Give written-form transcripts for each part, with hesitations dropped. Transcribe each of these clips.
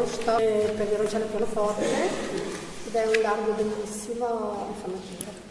agosto per violoncella e pianoforte ed è un largo bellissimo, mi fanno piacere.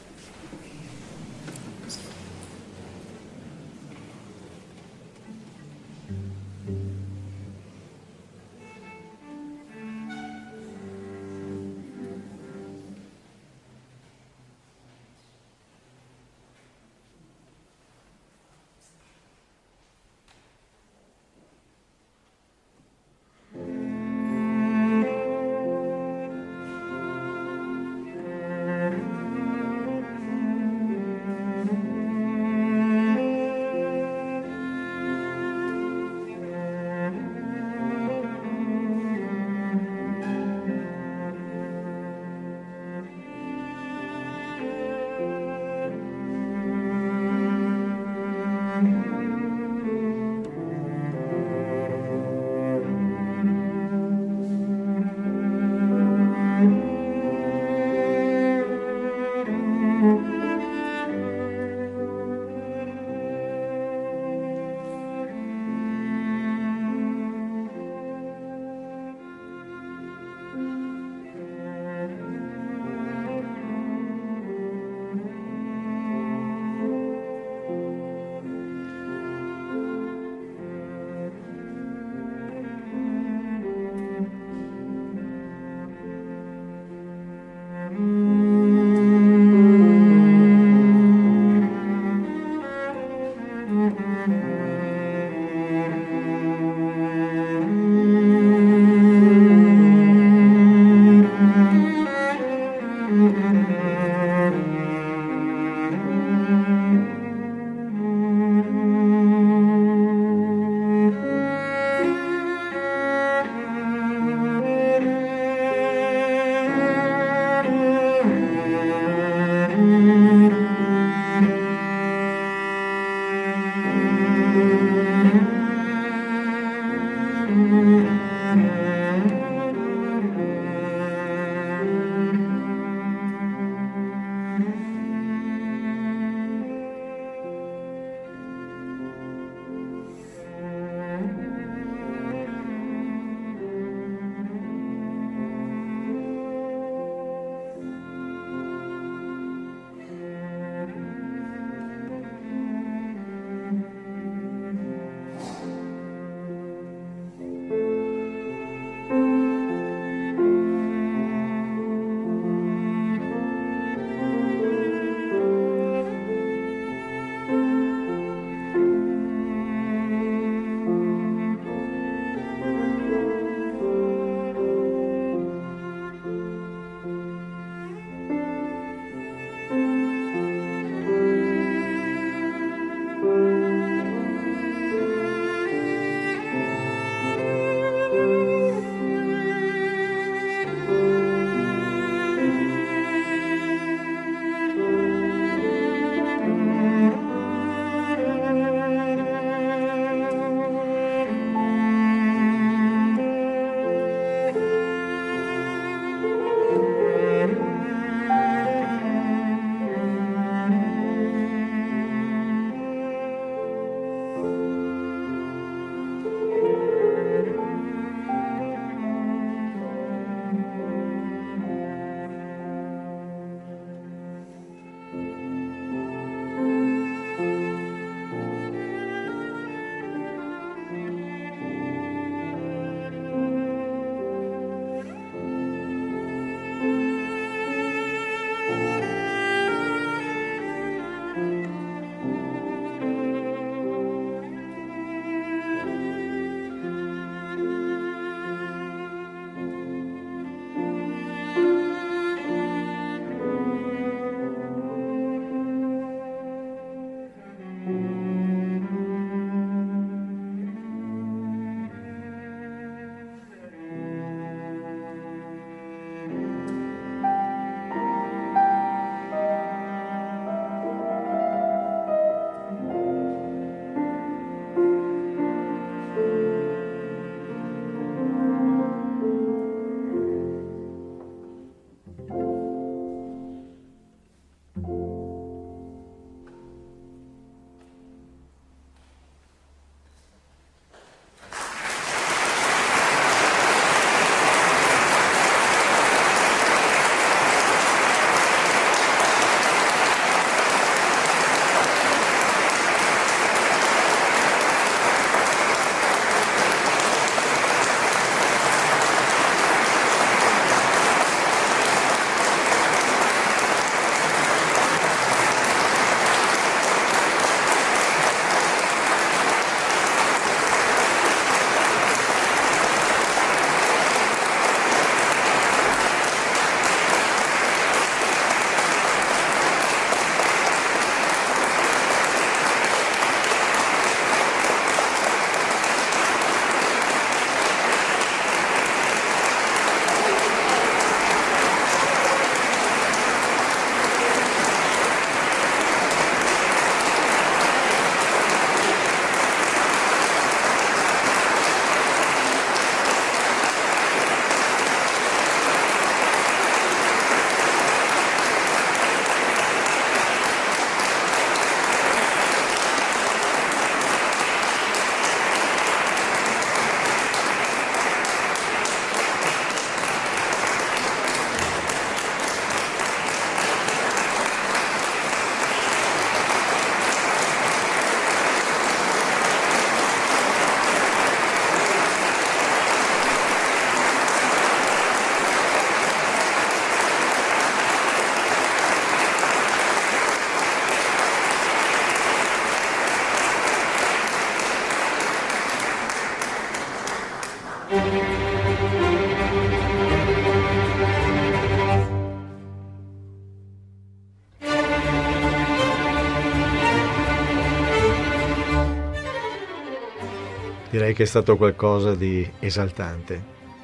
Direi che è stato qualcosa di esaltante,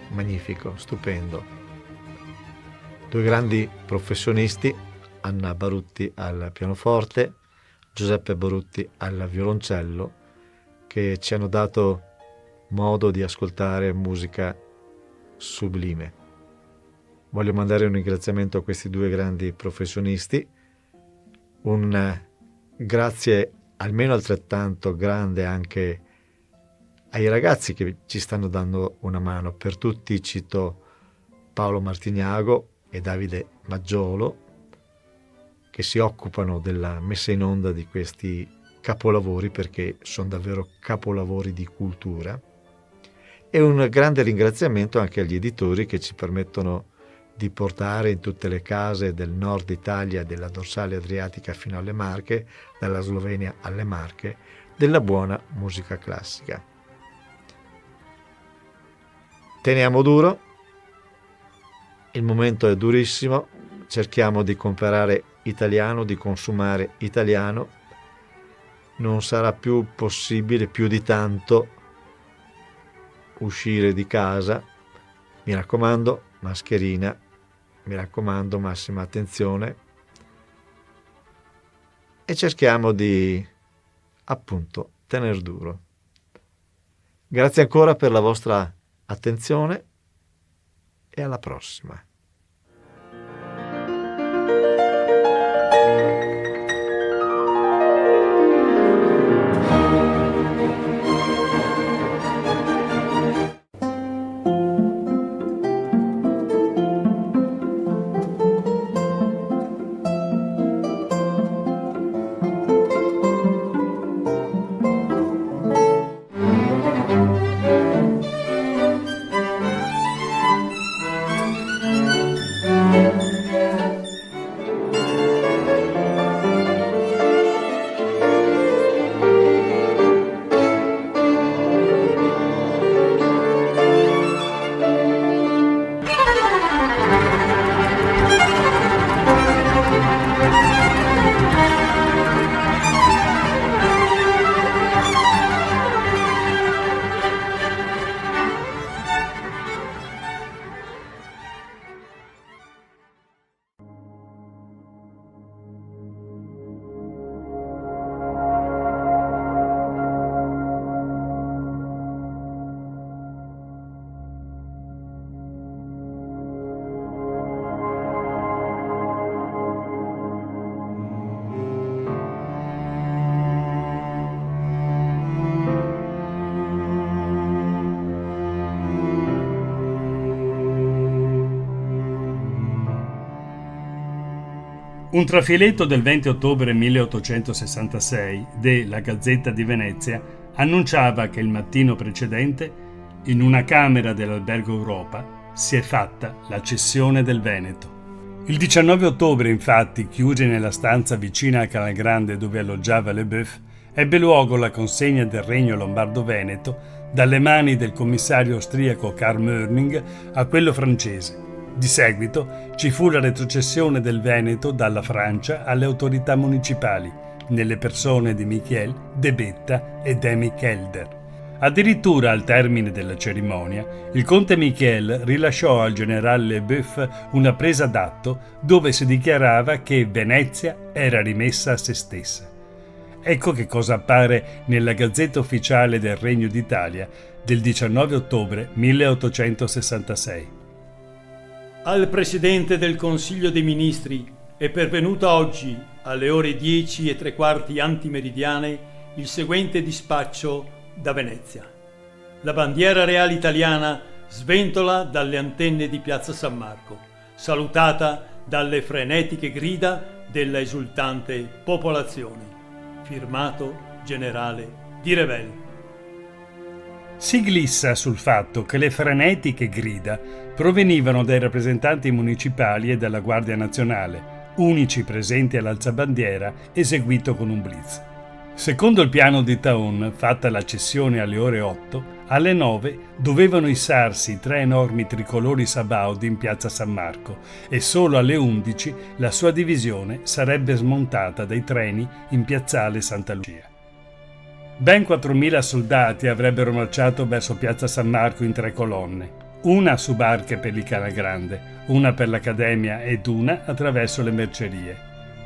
magnifico, stupendo. Due grandi professionisti, Anna Barutti al pianoforte, Giuseppe Barutti al violoncello, che ci hanno dato modo di ascoltare musica sublime. Voglio mandare un ringraziamento a questi due grandi professionisti, un grazie almeno altrettanto grande anche ai ragazzi che ci stanno dando una mano. Per tutti cito Paolo Martignago e Davide Maggiolo, che si occupano della messa in onda di questi capolavori, perché sono davvero capolavori di cultura. E un grande ringraziamento anche agli editori che ci permettono di portare in tutte le case del nord Italia, della dorsale adriatica fino alle Marche, dalla Slovenia alle Marche, della buona musica classica. Teniamo duro, il momento è durissimo, cerchiamo di comprare italiano, di consumare italiano, non sarà più possibile più di tanto uscire di casa, mi raccomando, mascherina, mi raccomando, massima attenzione, e cerchiamo di, appunto, tener duro. Grazie ancora per la vostra attenzione e alla prossima. Un trafiletto del 20 ottobre 1866 de La Gazzetta di Venezia annunciava che il mattino precedente, in una camera dell'Albergo Europa, si è fatta la cessione del Veneto. Il 19 ottobre, infatti, chiusi nella stanza vicina a Canal Grande dove alloggiava Leboeuf, ebbe luogo la consegna del Regno Lombardo-Veneto dalle mani del commissario austriaco Karl Möning a quello francese. Di seguito ci fu la retrocessione del Veneto dalla Francia alle autorità municipali, nelle persone di Michiel, De Betta e Demi Kelder. Addirittura al termine della cerimonia, il conte Michiel rilasciò al generale Leboeuf una presa d'atto dove si dichiarava che Venezia era rimessa a se stessa. Ecco che cosa appare nella Gazzetta Ufficiale del Regno d'Italia del 19 ottobre 1866. Al Presidente del Consiglio dei Ministri è pervenuto oggi, alle ore 10:15 antimeridiane, il seguente dispaccio da Venezia. La bandiera reale italiana sventola dalle antenne di Piazza San Marco, salutata dalle frenetiche grida della esultante popolazione. Firmato generale Di Revel. Si glissa sul fatto che le frenetiche grida provenivano dai rappresentanti municipali e dalla Guardia Nazionale, unici presenti all'alzabandiera eseguito con un blitz. Secondo il piano di Thaon, fatta la cessione alle ore 8, alle 9 dovevano issarsi 3 enormi tricolori Sabaudi in piazza San Marco e solo alle 11 la sua divisione sarebbe smontata dai treni in piazzale Santa Lucia. Ben 4.000 soldati avrebbero marciato verso Piazza San Marco in 3 colonne, una su barche per il Canal Grande, una per l'Accademia ed una attraverso le mercerie.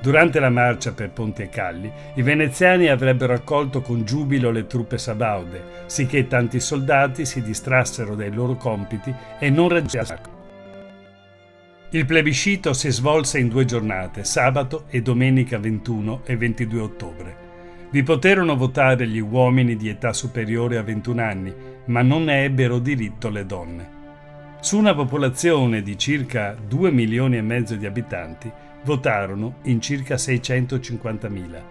Durante la marcia per ponti e calli, i veneziani avrebbero accolto con giubilo le truppe sabaude, sicché tanti soldati si distrassero dai loro compiti e non raggiungessero. Il plebiscito si svolse in 2 giornate, sabato e domenica 21 e 22 ottobre. Vi poterono votare gli uomini di età superiore a 21 anni, ma non ne ebbero diritto le donne. Su una popolazione di circa 2 milioni e mezzo di abitanti, votarono in circa 650.000.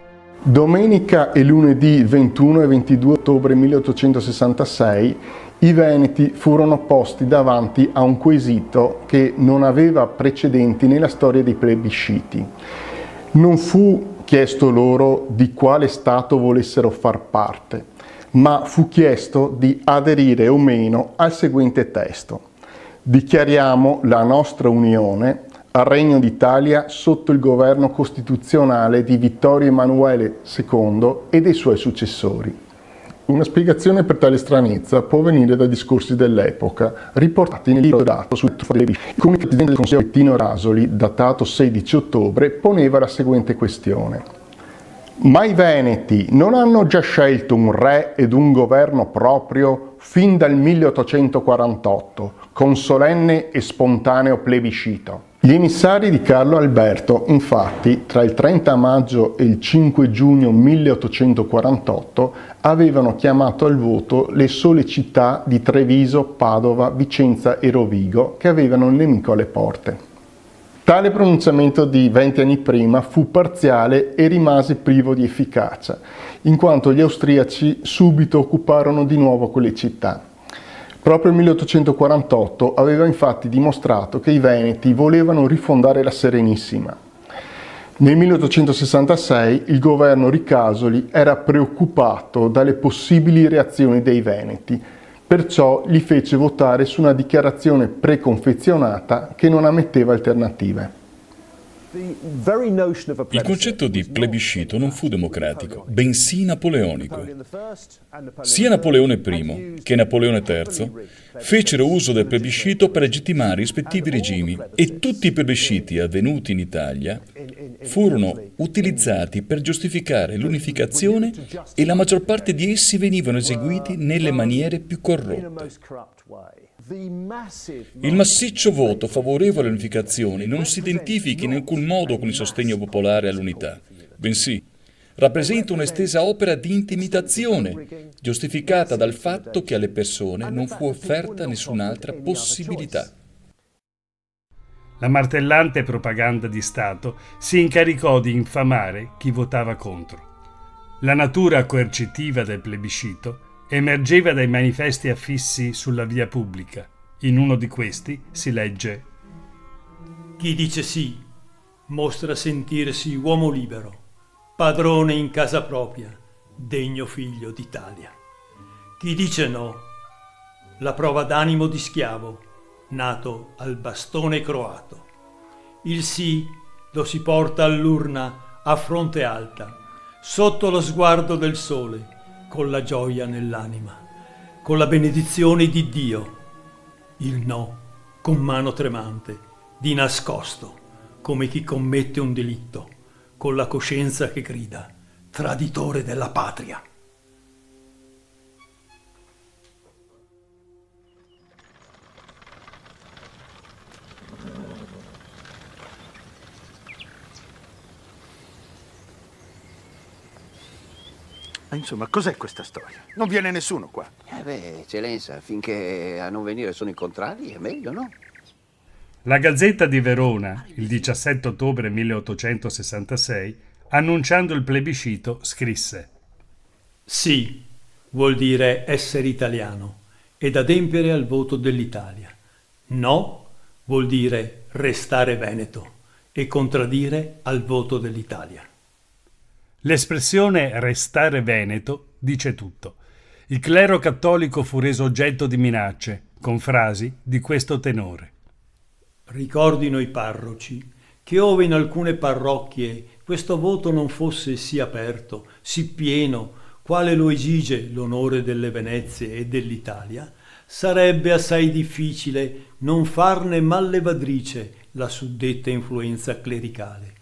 Domenica e lunedì 21 e 22 ottobre 1866 i veneti furono posti davanti a un quesito che non aveva precedenti nella storia dei plebisciti. Non fu chiesto loro di quale Stato volessero far parte, ma fu chiesto di aderire o meno al seguente testo: dichiariamo la nostra unione al Regno d'Italia sotto il governo costituzionale di Vittorio Emanuele II e dei suoi successori. Una spiegazione per tale stranezza può venire da discorsi dell'epoca, riportati nel libro dato sul plebiscito. Il comunicato del Consiglio Bettino Rasoli, datato 16 ottobre, poneva la seguente questione: ma i Veneti non hanno già scelto un re ed un governo proprio fin dal 1848, con solenne e spontaneo plebiscito? Gli emissari di Carlo Alberto, infatti, tra il 30 maggio e il 5 giugno 1848 avevano chiamato al voto le sole città di Treviso, Padova, Vicenza e Rovigo, che avevano il nemico alle porte. Tale pronunciamento di 20 anni prima fu parziale e rimase privo di efficacia, in quanto gli austriaci subito occuparono di nuovo quelle città. Proprio il 1848 aveva infatti dimostrato che i Veneti volevano rifondare la Serenissima. Nel 1866 il governo Ricasoli era preoccupato dalle possibili reazioni dei Veneti, perciò li fece votare su una dichiarazione preconfezionata che non ammetteva alternative. Il concetto di plebiscito non fu democratico, bensì napoleonico. Sia Napoleone I che Napoleone III fecero uso del plebiscito per legittimare i rispettivi regimi e tutti i plebisciti avvenuti in Italia furono utilizzati per giustificare l'unificazione e la maggior parte di essi venivano eseguiti nelle maniere più corrotte. Il massiccio voto favorevole all'unificazione non si identifica in alcun modo con il sostegno popolare all'unità, bensì rappresenta un'estesa opera di intimidazione, giustificata dal fatto che alle persone non fu offerta nessun'altra possibilità. La martellante propaganda di Stato si incaricò di infamare chi votava contro. La natura coercitiva del plebiscito emergeva dai manifesti affissi sulla via pubblica. In uno di questi si legge: chi dice sì mostra sentirsi uomo libero, padrone in casa propria, degno figlio d'Italia. Chi dice no, la prova d'animo di schiavo, nato al bastone croato. Il sì lo si porta all'urna a fronte alta, sotto lo sguardo del sole, con la gioia nell'anima, con la benedizione di Dio. Il no, con mano tremante, di nascosto, come chi commette un delitto, con la coscienza che grida, traditore della patria. Insomma, cos'è questa storia? Non viene nessuno qua. Eccellenza, finché a non venire sono i contrari è meglio, no? La Gazzetta di Verona, il 17 ottobre 1866, annunciando il plebiscito, scrisse: Sì vuol dire essere italiano ed adempiere al voto dell'Italia. No vuol dire restare veneto e contraddire al voto dell'Italia. L'espressione restare veneto dice tutto. Il clero cattolico fu reso oggetto di minacce, con frasi di questo tenore: ricordino i parroci che ove in alcune parrocchie questo voto non fosse sì aperto, sì pieno, quale lo esige l'onore delle Venezie e dell'Italia, sarebbe assai difficile non farne mallevadrice la suddetta influenza clericale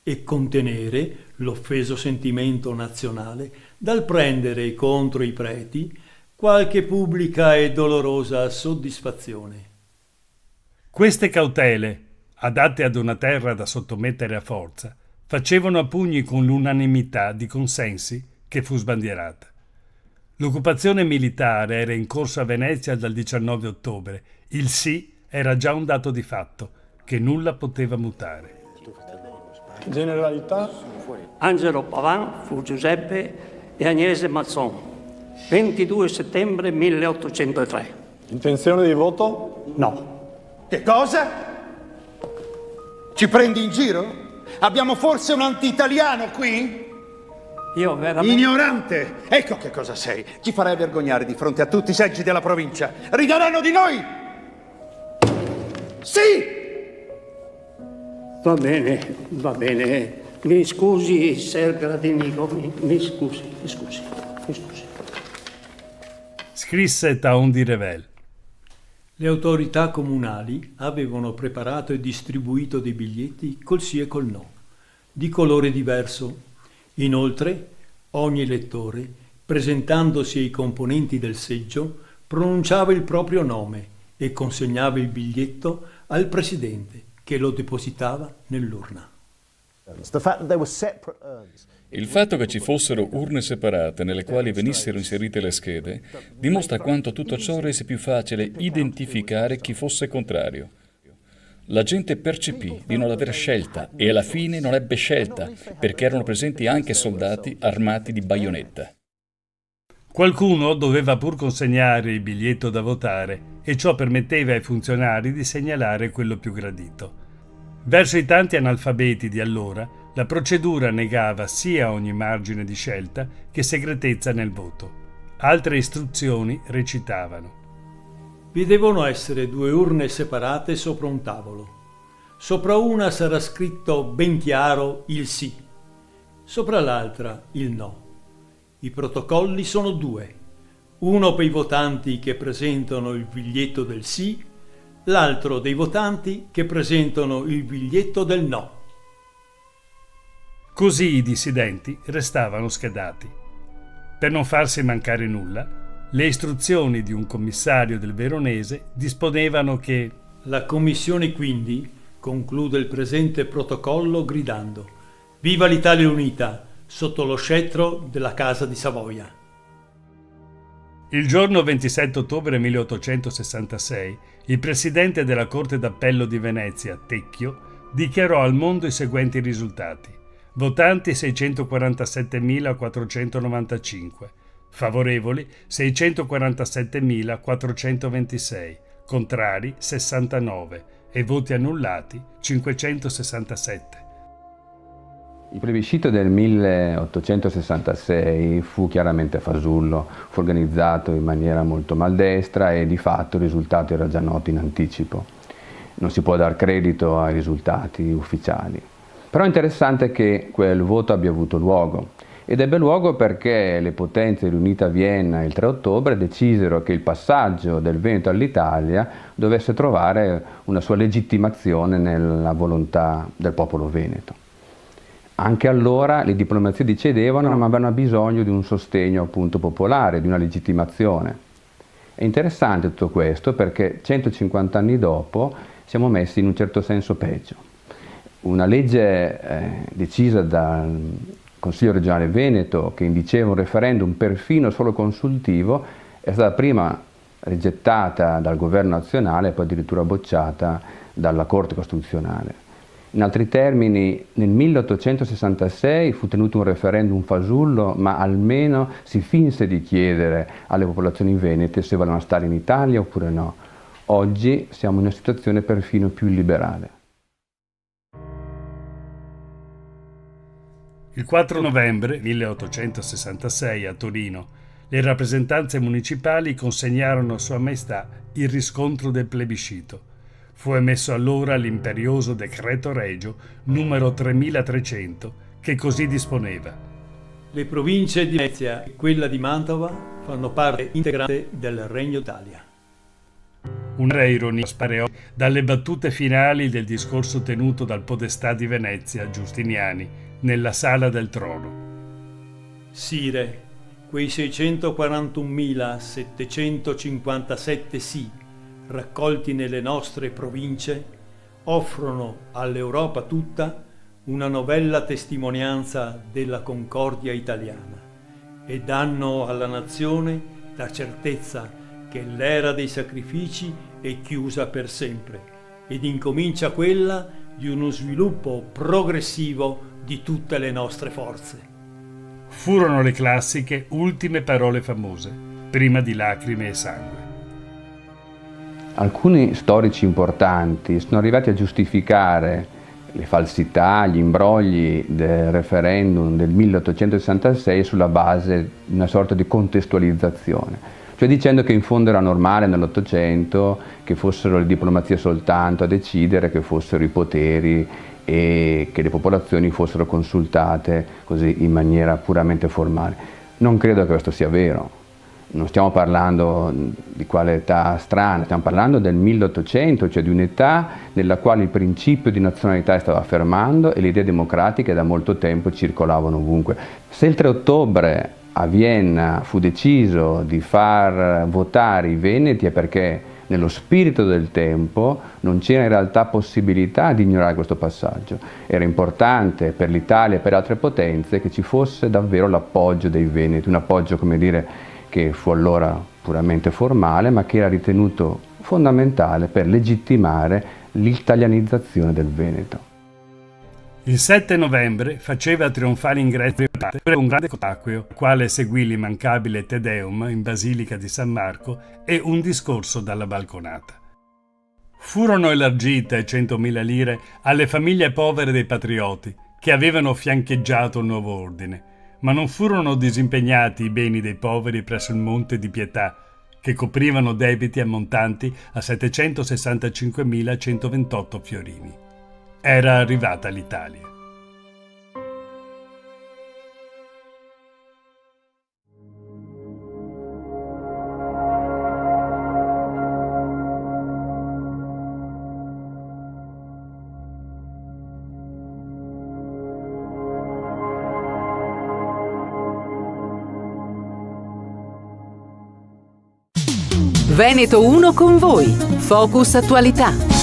e contenere l'offeso sentimento nazionale dal prendere contro i preti qualche pubblica e dolorosa soddisfazione. Queste cautele, adatte ad una terra da sottomettere a forza, facevano a pugni con l'unanimità di consensi che fu sbandierata. L'occupazione militare era in corso a Venezia dal 19 ottobre. Il sì era già un dato di fatto, che nulla poteva mutare. Generalità. Angelo Pavan fu Giuseppe e Agnese Mazzon, 22 settembre 1803. Intenzione di voto? No. Che cosa? Ci prendi in giro? Abbiamo forse un anti-italiano qui? Io veramente... Ignorante! Ecco che cosa sei. Ci farai vergognare di fronte a tutti i seggi della provincia. Rideranno di noi! Sì! Va bene. Mi scusi, Ser Gradinigo, mi scusi. Scrisse Taon di Revel. Le autorità comunali avevano preparato e distribuito dei biglietti col sì e col no, di colore diverso. Inoltre, ogni elettore, presentandosi ai componenti del seggio, pronunciava il proprio nome e consegnava il biglietto al presidente, che lo depositava nell'urna. Il fatto che ci fossero urne separate nelle quali venissero inserite le schede dimostra quanto tutto ciò rese più facile identificare chi fosse contrario. La gente percepì di non aver scelta e alla fine non ebbe scelta perché erano presenti anche soldati armati di baionetta. Qualcuno doveva pur consegnare il biglietto da votare e ciò permetteva ai funzionari di segnalare quello più gradito. Verso i tanti analfabeti di allora, la procedura negava sia ogni margine di scelta che segretezza nel voto. Altre istruzioni recitavano: Vi devono essere 2 urne separate sopra un tavolo. Sopra una sarà scritto ben chiaro il sì, sopra l'altra il no. I protocolli sono 2, uno per i votanti che presentano il biglietto del sì, l'altro dei votanti che presentano il biglietto del no. Così i dissidenti restavano schedati. Per non farsi mancare nulla, le istruzioni di un commissario del Veronese disponevano che la commissione quindi conclude il presente protocollo gridando: Viva l'Italia unita sotto lo scettro della Casa di Savoia. il giorno 27 ottobre 1866 il presidente della Corte d'Appello di Venezia, Tecchio, dichiarò al mondo i seguenti risultati: votanti 647.495, favorevoli 647.426, contrari 69 e voti annullati 567. Il plebiscito del 1866 fu chiaramente fasullo, fu organizzato in maniera molto maldestra e di fatto il risultato era già noto in anticipo. Non si può dar credito ai risultati ufficiali. Però è interessante che quel voto abbia avuto luogo. Ed ebbe luogo perché le potenze riunite a Vienna il 3 ottobre decisero che il passaggio del Veneto all'Italia dovesse trovare una sua legittimazione nella volontà del popolo veneto. Anche allora le diplomazie decedevano, ma avevano bisogno di un sostegno appunto popolare, di una legittimazione. È interessante tutto questo perché 150 anni dopo siamo messi in un certo senso peggio. Una legge decisa dal Consiglio regionale Veneto che indiceva un referendum perfino solo consultivo è stata prima rigettata dal governo nazionale e poi addirittura bocciata dalla Corte Costituzionale. In altri termini, nel 1866 fu tenuto un referendum fasullo, ma almeno si finse di chiedere alle popolazioni venete se volevano stare in Italia oppure no. Oggi siamo in una situazione perfino più illiberale. Il 4 novembre 1866 a Torino, le rappresentanze municipali consegnarono a Sua Maestà il riscontro del plebiscito. Fu emesso allora l'imperioso decreto regio numero 3300 che così disponeva: Le province di Venezia e quella di Mantova fanno parte integrante del Regno d'Italia. Una ironia spareò dalle battute finali del discorso tenuto dal podestà di Venezia, Giustiniani, nella Sala del Trono. Sire, quei 641.757 sì raccolti nelle nostre province offrono all'Europa tutta una novella testimonianza della concordia italiana e danno alla nazione la certezza che l'era dei sacrifici è chiusa per sempre ed incomincia quella di uno sviluppo progressivo di tutte le nostre forze. Furono le classiche ultime parole famose, prima di lacrime e sangue. Alcuni storici importanti sono arrivati a giustificare le falsità, gli imbrogli del referendum del 1866 sulla base di una sorta di contestualizzazione, cioè dicendo che in fondo era normale nell'Ottocento che fossero le diplomazie soltanto a decidere, che fossero i poteri e che le popolazioni fossero consultate così in maniera puramente formale. Non credo che questo sia vero. Non stiamo parlando di quale età strana, stiamo parlando del 1800, cioè di un'età nella quale il principio di nazionalità stava affermando e le idee democratiche da molto tempo circolavano ovunque. Se il 3 ottobre a Vienna fu deciso di far votare i veneti è perché nello spirito del tempo non c'era in realtà possibilità di ignorare questo passaggio. Era importante per l'Italia e per altre potenze che ci fosse davvero l'appoggio dei veneti, un appoggio, come dire, che fu allora puramente formale, ma che era ritenuto fondamentale per legittimare l'italianizzazione del Veneto. Il 7 novembre faceva trionfale ingresso per un grande colloquio, quale seguì l'immancabile Te Deum in Basilica di San Marco e un discorso dalla balconata. Furono elargite 100.000 lire alle famiglie povere dei patrioti che avevano fiancheggiato il nuovo ordine, ma non furono disimpegnati i beni dei poveri presso il Monte di Pietà, che coprivano debiti ammontanti a 765.128 fiorini. Era arrivata l'Italia. Veneto 1 con voi. Focus Attualità.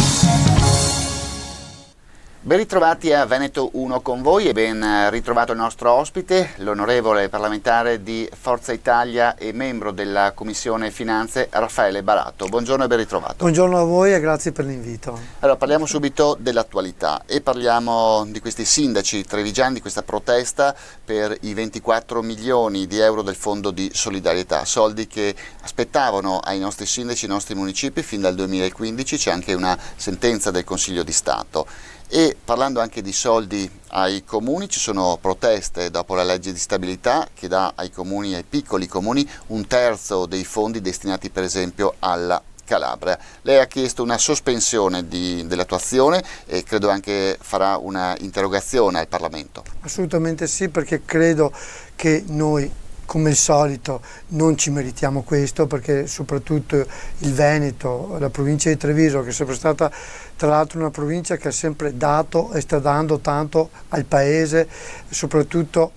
Ben ritrovati a Veneto 1 con voi e ben ritrovato il nostro ospite, l'onorevole parlamentare di Forza Italia e membro della Commissione Finanze, Raffaele Barato. Buongiorno e ben ritrovato. Buongiorno a voi e grazie per l'invito. Allora, parliamo subito dell'attualità e parliamo di questi sindaci trevigiani, di questa protesta per i 24 milioni di euro del Fondo di Solidarietà, soldi che aspettavano ai nostri sindaci, ai nostri municipi fin dal 2015, c'è anche una sentenza del Consiglio di Stato. E parlando anche di soldi ai comuni, ci sono proteste dopo la legge di stabilità che dà ai comuni, ai piccoli comuni, un terzo dei fondi destinati per esempio alla Calabria. Lei ha chiesto una sospensione dell'attuazione e credo anche farà una interrogazione al Parlamento. Assolutamente sì, perché credo che noi, come al solito, non ci meritiamo questo, perché soprattutto il Veneto, la provincia di Treviso, che è sempre stata tra l'altro una provincia che ha sempre dato e sta dando tanto al paese, soprattutto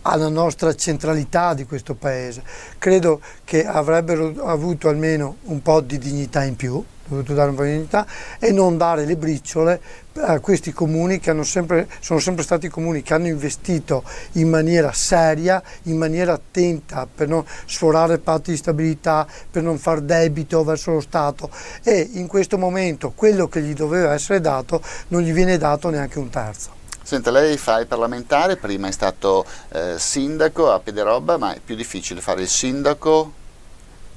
alla nostra centralità di questo paese, credo che avrebbero avuto almeno un po' di dignità in più, dovuto dare un po' di dignità e non dare le briciole a questi comuni che sono sempre stati comuni che hanno investito in maniera seria, in maniera attenta per non sforare patti di stabilità, per non far debito verso lo Stato, e in questo momento quello che gli doveva essere dato non gli viene dato neanche un terzo. Senta, lei fa il parlamentare, prima è stato sindaco a Piederobba, ma è più difficile fare il sindaco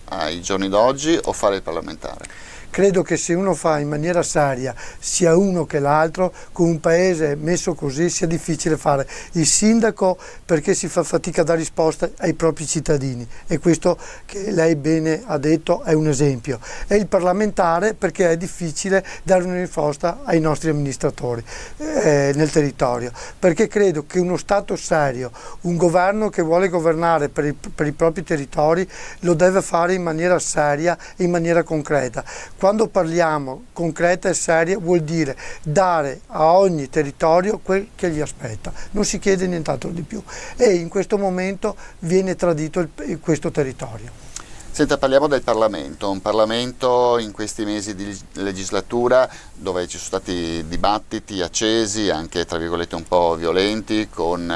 ai giorni d'oggi o fare il parlamentare? credo che se uno fa in maniera seria sia uno che l'altro, con un paese messo così sia difficile fare il sindaco, perché si fa fatica a dare risposta ai propri cittadini, e questo che lei bene ha detto è un esempio, e il parlamentare perché è difficile dare una risposta ai nostri amministratori nel territorio, perché credo che uno Stato serio, un governo che vuole governare per i propri territori, lo deve fare in maniera seria e in maniera concreta. Quando parliamo concreta e seria vuol dire dare a ogni territorio quel che gli aspetta, non si chiede nient'altro di più, e in questo momento viene tradito questo territorio. Senta, parliamo del Parlamento, un Parlamento in questi mesi di legislatura dove ci sono stati dibattiti accesi, anche tra virgolette un po' violenti, con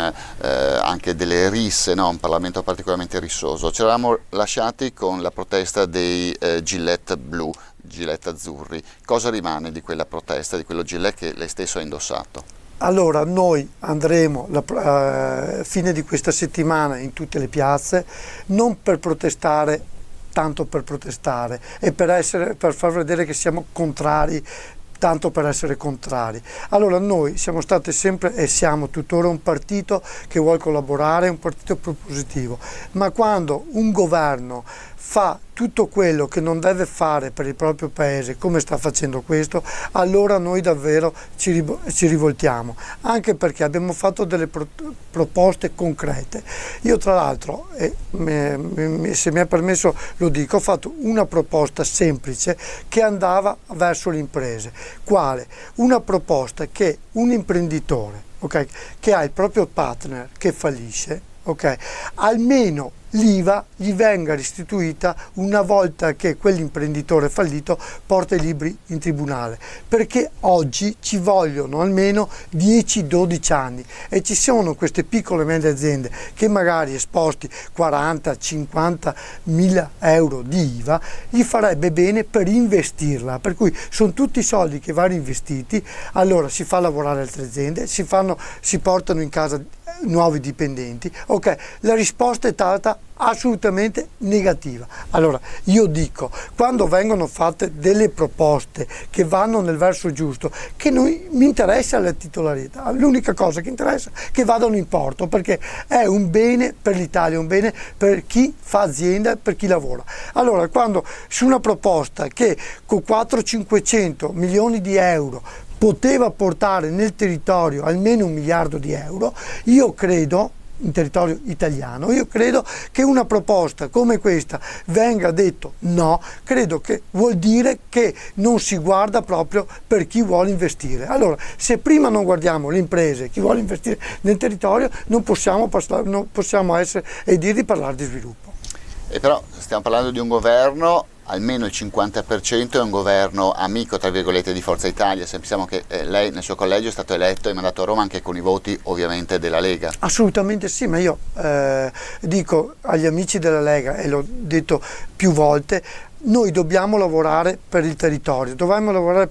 anche delle risse, no? Un Parlamento particolarmente rissoso. Ci eravamo lasciati con la protesta dei gilet blu, gilet azzurri. Cosa rimane di quella protesta, di quello gilet che lei stesso ha indossato? Allora, noi andremo a fine di questa settimana in tutte le piazze, non per protestare tanto per protestare e per far vedere che siamo contrari tanto per essere contrari. Allora noi siamo stati sempre e siamo tuttora un partito che vuole collaborare, un partito propositivo, ma quando un governo fa tutto quello che non deve fare per il proprio paese, come sta facendo questo, allora noi davvero ci rivoltiamo, anche perché abbiamo fatto delle proposte concrete. Io tra l'altro, se mi è permesso lo dico, ho fatto una proposta semplice che andava verso le imprese. Quale? Una proposta che un imprenditore, okay, che ha il proprio partner che fallisce, okay, almeno l'IVA gli venga restituita una volta che quell'imprenditore fallito porta i libri in tribunale, perché oggi ci vogliono almeno 10-12 anni e ci sono queste piccole e medie aziende che magari esposti 40-50 mila euro di IVA gli farebbe bene per investirla, per cui sono tutti soldi che vanno investiti, allora si fa lavorare altre aziende, si portano in casa nuovi dipendenti. Ok, la risposta è stata assolutamente negativa. Allora io dico, quando vengono fatte delle proposte che vanno nel verso giusto, che mi interessa la titolarità, l'unica cosa che interessa è che vadano in porto, perché è un bene per l'Italia, un bene per chi fa azienda, per chi lavora. Allora quando su una proposta che con 400-500 milioni di euro poteva portare nel territorio almeno 1 miliardo di euro, io credo, in territorio italiano, io credo che una proposta come questa venga detto no, credo che vuol dire che non si guarda proprio per chi vuole investire. Allora, se prima non guardiamo le imprese, chi vuole investire nel territorio, non possiamo essere e dire di parlare di sviluppo. E però stiamo parlando di un governo, almeno il 50% è un governo amico, tra virgolette, di Forza Italia. Sappiamo che lei nel suo collegio è stato eletto e mandato a Roma anche con i voti ovviamente della Lega. Assolutamente sì, ma io dico agli amici della Lega, e l'ho detto più volte, noi dobbiamo lavorare per il territorio, dobbiamo lavorare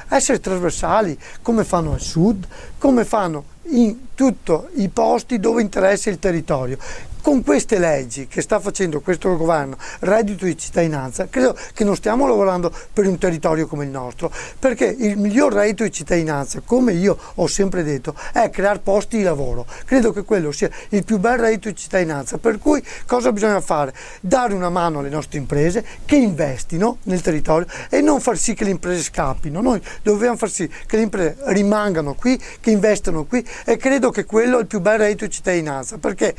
essere trasversali, come fanno al sud, come fanno in tutti i posti dove interessa il territorio. Con queste leggi che sta facendo questo governo, reddito di cittadinanza, credo che non stiamo lavorando per un territorio come il nostro, perché il miglior reddito di cittadinanza, come io ho sempre detto, è creare posti di lavoro. Credo che quello sia il più bel reddito di cittadinanza, per cui cosa bisogna fare? Dare una mano alle nostre imprese che investino nel territorio e non far sì che le imprese scappino. Noi dobbiamo far sì che le imprese rimangano qui, che investano qui, e credo che quello è il più bel reddito di cittadinanza, perché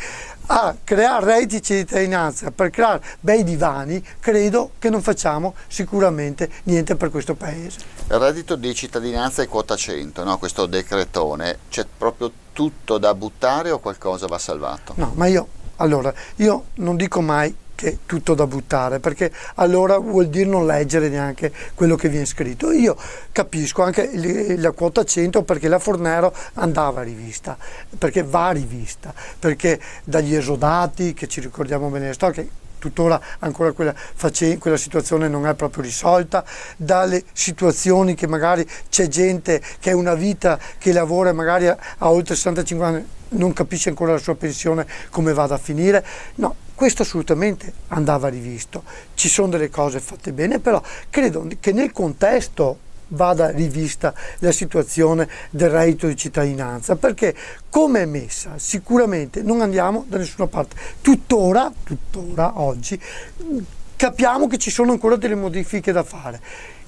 creare redditi di cittadinanza per creare bei divani, credo che non facciamo sicuramente niente per questo paese. Il reddito di cittadinanza è quota 100, no? Questo decretone, c'è proprio tutto da buttare o qualcosa va salvato? No, ma io non dico mai che tutto da buttare, perché allora vuol dire non leggere neanche quello che viene scritto. Io capisco anche la quota 100, perché la Fornero andava rivista, perché va rivista, perché dagli esodati, che ci ricordiamo bene le storie, tuttora ancora quella situazione non è proprio risolta, dalle situazioni che magari c'è gente che ha una vita che lavora magari a oltre 65 anni, non capisce ancora la sua pensione come vada a finire. No, questo assolutamente andava rivisto. Ci sono delle cose fatte bene, però credo che nel contesto vada rivista la situazione del reddito di cittadinanza, perché come è messa sicuramente non andiamo da nessuna parte. Tuttora oggi capiamo che ci sono ancora delle modifiche da fare.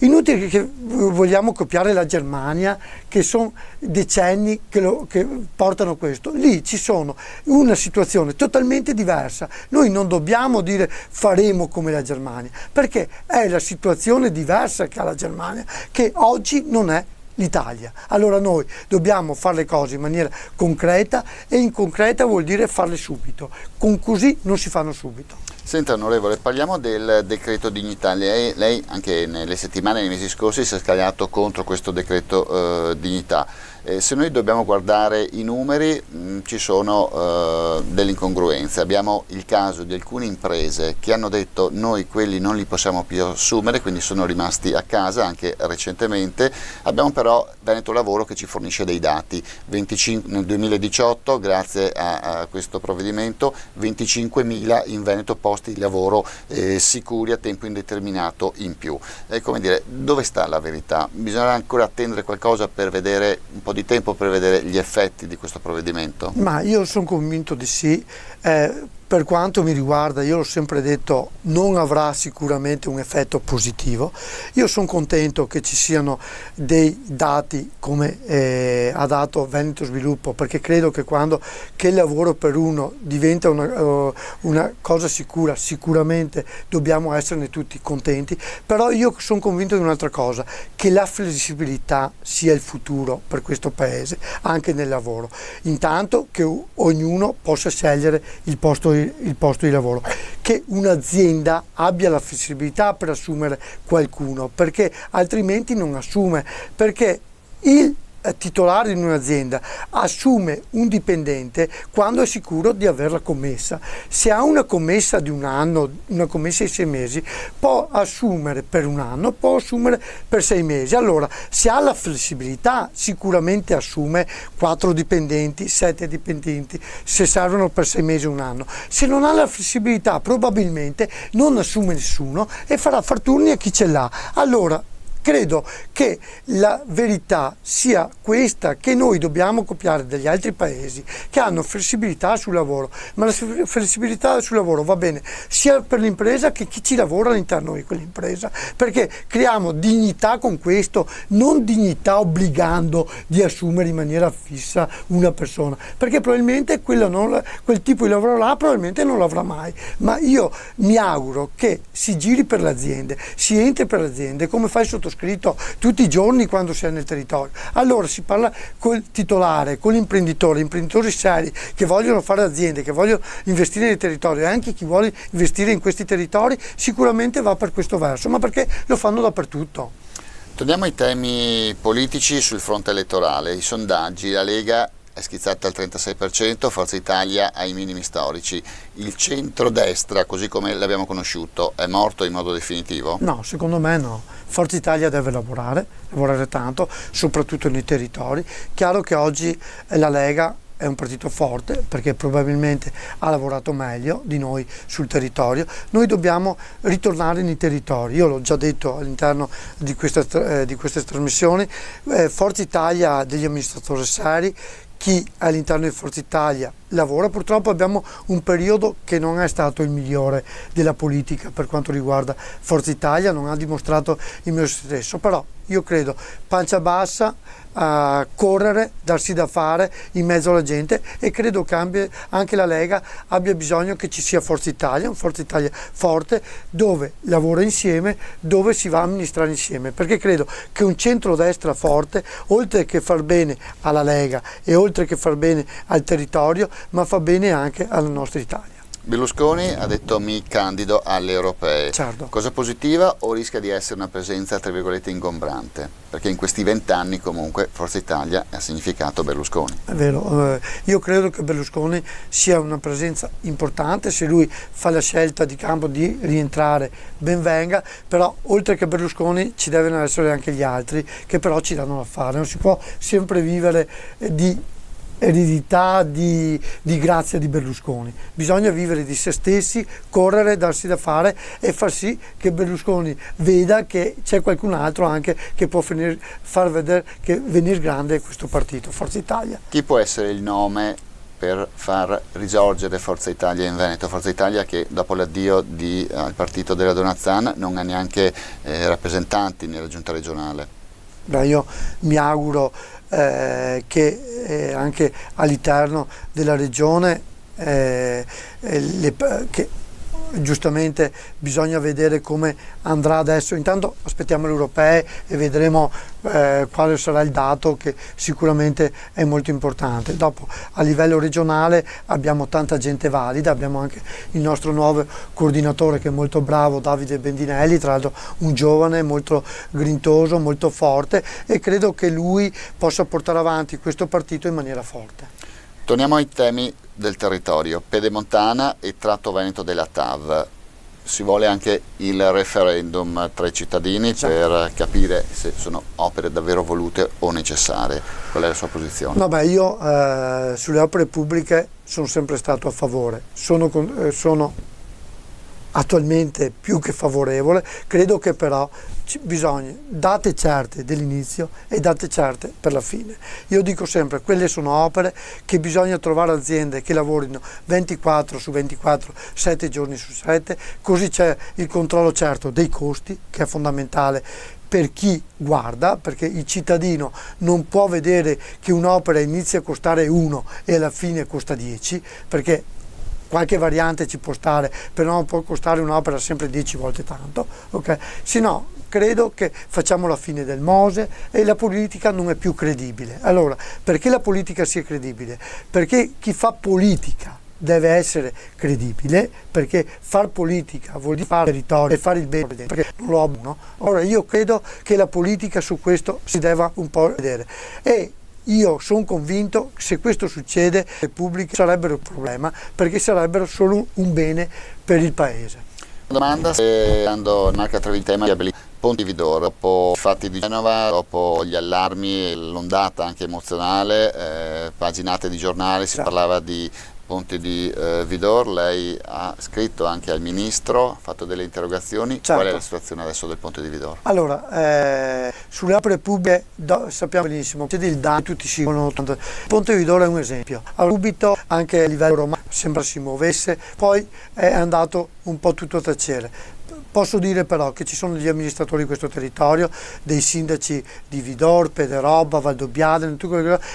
Inutile che vogliamo copiare la Germania, che sono decenni che portano questo. Lì ci sono una situazione totalmente diversa. Noi non dobbiamo dire faremo come la Germania, perché è la situazione diversa che ha la Germania, che oggi non è l'Italia. Allora noi dobbiamo fare le cose in maniera concreta, e in concreta vuol dire farle subito. Così non si fanno subito. Senta onorevole, parliamo del decreto dignità. Lei anche nelle settimane, nei mesi scorsi si è scagliato contro questo decreto dignità. Se noi dobbiamo guardare i numeri, ci sono delle incongruenze. Abbiamo il caso di alcune imprese che hanno detto noi quelli non li possiamo più assumere, quindi sono rimasti a casa anche recentemente. Abbiamo però Veneto Lavoro che ci fornisce dei dati. 25, nel 2018, grazie a questo provvedimento, 25.000 in Veneto posti di lavoro sicuri a tempo indeterminato in più. Come dire, dove sta la verità? Bisognerà ancora attendere qualcosa per vedere, un po' di tempo per vedere gli effetti di questo provvedimento? Ma io sono convinto di sì. Per quanto mi riguarda, io l'ho sempre detto, non avrà sicuramente un effetto positivo. Io sono contento che ci siano dei dati come ha dato Veneto Sviluppo, perché credo che quando il lavoro per uno diventa una cosa sicura, sicuramente dobbiamo esserne tutti contenti. Però io sono convinto di un'altra cosa, che la flessibilità sia il futuro per questo Paese, anche nel lavoro. Intanto che ognuno possa scegliere il posto di lavoro, che un'azienda abbia la flessibilità per assumere qualcuno, perché altrimenti non assume, perché il titolare di un'azienda assume un dipendente quando è sicuro di averla commessa. Se ha una commessa di un anno, una commessa di 6 mesi, può assumere per un anno, può assumere per 6 mesi. Allora, se ha la flessibilità, sicuramente assume 4 dipendenti, 7 dipendenti, se servono per 6 mesi o un anno. Se non ha la flessibilità, probabilmente non assume nessuno e farà far turni a chi ce l'ha. Allora, credo che la verità sia questa, che noi dobbiamo copiare dagli altri paesi che hanno flessibilità sul lavoro, ma la flessibilità sul lavoro va bene sia per l'impresa che chi ci lavora all'interno di quell'impresa, perché creiamo dignità con questo, non dignità obbligando di assumere in maniera fissa una persona, perché probabilmente quel tipo di lavoro là probabilmente non l'avrà mai. Ma io mi auguro che si giri per le aziende, si entri per le aziende come fa il sottoscritto tutti i giorni quando si è nel territorio. Allora si parla col titolare, con l'imprenditore, imprenditori seri che vogliono fare aziende, che vogliono investire nei territori, e anche chi vuole investire in questi territori sicuramente va per questo verso, ma perché lo fanno dappertutto. Torniamo ai temi politici sul fronte elettorale. I sondaggi, la Lega è schizzata al 36%, Forza Italia ai minimi storici. Il centrodestra, così come l'abbiamo conosciuto, è morto in modo definitivo? No, secondo me no. Forza Italia deve lavorare tanto, soprattutto nei territori. Chiaro che oggi la Lega è un partito forte perché probabilmente ha lavorato meglio di noi sul territorio. Noi dobbiamo ritornare nei territori. Io l'ho già detto all'interno di queste trasmissioni, Forza Italia ha degli amministratori seri. Chi all'interno di Forza Italia lavora, purtroppo abbiamo un periodo che non è stato il migliore della politica per quanto riguarda Forza Italia, non ha dimostrato il meglio stesso, però io credo pancia bassa, correre, darsi da fare in mezzo alla gente, e credo che anche la Lega abbia bisogno che ci sia Forza Italia, un Forza Italia forte dove lavora insieme, dove si va a amministrare insieme, perché credo che un centrodestra forte, oltre che far bene alla Lega e oltre che far bene al territorio, ma fa bene anche alla nostra Italia. Berlusconi ha detto mi candido alle europee. Certo. Cosa positiva o rischia di essere una presenza tra virgolette ingombrante? Perché in questi 20 anni comunque Forza Italia ha significato Berlusconi. È vero, io credo che Berlusconi sia una presenza importante, se lui fa la scelta di campo di rientrare ben venga, però oltre che Berlusconi ci devono essere anche gli altri che però ci danno da fare, non si può sempre vivere di eredità di grazia di Berlusconi. Bisogna vivere di se stessi, correre, darsi da fare e far sì che Berlusconi veda che c'è qualcun altro anche che può far vedere che venire grande questo partito, Forza Italia. Chi può essere il nome per far risorgere Forza Italia in Veneto? Forza Italia che dopo l'addio al partito della Donat-Zan non ha neanche rappresentanti nella giunta regionale. Beh, io mi auguro che anche all'interno della regione che giustamente bisogna vedere come andrà adesso. Intanto aspettiamo le europee e vedremo quale sarà il dato, che sicuramente è molto importante. Dopo a livello regionale abbiamo tanta gente valida, abbiamo anche il nostro nuovo coordinatore che è molto bravo, Davide Bendinelli, tra l'altro un giovane molto grintoso, molto forte, e credo che lui possa portare avanti questo partito in maniera forte. Torniamo ai temi del territorio, Pedemontana e tratto veneto della TAV. Si vuole anche il referendum tra i cittadini per capire se sono opere davvero volute o necessarie. Qual è la sua posizione? No, beh, io sulle opere pubbliche sono sempre stato a favore, sono attualmente più che favorevole. Credo che però bisogna date certe dell'inizio e date certe per la fine. Io dico sempre, quelle sono opere che bisogna trovare aziende che lavorino 24 su 24, 7 giorni su 7, così c'è il controllo certo dei costi, che è fondamentale per chi guarda, perché il cittadino non può vedere che un'opera inizia a costare 1 e alla fine costa 10, perché qualche variante ci può stare, però non può costare un'opera sempre 10 volte tanto, ok? Se no, credo che facciamo la fine del Mose e la politica non è più credibile. Allora, perché la politica sia credibile? Perché chi fa politica deve essere credibile, perché far politica vuol dire fare territorio e fare il bene, perché non lo no? Ora, io credo che la politica su questo si deve un po' vedere, e io sono convinto che se questo succede le pubbliche sarebbero un problema, perché sarebbero solo un bene per il paese. Domanda se andando Marca Trevitema e Ponte Vidor, dopo i fatti di Genova, dopo gli allarmi, l'ondata anche emozionale, paginate di giornali, si parlava di Ponte di Vidor, lei ha scritto anche al Ministro, ha fatto delle interrogazioni. Certo. Qual è la situazione adesso del Ponte di Vidor? Allora, sulle opere pubbliche sappiamo benissimo, c'è il danno, tutti si conoscono. Il Ponte di Vidor è un esempio. Allora, subito anche a livello romano sembra si muovesse, poi è andato un po' tutto a tacere. Posso dire però che ci sono degli amministratori di questo territorio, dei sindaci di Vidor, Pederobba, Valdobbiadene,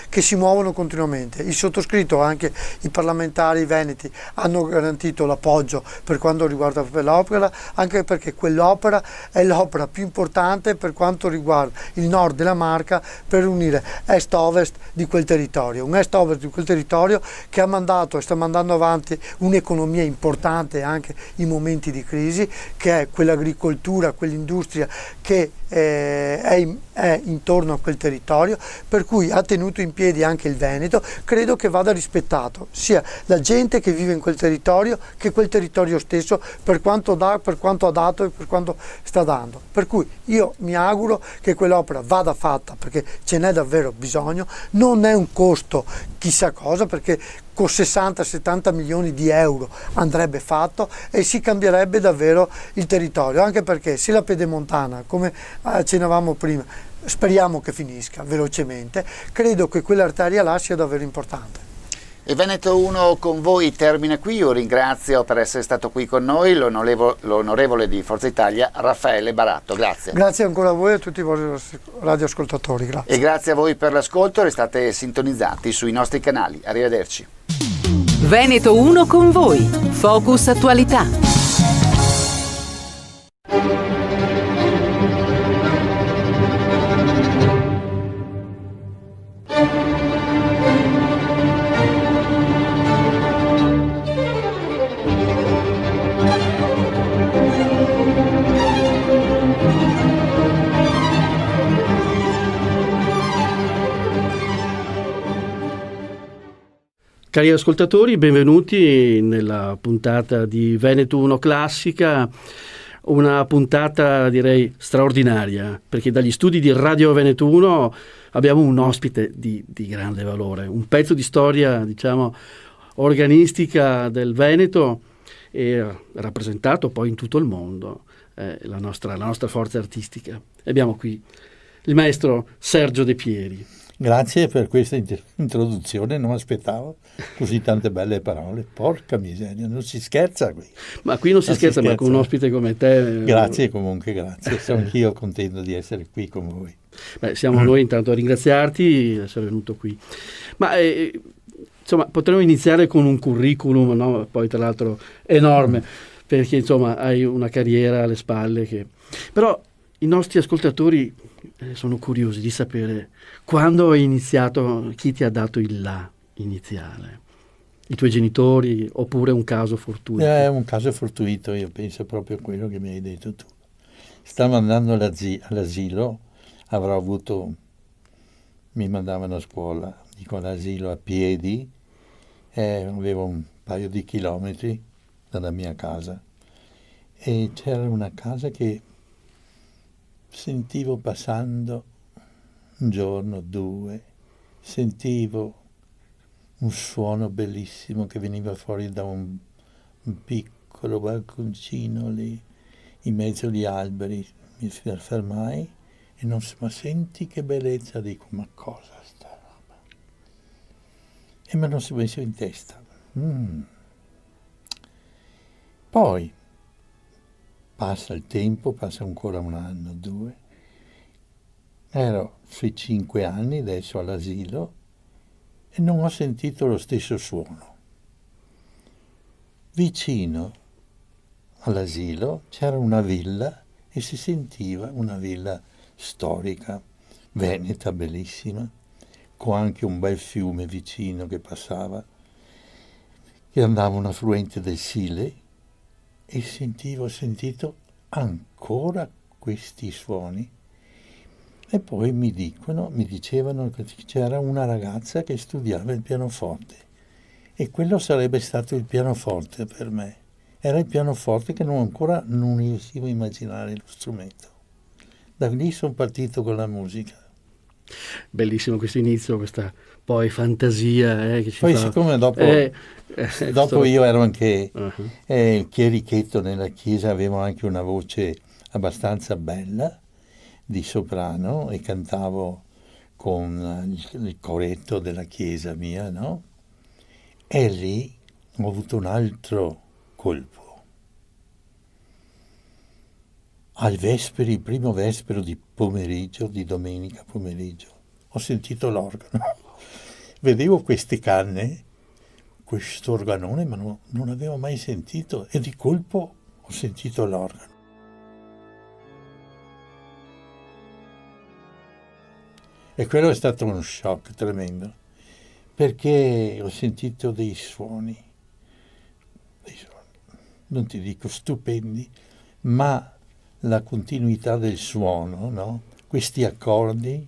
che si muovono continuamente. Il sottoscritto, anche i parlamentari veneti, hanno garantito l'appoggio per quanto riguarda l'opera, anche perché quell'opera è l'opera più importante per quanto riguarda il nord della Marca, per unire est-ovest di quel territorio. Un est-ovest di quel territorio che ha mandato e sta mandando avanti un'economia importante anche in momenti di crisi, che è quell'agricoltura, quell'industria che è intorno a quel territorio, per cui ha tenuto in piedi anche il Veneto. Credo che vada rispettato sia la gente che vive in quel territorio che quel territorio stesso, per quanto dà, per quanto ha dato e per quanto sta dando. Per cui io mi auguro che quell'opera vada fatta, perché ce n'è davvero bisogno. Non è un costo chissà cosa, perché con 60-70 milioni di euro andrebbe fatto e si cambierebbe davvero il territorio, anche perché se la Pedemontana, come accennavamo prima, speriamo che finisca velocemente, credo che quell'arteria là sia davvero importante. E Veneto 1 con voi termina qui. Io ringrazio per essere stato qui con noi l'onorevole di Forza Italia Raffaele Baratto. Grazie. Grazie ancora a voi e a tutti i vostri radioascoltatori. Grazie. E grazie a voi per l'ascolto, restate sintonizzati sui nostri canali. Arrivederci. Veneto 1 con voi. Focus Attualità. Cari ascoltatori, benvenuti nella puntata di Veneto 1 Classica. una puntata direi straordinaria, perché dagli studi di Radio Veneto 1 abbiamo un ospite di grande valore, un pezzo di storia, diciamo, organistica del Veneto, e rappresentato poi in tutto il mondo la nostra forza artistica. Abbiamo qui il maestro Sergio De Pieri. Grazie per questa introduzione, non aspettavo così tante belle parole. Porca miseria, non si scherza qui. Ma qui non si scherza, ma con un ospite come te... Grazie comunque, grazie. Sono anch'io contento di essere qui con voi. Beh, siamo noi intanto a ringraziarti di essere venuto qui. Ma insomma, potremmo iniziare con un curriculum, no? Poi tra l'altro enorme, perché insomma hai una carriera alle spalle che... Però i nostri ascoltatori sono curiosi di sapere quando hai iniziato, chi ti ha dato il là iniziale? I tuoi genitori oppure un caso fortuito? È un caso fortuito, io penso proprio a quello che mi hai detto tu. Stavo andando all'asilo, avrò avuto, mi mandavano a scuola, dico all'asilo a piedi, avevo un paio di chilometri dalla mia casa e c'era una casa che sentivo passando un giorno, due, sentivo un suono bellissimo che veniva fuori da un piccolo balconcino lì in mezzo agli alberi. Mi fermai e non so, ma senti che bellezza, dico, ma cosa sta roba? E me lo sono messo in testa. Poi passa il tempo, passa ancora un anno, due. Ero sui 5 anni adesso all'asilo e non ho sentito lo stesso suono. Vicino all'asilo c'era una villa e si sentiva una villa storica, veneta, bellissima, con anche un bel fiume vicino che passava, che andava un affluente del Sile, e ho sentito ancora questi suoni. E poi mi dicevano che c'era una ragazza che studiava il pianoforte e quello sarebbe stato il pianoforte per me. Era il pianoforte che ancora non riuscivo a immaginare lo strumento. Da lì sono partito con la musica. Bellissimo questo inizio, questa poi fantasia che ci poi fa... siccome dopo io ero anche chierichetto nella chiesa, avevo anche una voce abbastanza bella di soprano e cantavo con il coretto della chiesa mia, no? E lì ho avuto un altro colpo. Il primo vespero di pomeriggio, di domenica pomeriggio, ho sentito l'organo. Vedevo queste canne, questo organone, ma non avevo mai sentito, e di colpo ho sentito l'organo. E quello è stato uno shock tremendo, perché ho sentito dei suoni, non ti dico stupendi, ma la continuità del suono, no? Questi accordi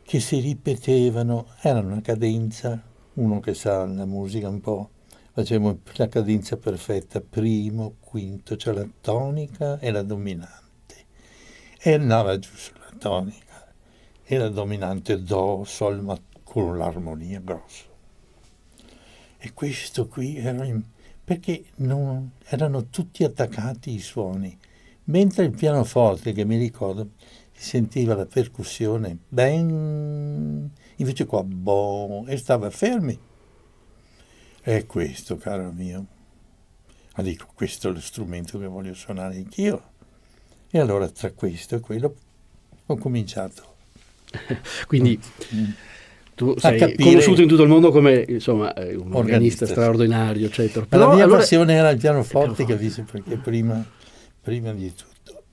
che si ripetevano, era una cadenza, uno che sa la musica un po', facevamo la cadenza perfetta, primo, quinto, cioè la tonica e la dominante, e andava giù sulla tonica. Era dominante do, sol, ma con l'armonia grossa. E questo qui era perché non erano tutti attaccati i suoni, mentre il pianoforte, che mi ricordo, si sentiva la percussione, invece qua, e stava fermi. E questo, caro mio, ma dico, questo è lo strumento che voglio suonare anch'io. E allora tra questo e quello ho cominciato. Quindi tu sei conosciuto in tutto il mondo come insomma un organista straordinario, eccetera. Però la mia passione era il pianoforte, capisci? Perché prima di tutto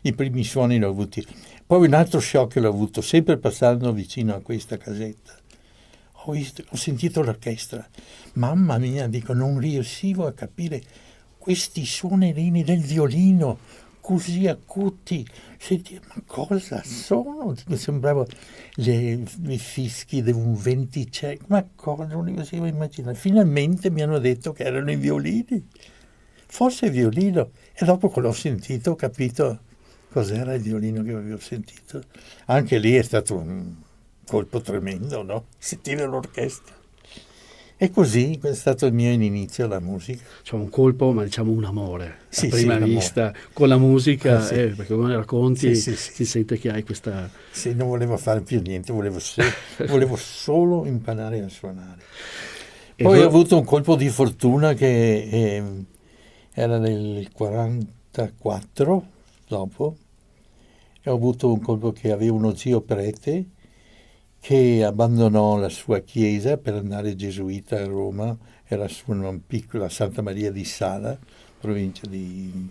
i primi suoni l'ho avuti. Poi un altro shock l'ho avuto sempre passando vicino a questa casetta. Ho sentito l'orchestra, mamma mia, dico, non riuscivo a capire questi suonerini del violino così acuti, ma cosa sono? Mi sembrava i fischi di un venticello, ma cosa, non riuscivo a immaginare. Finalmente mi hanno detto che erano i violini. forse il violino, e dopo che l'ho sentito ho capito cos'era il violino che avevo sentito. Anche lì è stato un colpo tremendo, no? Sentire l'orchestra. E così è stato il mio inizio alla musica. Cioè un colpo, ma diciamo un amore, Sì, a prima sì, vista, con la musica, sì. perché come racconti Sì, sì, sì. si sente che hai questa... Sì, non volevo fare più niente, volevo solo imparare a suonare. Poi ho avuto un colpo di fortuna che era nel 44, dopo, e ho avuto un colpo che avevo uno zio prete che abbandonò la sua chiesa per andare gesuita a Roma, era su una piccola Santa Maria di Sala, provincia di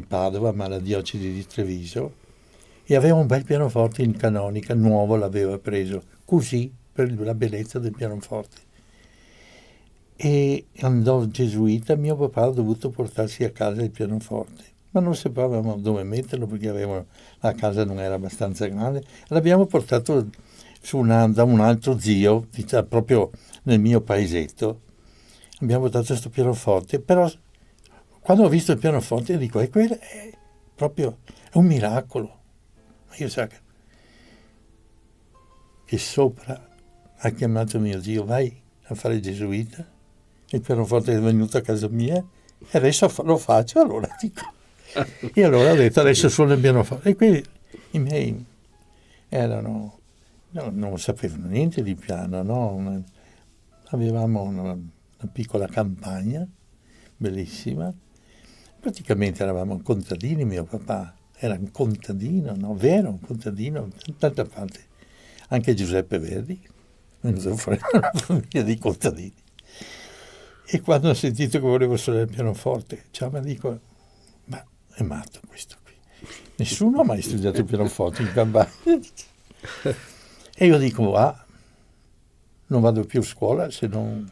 Padova, ma la diocesi di Treviso, e aveva un bel pianoforte in canonica, nuovo l'aveva preso, così per la bellezza del pianoforte. E andò gesuita, mio papà ha dovuto portarsi a casa il pianoforte, ma non sapevamo dove metterlo perché la casa non era abbastanza grande, l'abbiamo portato da un altro zio, proprio nel mio paesetto, abbiamo portato questo pianoforte, però quando ho visto il pianoforte dico, quello è proprio un miracolo. Io so che sopra ha chiamato mio zio, vai a fare gesuita, il pianoforte è venuto a casa mia e adesso lo faccio, allora dico. E allora ho detto, adesso suono il pianoforte. E quindi i miei erano... No, non sapevano niente di piano, no? Avevamo una piccola campagna, bellissima. Praticamente eravamo contadini, mio papà era un contadino, no? Vero, un contadino, d'altra parte. Anche Giuseppe Verdi, venuto fuori da una famiglia di contadini. E quando ho sentito che volevo suonare il pianoforte, mi dico, ma è matto questo qui. Nessuno ha mai studiato il pianoforte in campagna. E io dico, non vado più a scuola se non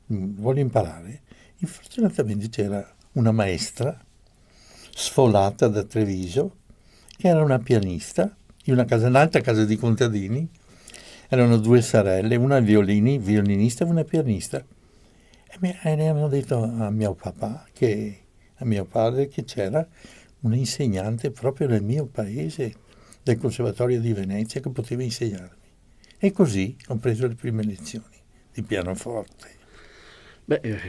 voglio imparare. Fortunatamente c'era una maestra sfolata da Treviso, che era una pianista, in un'altra casa di contadini. Erano due sorelle, una violinista e una pianista. E ne hanno detto a mio papà, a mio padre, che c'era un insegnante proprio nel mio paese, del Conservatorio di Venezia, che poteva insegnarmi. E così ho preso le prime lezioni di pianoforte. Beh,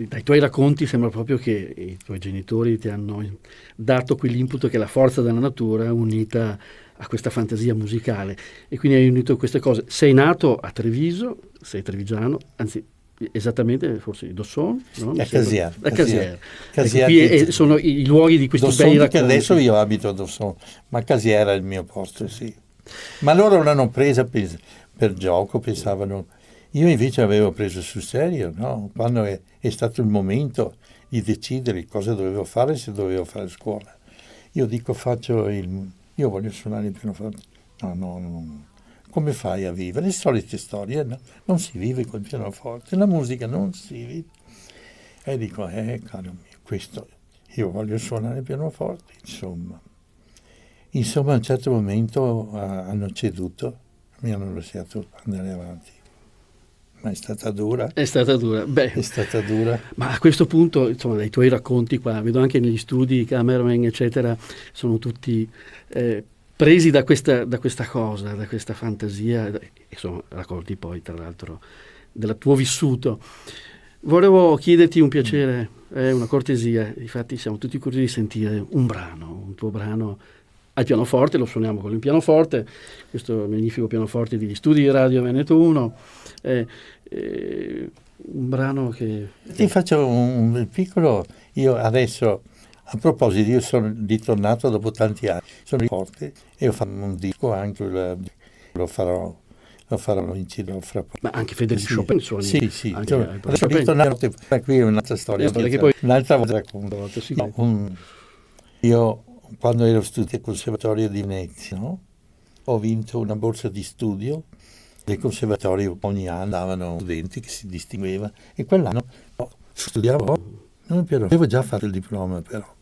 dai tuoi racconti sembra proprio che i tuoi genitori ti hanno dato quell'input che è la forza della natura unita a questa fantasia musicale, e quindi hai unito queste cose. Sei nato a Treviso, sei trevigiano, anzi esattamente forse Dosson, no? A Casier. Ecco, qui sono i luoghi di questi bei racconti. Che adesso io abito a Dosson, ma Casier era il mio posto, sì. Ma loro l'hanno presa per gioco, pensavano. Io invece avevo preso sul serio, no? Quando è stato il momento di decidere cosa dovevo fare, se dovevo fare scuola. Io dico, io voglio suonare il pianoforte. No. Come fai a vivere? Le solite storie, no? Non si vive col pianoforte, la musica non si vive. E dico, caro mio, io voglio suonare il pianoforte, insomma. Insomma, a un certo momento hanno ceduto, mi hanno lasciato andare avanti. Ma è stata dura. È stata dura. Beh, è stata dura. Ma a questo punto, insomma, dai tuoi racconti qua, vedo anche negli studi, cameraman, eccetera, sono tutti... presi da questa cosa, da questa fantasia, e sono racconti poi tra l'altro del tuo vissuto. Volevo chiederti un piacere, una cortesia, infatti siamo tutti curiosi di sentire un tuo brano al pianoforte, lo suoniamo con il pianoforte, questo magnifico pianoforte degli studi di Radio Veneto 1, un brano che... Ti faccio un piccolo, io adesso... A proposito, io sono ritornato dopo tanti anni, sono forte e ho fatto un disco anche, lo farò in giro fra poco. Ma anche Federico Chopin suoni? Sì. Adesso ritornato, qui è un'altra storia, un'altra volta racconto. Io quando ero studiato al Conservatorio di Venezia, no? Ho vinto una borsa di studio del Conservatorio, ogni anno davano studenti che si distingueva, e quell'anno studiavo, avevo già fatto il diploma però,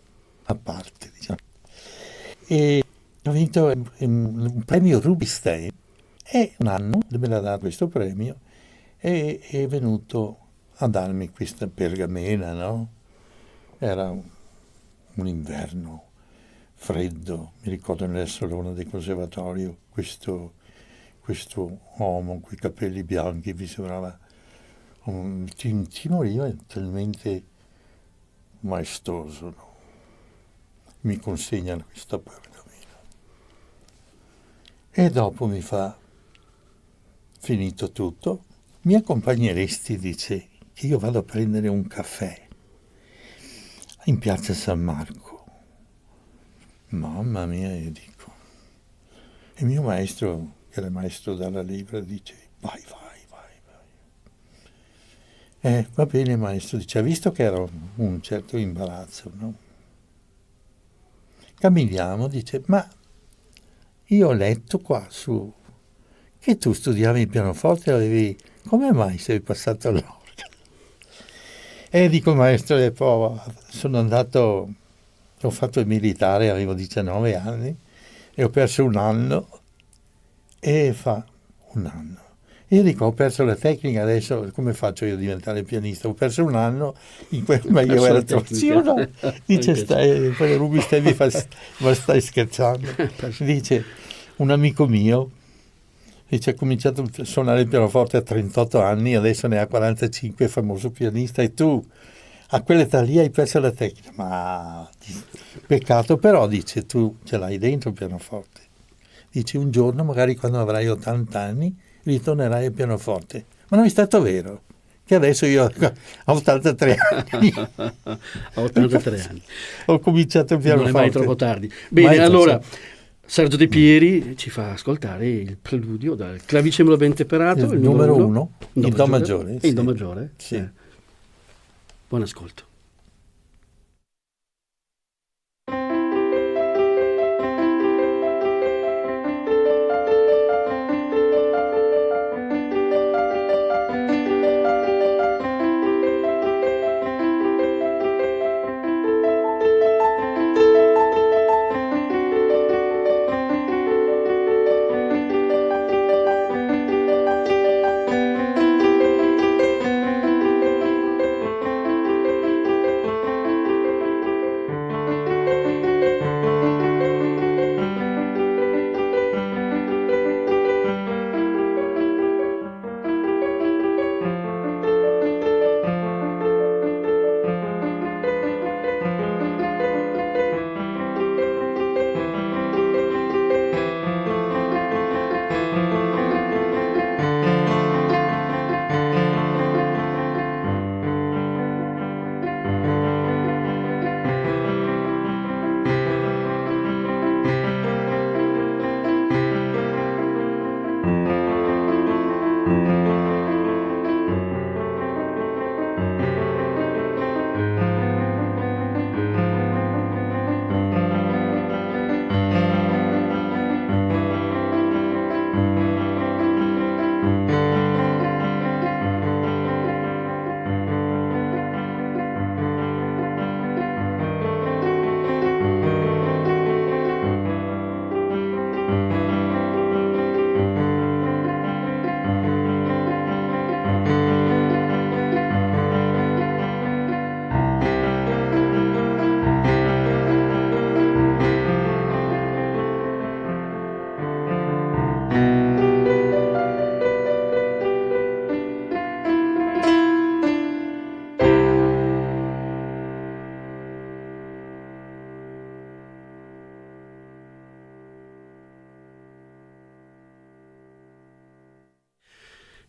a parte, diciamo. E ho vinto un premio Rubinstein, e un anno me l'ha dato questo premio, e è venuto a darmi questa pergamena, no? Era un inverno freddo, mi ricordo nel salone del conservatorio, questo uomo con i capelli bianchi, mi sembrava ti moriva, talmente maestoso, no? Mi consegnano questa pergamena. E dopo mi fa, finito tutto, mi accompagneresti, dice, che io vado a prendere un caffè in piazza San Marco. Mamma mia, io dico. E mio maestro, che era maestro dalla libra, dice, vai. Va bene maestro, dice, ha visto che era un certo imbarazzo, no? Camminiamo, dice, ma io ho letto qua su che tu studiavi il pianoforte e avevi, come mai sei passato all'organo? E dico, maestro, e poi sono andato, ho fatto il militare, avevo 19 anni e ho perso un anno, e fa un anno. Io dico, ho perso la tecnica, adesso come faccio io a diventare pianista? Ho perso un anno, ma io ero troppo. Dice, stai, Rubinstein mi fa, ma stai scherzando? Dice, un amico mio, dice, ha cominciato a suonare il pianoforte a 38 anni, adesso ne ha 45, famoso pianista, e tu a quell'età lì hai perso la tecnica. Ma peccato, però, dice, tu ce l'hai dentro il pianoforte. Dice, un giorno, magari quando avrai 80 anni, ritornerai al pianoforte. Ma non è stato vero, che adesso io ho 83 anni. Ho 83 anni. Ho cominciato il pianoforte. Non è mai troppo tardi. Bene, allora, Sergio De Pieri ci fa ascoltare il preludio dal clavicembalo ben temperato, il numero 1, in do maggiore. In do maggiore? Sì. Buon ascolto.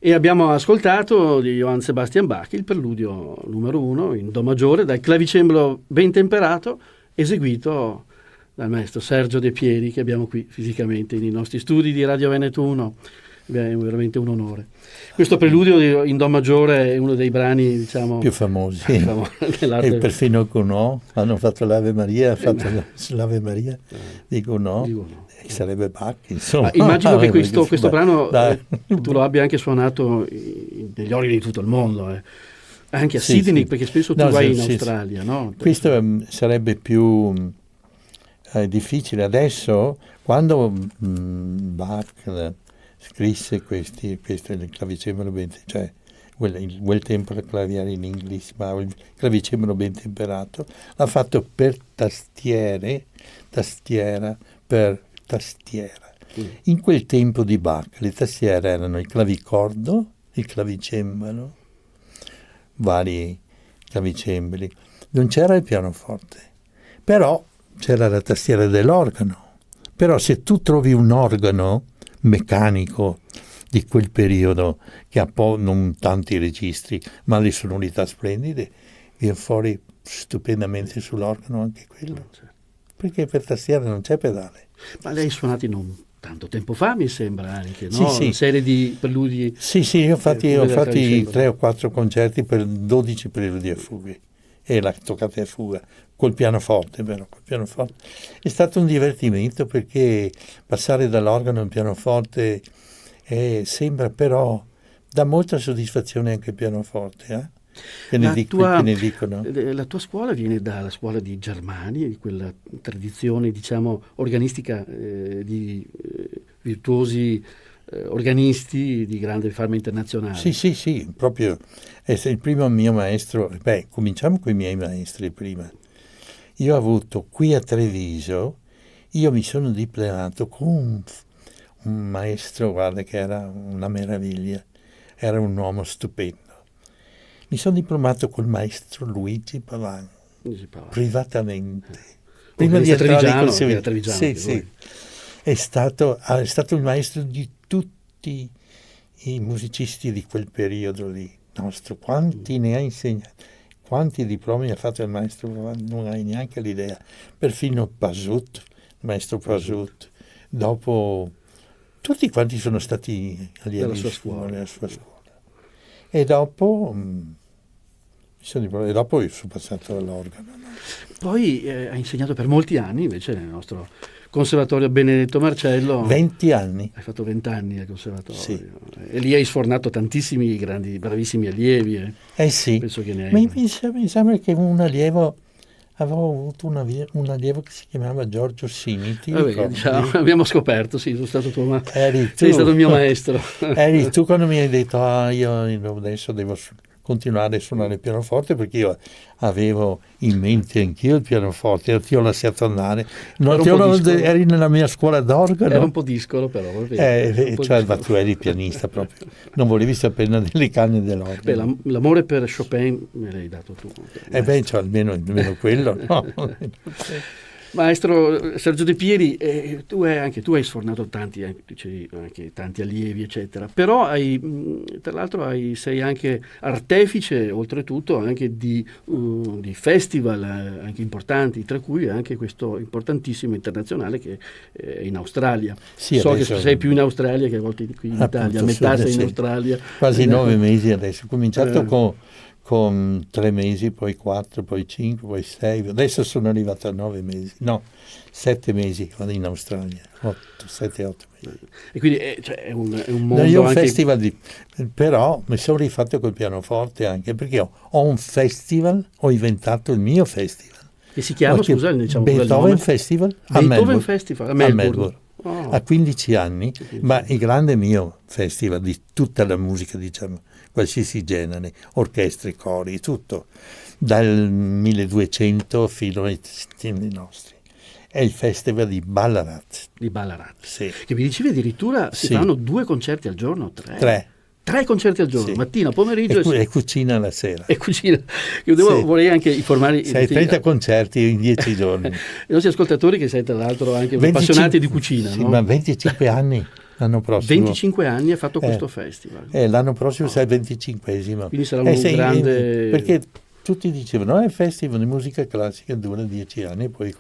E abbiamo ascoltato di Johann Sebastian Bach il preludio numero 1 in do maggiore dal clavicembalo ben temperato, eseguito dal maestro Sergio De Pieri, che abbiamo qui fisicamente nei nostri studi di Radio Veneto 1. È veramente un onore. Questo preludio in do maggiore è uno dei brani, diciamo, più famosi. E perfino Gounod hanno fatto l'Ave Maria, l'Ave Maria di Gounod. Sarebbe Bach, insomma. Immagino che questo brano tu lo abbia anche suonato negli organi di tutto il mondo, anche a Sydney, perché spesso tu vai in Australia, no? Questo sarebbe più difficile adesso, quando Bach scrisse questo clavicembalo, cioè quel tempo il claviere in inglese, ma il clavicembalo ben temperato, l'ha fatto per tastiera per tastiera. In quel tempo di Bach le tastiere erano il clavicordo, il clavicembalo, vari clavicembali, non c'era il pianoforte, però c'era la tastiera dell'organo. Però se tu trovi un organo meccanico di quel periodo che ha non tanti registri ma le sonorità splendide, viene fuori stupendamente sull'organo anche quello, perché per tastiera non c'è pedale. Ma lei ha suonato non tanto tempo fa, mi sembra anche, no? Sì, sì. Una serie di preludi. Sì, io ho fatti 3 o 4 concerti per 12 preludi a fughe e la toccata a fuga col pianoforte, vero? Col pianoforte. È stato un divertimento perché passare dall'organo al pianoforte sembra, però dà molta soddisfazione anche il pianoforte. La tua scuola viene dalla scuola di Germania, di quella tradizione, diciamo, organistica di virtuosi organisti di grande fama internazionale. Sì, proprio è il primo mio maestro. Cominciamo con i miei maestri prima. Io ho avuto qui a Treviso, io mi sono diplomato con un maestro, guarda, che era una meraviglia, era un uomo stupendo. Mi sono diplomato col maestro Luigi Pavan, privatamente. Prima di entrare in Trevigiano. Sì. È stato il maestro di tutti i musicisti di quel periodo lì nostro. Quanti ne ha insegnati? Quanti diplomi ha fatto il maestro Pavan? Non hai neanche l'idea. Perfino Pasut, il maestro Pasut. Dopo tutti quanti sono stati allievi nella sua scuola. E dopo io sono passato all'organo. No? Poi ha insegnato per molti anni invece nel nostro Conservatorio Benedetto Marcello. 20 anni. Hai fatto 20 anni al conservatorio. Sì. E lì hai sfornato tantissimi grandi, bravissimi allievi. Sì. Penso che ne hai. Ma mi sembra che avevo avuto un allievo che si chiamava Giorgio Sini. Diciamo, abbiamo scoperto, sì, sono stato tuo sei stato il mio maestro. Eri tu quando mi hai detto io adesso devo continuare a suonare il pianoforte, perché io avevo in mente anch'io il pianoforte, ti ho lasciato andare. Eri nella mia scuola d'organo. Era un po' discolo però. Ma tu eri pianista proprio, non volevi sapere delle canne dell'organo. L'amore per Chopin me l'hai dato tu. Almeno quello. No? Maestro Sergio De Pieri, tu hai sfornato tanti allievi, eccetera, però tra l'altro sei anche artefice, oltretutto, anche di festival anche importanti, tra cui anche questo importantissimo internazionale che è in Australia. Sì, so che sei più in Australia che a volte qui in Italia, metà sei in Australia. Quasi 9 mesi adesso, ho cominciato con 3 mesi, poi 4, poi 5, poi 6, adesso sono arrivato a 9 mesi, no, 7 mesi vado in Australia, 7-8 mesi. E quindi è un mondo io ho un anche... festival, però mi sono rifatto col pianoforte anche, perché ho un festival, ho inventato il mio festival. Che si chiama, scusa, diciamo Beethoven Festival a Melbourne. Oh. A 15 anni, ma il grande mio festival di tutta la musica, diciamo, qualsiasi genere, orchestre, cori, tutto, dal 1200 fino ai tempi nostri. È il festival di Ballarat. Di Ballarat. Sì. Che mi dicevi addirittura si fanno 2 concerti al giorno, 3? 3 concerti al giorno, mattina, pomeriggio e cucina la sera. E cucina. Io vorrei anche informare... 30 concerti in 10 giorni. I nostri ascoltatori che sei tra l'altro anche appassionati di cucina. Sì, no? ma 25 anni l'anno prossimo. 25 anni ha fatto questo festival. L'anno prossimo sarà il 25esimo. Quindi sarà un grande... Perché tutti dicevano, il festival di musica classica dura 10 anni e poi...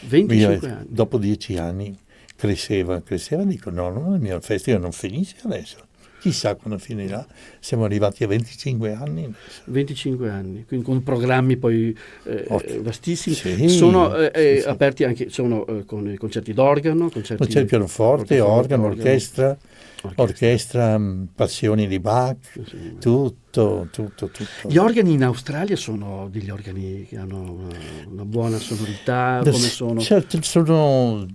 25 anni. Dopo 10 anni cresceva, dico no, il mio festival non finisce adesso. Chissà quando finirà, siamo arrivati a 25 anni adesso. 25 anni, quindi con programmi poi vastissimi. Sì, sono aperti anche con i concerti d'organo, c'è il pianoforte, organo, orchestra, passioni di Bach, tutto. Gli organi in Australia sono degli organi che hanno una buona sonorità, come sono? Certo, sono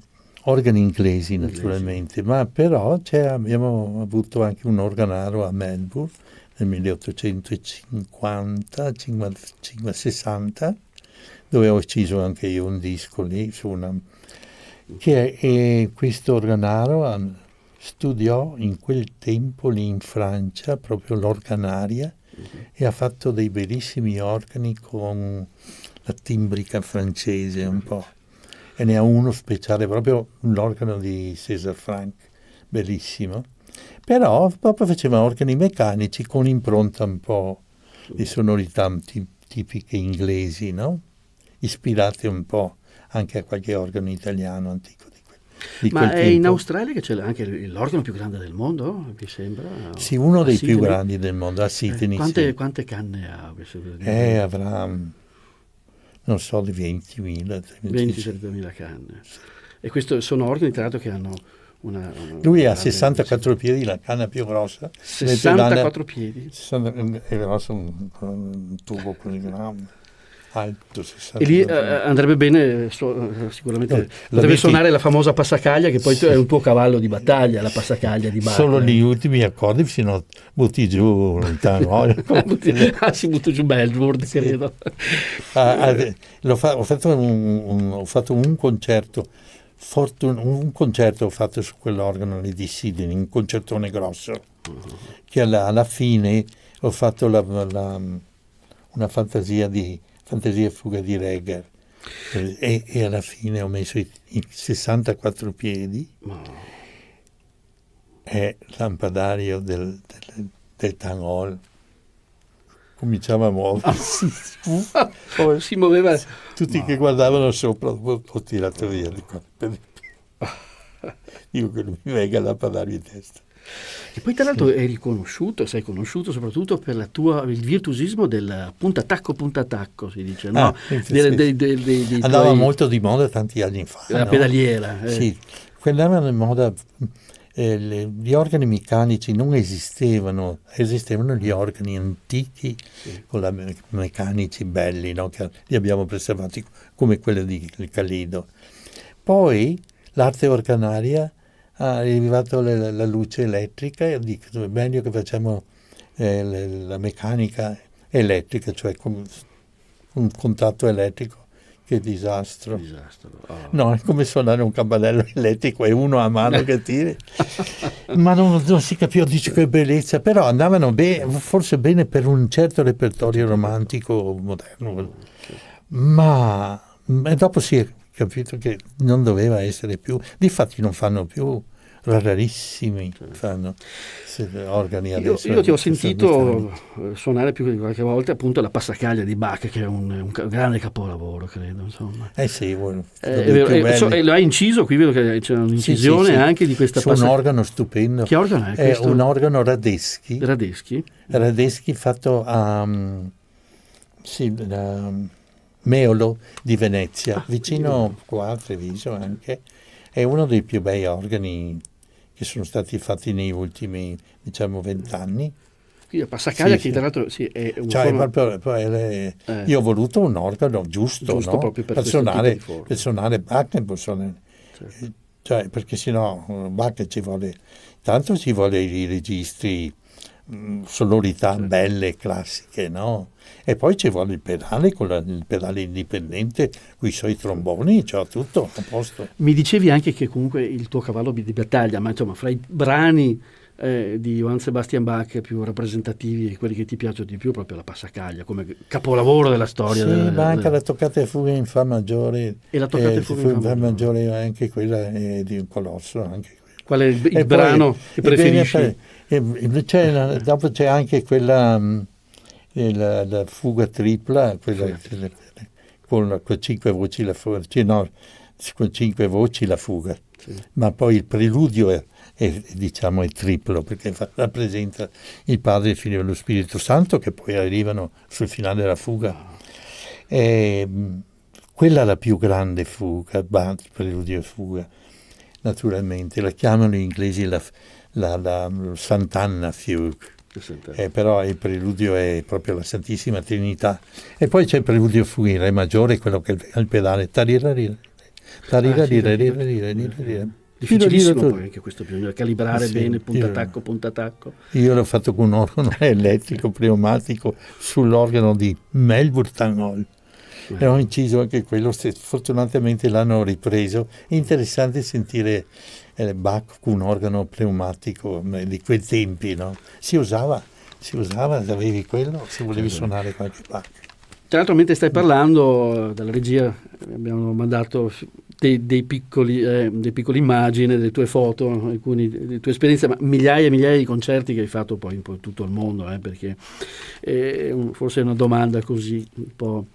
organi inglesi naturalmente, ma però abbiamo avuto anche un organaro a Melbourne nel 1850-60, dove ho ucciso anche io un disco lì, e questo organaro studiò in quel tempo lì in Francia proprio l'organaria e ha fatto dei bellissimi organi con la timbrica francese un po', e ne ha uno speciale, proprio l'organo di César Franck, bellissimo. Però proprio faceva organi meccanici con impronta un po' di sonorità tipiche inglesi, no? Ispirate un po' anche a qualche organo italiano antico di Ma quel è tempo. in Australia che c'è anche l'organo più grande del mondo, mi sembra? Sì, uno A dei più Sydney? grandi del mondo, a Sydney. Sì. Quante canne ha? Avrà, non so, di 20.000. 20-30.000 canne. E questo sono organi, tra l'altro, che hanno una Lui ha 64 piedi, la canna più grossa. 64 piedi? È grosso, un tubo così grande. Alto, 60. E lì andrebbe bene sicuramente potrebbe suonare la famosa passacaglia, che poi è un tuo cavallo di battaglia, la passacaglia di Bach. Solo gli ultimi accordi, sino butti giù lontano. Si butta giù Melbourne, credo. Ho fatto un concerto, un concerto ho fatto su quell'organo lì di Sydney, un concertone grosso, che alla fine ho fatto una fantasia e fuga di Reger, e alla fine ho messo i 64 piedi e lampadario del Town Hall cominciava a muoversi. Si muoveva. Tutti che guardavano sopra, ho tirato via. Dico che lui mi venga a lampadare in testa. E poi tra l'altro sei conosciuto soprattutto per il virtuosismo del punta-tacco, si dice, no? Andava molto di moda tanti anni fa. La pedaliera. Sì, andavano in moda, gli organi meccanici non esistevano gli organi antichi, con meccanici belli, no? Che li abbiamo preservati come quello di Calido. Poi l'arte organaria è arrivata la luce elettrica, e dico è meglio che facciamo la meccanica elettrica, cioè con un contatto elettrico. Che disastro. No, è come suonare un campanello elettrico e uno a mano che tiri. Ma non si capiva, dice che bellezza, però andavano forse bene per un certo repertorio romantico moderno. Ma dopo si è capito che non doveva essere più, difatti non fanno più, rarissimi fanno organi adesso. Io ti ho sentito suonare più di qualche volta appunto la passacaglia di Bach, che è un grande capolavoro, credo, insomma. Sì, e lo hai inciso, qui vedo che c'è un'incisione anche di questa passacaglia. Un organo stupendo. Che organo è questo? È un organo Radeschi fatto a Meolo di Venezia, vicino qua a Treviso anche. È uno dei più bei organi che sono stati fatti negli ultimi, 20 anni. La passacaglia che tra l'altro è un io ho voluto un organo giusto, no? Proprio per suonare Bach, cioè, perché sennò Bach ci vuole i registri, sonorità belle, classiche, no? E poi ci vuole il pedale, il pedale indipendente, con i suoi tromboni, cioè tutto a posto. Mi dicevi anche che comunque il tuo cavallo di battaglia, ma insomma fra i brani di Johann Sebastian Bach più rappresentativi e quelli che ti piacciono di più, proprio la passacaglia come capolavoro della storia. Ma anche la toccata e fuga in fa maggiore. E la toccata e fuga in fa maggiore, anche quella è di un colosso. Anche qual è il brano che preferisci? Dopo c'è anche quella, la fuga tripla, quella con 5 voci la fuga, con 5 voci la fuga, ma poi il preludio è triplo, perché rappresenta il Padre, il Figlio e lo Spirito Santo, che poi arrivano sul finale della fuga. Quella è la più grande fuga, preludio e fuga, naturalmente. La chiamano gli inglesi la Sant'Anna Fugue. Però il preludio è proprio la Santissima Trinità. E poi c'è il preludio fuga in Re maggiore, quello che è il pedale Difficilissimo poi anche questo, bisogna calibrare bene, punta attacco. Io l'ho fatto con un organo elettrico pneumatico sull'organo di Melbourne Town Hall. E ho inciso anche quello, fortunatamente l'hanno ripreso. È interessante sentire Bach con un organo pneumatico di quei tempi, no? Si usava, avevi quello se volevi suonare qualche Bach. Tra l'altro, mentre stai parlando, dalla regia abbiamo mandato dei piccoli immagini delle tue foto, alcune delle tue esperienze, ma migliaia e migliaia di concerti che hai fatto poi in tutto il mondo, perché forse è una domanda così un po'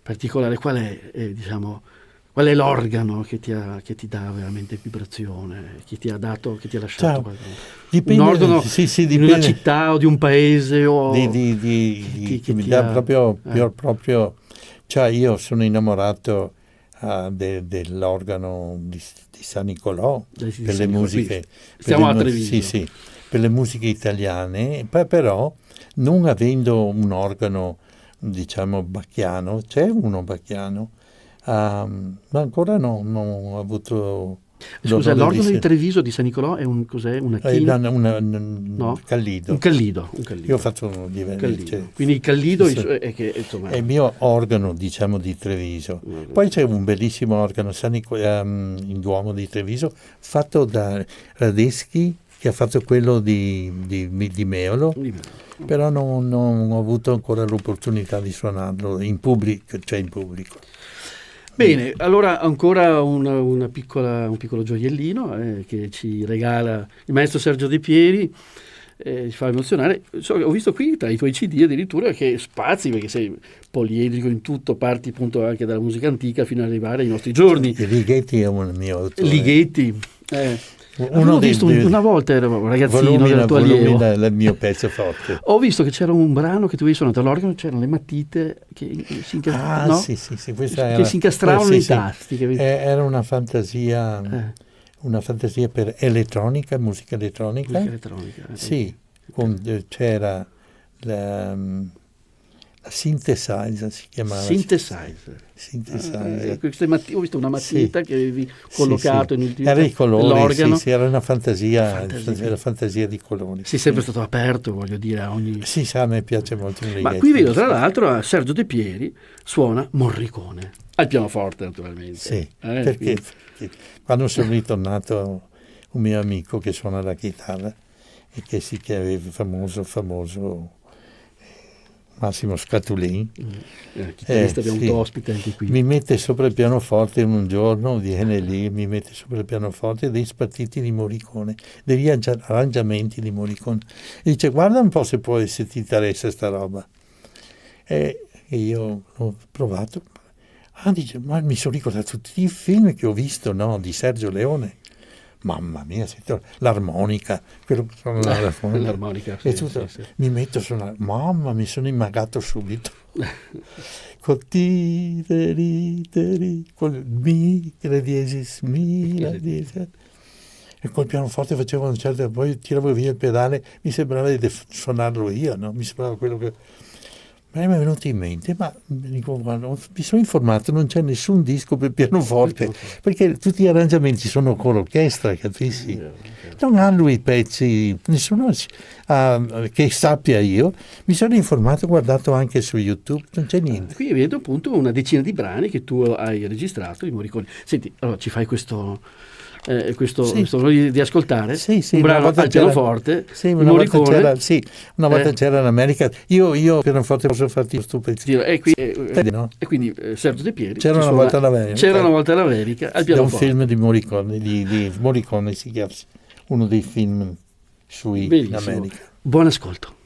particolare. Qual è l'organo che ti dà veramente vibrazione, che ti ha lasciato dipende, un organo dipende. Di una città o di un paese o che mi dà proprio, cioè io sono innamorato dell'organo di San Nicolò per le musiche, per le musiche italiane, però non avendo un organo diciamo bacchiano, c'è uno bacchiano, ma ancora non ho avuto. Scusa, l'organo di Treviso di San Nicolò è cos'è? Una china? No? Callido. Un callido. Io ho fatto diversi. Quindi il callido è il mio organo, diciamo, di Treviso. Poi c'è un bellissimo organo in Duomo di Treviso, fatto da Radeschi, che ha fatto quello di Meolo, però non ho avuto ancora l'opportunità di suonarlo in pubblico. Bene, allora ancora un piccolo gioiellino che ci regala il maestro Sergio De Pieri, ci fa emozionare. Ho visto qui tra i tuoi CD addirittura che spazi, perché sei poliedrico in tutto, parti appunto anche dalla musica antica fino ad arrivare ai nostri giorni. Ligeti è un mio autore. Ligeti. Una volta ero un ragazzino del tuo allievo. Il mio pezzo forte. Ho visto che c'era un brano che tu avevi suonato all'organo, c'erano le matite che si incastravano, sì, si incastravano nei tasti. Era una fantasia per elettronica, musica elettronica. Sì, c'era la synthesizer, si chiamava. Synthesizer. Ho visto una matita che avevi collocato era i colori, nell'organo. Era una fantasia di colori. Sei sempre stato aperto, voglio dire, a ogni. Sì, a me piace molto. Ma qui vedo tra l'altro Sergio De Pieri suona Morricone al pianoforte, naturalmente. Sì, perché quando sono ritornato, un mio amico che suona la chitarra e che aveva famoso Massimo Scatulin, chitarrista, abbiamo avuto ospite anche qui. Mi mette sopra il pianoforte un giorno, viene lì, mi mette sopra il pianoforte dei spartiti di Morricone, degli arrangiamenti di Morricone, e dice: guarda un po' se ti interessa sta roba. E io ho provato, dice: ma mi sono ricordato tutti i film che ho visto, no, di Sergio Leone. Mamma mia, l'armonica, quello che suona l'armonica, e tutto, sì. Mi metto a suonare, mamma, mi sono immagato subito. Col col mi, la diesis, mi, la diesis. E col pianoforte facevo un certo, poi tiravo via il pedale, mi sembrava di suonarlo io, no? Mi sembrava quello che. Mi è venuto in mente, ma dico, guarda, mi sono informato, non c'è nessun disco per pianoforte, perché tutti gli arrangiamenti sono con l'orchestra, capisci? Non hanno i pezzi, nessuno che sappia io. Mi sono informato, ho guardato anche su YouTube, non c'è niente. Qui vedo appunto una decina di brani che tu hai registrato di Morricone. Senti, allora ci fai questo di ascoltare? Sì, un brano al pianoforte. Sì, una volta c'era in America. Io pianoforte posso farti questo pezzo. E quindi Sergio De Pieri c'era una volta all'America. C'era una volta all'America al pianoforte. È un film di Morricone, di Morricone si chiama, uno dei film sui in America. Buon ascolto.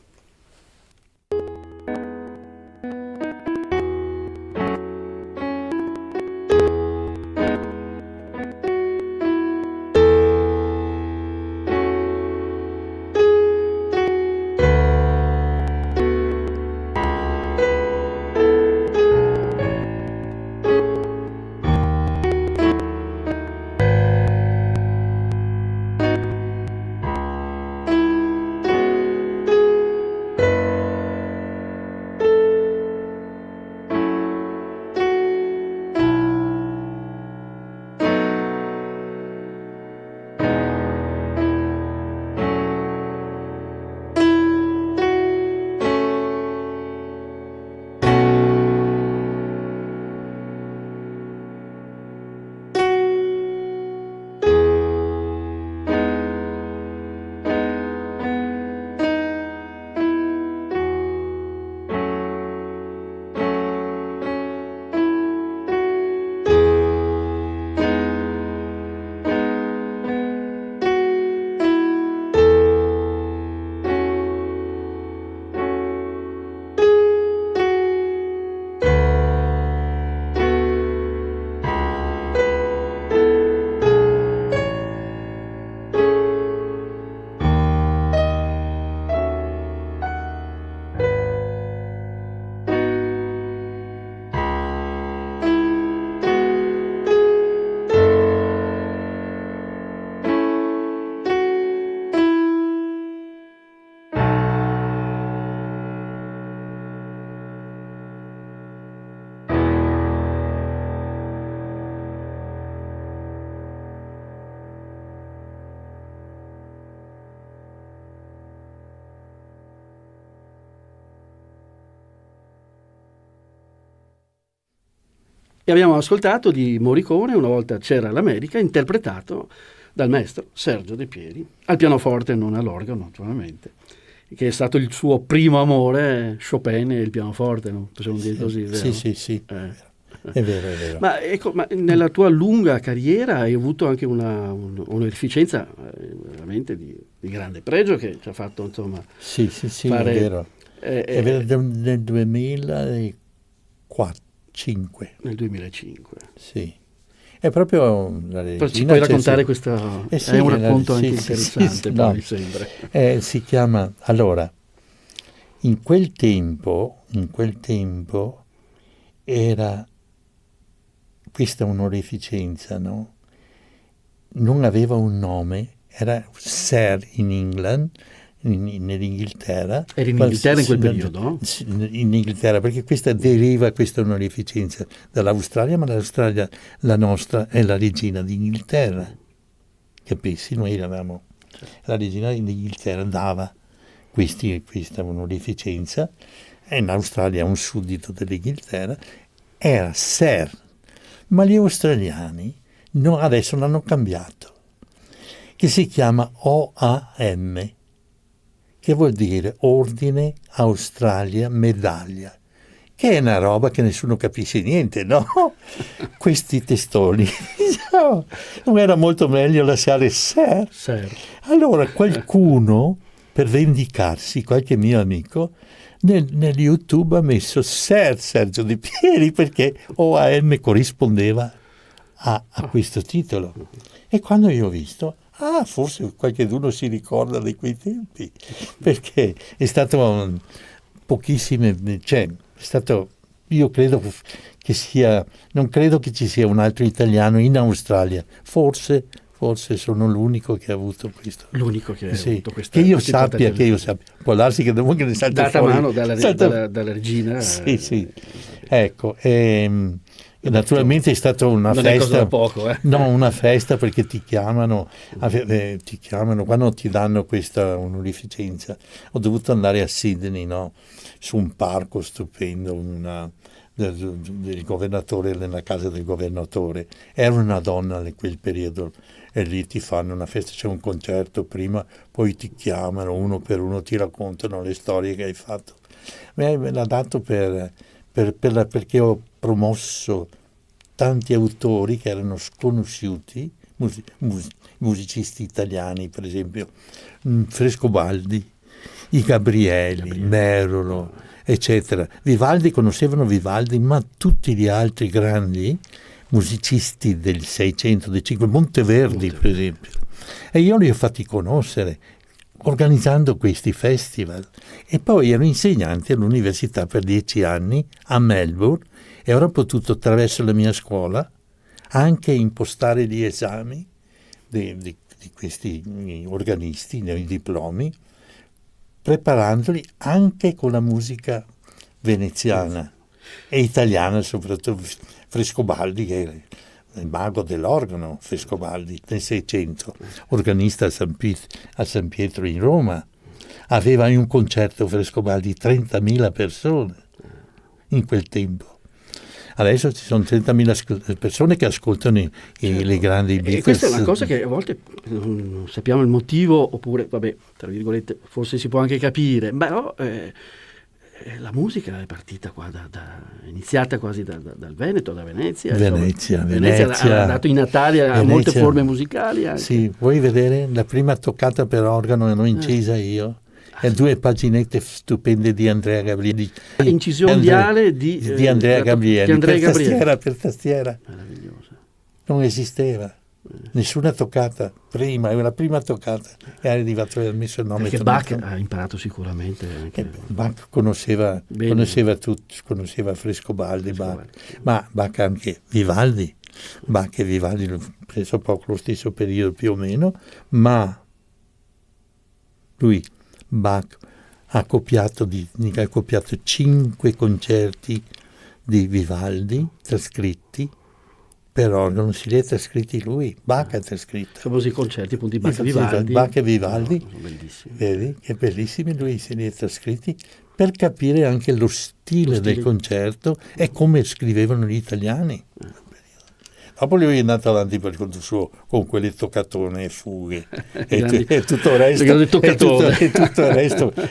E abbiamo ascoltato di Morricone Una volta c'era l'America, interpretato dal maestro Sergio De Pieri, al pianoforte, non all'organo naturalmente, che è stato il suo primo amore, Chopin e il pianoforte, no? Possiamo dire così, vero? Sì. È vero, è vero. Ma, ecco, ma nella tua lunga carriera hai avuto anche un'efficienza veramente di grande pregio, che ci ha fatto, insomma, Sì, fare, è vero. È vero, nel 2005. Nel 2005. Sì. È proprio la regina. Ci puoi raccontare questo? Sì, è un racconto anche sì, interessante, no. mi sembra. Si chiama, allora, in quel tempo era questa onorificenza, no? Non aveva un nome, era Sir in England, nell'Inghilterra. Eri in Inghilterra in quel periodo, no? In Inghilterra, perché questa questa onorificenza dall'Australia, ma l'Australia, la nostra, è la regina d'Inghilterra. Capisci? Noi eravamo... La regina d'Inghilterra dava questa onorificenza, e in Australia un suddito dell'Inghilterra, era Sir. Ma gli australiani adesso l'hanno cambiato, che si chiama OAM, che vuol dire Ordine Australia Medaglia, che è una roba che nessuno capisce niente, no? Questi testoni, no, non era molto meglio lasciare Sir? Allora qualcuno, per vendicarsi, qualche mio amico, nel YouTube ha messo Sir Sergio De Pieri, perché OAM corrispondeva a questo titolo. E quando io ho visto, forse qualcuno si ricorda di quei tempi, perché è stato pochissime, cioè è stato, io credo che non credo che ci sia un altro italiano in Australia, forse sono l'unico che ha avuto questo. L'unico che ha avuto questo. Che io sappia, può darsi che dopo che ne salta data fuori. Data mano dalla regina. Sì. Ecco, naturalmente è stata una non festa. È cosa da poco, No, una festa, perché ti chiamano quando ti danno questa onorificenza. Ho dovuto andare a Sydney, no? Su un parco stupendo, del governatore, nella casa del governatore. Era una donna in quel periodo, e lì ti fanno una festa, c'è un concerto prima, poi ti chiamano uno per uno, ti raccontano le storie che hai fatto. Me l'ha dato perché ho promosso tanti autori che erano sconosciuti, musicisti italiani, per esempio Frescobaldi, i Gabrieli, Merolo, eccetera. Conoscevano Vivaldi, ma tutti gli altri grandi musicisti del 600, del 500, Monteverdi per esempio. E io li ho fatti conoscere organizzando questi festival. E poi ero insegnante all'università per 10 anni a Melbourne, e ero potuto, attraverso la mia scuola, anche impostare gli esami di questi organisti, nei diplomi, preparandoli anche con la musica veneziana e italiana, soprattutto Frescobaldi, che era il mago dell'organo, Frescobaldi, nel 600, organista a San Pietro in Roma. Aveva in un concerto Frescobaldi 30.000 persone in quel tempo. Adesso ci sono 30.000 persone che ascoltano le grandi Beatles. E questa è una cosa che a volte non sappiamo il motivo, oppure, vabbè, tra virgolette, forse si può anche capire, ma la musica è partita qua, è iniziata quasi dal Veneto, da Venezia. Venezia ha dato i natali a molte forme musicali. Anche. Sì, vuoi vedere la prima toccata per organo l'ho incisa io? E 2 paginette stupende di Andrea Gabrieli. Incisione di Andrea Gabrieli, per tastiera. Meravigliosa. Non esisteva. Nessuna toccata prima, la prima toccata è arrivato e ha messo il nome. Perché Bach ha imparato sicuramente. Anche Bach conosceva tutti, conosceva Frescobaldi, ma Bach anche Vivaldi. Bach e Vivaldi hanno preso poco lo stesso periodo più o meno, ma Bach ha copiato 5 concerti di Vivaldi trascritti per organo, si li è trascritti lui, Bach ha trascritto. Famosi concerti appunto di Bach e Vivaldi. Bach e Vivaldi, sono bellissimi. Vedi che bellissimi, lui se li è trascritti per capire anche lo stile del concerto e come scrivevano gli italiani. Dopo lui è andato avanti per conto suo con quelle toccatone e fughe e tutto il resto,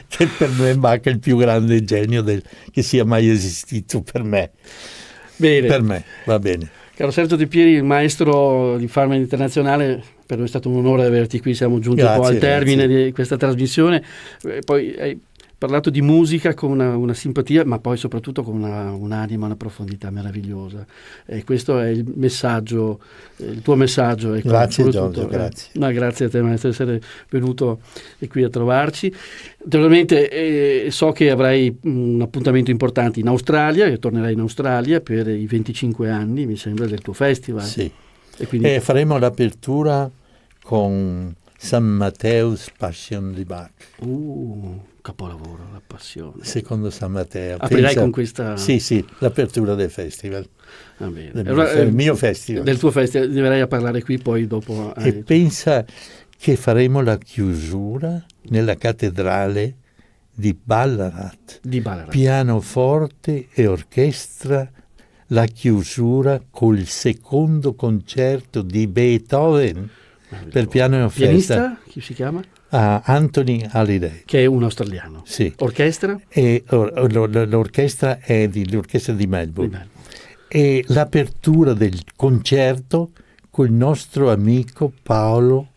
che per me manca il più grande genio che sia mai esistito per me. Bene. Per me, va bene. Caro Sergio Di Pieri, il maestro di Farman Internazionale, per noi è stato un onore averti qui, siamo giunti un po' al termine di questa trasmissione. Poi hai parlato di musica con una simpatia, ma poi soprattutto con un'anima, una profondità meravigliosa. E questo è il messaggio, il tuo messaggio. Ecco, grazie Giorgio, grazie. No, grazie a te maestro di essere venuto qui a trovarci. Naturalmente so che avrai un appuntamento importante in Australia, che tornerai in Australia per i 25 anni, mi sembra, del tuo festival. Sì, e quindi faremo l'apertura con San Matteo's Passion di Bach. Capolavoro, la passione. Secondo San Matteo. Aprirai con questa... Sì, l'apertura del festival. Va bene. Del mio festival. Del tuo festival, verrai a parlare qui poi dopo. E pensa che faremo la chiusura nella cattedrale di Ballarat. Pianoforte e orchestra, la chiusura col secondo concerto di Beethoven per piano e orchestra. Pianista? Chi si chiama? Anthony Hallyday, che è un australiano. Sì. Orchestra? L'orchestra è l'orchestra di Melbourne. E l'apertura del concerto col nostro amico Paolo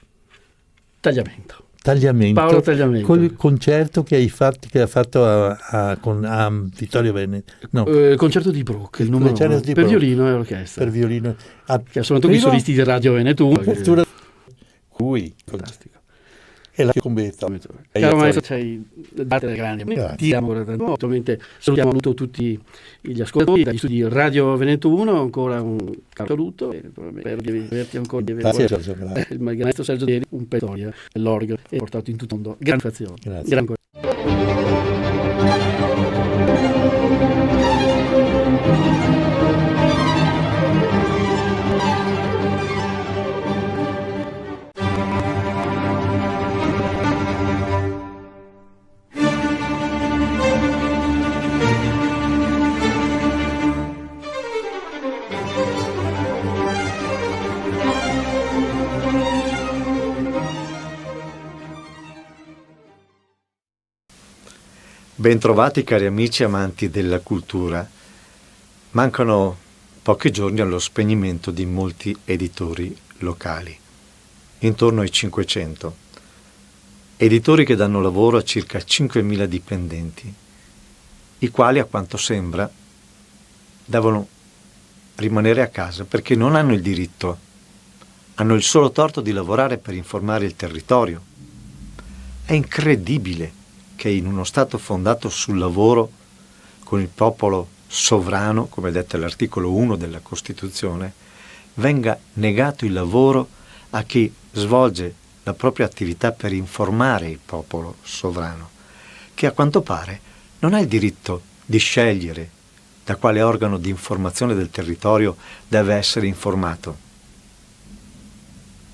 Tagliamento. Paolo Tagliamento. Col concerto che ha fatto a Vittorio Veneto. No. Concerto di Bruch, il numero 1, per violino e orchestra. Per violino. Che sono tutti i solisti di Radio Veneto. L'apertura fantastico. E la cometa. Caro maestro, sei date grandi. Ti amo naturalmente. Salutiamo tutti gli ascoltatori dagli studi Radio Veneto 1. Ancora un caro saluto e spero di averti ancora. Grazie Giorgio. Il maestro Sergio Di Pieri, un pezzo dell'organo è portato in tutto il mondo. Grande fazione. Grazie. Bentrovati cari amici amanti della cultura. Mancano pochi giorni allo spegnimento di molti editori locali, intorno ai 500. Editori che danno lavoro a circa 5.000 dipendenti, i quali a quanto sembra devono rimanere a casa perché non hanno il diritto, hanno il solo torto di lavorare per informare il territorio. È incredibile che in uno Stato fondato sul lavoro, con il popolo sovrano, come detta l'articolo 1 della Costituzione, venga negato il lavoro a chi svolge la propria attività per informare il popolo sovrano, che a quanto pare non ha il diritto di scegliere da quale organo di informazione del territorio deve essere informato.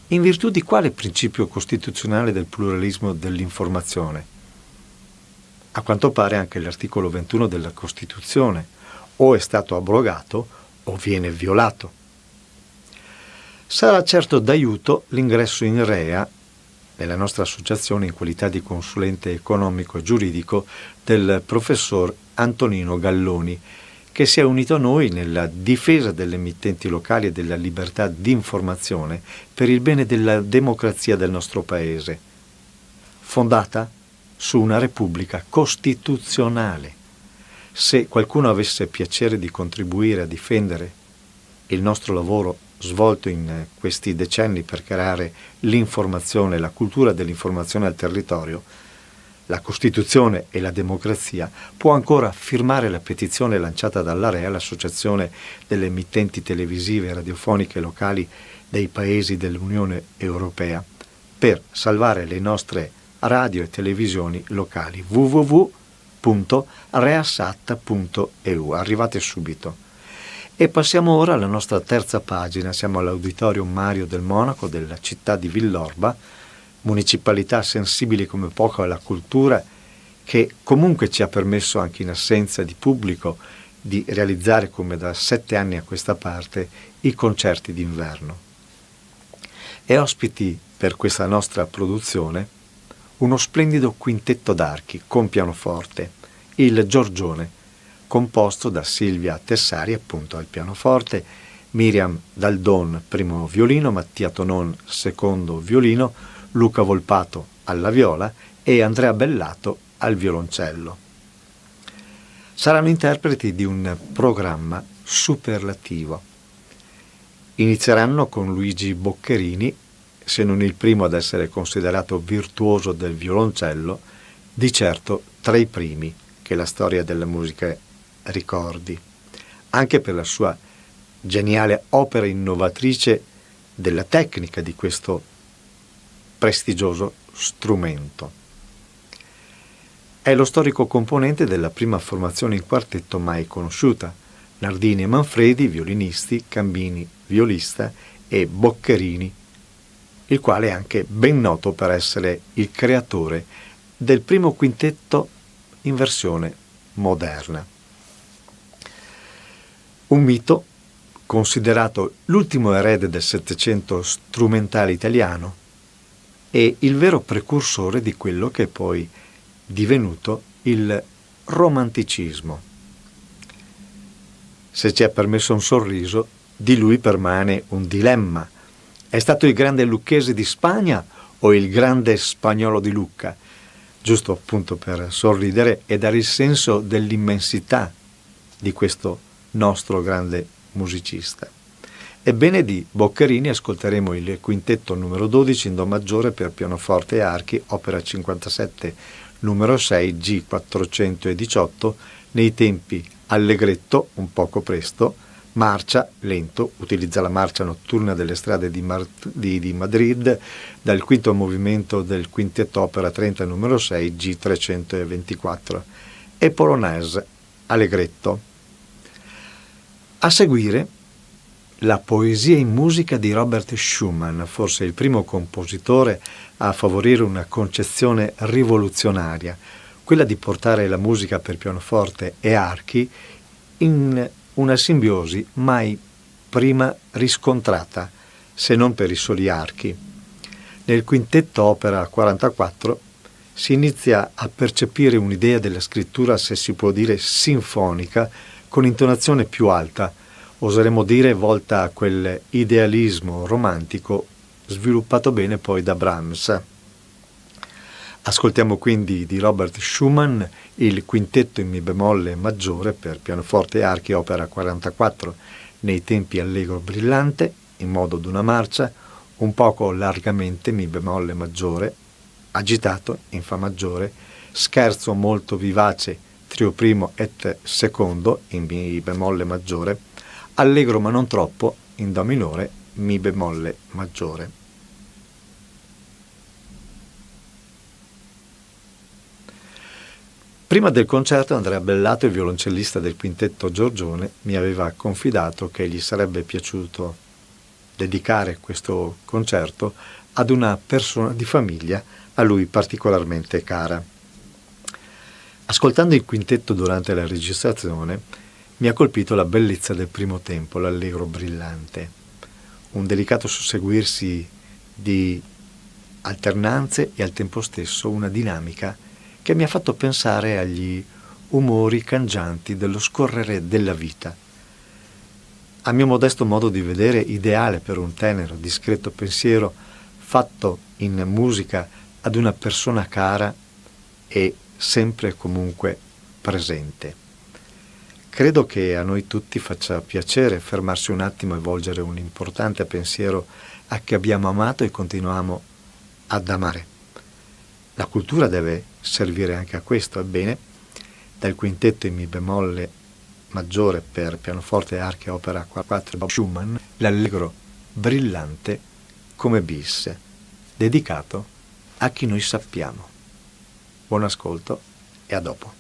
In virtù di quale principio costituzionale del pluralismo dell'informazione? A quanto pare anche l'articolo 21 della Costituzione o è stato abrogato o viene violato. Sarà certo d'aiuto l'ingresso in REA, nella nostra associazione in qualità di consulente economico e giuridico, del professor Antonino Galloni, che si è unito a noi nella difesa delle emittenti locali e della libertà di informazione per il bene della democrazia del nostro Paese, fondata su una Repubblica costituzionale. Se qualcuno avesse piacere di contribuire a difendere il nostro lavoro svolto in questi decenni per creare l'informazione, la cultura dell'informazione al territorio, la Costituzione e la democrazia, può ancora firmare la petizione lanciata dall'AREA, l'Associazione delle emittenti televisive e radiofoniche locali dei paesi dell'Unione Europea, per salvare le nostre radio e televisioni locali. www.reasat.eu. Arrivate subito. E passiamo ora alla nostra terza pagina. Siamo all'Auditorium Mario del Monaco della città di Villorba, municipalità sensibile come poco alla cultura, che comunque ci ha permesso, anche in assenza di pubblico, di realizzare, come da 7 anni a questa parte, i concerti d'inverno. E ospiti per questa nostra produzione uno splendido quintetto d'archi con pianoforte, il Giorgione, composto da Silvia Tessari appunto al pianoforte, Miriam Daldon primo violino, Mattia Tonon secondo violino, Luca Volpato alla viola e Andrea Bellato al violoncello. Saranno interpreti di un programma superlativo. Inizieranno con Luigi Boccherini, se non il primo ad essere considerato virtuoso del violoncello, di certo tra i primi che la storia della musica ricordi, anche per la sua geniale opera innovatrice della tecnica di questo prestigioso strumento. È lo storico componente della prima formazione in quartetto mai conosciuta: Nardini e Manfredi, violinisti, Cambini, violista, e Boccherini, il quale è anche ben noto per essere il creatore del primo quintetto in versione moderna. Un mito considerato l'ultimo erede del Settecento strumentale italiano e il vero precursore di quello che è poi divenuto il romanticismo. Se ci è permesso un sorriso, di lui permane un dilemma. È stato il grande lucchese di Spagna o il grande spagnolo di Lucca? Giusto appunto per sorridere e dare il senso dell'immensità di questo nostro grande musicista. Ebbene, di Boccherini ascolteremo il quintetto numero 12 in Do maggiore per pianoforte e archi, opera 57 numero 6 G418, nei tempi allegretto, un poco presto, marcia, lento, utilizza la marcia notturna delle strade di Madrid, dal quinto movimento del quintetto opera 30 numero 6 G324, e Polonaise, allegretto. A seguire la poesia in musica di Robert Schumann, forse il primo compositore a favorire una concezione rivoluzionaria, quella di portare la musica per pianoforte e archi in una simbiosi mai prima riscontrata, se non per i soli archi. Nel quintetto opera 44 si inizia a percepire un'idea della scrittura, se si può dire sinfonica, con intonazione più alta, oseremmo dire volta a quel idealismo romantico sviluppato bene poi da Brahms. Ascoltiamo quindi di Robert Schumann il quintetto in Mi bemolle maggiore per pianoforte e archi, opera 44, nei tempi allegro brillante, in modo d'una marcia, un poco largamente Mi bemolle maggiore, agitato in Fa maggiore, scherzo molto vivace, trio primo et secondo in Mi bemolle maggiore, allegro ma non troppo in Do minore, Mi bemolle maggiore. Prima del concerto Andrea Bellato, il violoncellista del quintetto Giorgione, mi aveva confidato che gli sarebbe piaciuto dedicare questo concerto ad una persona di famiglia a lui particolarmente cara. Ascoltando il quintetto durante la registrazione, mi ha colpito la bellezza del primo tempo, l'allegro brillante, un delicato susseguirsi di alternanze e al tempo stesso una dinamica che mi ha fatto pensare agli umori cangianti dello scorrere della vita. A mio modesto modo di vedere, ideale per un tenero, discreto pensiero fatto in musica ad una persona cara e sempre e comunque presente. Credo che a noi tutti faccia piacere fermarsi un attimo e volgere un importante pensiero a chi abbiamo amato e continuiamo ad amare. La cultura deve servire anche a questo. Ebbene, dal quintetto in Mi bemolle maggiore per pianoforte e archi, opera 4 Schumann, l'allegro brillante come bis, dedicato a chi noi sappiamo. Buon ascolto e a dopo.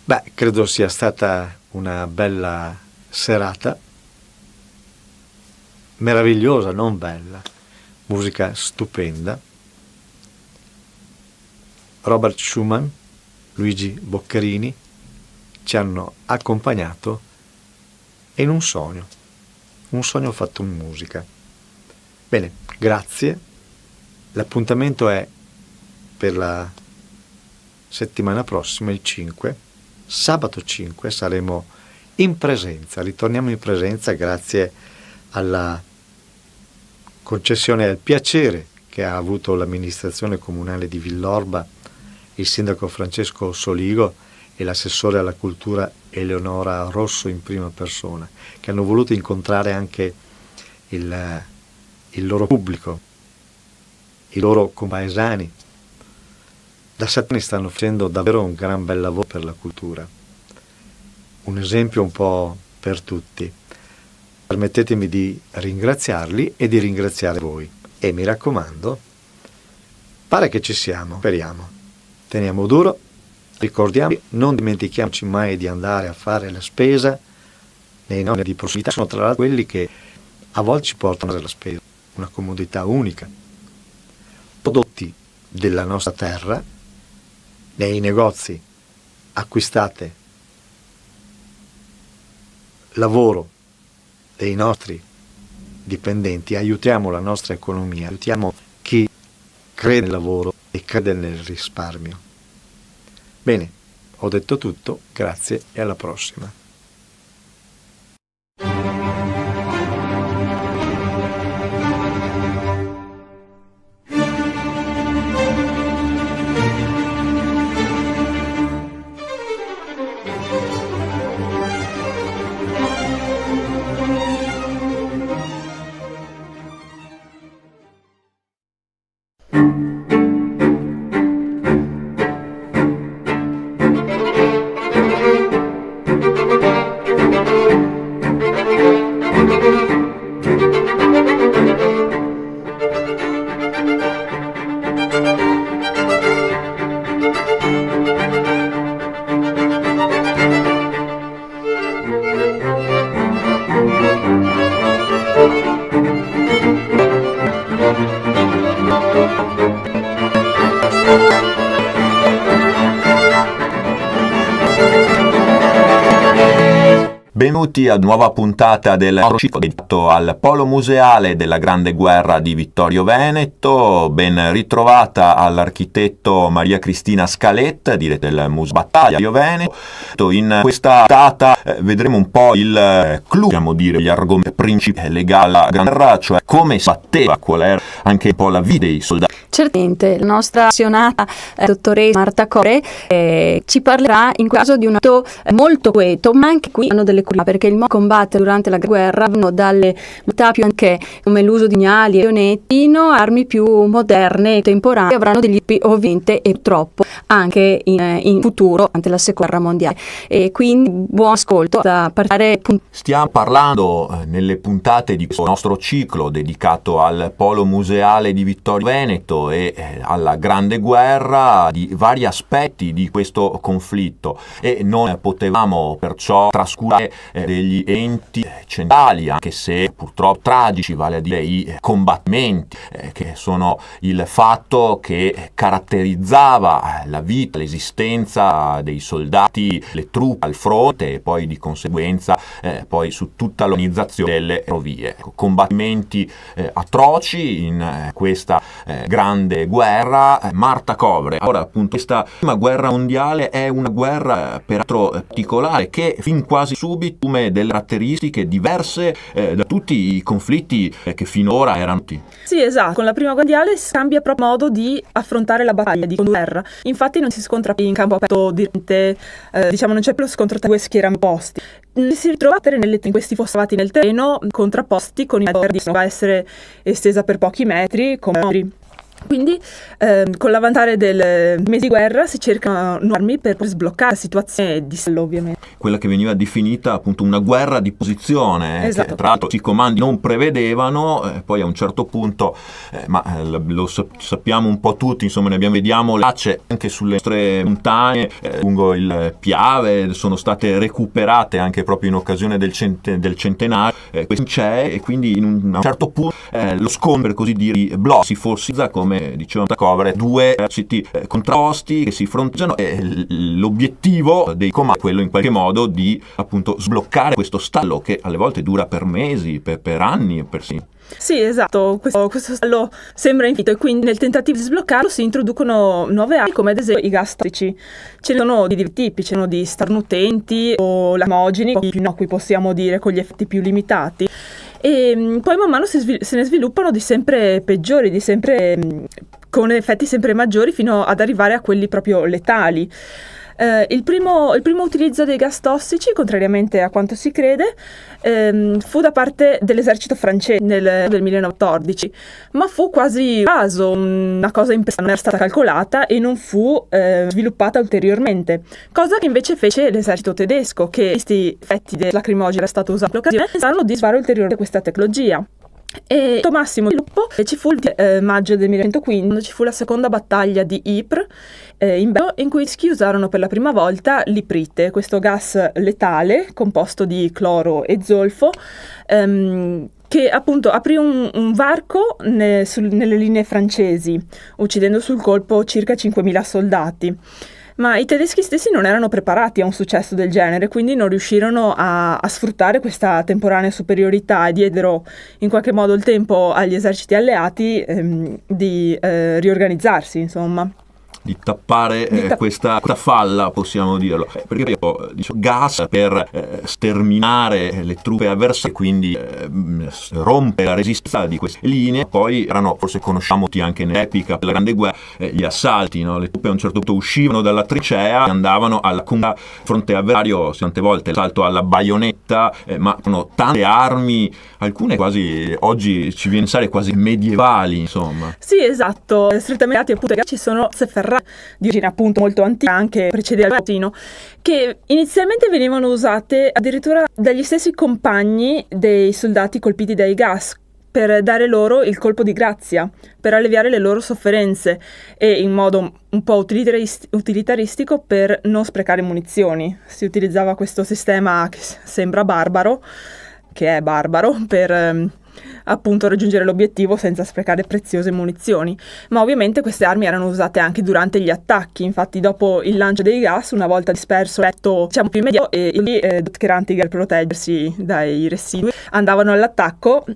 Beh, credo sia stata una bella serata, meravigliosa, non bella, musica stupenda. Robert Schumann, Luigi Boccherini ci hanno accompagnato in un sogno fatto in musica. Bene, grazie. L'appuntamento è per la settimana prossima, il 5. Sabato 5 saremo in presenza, ritorniamo in presenza grazie alla concessione e al piacere che ha avuto l'amministrazione comunale di Villorba, il sindaco Francesco Soligo e l'assessore alla cultura Eleonora Rosso in prima persona, che hanno voluto incontrare anche il loro pubblico, i loro compaesani. Da 7 anni stanno facendo davvero un gran bel lavoro per la cultura, un esempio un po' per tutti. Permettetemi di ringraziarli e di ringraziare voi. E mi raccomando, pare che ci siamo, speriamo. Teniamo duro, ricordiamo, non dimentichiamoci mai di andare a fare la spesa nei nonni di prossimità, sono tra l'altro quelli che a volte ci portano alla spesa, una comodità unica. Prodotti della nostra terra, nei negozi acquistate lavoro dei nostri dipendenti, aiutiamo la nostra economia, aiutiamo chi crede nel lavoro e crede nel risparmio. Bene, ho detto tutto, grazie e alla prossima. Benvenuti a nuova puntata del ciclo dedicato al Polo Museale della Grande Guerra di Vittorio Veneto. Ben ritrovata all'architetto Maria Cristina Scaletta, direttore del Museo Battaglia Vittorio Veneto. In questa data vedremo un po' il clou, possiamo dire, gli argomenti principali legati alla Grande Guerra, cioè come si batteva, qual era anche un po' la vita dei soldati. Certamente, la nostra appassionata dottoressa Marta Core ci parlerà in caso di un atto molto quieto, ma anche qui hanno delle curiosità prima, perché il modo di combattere durante la guerra vanno dalle modalità più anche come l'uso di pugnali e baionetti fino a armi più moderne e temporanee, avranno degli sviluppi ovviamente e purtroppo anche in futuro durante la seconda guerra mondiale. E quindi buon ascolto da partire. Stiamo parlando nelle puntate di questo nostro ciclo dedicato al Polo Museale di Vittorio Veneto e alla Grande Guerra di vari aspetti di questo conflitto, e non potevamo perciò trascurare degli eventi centrali, anche se purtroppo tragici, vale a dire i combattimenti, che sono il fatto che caratterizzava la vita, l'esistenza dei soldati, le truppe al fronte e poi di conseguenza poi su tutta l'organizzazione delle ferrovie. Combattimenti atroci in questa grande guerra. Marta Covre, ora appunto questa prima guerra mondiale è una guerra peraltro particolare che fin quasi subito assume delle caratteristiche diverse da tutti i conflitti che finora erano. Sì, esatto, con la prima guerra mondiale si cambia proprio modo di affrontare la battaglia, di condurre la guerra. Infatti non si scontra più in campo aperto direttamente, diciamo non c'è più lo scontro tra due schieramenti opposti. Si ritrova in questi fossati nel terreno contrapposti con i mezzi che va a essere estesa per pochi metri come altri. Quindi con l'avanzare del mese di guerra si cercano armi per sbloccare la situazione di stallo, ovviamente. Quella che veniva definita appunto una guerra di posizione, esatto. Che tra l'altro i comandi non prevedevano, poi a un certo punto, ma lo sappiamo un po' tutti, insomma ne vediamo tracce anche sulle nostre montagne, lungo il Piave, sono state recuperate anche proprio in occasione del centenario, questo c'è, e quindi a un certo punto lo scontro, per così dire, si fossizza, come diceva Tacovere, due eserciti contrapposti che si fronteggiano, e l'obiettivo dei comandi è quello in qualche modo di appunto sbloccare questo stallo che alle volte dura per mesi, per anni, persino. Sì, esatto, questo stallo sembra infinito, e quindi nel tentativo di sbloccarlo si introducono nuove armi, come ad esempio i gas tossici. Ce ne sono di diversi tipi, ce ne sono di starnutenti o lacrimogeni, più innocui possiamo dire, con gli effetti più limitati. E poi man mano se ne sviluppano di sempre peggiori, di sempre con effetti sempre maggiori, fino ad arrivare a quelli proprio letali. Il primo utilizzo dei gas tossici, contrariamente a quanto si crede, fu da parte dell'esercito francese del 1914, ma fu quasi un caso, una cosa impresa, non era stata calcolata e non fu sviluppata ulteriormente, cosa che invece fece l'esercito tedesco, che questi effetti del lacrimogeno era stato usato in occasione, pensarono di sviluppare ulteriormente questa tecnologia. E il massimo sviluppo ci fu il maggio del 1915, quando ci fu la seconda battaglia di Ypres in Belgio, in cui si usarono per la prima volta l'iprite, questo gas letale composto di cloro e zolfo, che appunto aprì un varco nelle linee francesi, uccidendo sul colpo circa 5.000 soldati. Ma i tedeschi stessi non erano preparati a un successo del genere, quindi non riuscirono a sfruttare questa temporanea superiorità e diedero in qualche modo il tempo agli eserciti alleati di riorganizzarsi, insomma. Di tappare questa falla, possiamo dirlo, perché gas per sterminare le truppe avversarie, quindi rompere la resistenza di queste linee. Poi erano, forse conosciamo anche nell'epica della Grande Guerra, gli assalti, no? Le truppe a un certo punto uscivano dalla trincea e andavano alla fronte avversario, tante volte l'assalto alla baionetta, ma erano tante armi, alcune quasi oggi ci viene a pensare quasi medievali, insomma. Sì, esatto, strettamente appunto ci sono ferrate di origine appunto molto antica, anche precedente al latino, che inizialmente venivano usate addirittura dagli stessi compagni dei soldati colpiti dai gas, per dare loro il colpo di grazia, per alleviare le loro sofferenze e in modo un po' utilitaristico per non sprecare munizioni. Si utilizzava questo sistema che sembra barbaro, che è barbaro, per appunto raggiungere l'obiettivo senza sprecare preziose munizioni. Ma ovviamente queste armi erano usate anche durante gli attacchi. Infatti dopo il lancio dei gas, una volta disperso l'effetto diciamo più immediato, e gli Dotkeranti, per proteggersi dai residui, andavano all'attacco,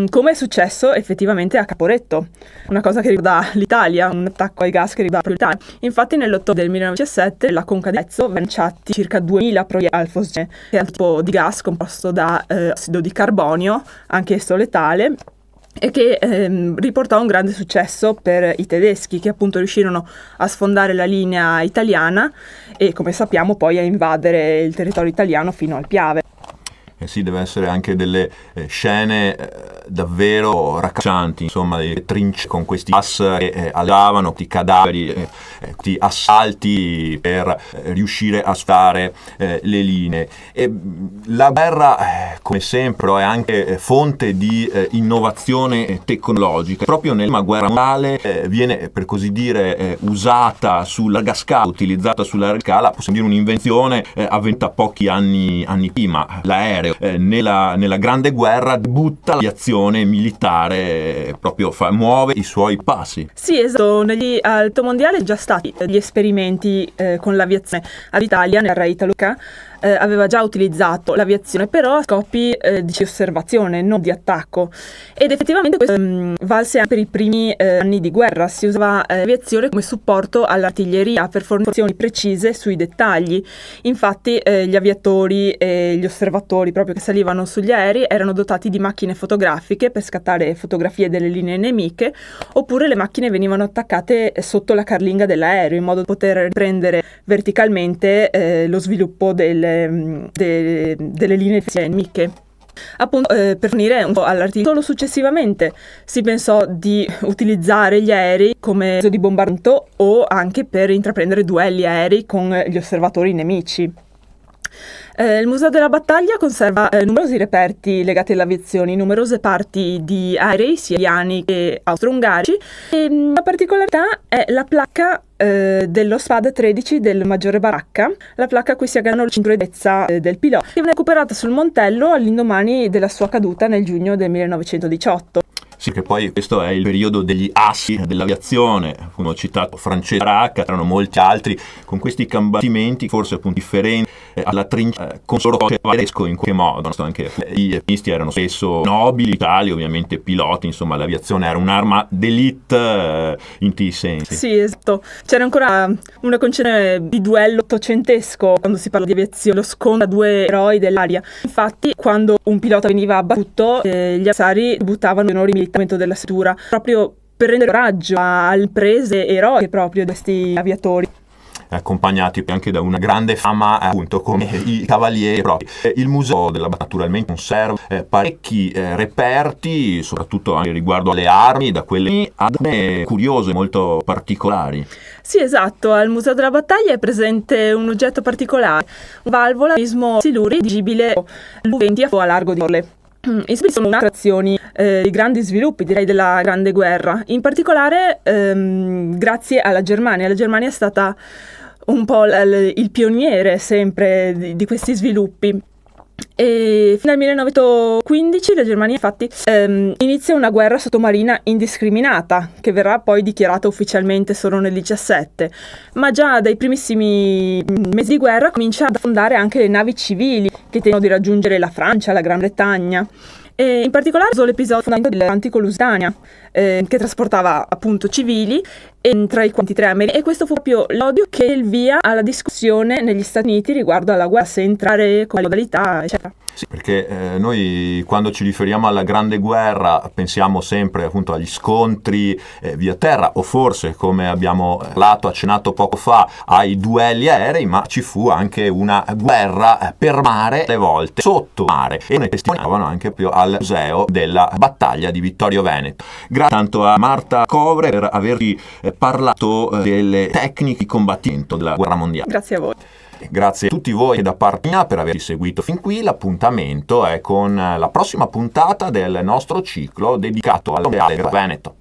come è successo effettivamente a Caporetto, una cosa che riguarda l'Italia, un attacco ai gas che riguarda proprio l'Italia. Infatti nell'ottobre del 1917 la Conca di Arezzo venne lanciati circa 2000 proiettili alfosgene, che è un tipo di gas composto da acido di carbonio, anch'esso letale, e che riportò un grande successo per i tedeschi, che appunto riuscirono a sfondare la linea italiana e, come sappiamo, poi a invadere il territorio italiano fino al Piave. sì, deve essere anche delle scene davvero raccapriccianti, insomma, le trince con questi gas che allavano, questi cadaveri, questi assalti per riuscire a sfare le linee. E la guerra, come sempre, è anche fonte di innovazione tecnologica. Proprio nella guerra mondiale viene, per così dire, usata su larga scala, utilizzata su larga scala, possiamo dire un'invenzione avvenuta pochi anni prima, l'aereo. Nella Grande Guerra butta l'aviazione militare, proprio muove i suoi passi. Sì, esatto, al mondiale già stati gli esperimenti con l'aviazione. All'Italia, nella Italo-Ca, aveva già utilizzato l'aviazione, però a scopi di osservazione, non di attacco, ed effettivamente questo valse anche per i primi anni di guerra. Si usava l'aviazione come supporto all'artiglieria per formazioni precise sui dettagli. Infatti gli aviatori e gli osservatori proprio che salivano sugli aerei erano dotati di macchine fotografiche per scattare fotografie delle linee nemiche, oppure le macchine venivano attaccate sotto la carlinga dell'aereo in modo da poter prendere verticalmente lo sviluppo delle linee nemiche. Appunto, per fornire un po' all'artiglieria. Solo successivamente si pensò di utilizzare gli aerei come mezzo di bombardamento o anche per intraprendere duelli aerei con gli osservatori nemici. Il Museo della Battaglia conserva numerosi reperti legati all'aviazione, numerose parti di aerei sia italiani che austro-ungarici, e la particolarità è la placca dello Spad 13 del maggiore Baracca, la placca a cui si aggregano le cinture di sicurezza del pilota, che venne recuperata sul Montello all'indomani della sua caduta nel giugno del 1918. Sì, che poi questo è il periodo degli assi dell'aviazione, come ho citato Francesco Baracca, c'erano molti altri con questi combattimenti forse appunto differenti alla trincea con solo tedesco in qualche modo. Anche gli avionisti erano spesso nobili, tali ovviamente piloti, insomma l'aviazione era un'arma d'élite in tutti i sensi. Sì, esatto. C'era ancora una concezione di duello ottocentesco quando si parla di aviazione, lo scontro tra due eroi dell'aria. Infatti quando un pilota veniva abbattuto gli avversari buttavano onori militari della struttura, proprio per rendere coraggio alle prese eroiche proprio di questi aviatori. Accompagnati anche da una grande fama appunto come i cavalieri propri. Il museo della Battaglia naturalmente conserva parecchi reperti, soprattutto anche riguardo alle armi, da quelle ad curiose, molto particolari. Sì, esatto, al Museo della Battaglia è presente un oggetto particolare, un valvola mismo siluri dirigibile l'U-20 a largo di Orle. Sono attrazioni di grandi sviluppi, direi, della Grande Guerra, in particolare grazie alla Germania. La Germania è stata un po' il pioniere sempre di questi sviluppi. E fino al 1915 la Germania infatti inizia una guerra sottomarina indiscriminata che verrà poi dichiarata ufficialmente solo nel 17, ma già dai primissimi mesi di guerra comincia ad affondare anche le navi civili che tentano di raggiungere la Francia, la Gran Bretagna. E in particolare l'episodio fondamentale dell'Atlantico Lusitania che trasportava appunto civili tra i quanti 3 americani, e questo fu proprio l'odio che il via alla discussione negli Stati Uniti riguardo alla guerra, se entrare con le modalità eccetera. Sì, perché noi quando ci riferiamo alla Grande Guerra pensiamo sempre appunto agli scontri via terra, o forse, come abbiamo accennato poco fa, ai duelli aerei, ma ci fu anche una guerra per mare, alle volte sotto mare, e ne testimoniavano anche più al Museo della Battaglia di Vittorio Veneto. Grazie tanto a Marta Covre per averci parlato delle tecniche di combattimento della guerra mondiale. Grazie a voi. Grazie a tutti voi da parte mia per averci seguito fin qui. L'appuntamento è con la prossima puntata del nostro ciclo dedicato al Mondiale del Veneto.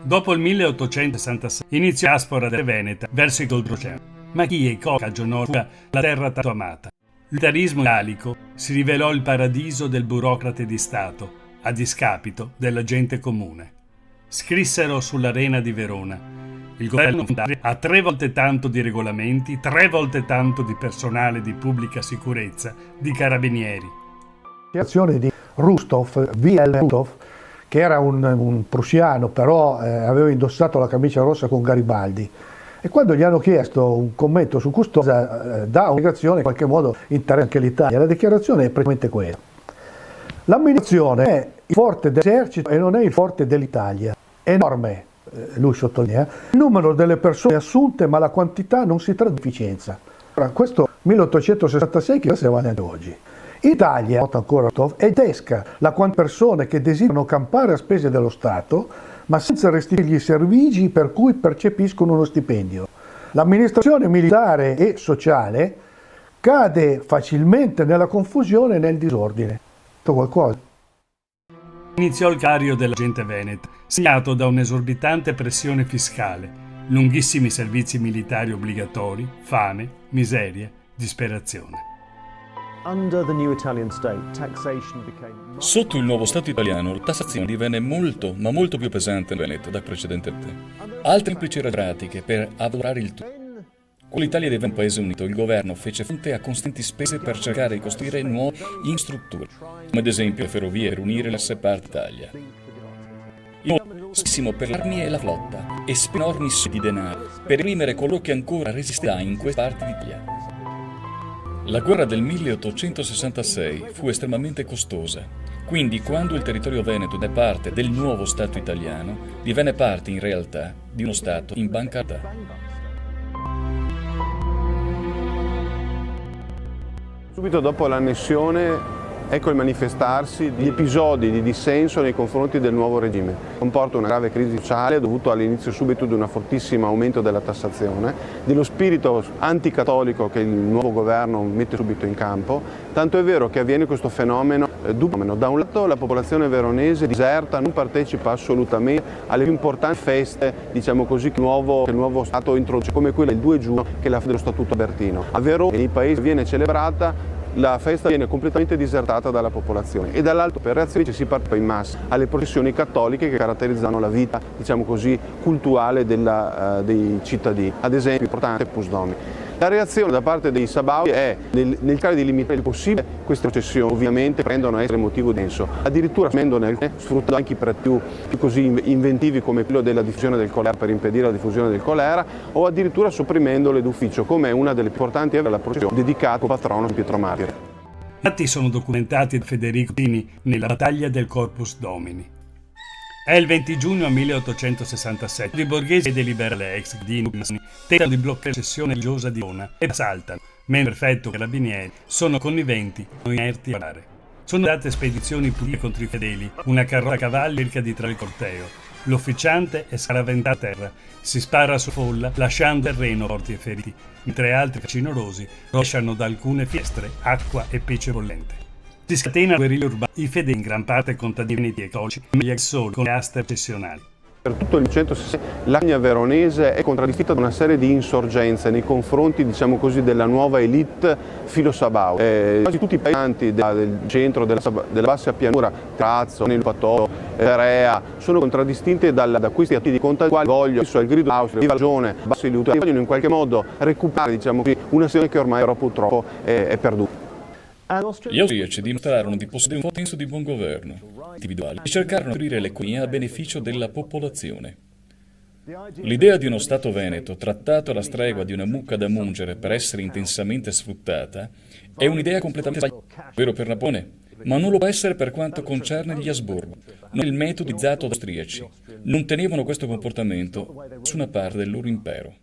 Dopo il 1866 iniziò la diaspora delle Veneta verso il Oltreoceano. Ma chi e cosa cagionò la terra tanto amata? L'unitarismo italico si rivelò il paradiso del burocrate di Stato, a discapito della gente comune. Scrissero sull'Arena di Verona: il governo ha 3 volte tanto di regolamenti, 3 volte tanto di personale di pubblica sicurezza, di carabinieri. L'azione di Rustov, V.L. Rustov, che era un prussiano, però aveva indossato la camicia rossa con Garibaldi. E quando gli hanno chiesto un commento su Custodia, dà una dichiarazione in qualche modo interessa anche l'Italia. La dichiarazione è praticamente questa: l'amministrazione è il forte dell'esercito e non è il forte dell'Italia. È enorme, lui sottolinea, il numero delle persone assunte, ma la quantità non si traduce in efficienza. Ora, questo 1866 che se vale anche oggi. In Italia, nota ancora, è tedesca la quantità di persone che desiderano campare a spese dello Stato, ma senza restituirgli i servigi per cui percepiscono uno stipendio. L'amministrazione militare e sociale cade facilmente nella confusione e nel disordine. Detto qualcosa? Iniziò il cario della gente veneta, segnato da un'esorbitante pressione fiscale, lunghissimi servizi militari obbligatori, fame, miseria, disperazione. Sotto il nuovo Stato italiano, la tassazione divenne molto, ma molto più pesante in Veneto da precedentemente. Altre semplici pratiche per avvalorare il tutto. Quando l'Italia divenne un paese unito, il governo fece fronte a costanti spese per cercare di costruire nuove infrastrutture, come ad esempio le ferrovie per unire le diverse parti d'Italia. Spessimo per le armi e la flotta e spese enormi soldi di denaro per reprimere coloro che ancora resistevano in queste parti d'Italia. La guerra del 1866 fu estremamente costosa, quindi quando il territorio veneto divenne parte del nuovo Stato italiano, divenne parte in realtà di uno Stato in bancarotta. Subito dopo l'annessione, ecco il manifestarsi di episodi di dissenso nei confronti del nuovo regime. Comporta una grave crisi sociale dovuta all'inizio subito di un fortissimo aumento della tassazione, dello spirito anticattolico che il nuovo governo mette subito in campo, tanto è vero che avviene questo fenomeno dubbio. Da un lato la popolazione veronese diserta, non partecipa assolutamente alle più importanti feste, diciamo così, che il nuovo Stato introduce, come quella del 2 giugno che è la dello Statuto Albertino. A Verona e nei paesi viene celebrata, la festa viene completamente disertata dalla popolazione e dall'altro per reazione si partecipa in massa alle processioni cattoliche che caratterizzano la vita, diciamo così, cultuale dei cittadini, ad esempio importante Opus Dei. La reazione da parte dei Sabaudi è nel cercare di limitare il possibile queste processioni, ovviamente prendono a essere motivo denso, addirittura sfruttando anche i più così inventivi come quello della diffusione del colera per impedire la diffusione del colera o addirittura sopprimendole d'ufficio, come è una delle più importanti è la processione dedicata al patrono Pietro Martire. I fatti sono documentati da Federico Tini nella battaglia del Corpus Domini. È il 20 giugno 1867. I borghesi e dei liberali ex di tentano di bloccare la sessione religiosa di Verona e assaltano, mentre il prefetto e i carabinieri sono conniventi o inerti a parare. Sono date spedizioni pubbliche contro i fedeli, una carrozza a cavalli cerca di trarre il corteo. L'ufficiante è scaraventato a terra, si spara su folla lasciando terreno morti e feriti, mentre altri facinorosi rovesciano da alcune finestre acqua e pece bollente. Si scatena la guerriglia urbana, i fedeli in gran parte contadini e cattolici, meglio solo con le aste processionali. Per tutto il 1960 la campagna veronese è contraddistinta da una serie di insorgenze nei confronti, diciamo così, della nuova elite filo-sabau. Quasi tutti i paesi del centro della bassa pianura, Trazzo, Nelpatolo, Perea, sono contraddistinti da questi atti di contadini, quali vogliono, il grido d'Austria, viva la ragione, bassi di Luta, vogliono in qualche modo recuperare, diciamo così, una situazione che ormai però purtroppo è perduta. Gli austriaci dimostrarono di possedere un forte senso di buon governo individuale e cercarono di aprire l'economia a beneficio della popolazione. L'idea di uno Stato veneto trattato alla stregua di una mucca da mungere per essere intensamente sfruttata è un'idea completamente sbagliata, vero per Napoleone, ma non lo può essere per quanto concerne gli Asburgo. Non è il metodo utilizzato dagli austriaci. Non tenevano questo comportamento da nessuna parte del loro impero.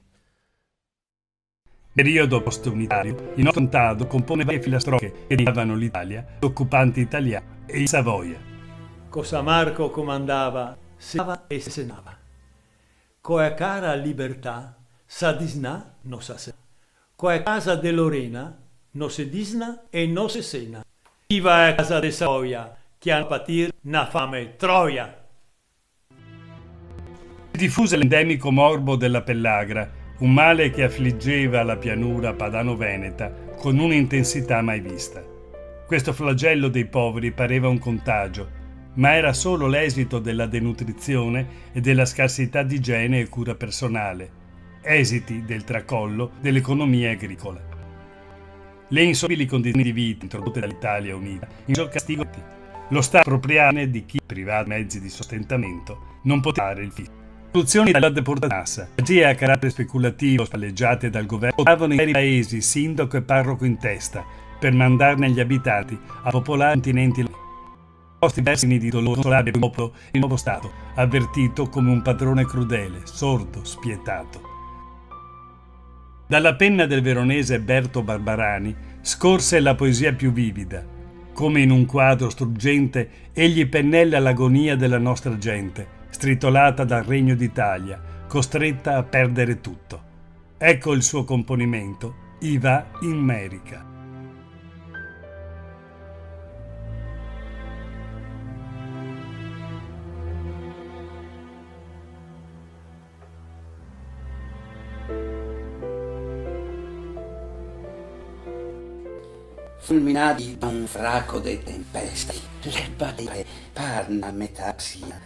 Periodo post-unitario, il nostro contado compone varie filastrocche che riguardavano l'Italia, gli occupanti italiani e il Savoia. Cosamarco comandava, senava e senava. Coe cara libertà, sa disna, no sa se. Coe casa de Lorena, no se disna e no se sena. Viva a casa de Savoia, che hanno patir na fame Troia. Diffuse l'endemico morbo della pellagra, un male che affliggeva la pianura padano-veneta con un'intensità mai vista. Questo flagello dei poveri pareva un contagio, ma era solo l'esito della denutrizione e della scarsità di igiene e cura personale, esiti del tracollo dell'economia agricola. Le insopportabili condizioni di vita introdotte dall'Italia Unita in castigo lo Stato appropriarne di chi, privato mezzi di sostentamento, non poteva dare il fisco. Soluzioni dalla deportazione, strategie a carattere speculativo spalleggiate dal governo, davano in interi paesi sindaco e parroco in testa per mandarne gli abitanti a popolare continenti posti versi di dolore consolare per il nuovo Stato, avvertito come un padrone crudele, sordo, spietato. Dalla penna del veronese Berto Barbarani scorse la poesia più vivida. Come in un quadro struggente, egli pennella l'agonia della nostra gente, stritolata dal Regno d'Italia, costretta a perdere tutto. Ecco il suo componimento, I va in Merica. Fulminati da un fraco de tempeste, le barriere parna a metà sia,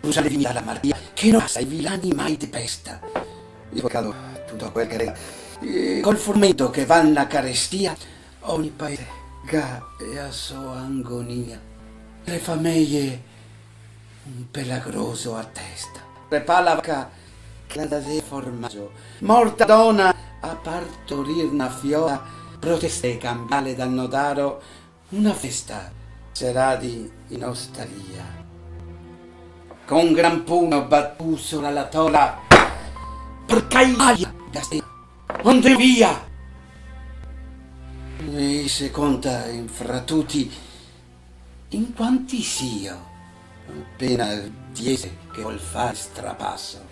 usa le vita la malattia che non sa i villani mai di pesta. Il peccato, tutto quel che rega, col fomento che va alla carestia, ogni paese ga e a sua agonia. Le famiglie un pelagroso a testa, prepara la vacca che la da de formaggio, morta donna a partorir una fiola, proteste cambiale dal notaro, una festa serati in osteria. Con gran pugno battuso alla tola, porcaia, onde via! E se conta fra tutti, in quanti sia, appena 10 che vuol fare strapasso.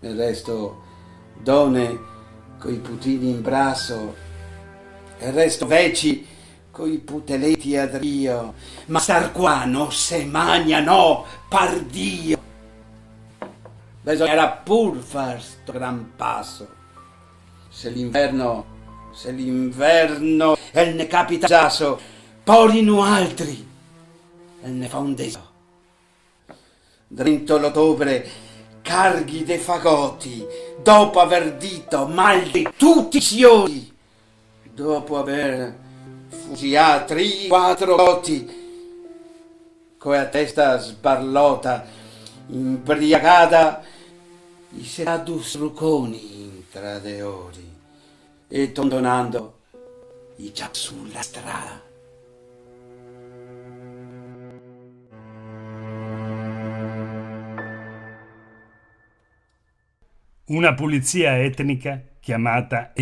Il resto, donne coi putini in brasso, e il resto veci coi puteletti ad rio, ma star qua no se magna no, pardio. Bisognerà pur far sto gran passo. Se l'inverno e ne capita sasso, porino altri, e ne fa un deso. Drinto l'ottobre, carghi dei fagotti, dopo aver dito mal di tutti i sioni, dopo aver fusiato 3-4 gotti, coi a testa sbarlota, imbriagata, i sedus ruconi in tradeori, e tondonando i già sulla strada. Una pulizia etnica chiamata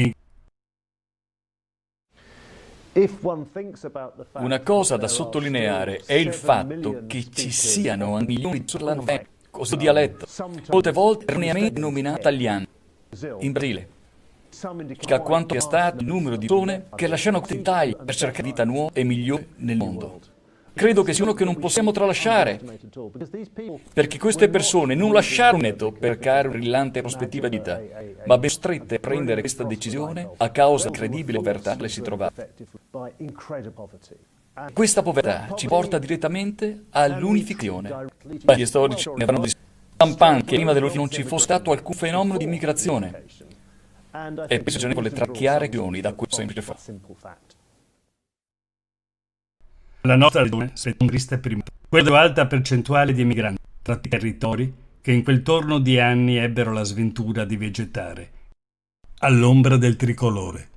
Una cosa da sottolineare è il fatto che ci siano anche milioni di surlanveni, questo dialetto, molte volte erroneamente denominato italiano, in Brasile, che a quanto sia stato il numero di persone che lasciano l'Italia per cercare vita nuova e migliore nel mondo. Credo che sia uno che non possiamo tralasciare, perché queste persone non lasciarono netto per cercare una brillante prospettiva di vita, ma ben strette a prendere questa decisione a causa dell'incredibile povertà che si trovava. Questa povertà ci porta direttamente all'unificazione. Gli storici ne parlano di Champagne, che prima dell'unificazione non ci fosse stato alcun fenomeno di immigrazione, e penso che con le chiare ragioni da questo semplice fatto. La nostra regione spetta un triste primato, quello dell'alta percentuale di emigranti tra territori che in quel torno di anni ebbero la sventura di vegetare all'ombra del tricolore.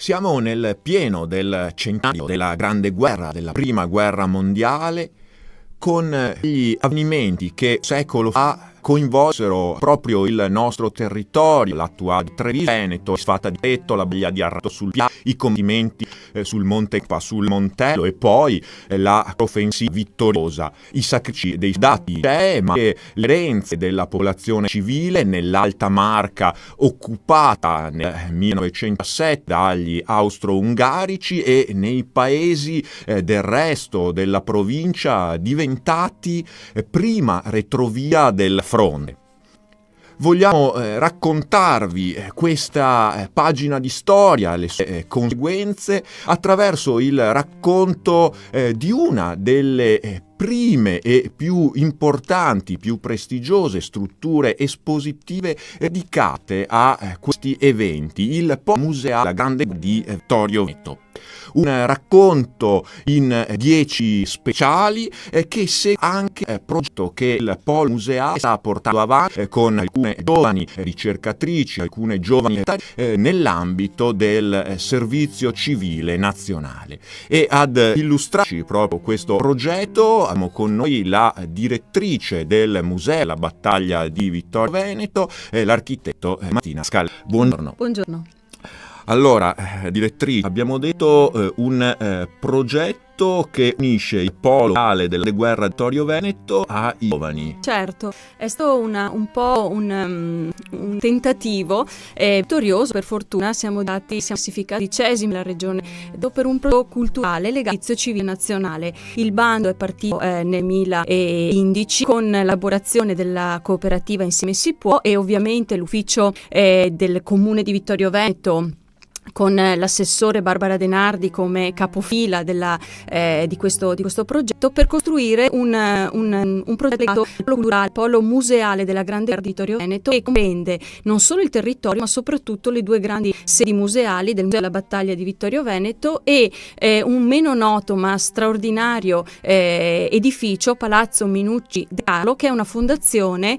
Siamo nel pieno del centenario della Grande Guerra, della Prima Guerra Mondiale, con gli avvenimenti che secolo fa coinvolsero proprio il nostro territorio, l'attuale Treviso Veneto, Sfata di Petto, la battaglia di Arrato sul Piave, i combattimenti sul Monte Qua, sul Montello, e poi la offensiva vittoriosa, i sacrifici dei soldati, ma anche le erenze della popolazione civile nell'Alta Marca occupata nel 1907 dagli austro-ungarici e nei paesi del resto della provincia diventati prima retrovia del fronte. Vogliamo raccontarvi questa pagina di storia, le sue conseguenze, attraverso il racconto di una delle prime e più importanti, più prestigiose strutture espositive dedicate a questi eventi, il Polo Museale della Grande di Vittorio Veneto. Un racconto in 10 speciali che segue anche il progetto che il Polo Museale sta portando avanti con alcune giovani ricercatrici, alcune giovani nell'ambito del servizio civile nazionale. E ad illustrarci proprio questo progetto abbiamo con noi la direttrice del Museo della Battaglia di Vittorio Veneto, l'architetto Martina Scala. Buongiorno. Buongiorno. Allora, direttrice, abbiamo detto un progetto che unisce il polo museale della guerra di Vittorio Veneto ai giovani. Certo, è stato un po' un tentativo vittorioso. Per fortuna siamo classificati 10ª nella regione per un progetto culturale legato al servizio civile nazionale. Il bando è partito nel 2015 con l'elaborazione della cooperativa Insieme si può e ovviamente l'ufficio del comune di Vittorio Veneto, con l'assessore Barbara Denardi come capofila di questo progetto, per costruire un progetto legato al polo museale della Grande Guerra di Vittorio Veneto, che comprende non solo il territorio ma soprattutto le due grandi sedi museali del Museo della Battaglia di Vittorio Veneto e un meno noto ma straordinario edificio, Palazzo Minucci De Carlo, che è una fondazione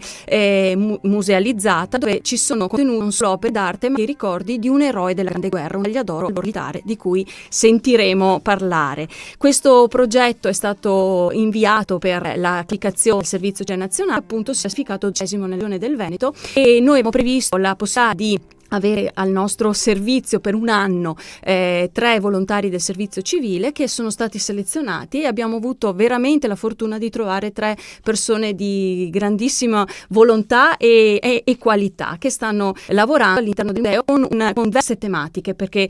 musealizzata dove ci sono contenuti non solo opere d'arte ma i ricordi di un eroe della Grande Guerra, un medaglia d'oro militare di cui sentiremo parlare. Questo progetto è stato inviato per l'applicazione del servizio civile nazionale, appunto si è classificato 10° nella regione del Veneto, e noi abbiamo previsto la possibilità di avere al nostro servizio per un anno 3 volontari del servizio civile che sono stati selezionati, e abbiamo avuto veramente la fortuna di trovare 3 persone di grandissima volontà e qualità, che stanno lavorando all'interno del museo con diverse tematiche, perché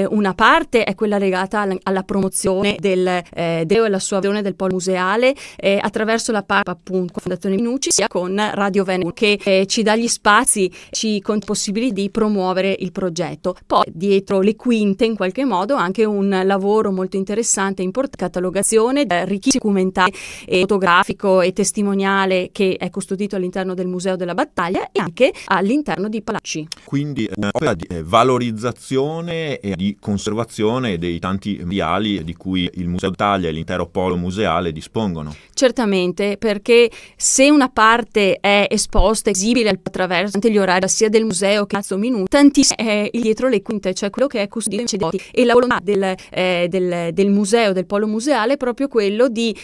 una parte è quella legata alla promozione del e la sua visione del polo museale attraverso la parte appunto Fondazione Minucci, sia con Radio Veneto, che ci dà gli spazi, ci con possibilità di promuovere il progetto. Poi dietro le quinte, in qualche modo, anche un lavoro molto interessante e importante, catalogazione, ricchissimo documentario fotografico e testimoniale che è custodito all'interno del Museo della Battaglia e anche all'interno di Palacci. Quindi un'opera di valorizzazione e di conservazione dei tanti materiali di cui il Museo d'Italia e l'intero polo museale dispongono. Certamente, perché se una parte è esposta, visibile attraverso gli orari sia del museo che Palazzo Minucci, tantissimo è dietro le quinte, cioè quello che è custodito in CD. E la volontà del museo, del polo museale, è proprio quello di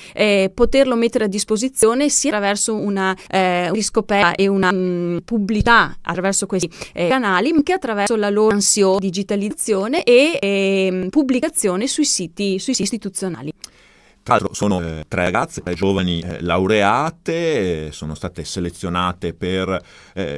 poterlo mettere a disposizione sia attraverso una riscoperta e una pubblicità attraverso questi canali, ma anche attraverso la loro ansiosa digitalizzazione e pubblicazione sui siti istituzionali. Tra l'altro sono 3 ragazze, 3 giovani laureate, sono state selezionate per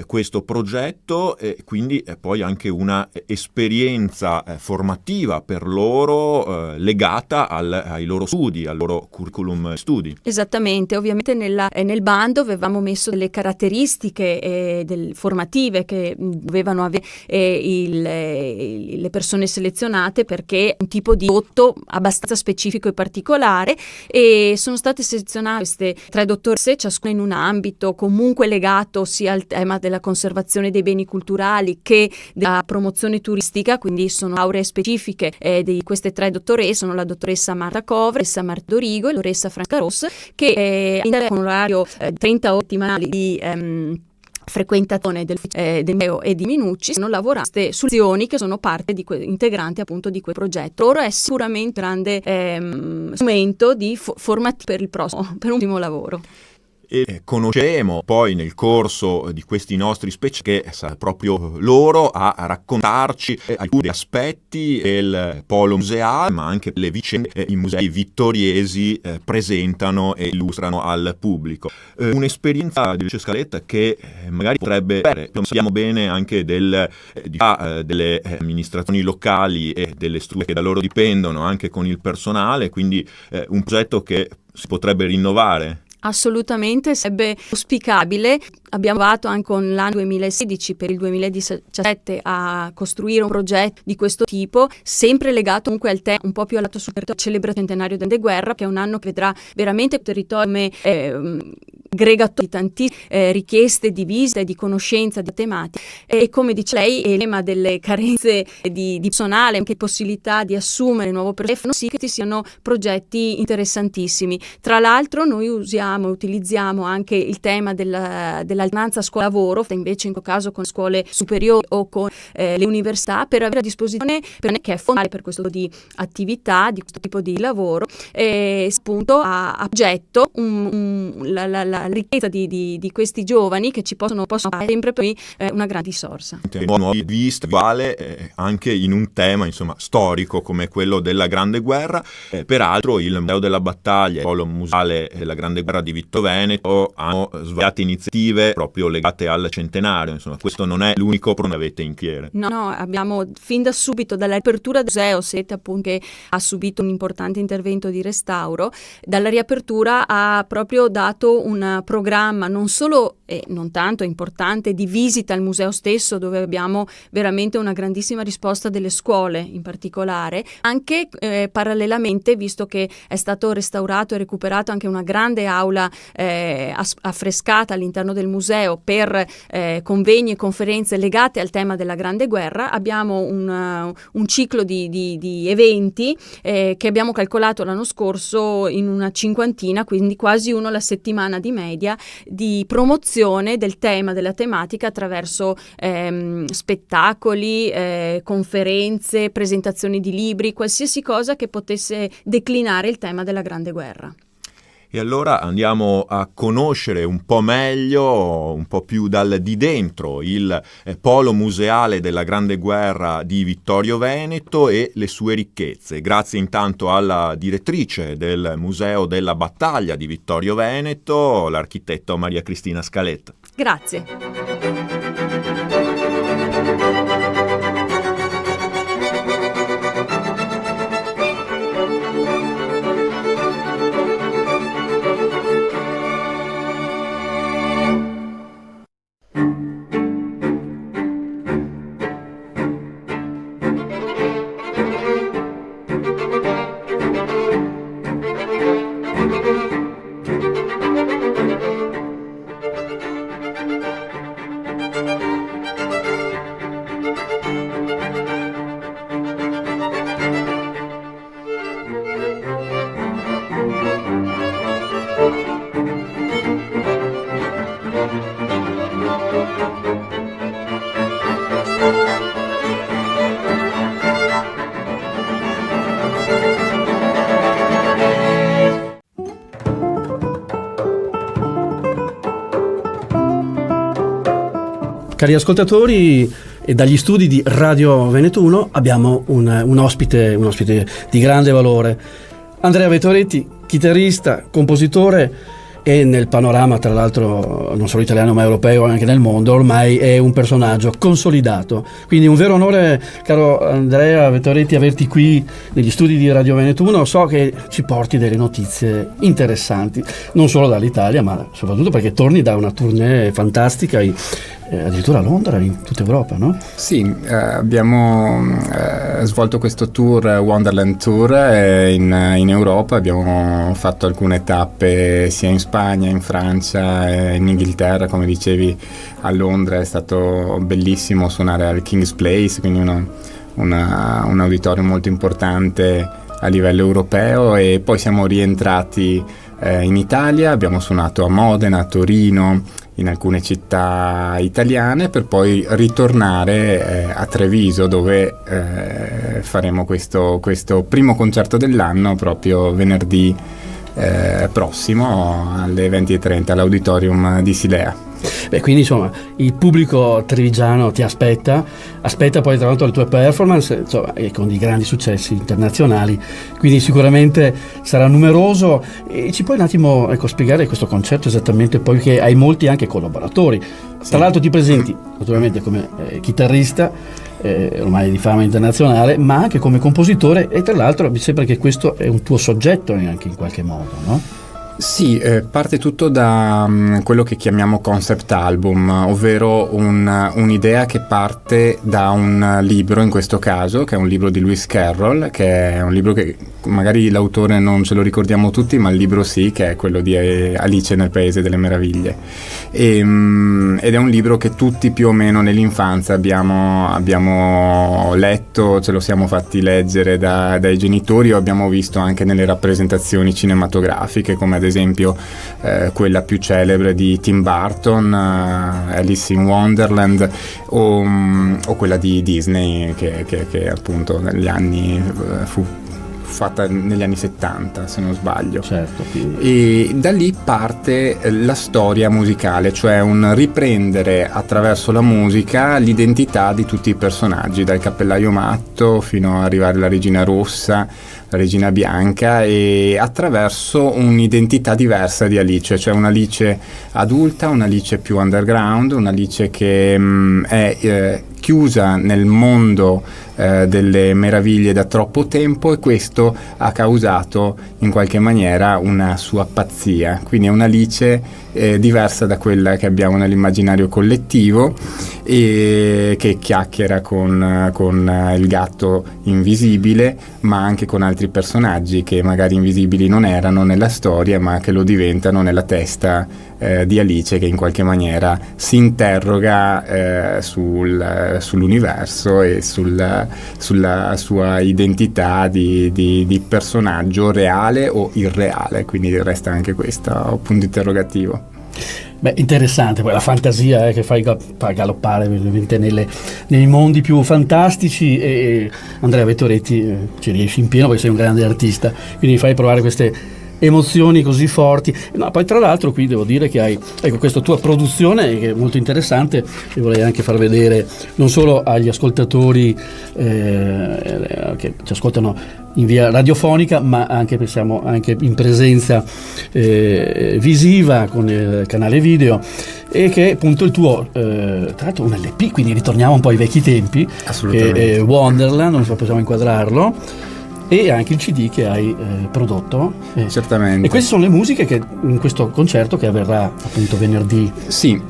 questo progetto, e quindi poi anche una esperienza formativa per loro legata ai loro studi, al loro curriculum studi. Esattamente, ovviamente nel bando avevamo messo delle caratteristiche formative che dovevano avere le persone selezionate, perché è un tipo di voto abbastanza specifico e particolare, e sono state selezionate queste 3 dottoresse, ciascuna in un ambito comunque legato sia al tema della conservazione dei beni culturali che della promozione turistica, quindi sono lauree specifiche di queste 3 dottoresse. Sono la dottoressa Marta Covre, la dottoressa Marta Dorigo e la dottoressa Francesca Ross, che con un orario 30 ore settimanali frequentazione del museo e di Minucci stanno lavorando su azioni che sono parte integrante appunto di quel progetto. Ora è sicuramente un grande strumento di formativo per per un ultimo lavoro. E conosceremo poi nel corso di questi nostri speciali che sarà proprio loro a raccontarci alcuni aspetti del polo museale, ma anche le vicende che i musei vittoriesi presentano e illustrano al pubblico. Un'esperienza di Lucio Scaletta che magari potrebbe sappiamo bene anche delle amministrazioni locali e delle strutture che da loro dipendono, anche con il personale, quindi un progetto che si potrebbe rinnovare. Assolutamente, sarebbe auspicabile. Abbiamo provato anche con l'anno 2016 per il 2017 a costruire un progetto di questo tipo, sempre legato comunque al tema un po' più al lato superiore, celebrazione centenario della guerra, che è un anno che vedrà veramente il territorio come aggregatore di tantissime richieste di visita e di conoscenza di tematiche, e come dice lei il tema delle carenze di personale, anche possibilità di assumere nuovo personale, fanno sì che ci siano progetti interessantissimi. Tra l'altro noi utilizziamo anche il tema dell'alternanza scuola-lavoro, invece in questo caso con scuole superiori o con le università, per avere a disposizione che è fondamentale per questo tipo di attività, di questo tipo di lavoro, appunto a oggetto la ricchezza di questi giovani che ci possono fare sempre poi una grande risorsa. Nuovi viste uguale anche in un tema insomma storico come quello della Grande Guerra. Peraltro il Museo della Battaglia, il polo museale della Grande Guerra di Vittorio Veneto hanno svariate iniziative proprio legate al centenario. Insomma, questo non è l'unico problema che avete in Chiere. No, abbiamo fin da subito, dall'apertura del museo, sapete appunto che ha subito un importante intervento di restauro, dalla riapertura ha proprio dato un programma non solo e non tanto importante di visita al museo stesso, dove abbiamo veramente una grandissima risposta delle scuole in particolare, anche parallelamente, visto che è stato restaurato e recuperato anche una grande aula affrescata all'interno del museo per convegni e conferenze legate al tema della Grande Guerra. Abbiamo un ciclo di eventi che abbiamo calcolato l'anno scorso in una 50, quindi quasi uno alla settimana di media, di promozione del tema, della tematica, attraverso spettacoli, conferenze, presentazioni di libri, qualsiasi cosa che potesse declinare il tema della Grande Guerra. E allora andiamo a conoscere un po' meglio, un po' più di dentro, il polo museale della Grande Guerra di Vittorio Veneto e le sue ricchezze. Grazie intanto alla direttrice del Museo della Battaglia di Vittorio Veneto, l'architetto Maria Cristina Scaletta. Grazie. Cari ascoltatori, e dagli studi di Radio Veneto 1 abbiamo un ospite di grande valore. Andrea Vettoretti, chitarrista, compositore, e nel panorama, tra l'altro, non solo italiano ma europeo, anche nel mondo, ormai è un personaggio consolidato. Quindi un vero onore, caro Andrea Vettoretti, averti qui negli studi di Radio Veneto 1. So che ci porti delle notizie interessanti, non solo dall'Italia, ma soprattutto perché torni da una tournée fantastica, addirittura a Londra, in tutta Europa, no? Sì, abbiamo svolto questo tour, Wonderland Tour, in Europa. Abbiamo fatto alcune tappe sia in Spagna, in Francia, in Inghilterra, come dicevi, a Londra. È stato bellissimo suonare al King's Place, quindi un auditorio molto importante a livello europeo, e poi siamo rientrati in Italia. Abbiamo suonato a Modena, a Torino, in alcune città italiane, per poi ritornare a Treviso, dove faremo questo primo concerto dell'anno proprio venerdì prossimo alle 20:30 all'Auditorium di Silea. Beh, quindi insomma il pubblico trevigiano ti aspetta poi tra l'altro le tue performance, insomma, e con dei grandi successi internazionali, quindi sicuramente sarà numeroso. E ci puoi un attimo spiegare questo concerto esattamente, poi che hai molti anche collaboratori, tra l'altro ti presenti naturalmente come chitarrista ormai di fama internazionale, ma anche come compositore, e tra l'altro mi sembra che questo è un tuo soggetto anche in qualche modo, no? Sì, parte tutto da quello che chiamiamo concept album, ovvero un'idea che parte da un libro, in questo caso, che è un libro di Lewis Carroll, che è un libro che magari l'autore non ce lo ricordiamo tutti, ma il libro sì, che è quello di Alice nel Paese delle Meraviglie. Ed è un libro che tutti più o meno nell'infanzia abbiamo letto, ce lo siamo fatti leggere dai genitori, o abbiamo visto anche nelle rappresentazioni cinematografiche, come ad esempio quella più celebre di Tim Burton, Alice in Wonderland, o quella di Disney che appunto negli anni fu fatta negli anni 70, se non sbaglio. Certo, e da lì parte la storia musicale, cioè un riprendere attraverso la musica l'identità di tutti i personaggi, dal Cappellaio Matto fino ad arrivare alla Regina Rossa, la Regina Bianca, e attraverso un'identità diversa di Alice, cioè un'Alice adulta, un'Alice più underground, un'Alice che è chiusa nel mondo delle meraviglie da troppo tempo, e questo ha causato in qualche maniera una sua pazzia. Quindi è un'Alice diversa da quella che abbiamo nell'immaginario collettivo, e che chiacchiera con il gatto invisibile, ma anche con altri personaggi che magari invisibili non erano nella storia, ma che lo diventano nella testa di Alice, che in qualche maniera si interroga sull'universo e sulla sua identità di personaggio reale o irreale, quindi resta anche questo punto interrogativo. Beh, interessante, poi la fantasia che fa galoppare veramente nei mondi più fantastici, e Andrea Vettoretti ci riesci in pieno, perché sei un grande artista, quindi fai provare queste emozioni così forti. No, poi tra l'altro qui devo dire che hai questa tua produzione che è molto interessante, e vorrei anche far vedere non solo agli ascoltatori che ci ascoltano in via radiofonica, ma anche pensiamo anche in presenza visiva con il canale video, e che è appunto il tuo tra l'altro un LP, quindi ritorniamo un po' ai vecchi tempi, assolutamente, Wonderland, non so, possiamo inquadrarlo, e anche il CD che hai prodotto. Certamente. E queste sono le musiche che in questo concerto che avverrà appunto venerdì. Sì,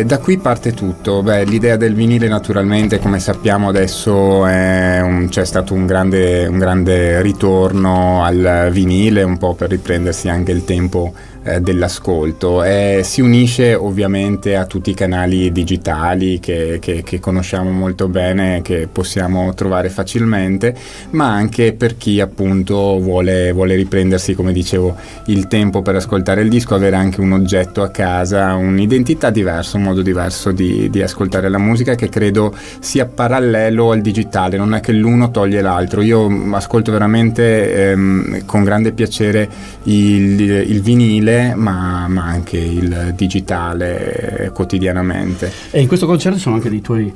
da qui parte tutto. Beh, l'idea del vinile naturalmente, come sappiamo adesso, c'è stato un grande ritorno al vinile, un po' per riprendersi anche il tempo dell'ascolto, si unisce ovviamente a tutti i canali digitali che conosciamo molto bene, che possiamo trovare facilmente, ma anche per chi appunto vuole riprendersi, come dicevo, il tempo per ascoltare il disco, avere anche un oggetto a casa, un'identità diversa, un modo diverso di ascoltare la musica, che credo sia parallelo al digitale, non è che l'uno toglie l'altro. Io ascolto veramente con grande piacere il vinile, ma anche il digitale quotidianamente. E in questo concerto sono anche dei tuoi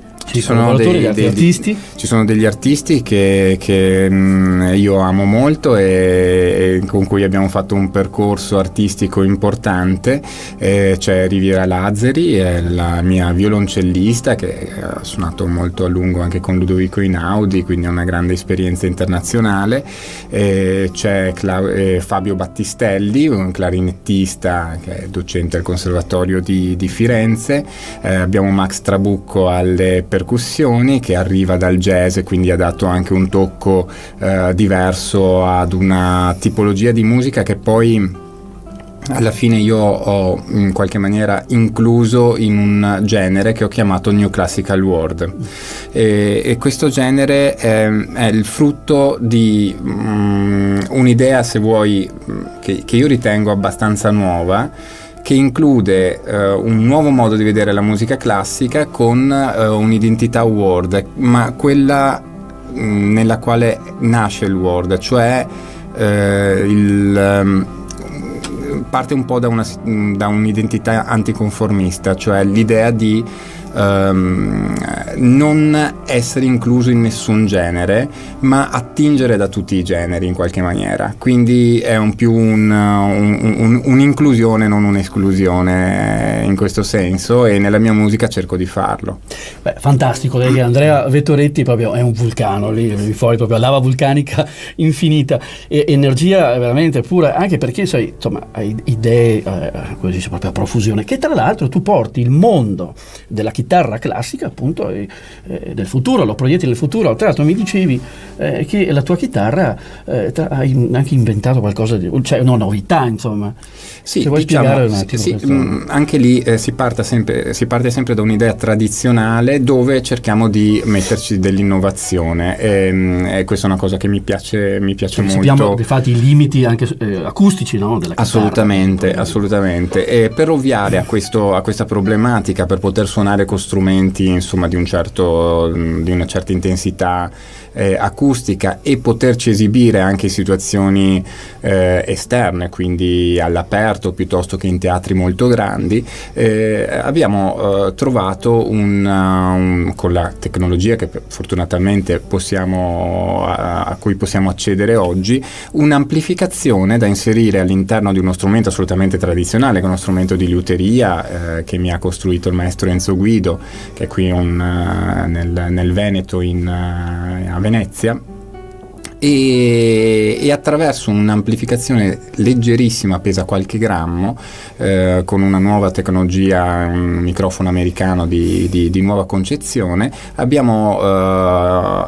collaboratori, artisti? Ci sono degli artisti che io amo molto e con cui abbiamo fatto un percorso artistico importante. C'è Riviera Lazzari, è la mia violoncellista, che ha suonato molto a lungo anche con Ludovico Einaudi, quindi è una grande esperienza internazionale. C'è Fabio Battistelli, un clarinettista che è docente al Conservatorio di Firenze. Abbiamo Max Trabucco alle percussioni, che arriva dal jazz e quindi ha dato anche un tocco diverso ad una tipologia di musica che poi alla fine io ho in qualche maniera incluso in un genere che ho chiamato New Classical World, e questo genere è il frutto di un'idea, se vuoi, che io ritengo abbastanza nuova, che include un nuovo modo di vedere la musica classica con un'identità world, ma quella nella quale nasce il world, cioè parte un po' da un'identità anticonformista, cioè l'idea di non essere incluso in nessun genere, ma attingere da tutti i generi in qualche maniera. Quindi è un'inclusione, non un'esclusione in questo senso, e nella mia musica cerco di farlo. Beh, fantastico, perché Andrea Vettoretti proprio è un vulcano, lì fuori proprio lava vulcanica infinita, e energia veramente pura, anche perché sai, insomma, hai idee così proprio a profusione, che tra l'altro tu porti il mondo della chitarra classica appunto del futuro, lo proietti nel futuro. Tra l'altro mi dicevi che la tua chitarra hai anche inventato qualcosa di, cioè una novità, insomma. Sì, se vuoi spiegare un attimo sì, anche lì si parte sempre da un'idea tradizionale dove cerchiamo di metterci dell'innovazione, e questa è una cosa che mi piace molto. Sappiamo infatti i limiti anche acustici, no, della chitarra. Assolutamente, e per ovviare a questa problematica, per poter suonare con strumenti insomma di una certa intensità acustica, e poterci esibire anche in situazioni esterne, quindi all'aperto piuttosto che in teatri molto grandi, abbiamo trovato con la tecnologia che fortunatamente a cui possiamo accedere oggi, un'amplificazione da inserire all'interno di uno strumento assolutamente tradizionale, che è uno strumento di liuteria che mi ha costruito il maestro Enzo Guido, che è qui nel Veneto, a Venezia, e attraverso un'amplificazione leggerissima, pesa qualche grammo, con una nuova tecnologia, un microfono americano di nuova concezione, abbiamo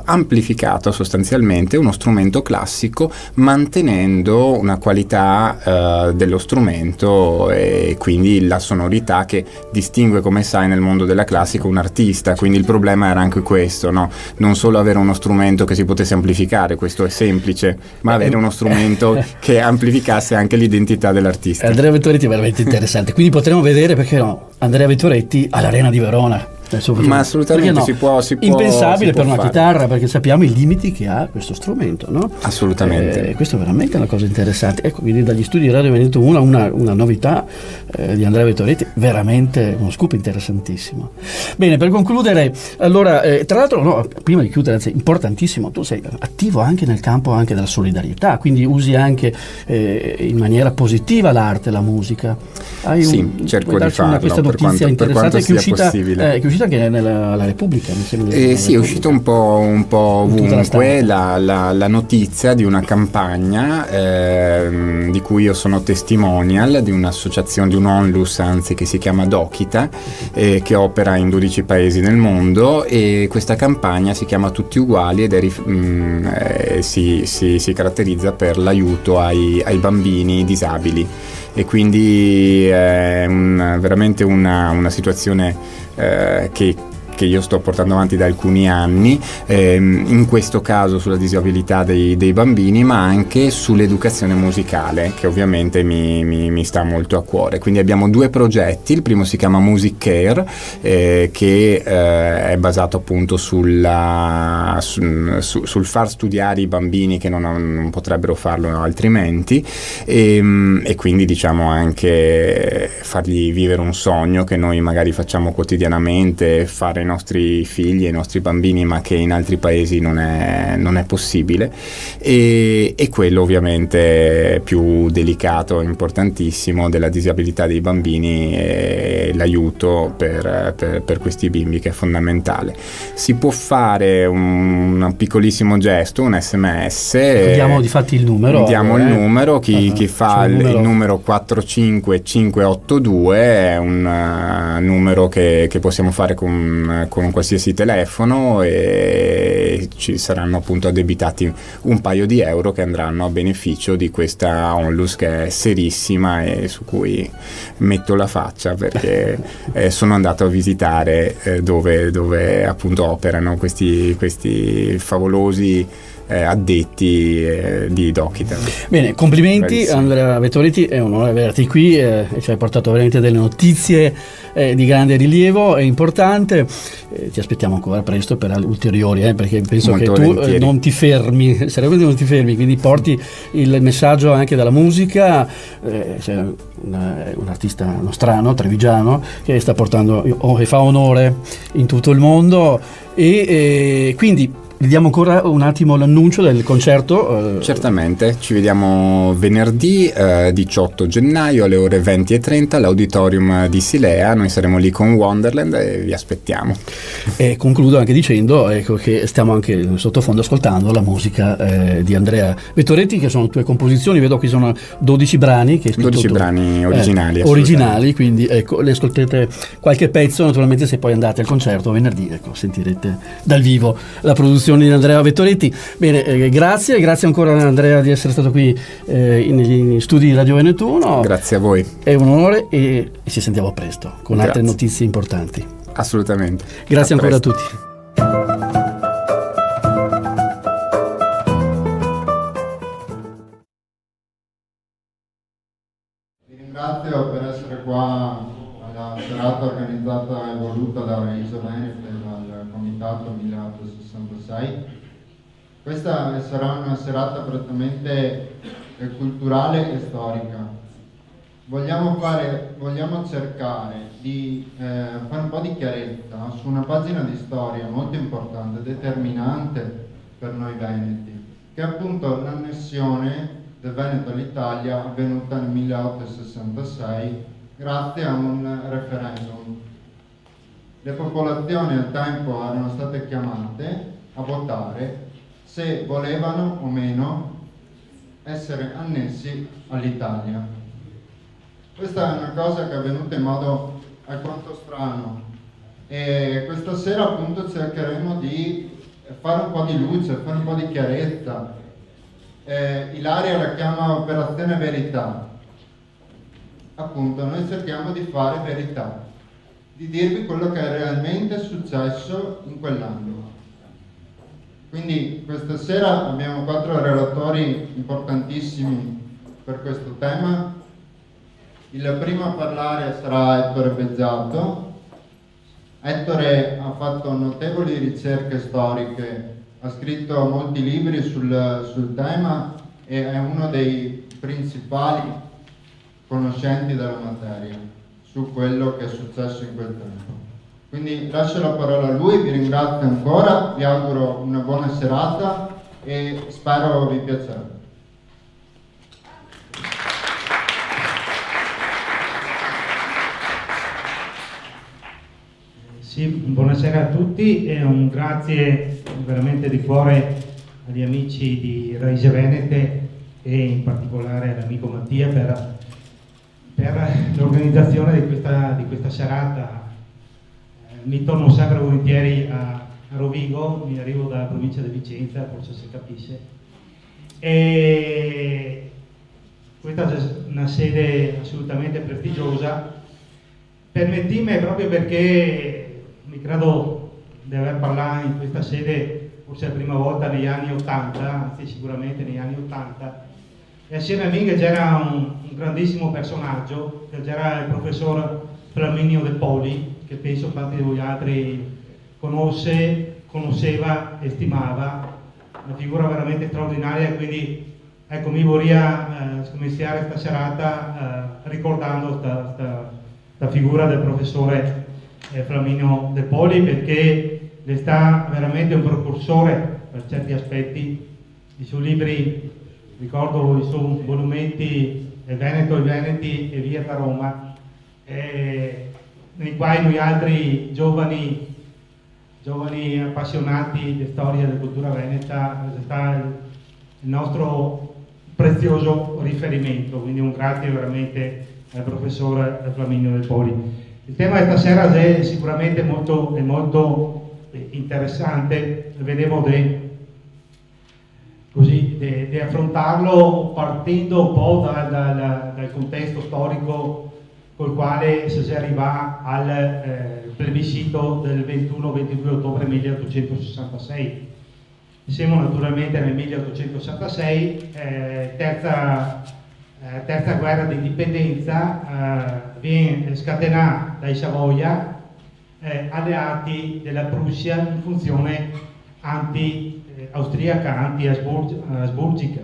amplificato sostanzialmente uno strumento classico, mantenendo una qualità dello strumento, e quindi la sonorità che distingue, come sai, nel mondo della classica un artista. Quindi il problema era anche questo, no? Non solo avere uno strumento che si potesse amplificare, questo è semplice, ma avere uno strumento che amplificasse anche l'identità dell'artista. Andrea Vettoretti è veramente interessante, quindi potremo vedere, perché no, Andrea Vettoretti all'Arena di Verona. Ma assolutamente, no? si può impensabile per una fare. Chitarra, perché sappiamo i limiti che ha questo strumento, no? Assolutamente. Questo è veramente una cosa interessante. Ecco, quindi dagli studi di Radio Veneto 1 una novità di Andrea Vettoretti, veramente uno scoop interessantissimo. Bene, per concludere, allora, tra l'altro, no, prima di chiudere, anzi, importantissimo, tu sei attivo anche nel campo anche della solidarietà, quindi usi anche in maniera positiva l'arte, la musica. Cerco di farlo questa notizia per quanto sia possibile. Che è uscita anche alla Repubblica, mi sembra. Sì, è uscita un po' ovunque la notizia di una campagna di cui io sono testimonial, di un'associazione, di un onlus anzi, che si chiama Dokita, che opera in 12 paesi nel mondo, e questa campagna si chiama Tutti Uguali ed si caratterizza per l'aiuto ai bambini disabili, e quindi è veramente una situazione che io sto portando avanti da alcuni anni, in questo caso sulla disabilità dei bambini, ma anche sull'educazione musicale, che ovviamente mi sta molto a cuore. Quindi abbiamo 2 progetti. Il primo si chiama Music Care, che è basato appunto sul far studiare i bambini che non potrebbero farlo altrimenti, e quindi diciamo anche fargli vivere un sogno che noi magari facciamo quotidianamente, fare ai nostri figli e ai nostri bambini, ma che in altri paesi non è possibile, e quello ovviamente più delicato, importantissimo, della disabilità dei bambini, e l'aiuto per questi bimbi, che è fondamentale. Si può fare un piccolissimo gesto, un SMS. Diamo difatti il numero. Diamo il numero, chi fa il numero 45582 è un numero che possiamo fare con un qualsiasi telefono, e ci saranno appunto addebitati un paio di euro che andranno a beneficio di questa onlus, che è serissima e su cui metto la faccia, perché sono andato a visitare dove appunto operano questi favolosi addetti di Docita. Bene, complimenti. Bravissimo. Andrea Vettoretti, è un onore averti qui, e ci hai portato veramente delle notizie di grande rilievo e importante. Ti aspettiamo ancora presto per ulteriori, perché penso Molto che tu volentieri. non ti fermi, sarebbe non ti fermi, quindi porti il messaggio anche della musica. C'è un artista nostrano, trevigiano, che sta portando e fa onore in tutto il mondo, e quindi vediamo ancora un attimo l'annuncio del concerto. Certamente, ci vediamo venerdì 18 gennaio alle ore 20:30 all'auditorium di Silea. Noi saremo lì con Wonderland e vi aspettiamo. E concludo anche dicendo che stiamo anche sottofondo ascoltando la musica di Andrea Vettoretti, che sono tue composizioni. Vedo qui sono 12 brani che hai scritto 12 tu. brani originali. Originali, quindi ecco, le ascolterete qualche pezzo. Naturalmente, se poi andate al concerto venerdì, ecco, sentirete dal vivo la produzione di Andrea Vettoretti. Bene, grazie ancora Andrea di essere stato qui negli studi di Radio Veneto 1. Grazie a voi. È un onore e ci sentiamo presto con altre Grazie. notizie importanti. Assolutamente. Grazie ancora a tutti. Vi ringrazio per essere qua alla serata organizzata e voluta da Iso Veneto e dal Comitato 1866. Questa sarà una serata prettamente culturale e storica. Vogliamo cercare di fare un po' di chiarezza su una pagina di storia molto importante, determinante per noi veneti, che è appunto l'annessione del Veneto all'Italia avvenuta nel 1866 grazie a un referendum. Le popolazioni al tempo erano state chiamate a votare se volevano o meno essere annessi all'Italia. Questa è una cosa che è avvenuta in modo alquanto strano e questa sera appunto cercheremo di fare un po' di luce, fare un po' di chiarezza. Ilaria la chiama Operazione Verità. Appunto, noi cerchiamo di fare verità, di dirvi quello che è realmente successo in quell'anno. Quindi questa sera abbiamo 4 relatori importantissimi per questo tema. Il primo a parlare sarà Ettore Beggiato. Ettore ha fatto notevoli ricerche storiche, ha scritto molti libri sul tema e è uno dei principali conoscenti della materia su quello che è successo in quel tempo. Quindi lascio la parola a lui, vi ringrazio ancora, vi auguro una buona serata e spero vi piacerà. Sì, buonasera a tutti e un grazie veramente di cuore agli amici di Raise Venete e in particolare all'amico Mattia per l'organizzazione di questa serata. Mi torno sempre volentieri a Rovigo, mi arrivo dalla provincia di Vicenza, forse si capisce. E questa è una sede assolutamente prestigiosa. Permettimi, proprio perché mi credo di aver parlato in questa sede forse la prima volta negli anni 80, anzi sicuramente negli anni 80, e assieme a me che c'era un grandissimo personaggio, che c'era il professor Flaminio De Poli, che penso tanti di voi altri conosceva e stimava, una figura veramente straordinaria. Quindi ecco, mi vorrei iniziare questa serata ricordando la figura del professore Flaminio De Poli, perché è stato veramente un precursore per certi aspetti. I suoi libri, ricordo i suoi volumenti Il Veneto, i Veneti e Via da Roma, nei quali noi altri giovani appassionati di storia e di cultura veneta è stato il nostro prezioso riferimento. Quindi un grazie veramente al professore Flaminio Del Poli. Il tema di stasera è sicuramente molto interessante. Vedevo di affrontarlo partendo un po' dal contesto storico col quale si arriva al plebiscito del 21-22 ottobre 1866. siamo naturalmente nel 1866, terza guerra di indipendenza, viene scatenata dai Savoia, alleati della Prussia in funzione austriaca, anti-asburgica.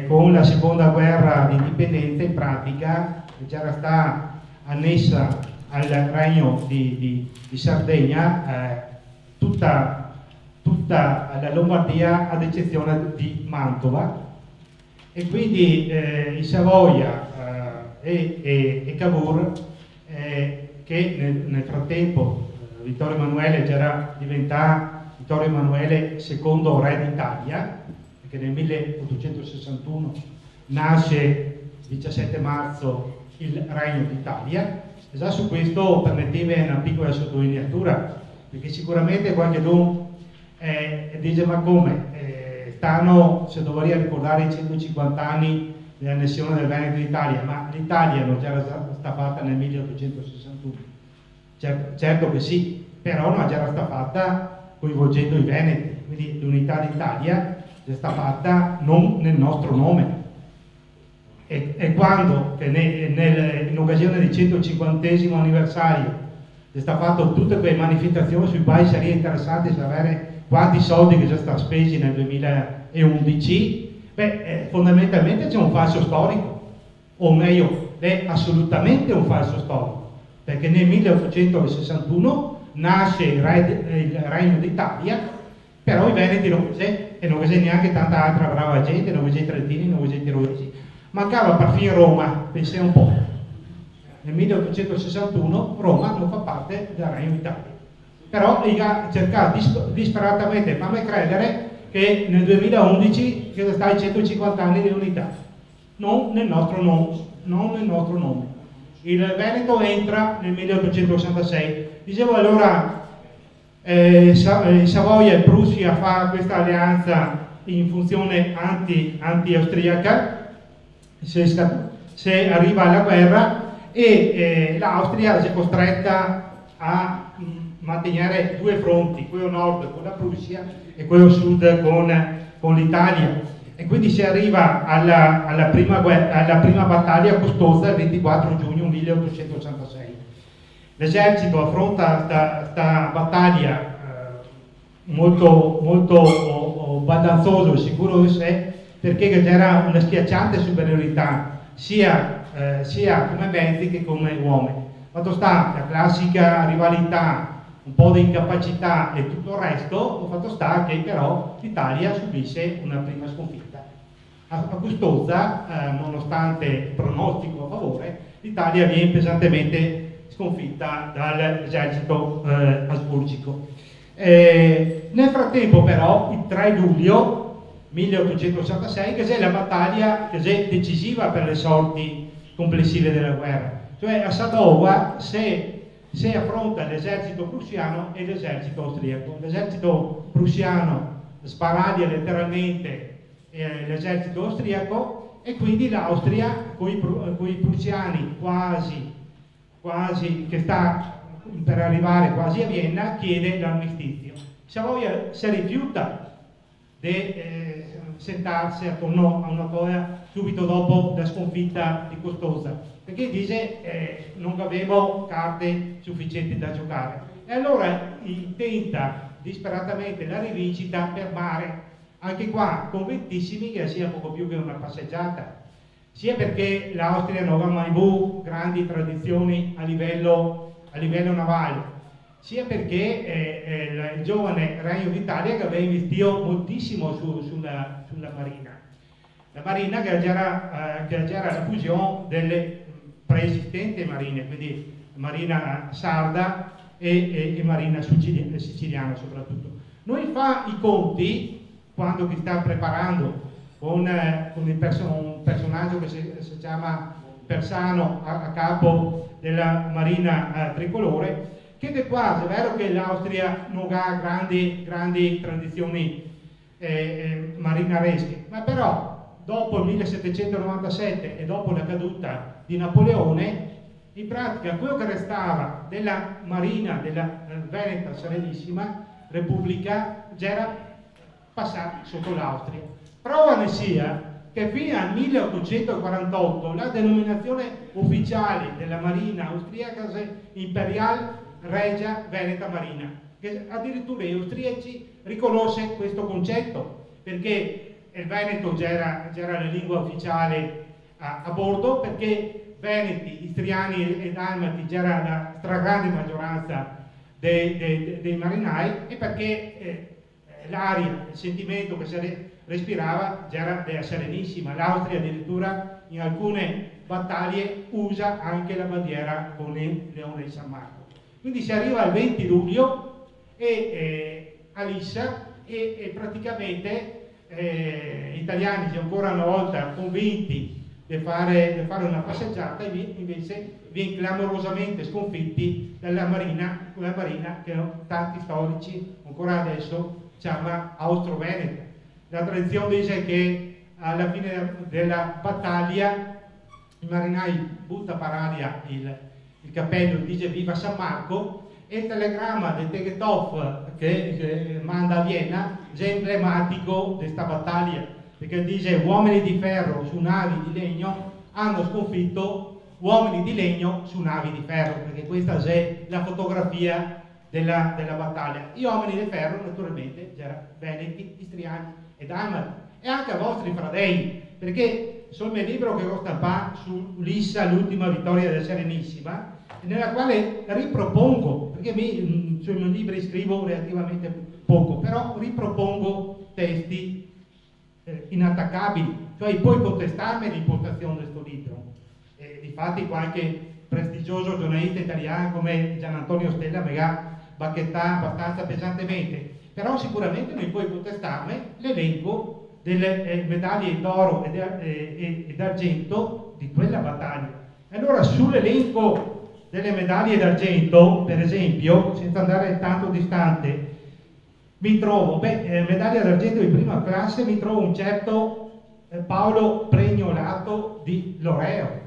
Con la seconda guerra di indipendenza in pratica già stata annessa al regno di Sardegna tutta la Lombardia ad eccezione di Mantova, e quindi i Savoia e Cavour, che nel frattempo Vittorio Emanuele già era diventato Vittorio Emanuele II re d'Italia, perché nel 1861 nasce il 17 marzo il Regno d'Italia. E già su questo permettimi una piccola sottolineatura, perché sicuramente qualcuno dice ma come stanno, se dovrei ricordare i 150 anni dell'annessione del Veneto d'Italia, ma l'Italia non era stata fatta nel 1861. Certo che sì, però non era stata fatta coinvolgendo i Veneti, quindi l'unità d'Italia è stata fatta non nel nostro nome. E quando in occasione del 150° anniversario è stato fatto tutte quelle manifestazioni sui quali sarebbe interessante sapere quanti soldi che già stati spesi nel 2011, fondamentalmente c'è un falso storico, o meglio, è assolutamente un falso storico, perché nel 1861 nasce il Regno d'Italia, però i Veneti non c'è, e non c'è neanche tanta altra brava gente, non c'è i Trentini, non c'è i Tirolesi. Mancava perfino Roma, pensate un po'. Nel 1861 Roma non fa parte del Regno d'Italia. Però ha cercato disperatamente di farmi credere che nel 2011 che sta ai 150 anni di unità, non nel nostro nome. Il Veneto entra nel 1866. Dicevo allora, Savoia e Prussia fa questa alleanza in funzione anti-austriaca, se arriva alla guerra, e l'Austria si è costretta a mantenere due fronti, quello nord con la Prussia e quello sud con l'Italia, e quindi si arriva alla prima battaglia costosa il 24 giugno 1886. L'esercito affronta questa battaglia molto baldanzoso e sicuro di sé, perché c'era una schiacciante superiorità sia come mezzi che come uomini. Fatto sta la classica rivalità, un po' di incapacità e tutto il resto, fatto sta che però l'Italia subisce una prima sconfitta. A Custoza, nonostante il pronostico a favore, l'Italia viene pesantemente sconfitta dall'esercito asburgico. Nel frattempo però, il 3 luglio 1866, che è la battaglia che è decisiva per le sorti complessive della guerra. Cioè a Sadova se affronta l'esercito prussiano e l'esercito austriaco. L'esercito prussiano sparaglia letteralmente l'esercito austriaco, e quindi l'Austria con i prussiani quasi che sta per arrivare quasi a Vienna chiede l'armistizio. Savoia si rifiuta di sentarsi attorno a una cosa subito dopo la sconfitta di Custoza, perché dice non avevo carte sufficienti da giocare, e allora tenta disperatamente la rivincita per mare, anche qua convintissimi che sia poco più che una passeggiata, sia perché l'Austria non aveva mai avuto grandi tradizioni a livello navale, sia perché il giovane Regno d'Italia che aveva investito moltissimo sulla marina. La marina che era la fusione delle preesistenti marine, quindi marina sarda e marina siciliana soprattutto. Noi fa i conti quando si sta preparando con un personaggio che si chiama Persano a capo della marina tricolore, che è quasi, è vero che l'Austria non ha grandi tradizioni marinaresche, ma però dopo il 1797 e dopo la caduta di Napoleone, in pratica quello che restava della marina della Veneta Serenissima Repubblica era passati sotto l'Austria. Prova ne sia che fino al 1848 la denominazione ufficiale della Marina austriaca è Imperial Regia Veneta Marina, che addirittura gli austriaci riconosce questo concetto, perché il Veneto già era la lingua ufficiale a bordo, perché veneti, istriani e dalmati già era la stragrande maggioranza dei marinai, e perché l'aria, il sentimento che si respirava già era della Serenissima. L'Austria addirittura in alcune battaglie usa anche la bandiera con il leone di San Marco. Quindi si arriva al 20 luglio a Lissa e praticamente gli italiani sono ancora una volta convinti di fare una passeggiata, e invece viene clamorosamente sconfitti dalla marina, quella marina che tanti storici ancora adesso chiama Austro-Veneta. La tradizione dice che alla fine della battaglia i marinai butta per aria il cappello, dice viva San Marco, e il telegramma del Tegethoff che manda a Vienna è emblematico di questa battaglia, perché dice uomini di ferro su navi di legno hanno sconfitto uomini di legno su navi di ferro, perché questa è la fotografia della battaglia. Gli uomini di ferro naturalmente erano veneti, istriani e dalmati, e anche i vostri fradei, perché sul mio libro che ho stampato su Lissa, l'ultima vittoria della Serenissima, nella quale ripropongo, perché sui miei libri scrivo relativamente poco, però ripropongo testi inattaccabili, cioè puoi contestarmi l'impostazione di questo libro. Difatti qualche prestigioso giornalista italiano come Gian Antonio Stella mi ha bacchettato abbastanza pesantemente, però sicuramente non puoi contestarmi l'elenco delle medaglie d'oro e d'argento di quella battaglia. Allora sull'elenco delle medaglie d'argento, per esempio, senza andare tanto distante, mi trovo, medaglia d'argento di prima classe, mi trovo un certo Paolo Pregnolato di Loreo,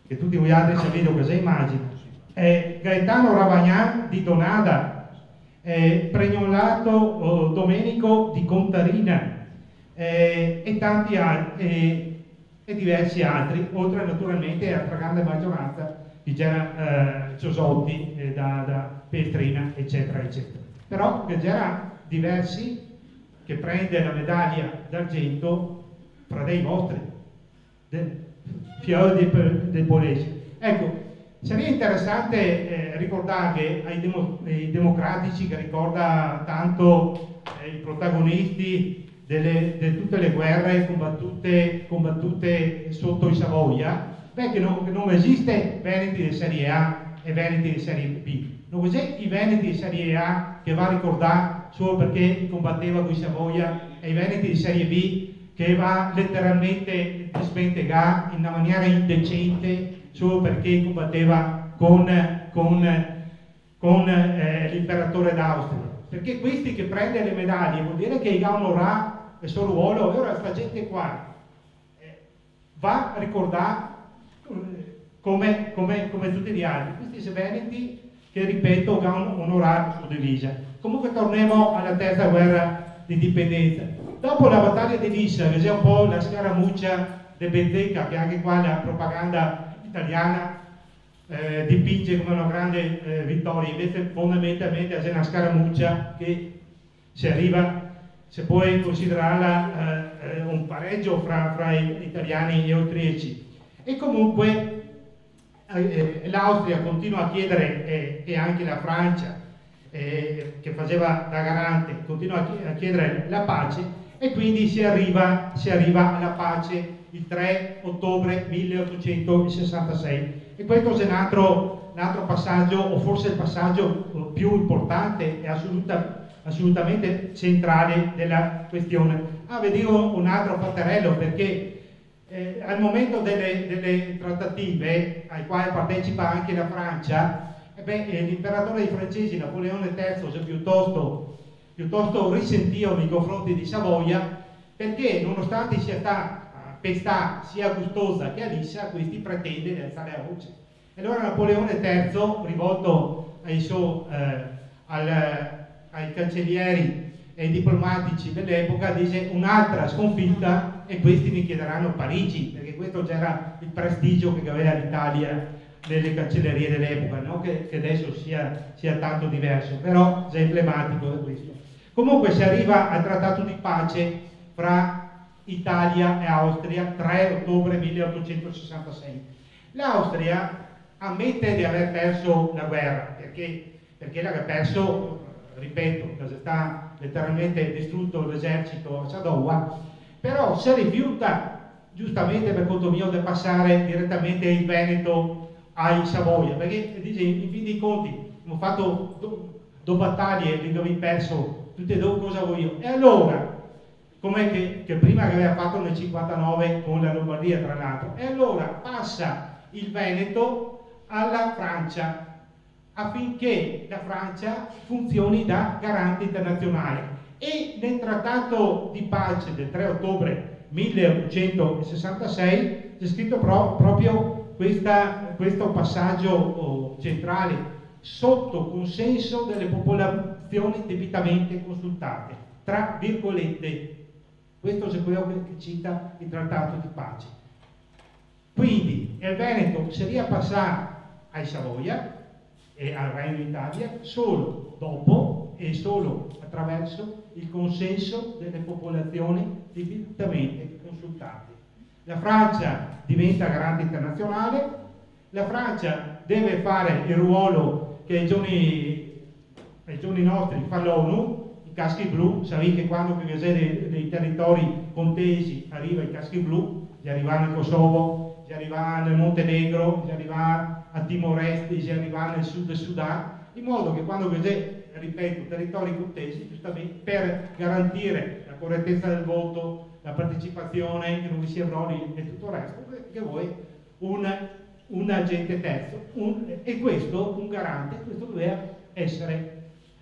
che tutti voi altri sapete cosa immagino, Gaetano Ravagnan di Donada, Pregnolato Domenico di Contarina, e tanti altri, e diversi altri, oltre naturalmente alla grande maggioranza di Gera Ciosotti, da Pestrina, eccetera, eccetera. Però che c'era diversi che prende la medaglia d'argento fra dei vostri, Fiori del Polese. Ecco, sarebbe interessante ricordare ai democratici, che ricorda tanto i protagonisti di tutte le guerre combattute sotto i Savoia, che non esiste Veneti di Serie A e Veneti di Serie B. Non c'è i Veneti di Serie A che va a ricordare solo perché combatteva con i Savoia, e i Veneti di Serie B che va letteralmente a sventegare in una maniera indecente solo perché combatteva con l'imperatore d'Austria. Perché questi che prende le medaglie vuol dire che ha onorato il suo ruolo. Ora questa gente qua va a ricordare come tutti gli altri, questi veneti che, ripeto, hanno onorato la sua divisa. Comunque torniamo alla terza guerra di indipendenza. Dopo la battaglia di Lissa, che è un po' la scaramuccia di Bezzecca, che anche qua la propaganda italiana dipinge come una grande vittoria, invece fondamentalmente è una scaramuccia che se puoi considerarla un pareggio fra gli italiani e gli austriaci. E comunque l'Austria continua a chiedere, e anche la Francia, che faceva da garante, continua a chiedere la pace, e quindi si arriva alla pace il 3 ottobre 1866. E questo è un altro passaggio, o forse il passaggio più importante e assolutamente centrale della questione. Vi dico un altro fatterello, perché al momento delle trattative, ai quali partecipa anche la Francia, l'imperatore dei francesi, Napoleone III, piuttosto risentito nei confronti di Savoia, perché nonostante sia stata pestà sia a Gustosa che a Lissa, questi pretende di alzare la voce. E allora Napoleone III, rivolto ai cancellieri diplomatici dell'epoca, dice un'altra sconfitta e questi mi chiederanno Parigi, perché questo già era il prestigio che aveva l'Italia nelle cancellerie dell'epoca, non che adesso sia tanto diverso, però è emblematico di questo. Comunque si arriva al trattato di pace fra Italia e Austria 3 ottobre 1866. L'Austria ammette di aver perso la guerra, perché l'aveva perso, ripeto, cosa sta letteralmente distrutto l'esercito a Sadowa, però si rifiuta giustamente per conto mio di passare direttamente il Veneto ai Savoia, perché dice in fin dei conti abbiamo fatto due battaglie e abbiamo perso tutte e due, cosa vuoi io? E allora, come che prima che aveva fatto nel 59 con la Lombardia tra l'altro, e allora passa il Veneto alla Francia affinché la Francia funzioni da garante internazionale. E nel trattato di pace del 3 ottobre 1866 c'è scritto proprio questo passaggio centrale: sotto consenso delle popolazioni debitamente consultate, tra virgolette. Questo è quello che cita il trattato di pace. Quindi il Veneto si riappassa ai Savoia e al Regno d'Italia solo dopo e solo attraverso il consenso delle popolazioni debitamente consultate. La Francia diventa garante internazionale, la Francia deve fare il ruolo che ai giorni nostri fa l'ONU, i caschi blu. Sapete che quando dei territori contesi arriva i caschi blu, gli arrivano in Kosovo, gli arrivano nel Montenegro, gli arrivano a Timor-Est, gli arrivano nel sud del Sudan, in modo che quando ripeto, territori contesi, giustamente per garantire la correttezza del voto, la partecipazione, che non vi sia brogli e tutto il resto, che vuoi un agente terzo, e questo, un garante, questo doveva essere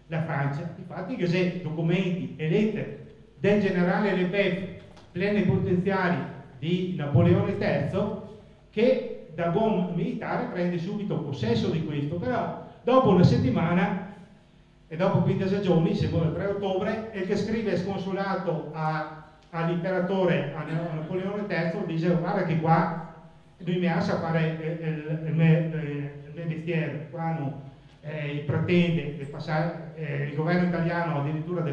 la Francia. Infatti che se documenti e lettere del generale Lefebvre, plenipotenziario di Napoleone III, che da buon militare prende subito possesso di questo, però dopo una settimana e dopo 15 giorni, secondo il 3 ottobre, il che scrive sconsolato all'imperatore, a Napoleone III, dice: guarda che qua lui mi lascia fare il mio mestiere, qua no, pretende di passare, il governo italiano addirittura di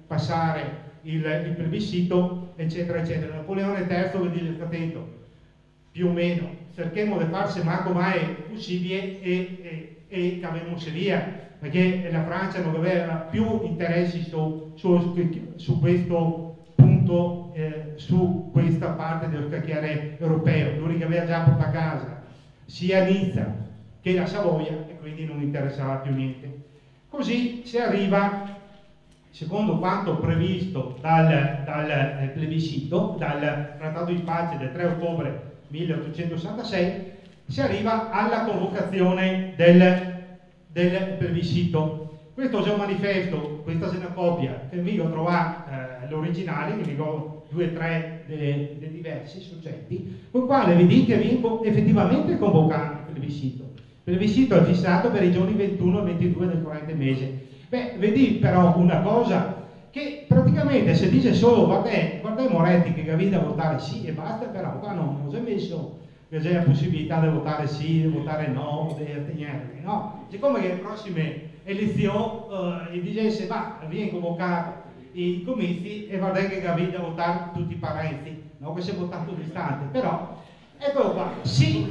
passare il plebiscito, eccetera, eccetera. Napoleone III vi dice: attento, più o meno, cerchiamo di farsi manco mai possibile e caviamoci via, perché la Francia non aveva più interessi su questo punto, su questa parte dello scacchiere europeo. Lui che aveva già portato a casa sia Nizza che la Savoia e quindi non interessava più niente. Così si arriva, secondo quanto previsto dal plebiscito, dal trattato di pace del 3 ottobre 1866, si arriva alla convocazione del plebiscito. Questo è un manifesto, questa è una copia che vi ho trovato l'originale, che vi ho 2 o 3 dei diversi soggetti, con il quale vi dico che vengo effettivamente convocando il plebiscito. Il plebiscito è fissato per i giorni 21 e 22 del corrente mese. Vedi però una cosa, che praticamente se dice solo guarda Moretti che Gavina votare sì e basta, però qua non si è messo che c'è la possibilità di votare sì, di votare no, di attenervi, no? Siccome che le prossime elezioni dicesse viene convocato i comizi e guarda che Gavina votare tutti i parenti, no? Che si è votato distante, però eccolo qua, sì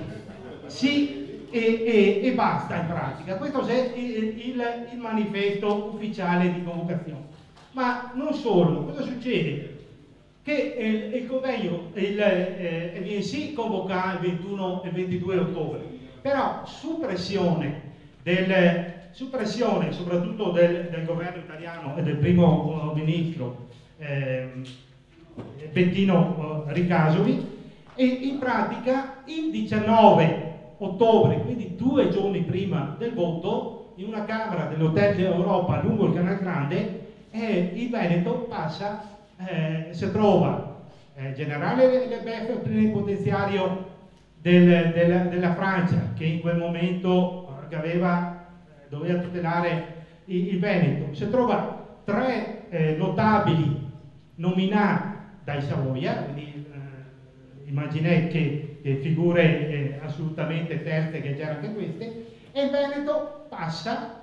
e basta in pratica. Questo è il manifesto ufficiale di convocazione. Ma non solo, cosa succede? Che il convegno viene sì convocato il 21 e il 22 ottobre, però su pressione soprattutto del governo italiano e del primo ministro Bettino Ricasoli, e in pratica il 19 ottobre, quindi 2 giorni prima del voto, in una camera dell'Hotel d'Europa lungo il Canal Grande, il Veneto passa, si trova generale Lefebvre, plenipotenziario della Francia, che in quel momento doveva tutelare il Veneto, si trova 3 notabili nominati dai Savoia, quindi immaginate che figure assolutamente terze, che c'erano anche queste, e il Veneto passa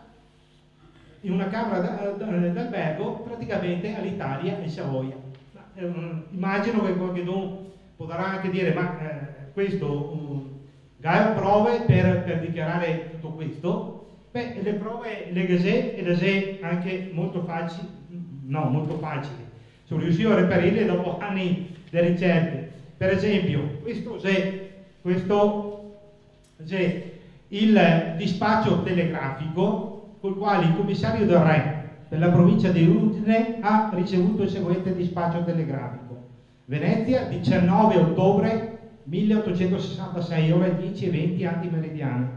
in una camera d'albergo praticamente all'Italia e Savoia. Immagino che qualcuno potrà anche dire, ma questo Gaio prove per dichiarare tutto questo? Beh, le prove le gase anche molto facili, sono riuscito a reperirle dopo anni di ricerche. Per esempio, questo è il dispaccio telegrafico col quale il commissario del Re per la provincia di Udine ha ricevuto il seguente dispaccio telegrafico. Venezia, 19 ottobre 1866, ore 10:20 antimeridiane.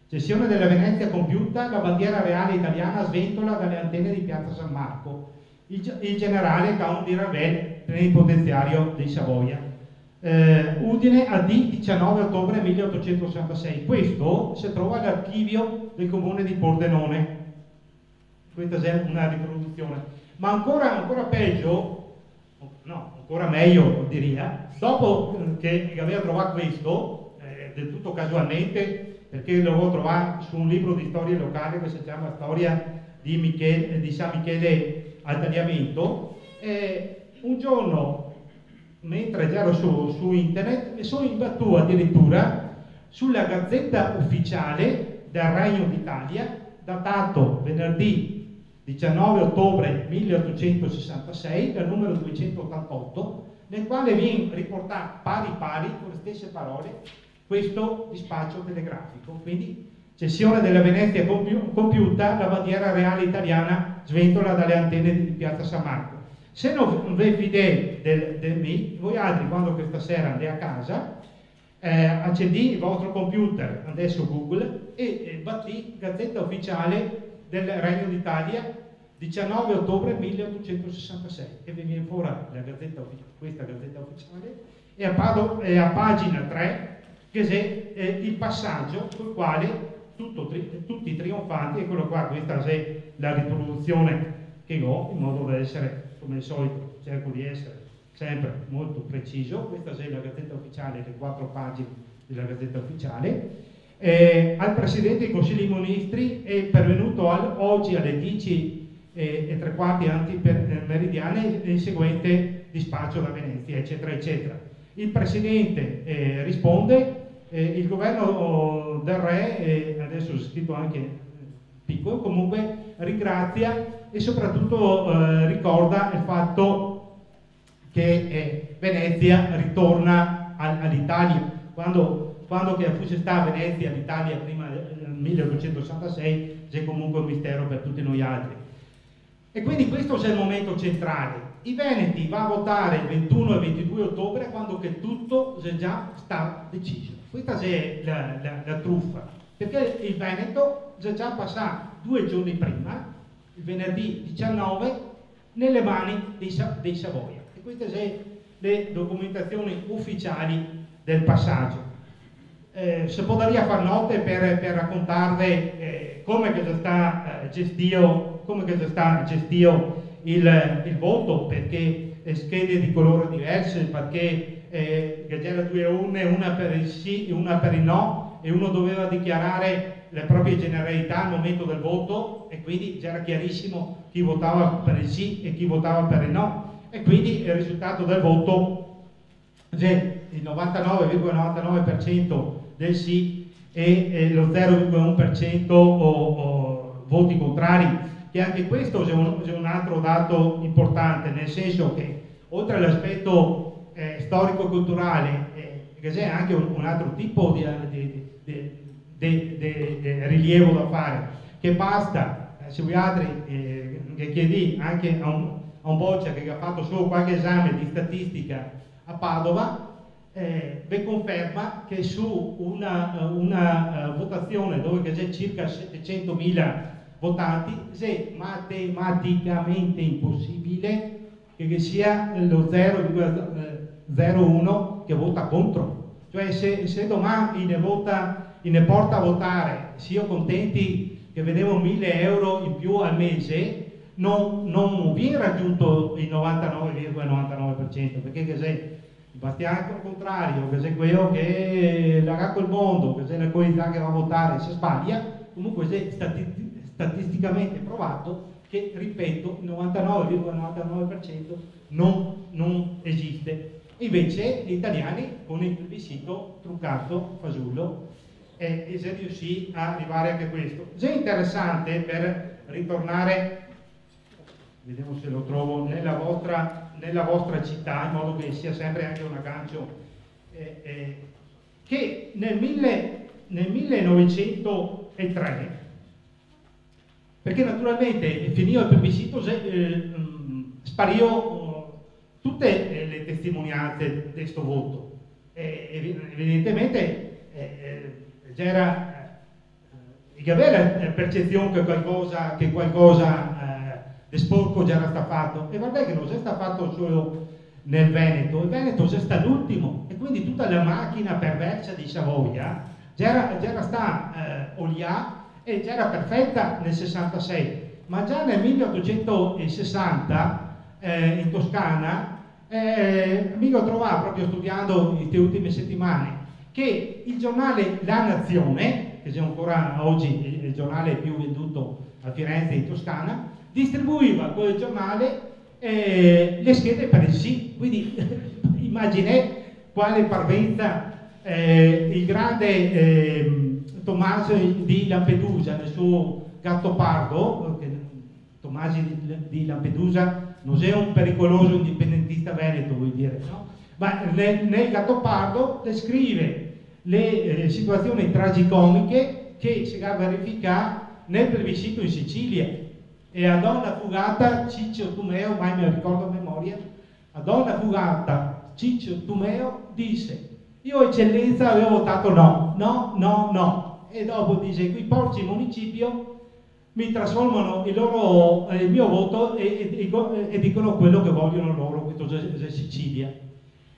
Sessione della Venezia compiuta, la bandiera reale italiana sventola dalle antenne di Piazza San Marco. Il generale Count di Ravel, plenipotenziario di Savoia. Udine AD 19 ottobre 1866. Questo si trova all'archivio del comune di Pordenone. Questa è una riproduzione. Ma ancora peggio, no, ancora meglio direi, dopo che aveva trovato questo, del tutto casualmente, perché lo avevo trovato su un libro di storia locale che si chiama Storia di San Michele al Tagliamento, un giorno, mentre ero su internet, mi sono imbattuto addirittura sulla Gazzetta Ufficiale del Regno d'Italia, datato venerdì 19 ottobre 1866, dal numero 288, nel quale viene riportato pari con le stesse parole questo dispaccio telegrafico. Quindi, cessione della Venezia compiuta, la bandiera reale italiana sventola dalle antenne di Piazza San Marco. Se non vi fidate del me, voi altri, quando questa sera andate a casa, accendi il vostro computer, adesso Google, e batti Gazzetta Ufficiale del Regno d'Italia, 19 ottobre 1866, e vi viene fuori questa Gazzetta Ufficiale, e a pagina 3 che è il passaggio col quale tutti i trionfanti, eccolo qua, questa è la riproduzione che ho, in modo da essere, come al solito, cerco di essere sempre molto preciso. Questa è la Gazzetta Ufficiale, le 4 pagine della Gazzetta Ufficiale. Al Presidente del Consiglio dei Ministri è pervenuto oggi alle 10:03 antimeridiane il seguente dispaccio da Venezia, eccetera, eccetera. Il Presidente risponde, il governo del Re, adesso è scritto anche piccolo, comunque ringrazia e soprattutto ricorda il fatto che Venezia ritorna all'Italia. Quando che fosse stata Venezia all'Italia prima del 1866 c'è comunque un mistero per tutti noi altri. E quindi questo è il momento centrale. I Veneti va a votare il 21 e 22 ottobre, quando che tutto già sta deciso. Questa è la truffa, perché il Veneto è già passato 2 giorni prima, il venerdì 19, nelle mani dei Savoia. E queste sono le documentazioni ufficiali del passaggio. Se potrebbe far note per raccontarvi come che sta gestito il voto, perché schede di colore diverse, perché c'era 2 urne, una per il sì e una per il no, e uno doveva dichiarare le proprie generalità al momento del voto, e quindi c'era chiarissimo chi votava per il sì e chi votava per il no, e quindi il risultato del voto c'è il 99,99% del sì e lo 0,1% voti contrari, che anche questo è un altro dato importante, nel senso che oltre all'aspetto storico-culturale che c'è anche un altro tipo di rilievo da fare, che basta, se voi altri che chiedi anche a un Boccia che ha fatto solo qualche esame di statistica a Padova, vi conferma che su una votazione dove c'è circa 700.000 votanti è matematicamente impossibile che sia lo 0,01 che vota contro. Cioè se domani ne porta a votare, sia contenti che vedevo 1.000 euro in più al mese, non viene raggiunto il 99,99%, perché che se bastiamo al contrario, che se quello che l'ha il mondo, che se la comunità che va a votare si sbaglia, comunque è statisticamente provato che, ripeto, il 99,99% non esiste. Invece gli italiani con il plebiscito truccato, fasullo, e si riuscì a arrivare anche a questo. È interessante, per ritornare, vediamo se lo trovo, nella vostra città, in modo che sia sempre anche un aggancio, che nel 1903, perché naturalmente finito il plebiscito, spario tutte le testimonianze di questo voto. Evidentemente c'era la percezione che qualcosa di sporco già era stato fatto, e guardate che non è stato fatto solo nel Veneto, il Veneto è stato l'ultimo, e quindi tutta la macchina perversa di Savoia già era stata oliata e già era perfetta nel 66, ma già nel 1860 in Toscana mi ho trovato, proprio studiando queste ultime settimane, che il giornale La Nazione, che è ancora oggi il giornale più venduto a Firenze in Toscana, distribuiva quel giornale le schede per il sì. Quindi immaginate quale parvenza il grande Tommaso di Lampedusa nel suo Gattopardo, che Tommaso di Lampedusa non è un pericoloso indipendentista veneto, vuol dire, no? Ma nel Gattopardo descrive le situazioni tragicomiche che si va a verificare nel plebiscito in Sicilia. E a donna fugata Ciccio Tumeo, mai me lo ricordo a memoria, a donna fugata Ciccio Tumeo disse: io eccellenza avevo votato no, e dopo dice: quei porci municipio mi trasformano il mio voto e dicono quello che vogliono loro. Questo è Sicilia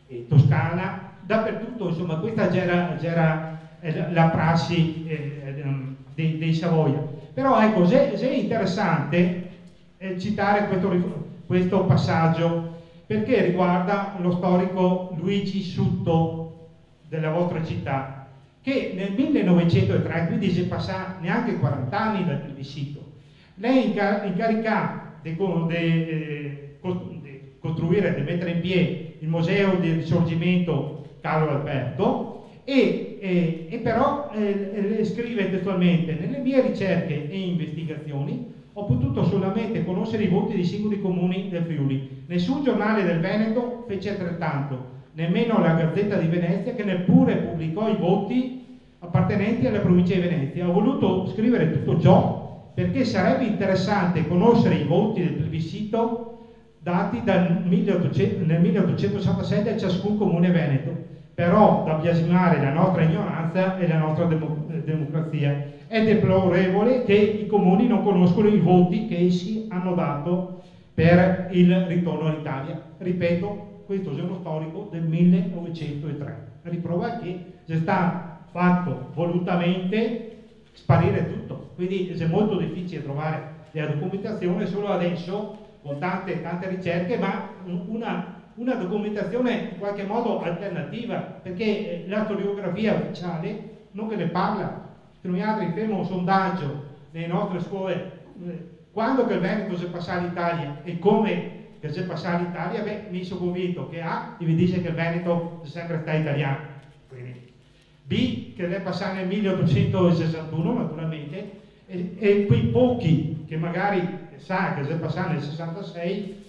e Toscana, dappertutto, insomma. Questa era la prassi dei Savoia. Però ecco, è interessante citare questo passaggio, perché riguarda lo storico Luigi Sutto della vostra città, che nel 1903, quindi si è passato neanche 40 anni dal plebiscito, lei incarica di costruire, di mettere in piedi il Museo del Risorgimento Carlo Alberto, e però scrive testualmente: nelle mie ricerche e investigazioni ho potuto solamente conoscere i voti dei singoli comuni del Friuli. Nessun giornale del Veneto fece altrettanto, nemmeno la Gazzetta di Venezia, che neppure pubblicò i voti appartenenti alla provincia di Venezia. Ho voluto scrivere tutto ciò perché sarebbe interessante conoscere i voti del plebiscito dati nel 1866 da ciascun comune veneto, però da biasimare la nostra ignoranza e la nostra democrazia. È deplorevole che i comuni non conoscono i voti che essi hanno dato per il ritorno all'Italia. Ripeto, questo è uno storico del 1903, a riprova che è stato fatto volutamente sparire tutto, quindi è molto difficile trovare la documentazione solo adesso, con tante ricerche, ma una documentazione in qualche modo alternativa, perché la storiografia ufficiale non che ne parla. Noi altri fermo un sondaggio nelle nostre scuole, quando che il Veneto si passa all'Italia e come che si passa all'Italia, mi sono convinto che A, vi dice che il Veneto è sempre stato italiano, quindi B, che è passato nel 1861 naturalmente, e quei pochi che magari sa che si è passato nel 66,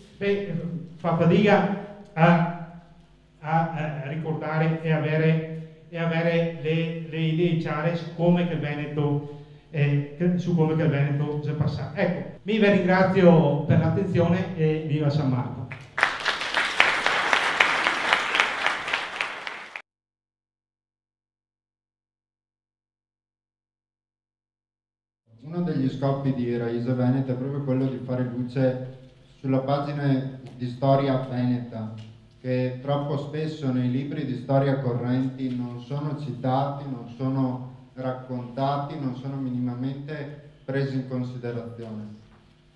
fa fatica a ricordare e avere le idee chiare su come che il Veneto si è passato. Ecco, vi ringrazio per l'attenzione e viva San Marco. Uno degli scopi di Raíces Veneta è proprio quello di fare luce sulla pagina di storia veneta, che troppo spesso nei libri di storia correnti non sono citati, non sono raccontati, non sono minimamente presi in considerazione.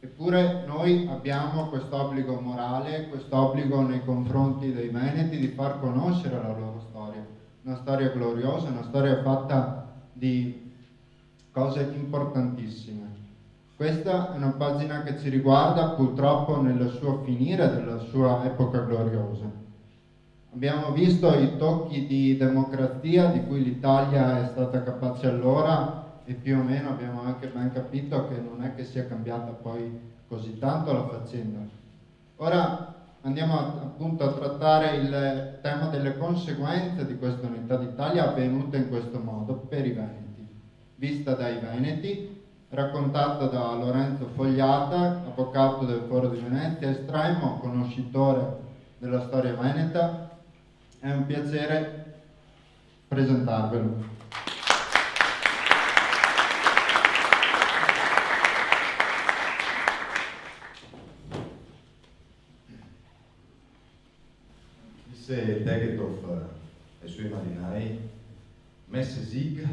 Eppure noi abbiamo quest'obbligo morale, quest'obbligo nei confronti dei veneti di far conoscere la loro storia, una storia gloriosa, una storia fatta di cose importantissime. Questa è una pagina che ci riguarda purtroppo nel suo finire della sua epoca gloriosa. Abbiamo visto i tocchi di democrazia di cui l'Italia è stata capace allora e più o meno abbiamo anche ben capito che non è che sia cambiata poi così tanto la faccenda. Ora andiamo appunto a trattare il tema delle conseguenze di questa unità d'Italia avvenuta in questo modo per i veneti, vista dai veneti, raccontata da Lorenzo Fogliata, avvocato del Foro di Venezia, estremo conoscitore della storia veneta. È un piacere presentarvelo. Disse Tegethoff ai suoi marinai: Messe Sieg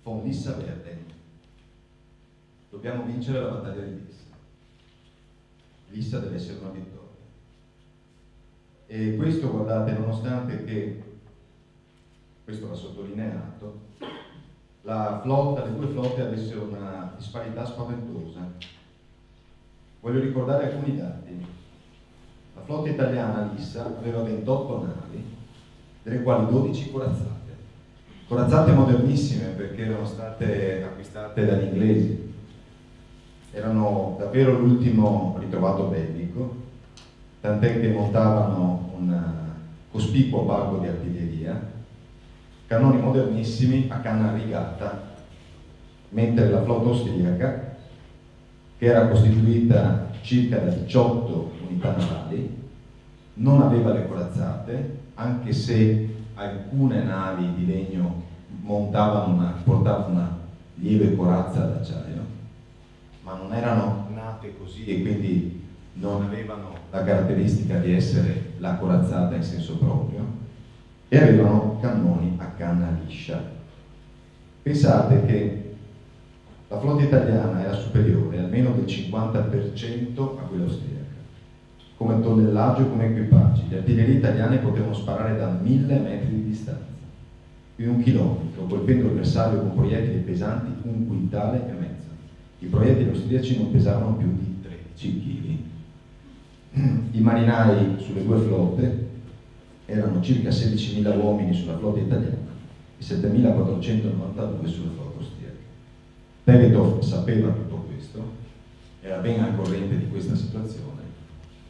von Lissa werden. Dobbiamo vincere la battaglia di Lissa. Lissa deve essere una vittoria. E questo, guardate, nonostante che, questo va sottolineato, le due flotte avessero una disparità spaventosa. Voglio ricordare alcuni dati. La flotta italiana Lissa aveva 28 navi, delle quali 12 corazzate. Corazzate modernissime perché erano state acquistate dagli inglesi. Erano davvero l'ultimo ritrovato bellico, tant'è che montavano un cospicuo parco di artiglieria, cannoni modernissimi a canna rigata, mentre la flotta austriaca, che era costituita circa da 18 unità navali, non aveva le corazzate, anche se alcune navi di legno portavano una lieve corazza d'acciaio, ma non erano nate così e quindi non avevano la caratteristica di essere la corazzata in senso proprio, e avevano cannoni a canna liscia. Pensate che la flotta italiana era superiore almeno del 50% a quella austriaca, come tonnellaggio e come equipaggi. Le artiglierie italiane potevano sparare da 1000 metri di distanza, più di 1 chilometro, colpendo il bersaglio con proiettili pesanti 1,5 quintali. I proiettili austriaci non pesavano più di 13 kg. I marinai sulle due flotte erano circa 16.000 uomini sulla flotta italiana e 7.492 sulla flotta austriaca. Tegethoff sapeva tutto questo, era ben al corrente di questa situazione,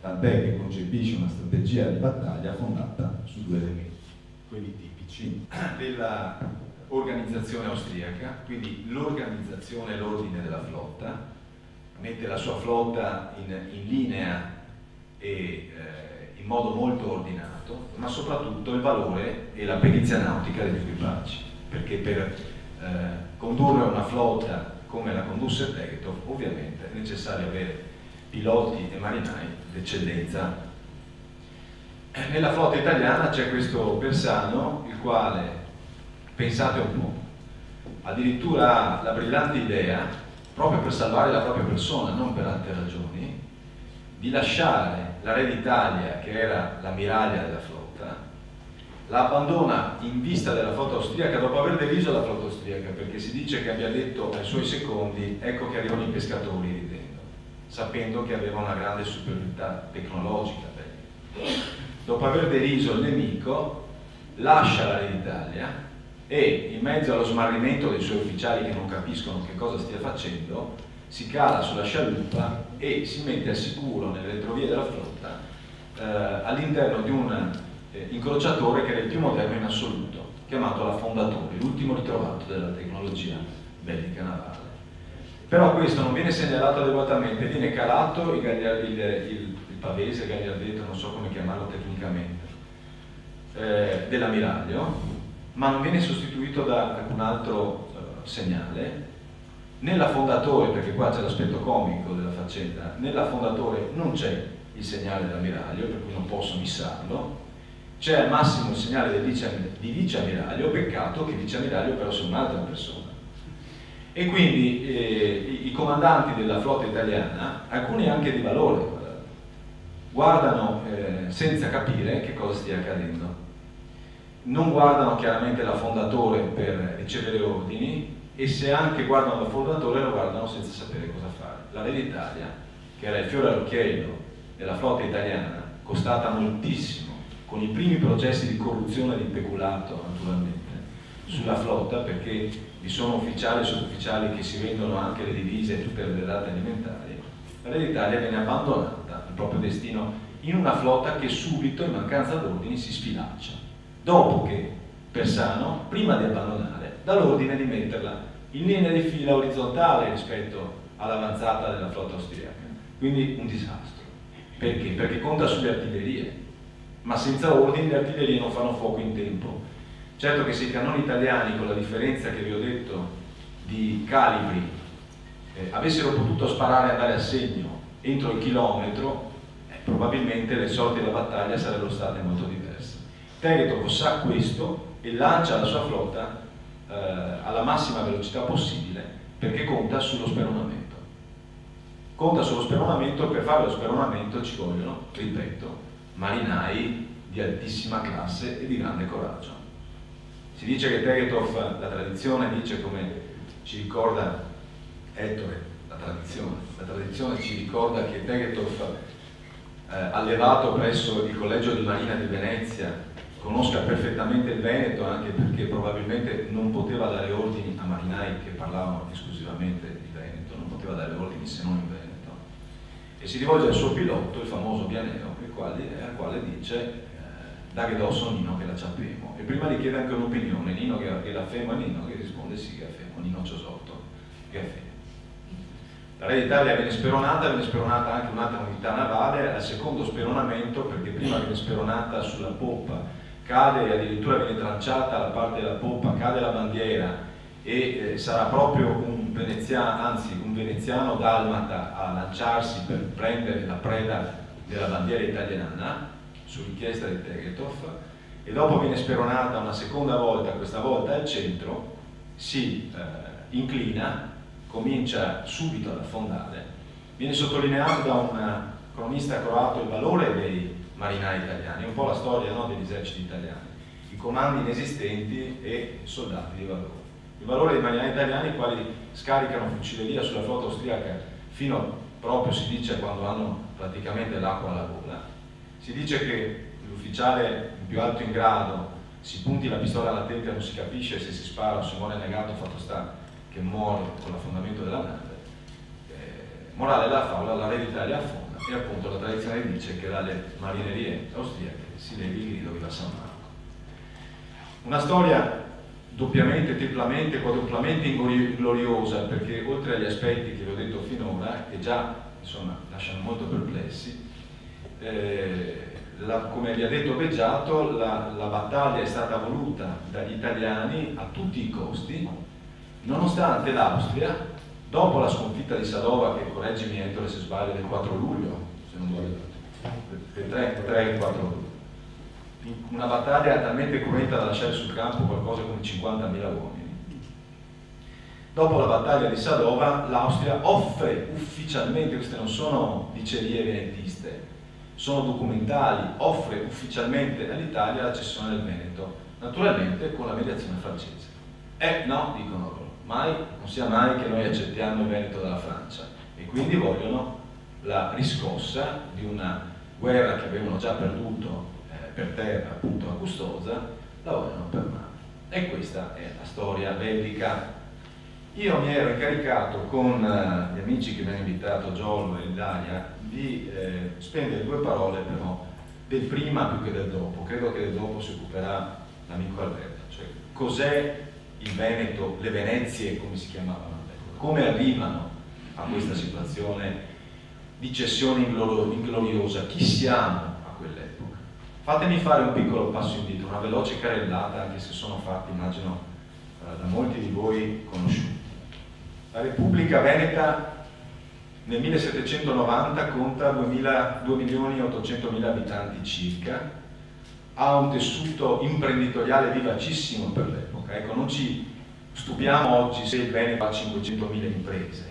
tant'è che concepisce una strategia di battaglia fondata su due elementi, quelli tipici della organizzazione austriaca, quindi l'organizzazione e l'ordine della flotta, mette la sua flotta in linea e in modo molto ordinato, ma soprattutto il valore e la perizia nautica degli equipaggi, perché per condurre una flotta come la condusse Tegethoff ovviamente è necessario avere piloti e marinai d'eccellenza. Nella flotta italiana c'è questo Persano, il quale, pensate un po', addirittura ha la brillante idea, proprio per salvare la propria persona, non per altre ragioni, di lasciare la Re d'Italia, che era l'ammiraglia della flotta, la abbandona in vista della flotta austriaca dopo aver deriso la flotta austriaca, perché si dice che abbia detto ai suoi secondi: ecco che arrivano i pescatori, ridendo, sapendo che aveva una grande superiorità tecnologica. Dopo aver deriso il nemico, lascia la Re d'Italia e, in mezzo allo smarrimento dei suoi ufficiali che non capiscono che cosa stia facendo, si cala sulla scialuppa e si mette al sicuro nelle retrovie della flotta all'interno di un incrociatore che era il più moderno in assoluto, chiamato l'Affondatore, l'ultimo ritrovato della tecnologia bellica navale. Però questo non viene segnalato adeguatamente, viene calato il pavese, il gagliardetto, non so come chiamarlo tecnicamente, dell'ammiraglio, ma non viene sostituito da alcun altro segnale. Nell'affondatore, perché qua c'è l'aspetto comico della faccenda, nell'affondatore non c'è il segnale dell'ammiraglio, per cui non posso missarlo, c'è al massimo il segnale di viceammiraglio, peccato che viceammiraglio però sia un'altra persona. E quindi i comandanti della flotta italiana, alcuni anche di valore, guardano senza capire che cosa stia accadendo. Non guardano chiaramente l'affondatore per ricevere ordini, e se anche guardano l'affondatore lo guardano senza sapere cosa fare. La Re d'Italia, che era il fiore all'occhiello della flotta italiana, costata moltissimo, con i primi processi di corruzione e di peculato naturalmente sulla flotta, perché vi sono ufficiali e sottufficiali che si vendono anche le divise e tutte le derrate alimentari. La Re d'Italia viene abbandonata al proprio destino in una flotta che subito, in mancanza d'ordini, si sfilaccia, dopo che Persano, prima di abbandonare, dà l'ordine di metterla in linea di fila orizzontale rispetto all'avanzata della flotta austriaca. Quindi un disastro. Perché? Perché conta sulle artiglierie, ma senza ordini le artiglierie non fanno fuoco in tempo. Certo che se i cannoni italiani, con la differenza che vi ho detto di calibri, avessero potuto sparare e andare a segno entro il chilometro, probabilmente le sorti della battaglia sarebbero state molto diverse. Tegetov sa questo e lancia la sua flotta alla massima velocità possibile, perché conta sullo speronamento. Conta sullo speronamento, per fare lo speronamento ci vogliono, ripeto, marinai di altissima classe e di grande coraggio. Si dice che Tegetov, la tradizione dice, come ci ricorda Ettore, la tradizione ci ricorda che Tegetov, allevato presso il Collegio di Marina di Venezia, conosca perfettamente il Veneto, anche perché probabilmente non poteva dare ordini a marinai che parlavano esclusivamente di Veneto, non poteva dare ordini se non in Veneto, e si rivolge al suo pilota, il famoso Bianeo, al quale dice daghe dosso Nino che la ciapemo, e prima gli chiede anche un'opinione, Nino che la femo, e Nino che risponde sì che la femo, Nino Ciosotto che la femo. La Re d'Italia viene speronata anche un'altra unità navale al secondo speronamento, perché prima viene speronata sulla poppa, cade, addirittura viene tranciata la parte della poppa, cade la bandiera, e sarà proprio un veneziano dalmata a lanciarsi per prendere la preda della bandiera italiana su richiesta di Tegetov, e dopo viene speronata una seconda volta, questa volta al centro, si inclina, comincia subito ad affondare. Viene sottolineato da un cronista croato il valore dei marinai italiani, un po' la storia, no, degli eserciti italiani, i comandi inesistenti e soldati di valore. Il valore dei marinai italiani, i quali scaricano fucileria sulla flotta austriaca fino proprio, si dice, quando hanno praticamente l'acqua alla gola. Si dice che l'ufficiale più alto in grado si punti la pistola alla tempia, non si capisce se si spara o se muore negato, fatto sta che muore con l'affondamento della nave. Morale della favola, la Re d'Italia affonda, e appunto la tradizione dice che dalle marinerie austriache si levi il grido viva San Marco. Una storia doppiamente, triplamente, quadruplamente gloriosa, perché oltre agli aspetti che vi ho detto finora, che già insomma lasciano molto perplessi, come vi ha detto Beggiato, la battaglia è stata voluta dagli italiani a tutti i costi, nonostante l'Austria, dopo la sconfitta di Sadova, che correggimi Ettore se sbaglio, del 4 luglio, se non voglio, del 3 e 4 luglio, una battaglia talmente cruenta da lasciare sul campo qualcosa come 50.000 uomini. Dopo la battaglia di Sadova, l'Austria offre ufficialmente, queste non sono dicerie venetiste, sono documentali, offre ufficialmente all'Italia la cessione del Veneto, naturalmente con la mediazione francese. No, dicono loro, non sia mai che noi accettiamo il Veneto dalla Francia, e quindi vogliono la riscossa di una guerra che avevano già perduto per terra, appunto a Custoza, la vogliono per mare. E questa è la storia bellica. Io mi ero incaricato con gli amici che mi hanno invitato, Giollo e Dalia, di spendere due parole però del prima più che del dopo. Credo che del dopo si occuperà l'amico Alberto, cioè cos'è il Veneto, le Venezie come si chiamavano all'epoca, come arrivano a questa situazione di cessione ingloriosa, chi siamo a quell'epoca. Fatemi fare un piccolo passo indietro, una veloce carrellata, anche se sono fatti immagino da molti di voi conosciuti. La Repubblica Veneta nel 1790 conta 2.800.000 abitanti circa, ha un tessuto imprenditoriale vivacissimo per l'epoca. Ecco, non ci stupiamo oggi se il Veneto ha 500.000 imprese.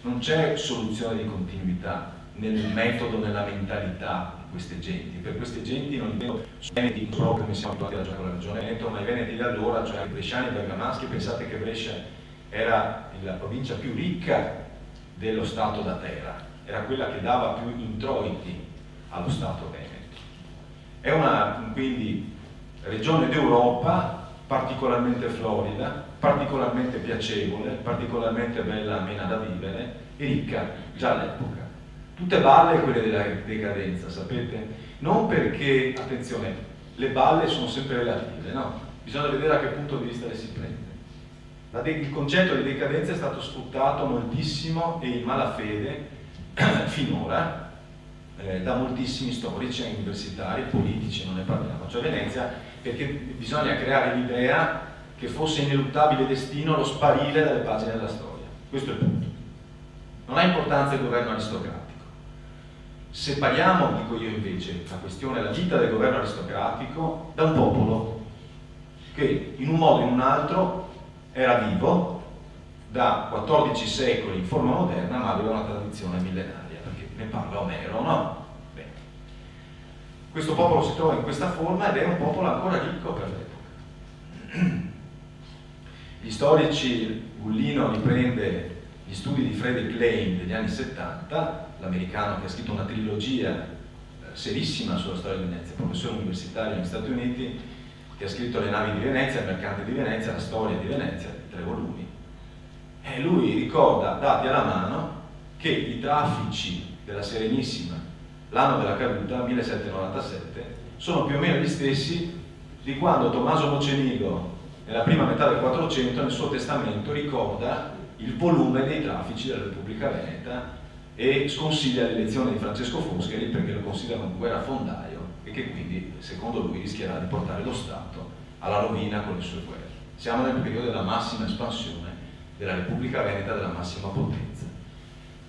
Non c'è soluzione di continuità nel metodo, nella mentalità di queste genti. Per queste genti non intendo solo i veneti proprio come siamo abituati a con la regione Veneto, ma i veneti di allora, cioè i bresciani e i bergamaschi. Pensate che Brescia era la provincia più ricca dello Stato da terra, era quella che dava più introiti allo Stato Veneto. È una quindi regione d'Europa particolarmente florida, particolarmente piacevole, particolarmente bella, amena da vivere e ricca già all'epoca. Tutte balle quelle della decadenza, sapete? Non perché, attenzione, le balle sono sempre relative, no? Bisogna vedere a che punto di vista le si prende. Il concetto di decadenza è stato sfruttato moltissimo e in malafede finora da moltissimi storici, universitari, politici, non ne parliamo, cioè Venezia, perché bisogna creare l'idea che fosse ineluttabile destino lo sparire dalle pagine della storia. Questo è il punto. Non ha importanza il governo aristocratico. Separiamo, dico io invece, la questione della vita del governo aristocratico da un popolo che in un modo o in un altro era vivo da 14 secoli in forma moderna, ma aveva una tradizione millenaria, perché ne parla Omero, no? Bene. Questo popolo si trova in questa forma ed è un popolo ancora ricco per l'epoca. Gli storici, Gullino riprende gli studi di Frederick Lane degli anni 70, l'americano che ha scritto una trilogia serissima sulla storia di Venezia, professore universitario negli Stati Uniti, che ha scritto Le navi di Venezia, Il mercante di Venezia, La storia di Venezia, 3 volumi. E lui ricorda, dati alla mano, che i traffici della Serenissima, l'anno della caduta, 1797, sono più o meno gli stessi di quando Tommaso Mocenigo, nella prima metà del 400, nel suo testamento ricorda il volume dei traffici della Repubblica Veneta e sconsiglia l'elezione di Francesco Foscari perché lo considera un guerrafondaio e che quindi, secondo lui, rischierà di portare lo Stato alla rovina con le sue guerre. Siamo nel periodo della massima espansione della Repubblica Veneta, della massima potenza.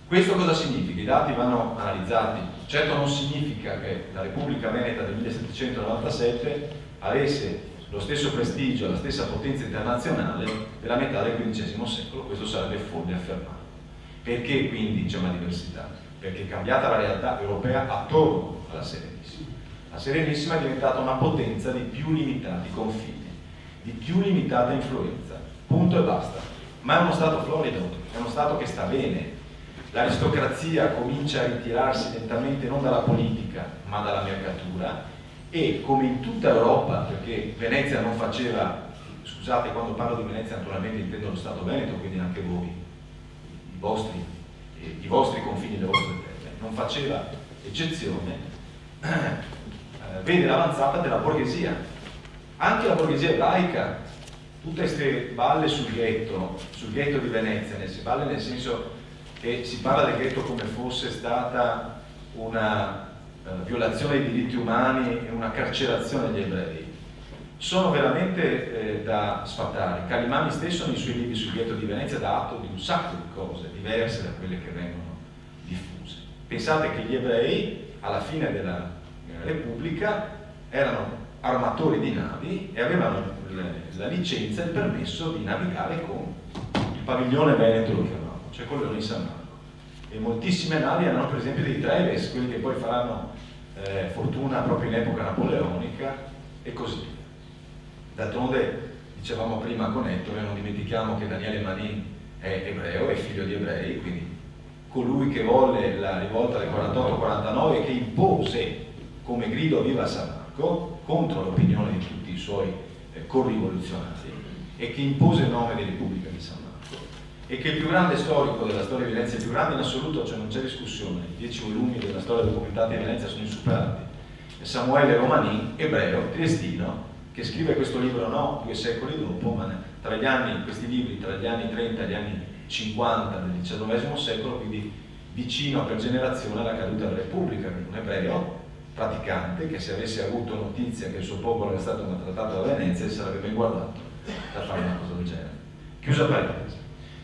Questo cosa significa? I dati vanno analizzati. Certo non significa che la Repubblica Veneta del 1797 avesse lo stesso prestigio, la stessa potenza internazionale della metà del XV secolo, questo sarebbe folle affermarlo. Perché quindi c'è una diversità? Perché è cambiata la realtà europea attorno alla Serenissima. La Serenissima è diventata una potenza di più limitati confini, di più limitata influenza, punto e basta. Ma è uno Stato florido, è uno Stato che sta bene. L'aristocrazia comincia a ritirarsi lentamente non dalla politica, ma dalla mercatura, e come in tutta Europa, perché Venezia non faceva, scusate, quando parlo di Venezia naturalmente intendo lo Stato Veneto, quindi anche voi, i vostri confini, le vostre terre, non faceva eccezione, vede l'avanzata della borghesia, anche la borghesia ebraica, tutte queste balle sul ghetto di Venezia, balle nel senso che si parla del ghetto come fosse stata una violazione dei diritti umani e una carcerazione degli ebrei, sono veramente da sfatare. Calimani stesso nei suoi libri sul ghetto di Venezia dà atto di un sacco di cose diverse da quelle che vengono diffuse. Pensate che gli ebrei alla fine della Repubblica erano armatori di navi e avevano la licenza e il permesso di navigare con il padiglione veneto, lo chiamavano, cioè con l'Eone di San Marco. E moltissime navi erano per esempio dei Treves, quelli che poi faranno fortuna proprio in epoca napoleonica e così via. D'altronde, dicevamo prima con Ettore, non dimentichiamo che Daniele Manin è ebreo, è figlio di ebrei, quindi colui che volle la rivolta del 48-49 e che impose come grido viva San Marco contro l'opinione di tutti i suoi corrivoluzionari e che impose il nome di Repubblica di San Marco. E che il più grande storico della storia di Venezia, il più grande in assoluto, cioè non c'è discussione, i 10 volumi della storia documentata di Venezia sono insuperati, è Samuele Romanin, ebreo, triestino, che scrive questo libro 2 secoli dopo, ma questi libri tra gli anni 30 e gli anni 50 del XIX secolo, quindi vicino per generazione alla caduta della Repubblica, un ebreo praticante che se avesse avuto notizia che il suo popolo era stato maltrattato da Venezia si sarebbe ben guardato da fare una cosa del genere. Chiusa parentesi.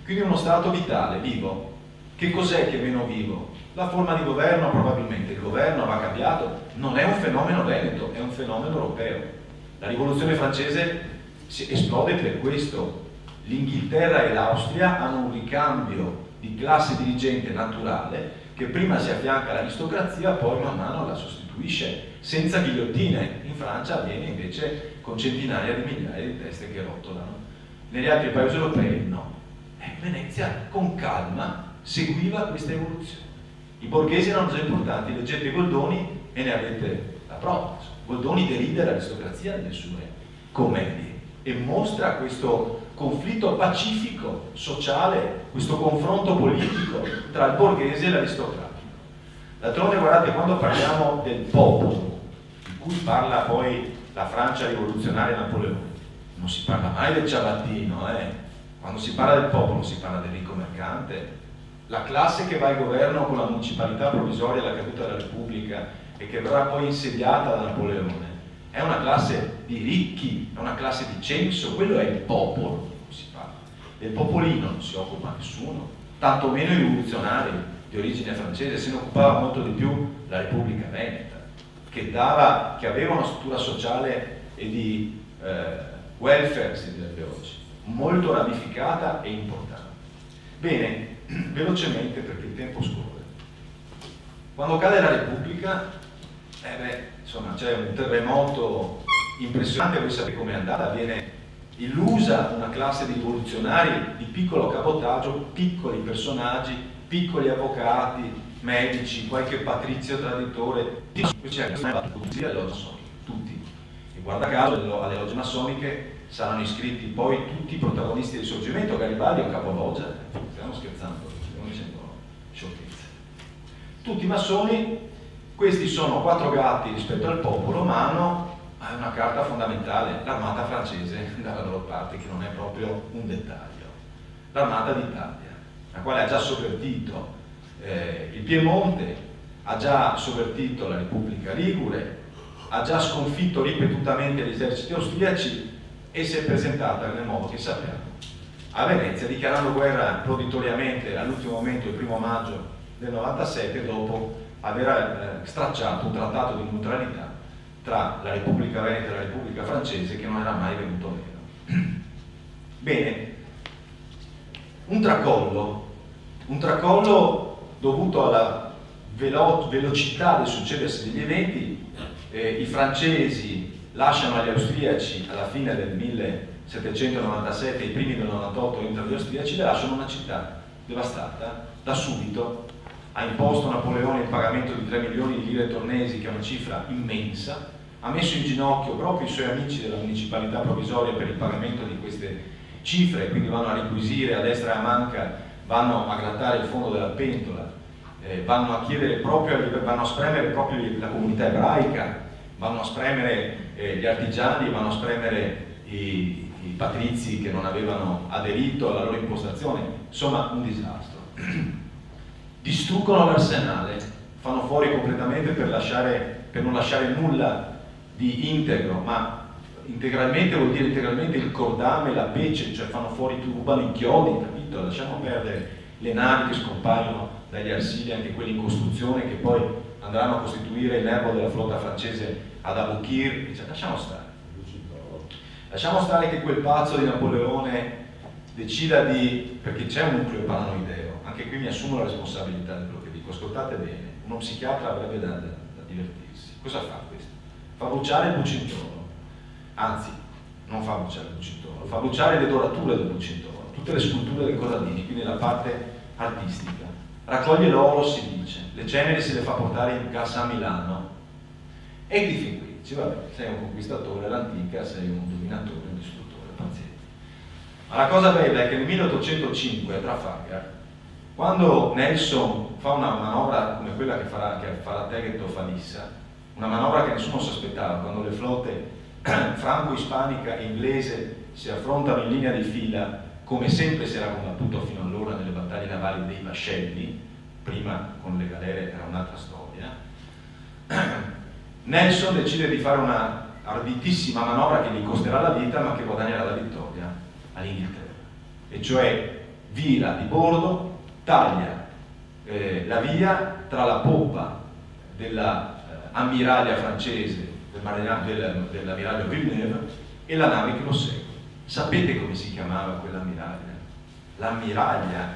Quindi uno Stato vitale, vivo. Che cos'è che è meno vivo? La forma di governo probabilmente, il governo va cambiato, non è un fenomeno veneto, è un fenomeno europeo. La rivoluzione francese si esplode per questo, L'Inghilterra e l'Austria hanno un ricambio di classe dirigente naturale che prima si affianca all'aristocrazia, poi man mano la sostituisce senza ghigliottine. In Francia avviene invece con centinaia di migliaia di teste che rotolano. Negli altri paesi europei no. Venezia con calma seguiva questa evoluzione. I borghesi erano già importanti, leggete Goldoni e ne avete la prova. Goldoni deride l'aristocrazia nelle sue commedie e mostra questo conflitto pacifico, sociale, questo confronto politico tra il borghese e l'aristocratico. D'altronde, guardate, quando parliamo del popolo, di cui parla poi la Francia rivoluzionaria Napoleone, non si parla mai del ciabattino, Quando si parla del popolo si parla del ricco mercante, la classe che va al governo con la municipalità provvisoria alla caduta della Repubblica e che verrà poi insediata da Napoleone. È una classe di ricchi, è una classe di censo, quello è il popolo di cui si parla. Del popolino non si occupa nessuno, tantomeno i rivoluzionari di origine francese, se ne occupava molto di più la Repubblica Veneta, che aveva una struttura sociale e di welfare, si direbbe oggi, molto ramificata e importante. Bene, velocemente perché il tempo scorre. Quando cade la Repubblica, insomma, c'è un terremoto impressionante, voi sapete com'è andata, viene illusa una classe di rivoluzionari di piccolo cabotaggio, piccoli personaggi, piccoli avvocati, medici, qualche patrizio traditore, tutti alle logge massoniche, tutti. E guarda caso alle logge massoniche saranno iscritti poi tutti i protagonisti del Risorgimento. Garibaldi è un capologgia, stiamo scherzando, stiamo dicendo sciocchezze. Tutti massoni. Questi sono 4 gatti rispetto al popolo, ma hanno una carta fondamentale, l'armata francese dalla loro parte, che non è proprio un dettaglio. L'armata d'Italia, la quale ha già sovvertito il Piemonte, ha già sovvertito la Repubblica Ligure, ha già sconfitto ripetutamente gli eserciti austriaci e si è presentata nel modo che sappiamo a Venezia, dichiarando guerra proditoriamente all'ultimo momento, il 1° maggio del 97, dopo aver stracciato un trattato di neutralità tra la Repubblica Veneta e la Repubblica Francese che non era mai venuto meno. Bene, un tracollo dovuto alla velocità del succedersi degli eventi. I francesi lasciano agli austriaci alla fine del 1797, i primi del 98 entrano gli austriaci, le lasciano una città devastata. Da subito ha imposto Napoleone il pagamento di 3 milioni di lire tornesi, che è una cifra immensa, ha messo in ginocchio proprio i suoi amici della municipalità provvisoria per il pagamento di queste cifre, quindi vanno a requisire a destra e a manca, vanno a grattare il fondo della pentola, vanno a chiedere proprio, vanno a spremere proprio la comunità ebraica, vanno a spremere gli artigiani, vanno a spremere i patrizi che non avevano aderito alla loro impostazione, insomma un disastro. Distruggono l'arsenale, fanno fuori completamente per non lasciare nulla di integro, ma integralmente vuol dire integralmente il cordame, la pece, cioè fanno fuori, rubano i chiodi, capito? Lasciamo perdere le navi che scompaiono dagli arsili, anche quelli in costruzione, che poi andranno a costituire il nervo della flotta francese ad Aboukir, cioè, lasciamo stare che quel pazzo di Napoleone decida perché c'è un nucleo paranoideo, anche qui mi assumo la responsabilità di quello che dico, ascoltate bene, uno psichiatra avrebbe da divertirsi. Cosa fa questo? Fa bruciare il Bucintoro, anzi, non fa bruciare il Bucintoro, fa bruciare le dorature del Bucintoro, tutte le sculture dei Corradini, quindi la parte artistica. Raccoglie l'oro, si dice, le ceneri se le fa portare in cassa a Milano, e di fin qui dice, vabbè, sei un conquistatore all'antica, sei un dominatore, un distruttore, paziente. Ma la cosa bella è che nel 1805 a Trafalgar, quando Nelson fa una manovra come quella che farà Tegetto Falissa, una manovra che nessuno si aspettava, quando le flotte franco-ispanica e inglese si affrontano in linea di fila, come sempre si era combattuto fino allora nelle battaglie navali dei vascelli, prima con le galere era un'altra storia, Nelson decide di fare una arditissima manovra che gli costerà la vita ma che guadagnerà la vittoria all'Inghilterra, e cioè vira di bordo, taglia la via tra la poppa dell'ammiraglia francese, dell'ammiraglio Villeneuve, e la nave che lo segue. Sapete come si chiamava quell'ammiraglia? L'ammiraglia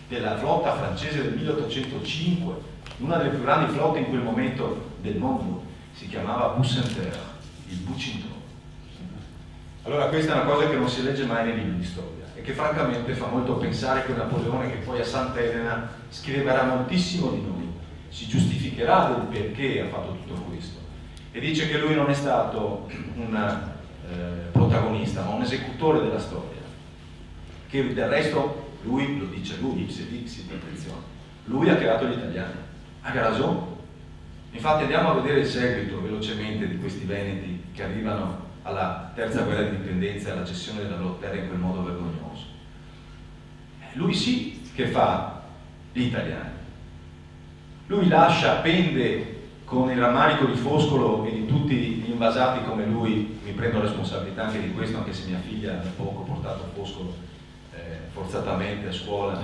della flotta francese del 1805, una delle più grandi flotte in quel momento del mondo, si chiamava Bucentaure, il Bucintoro. Allora questa è una cosa che non si legge mai nei libri di storia e che francamente fa molto pensare che Napoleone, che poi a Sant'Elena scriverà moltissimo di noi, si giustificherà del perché ha fatto tutto questo e dice che lui non è stato un protagonista ma un esecutore della storia, che del resto lui, lo dice lui, ipse dixit, attenzione, lui ha creato gli italiani, ha ragione. Infatti andiamo a vedere il seguito velocemente di questi veneti che arrivano alla terza guerra di indipendenza e alla cessione della loro terra in quel modo vergognoso. Lui sì che fa gli italiani, lui lascia, pende con il rammarico di Foscolo e di tutti gli invasati come lui, mi prendo la responsabilità anche di questo, anche se mia figlia da poco ha portato Foscolo forzatamente a scuola,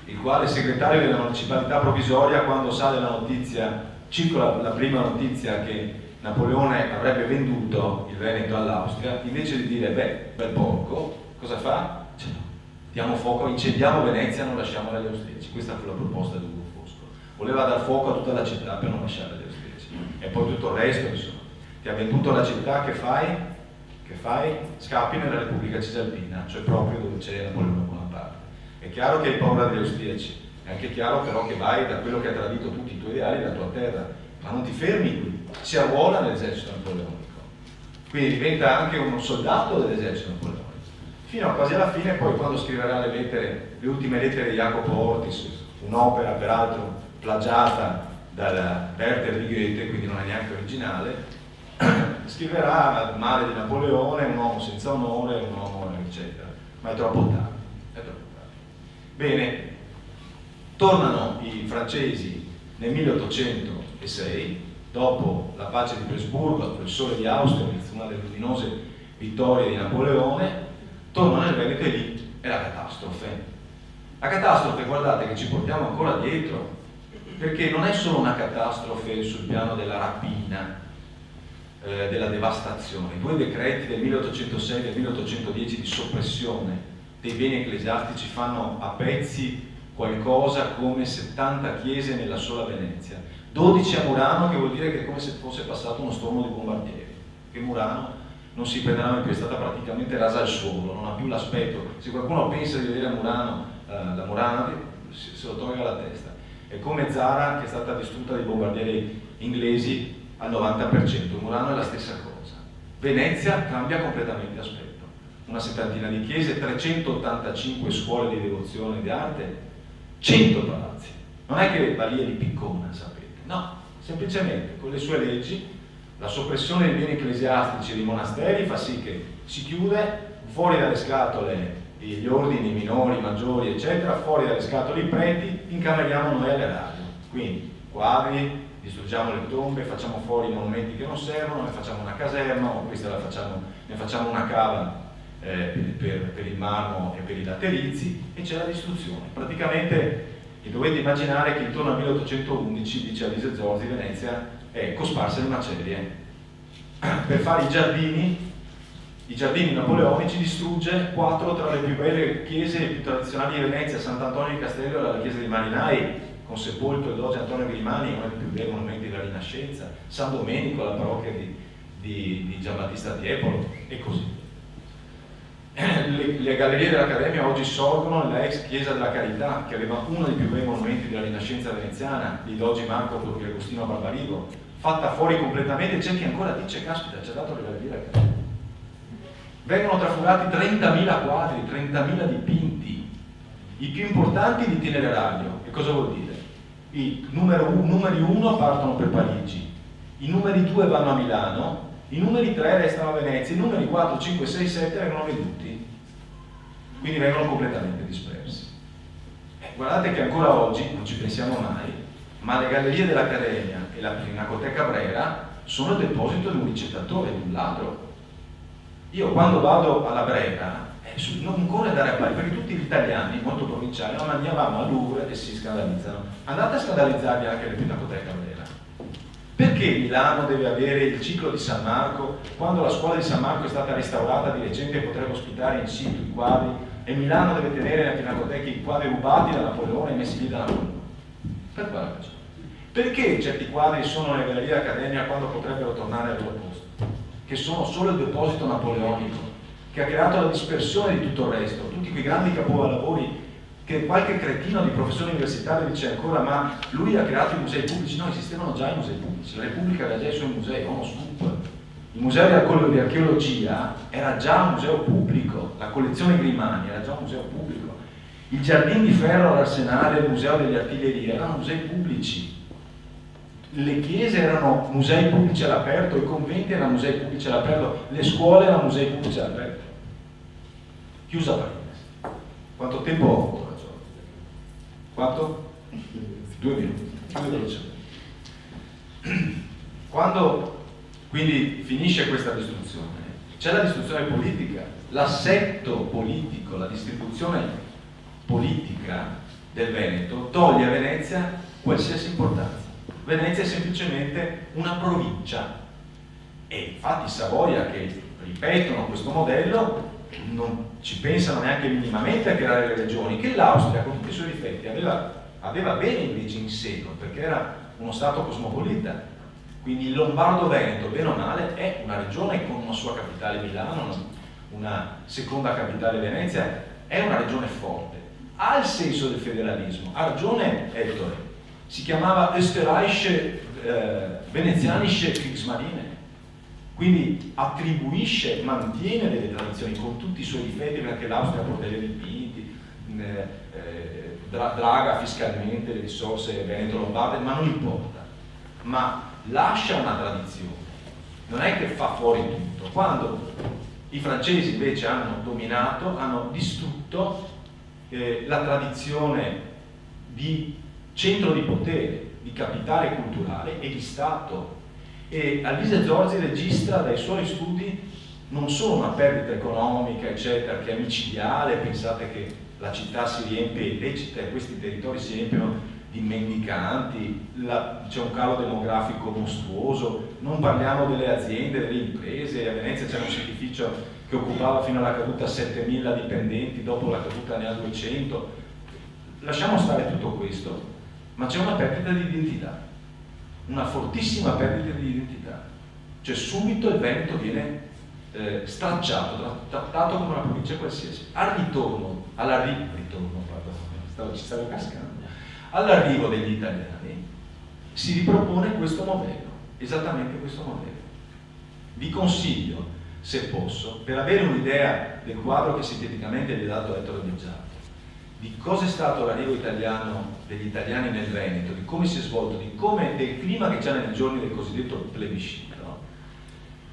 il quale segretario della municipalità provvisoria, quando sale la notizia, circola la prima notizia che Napoleone avrebbe venduto il Veneto all'Austria, invece di dire beh, bel porco, cosa fa? Cioè, diamo fuoco, incendiamo Venezia, non lasciamo gli austriaci. Questa fu la proposta di Ugo Foscolo. Voleva dar fuoco a tutta la città per non lasciare gli austriaci. E poi tutto il resto, insomma. Ti ha venduto la città, che fai? Scappi nella Repubblica Cisalpina, cioè proprio dove c'è Napoleone Bonaparte. È chiaro che hai paura degli austriaci, è anche chiaro però che vai da quello che ha tradito tutti i tuoi ideali, la tua terra, ma non ti fermi qui, si arruola nell'esercito napoleonico, quindi diventa anche un soldato dell'esercito napoleonico, fino a quasi alla fine. Poi quando scriverà le lettere, le ultime lettere di Jacopo Ortis, un'opera peraltro plagiata dal Werther di Goethe, quindi non è neanche originale, scriverà male di Napoleone, un uomo senza onore, un uomo eccetera, ma è troppo tardi, è troppo tardi. Bene, tornano i francesi nel 1806, dopo la pace di Presburgo, dopo il sole di Austerlitz, una delle luminose vittorie di Napoleone, tornano nel Veneto e lì è la catastrofe. La catastrofe, guardate che ci portiamo ancora dietro, perché non è solo una catastrofe sul piano della rapina, della devastazione. I due decreti del 1806 e del 1810 di soppressione dei beni ecclesiastici fanno a pezzi qualcosa come 70 chiese nella sola Venezia, 12 a Murano, che vuol dire che è come se fosse passato uno stormo di bombardieri, che Murano non si prenderà mai più, è stata praticamente rasa al suolo, non ha più l'aspetto. Se qualcuno pensa di vedere a Murano, la Murano se lo toglie dalla testa. È come Zara, che è stata distrutta dai bombardieri inglesi al 90%, Murano è la stessa cosa. Venezia cambia completamente aspetto, una settantina di chiese, 385 scuole di devozione e di arte, 100 palazzi. Non è che va lì e li piccona, sapete, no, semplicemente con le sue leggi la soppressione dei beni ecclesiastici e dei monasteri fa sì che si chiude, fuori dalle scatole gli ordini minori, maggiori, eccetera, fuori dalle scatole i preti, incameriamo noi all'erario, quindi quadri, distruggiamo le tombe, facciamo fuori i monumenti che non servono, ne facciamo una caserma, o questa ne facciamo una cava per il marmo e per i laterizi, e c'è la distruzione. Praticamente dovete immaginare che intorno al 1811, dice Alise Zorzi, Venezia è cosparsa di macerie. Per fare i giardini napoleonici distrugge 4 tra le più belle chiese e più tradizionali di Venezia: Sant'Antonio di Castello, la chiesa dei Marinai, con sepolto e doge Antonio Grimani, uno dei più bei monumenti della Rinascenza, San Domenico, la parrocchia di Giambattista Tiepolo, e così. Le gallerie dell'Accademia oggi sorgono nella ex chiesa della Carità, che aveva uno dei più bei monumenti della Rinascenza veneziana, di Dogi Marco Agostino Barbarigo, fatta fuori completamente. C'è chi ancora dice, caspita, ci ha dato le gallerie dell'Accademia. Vengono trafugati 30.000 quadri, 30.000 dipinti, i più importanti di itinerario. E cosa vuol dire? I numeri 1 partono per Parigi, i numeri 2 vanno a Milano, i numeri 3 restano a Venezia, i numeri 4, 5, 6, 7 vengono venduti, quindi vengono completamente dispersi. Guardate che ancora oggi, non ci pensiamo mai, ma le gallerie dell'Accademia e la Pinacoteca Brera sono il deposito di un ricettatore, di un ladro. Io quando vado alla Brera non corre andare a Parigi, perché tutti gli italiani molto provinciali non andiamo al Louvre e si scandalizzano. Andate a scandalizzarvi anche alle Pinacoteca Brera. Perché Milano deve avere il ciclo di San Marco quando la scuola di San Marco è stata restaurata di recente e potrebbe ospitare in situ i quadri, e Milano deve tenere nella pinacoteca i quadri rubati da Napoleone e messi lì da Napoleone? Per quale ragione? Perché certi quadri sono nelle gallerie accademiche quando potrebbero tornare al loro posto? Che sono solo il deposito napoleonico, che ha creato la dispersione di tutto il resto, tutti quei grandi capolavori che qualche cretino di professore universitario dice ancora ma lui ha creato i musei pubblici. No, esistevano già i musei pubblici, la Repubblica aveva già i suoi musei, uno scoop. Il museo di archeologia era già un museo pubblico, la collezione Grimani era già un museo pubblico, il Giardino di Ferro all'Arsenale, il museo delle artiglierie erano musei pubblici, le chiese erano musei pubblici all'aperto, i conventi erano musei pubblici all'aperto, le scuole erano musei pubblici all'aperto. Chiusa parentesi. Quanto tempo ho ancora? Quanto? 2 minuti. Quando quindi finisce questa distruzione, c'è la distruzione politica, l'assetto politico, la distribuzione politica del Veneto toglie a Venezia qualsiasi importanza. Venezia è semplicemente una provincia, e infatti Savoia, che ripetono questo modello, non ci pensano neanche minimamente a creare le regioni, che l'Austria con tutti i suoi difetti aveva bene invece in seno, perché era uno stato cosmopolita. Quindi il Lombardo-Veneto, bene o male, è una regione con una sua capitale Milano, una seconda capitale Venezia, è una regione forte, ha il senso del federalismo, ha ragione Ettore, si chiamava Österreichische Venezianische Kriegsmarine, quindi attribuisce, mantiene delle tradizioni con tutti i suoi difetti, perché l'Austria può delle dipinti, draga fiscalmente le risorse veneto-lombarde, ma non importa, ma lascia una tradizione, non è che fa fuori tutto. Quando i francesi invece hanno dominato, hanno distrutto la tradizione di centro di potere, di capitale culturale e di Stato. E Alvise Zorzi registra dai suoi studi non solo una perdita economica, eccetera, che è micidiale, pensate che la città si riempie illecita e questi territori si riempiono di mendicanti, c'è un calo demografico mostruoso, non parliamo delle aziende, delle imprese, a Venezia c'era un sitificio che occupava fino alla caduta 7.000 dipendenti, dopo la caduta ne ha 200, lasciamo stare tutto questo, ma c'è una perdita di identità, una fortissima perdita di identità, cioè subito il Veneto viene stracciato, trattato come una provincia qualsiasi. Ci stavo cascando. All'arrivo degli italiani si ripropone questo modello, esattamente questo modello. Vi consiglio, se posso, per avere un'idea del quadro che sinteticamente vi ha dato Ettore Beggiato, di cosa è stato l'arrivo italiano degli italiani nel Veneto, di come si è svolto, del clima che c'è nei giorni del cosiddetto plebiscito,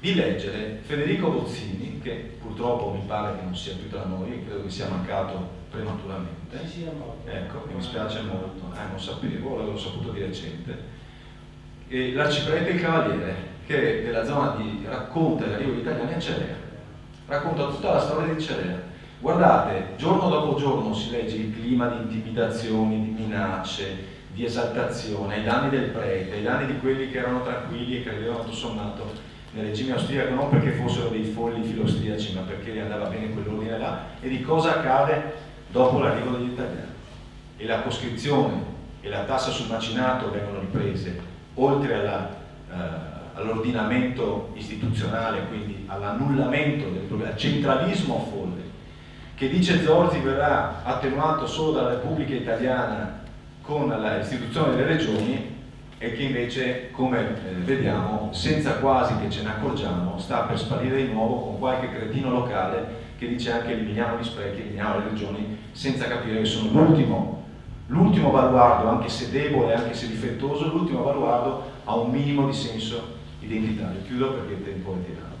di leggere Federico Bozzini, che purtroppo mi pare che non sia più tra noi, credo che sia mancato prematuramente. Ecco, mi dispiace molto, non sapevo, l'avevo saputo di recente. E L'Arciprete e il Cavaliere, che della zona racconta l'arrivo degli italiani a Celea, racconta tutta la storia di Celea. Guardate, giorno dopo giorno si legge il clima di intimidazioni, di minacce, di esaltazione, ai danni del prete, ai danni di quelli che erano tranquilli e credevano tutto sommato nel regime austriaco, non perché fossero dei folli filostriaci, ma perché gli andava bene quell'ordine là, e di cosa accade dopo l'arrivo degli italiani. E la coscrizione e la tassa sul macinato vengono riprese, oltre all'ordinamento istituzionale, quindi all'annullamento al centralismo folle, che dice Zorzi verrà attenuato solo dalla Repubblica Italiana con l'istituzione delle regioni, e che invece, come vediamo, senza quasi che ce ne accorgiamo, sta per sparire di nuovo con qualche cretino locale che dice anche eliminiamo gli sprechi, eliminiamo le regioni, senza capire che sono l'ultimo baluardo, anche se debole, anche se difettoso, l'ultimo baluardo ha un minimo di senso identitario. Chiudo perché il tempo è tirato.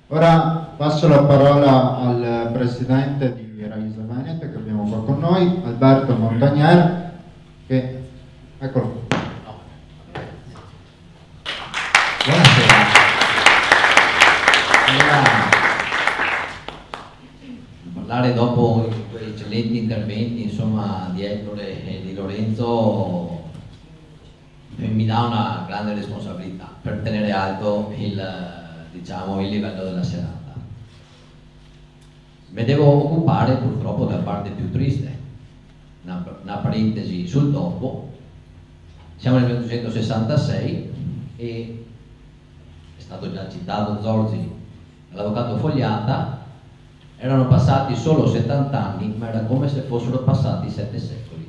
Ora passo la parola al presidente di Raisa Veneto che abbiamo qua con noi, Alberto Montagnier, che eccolo. Buonasera. parlare dopo quei eccellenti interventi, insomma, di Ettore e di Lorenzo mi dà una grande responsabilità per tenere alto il livello della serata. Me devo occupare purtroppo della parte più triste, una parentesi sul dopo. Siamo nel 1866 e è stato già citato Zorzi, l'avvocato Fogliata. Erano passati solo 70 anni, ma era come se fossero passati 7 secoli.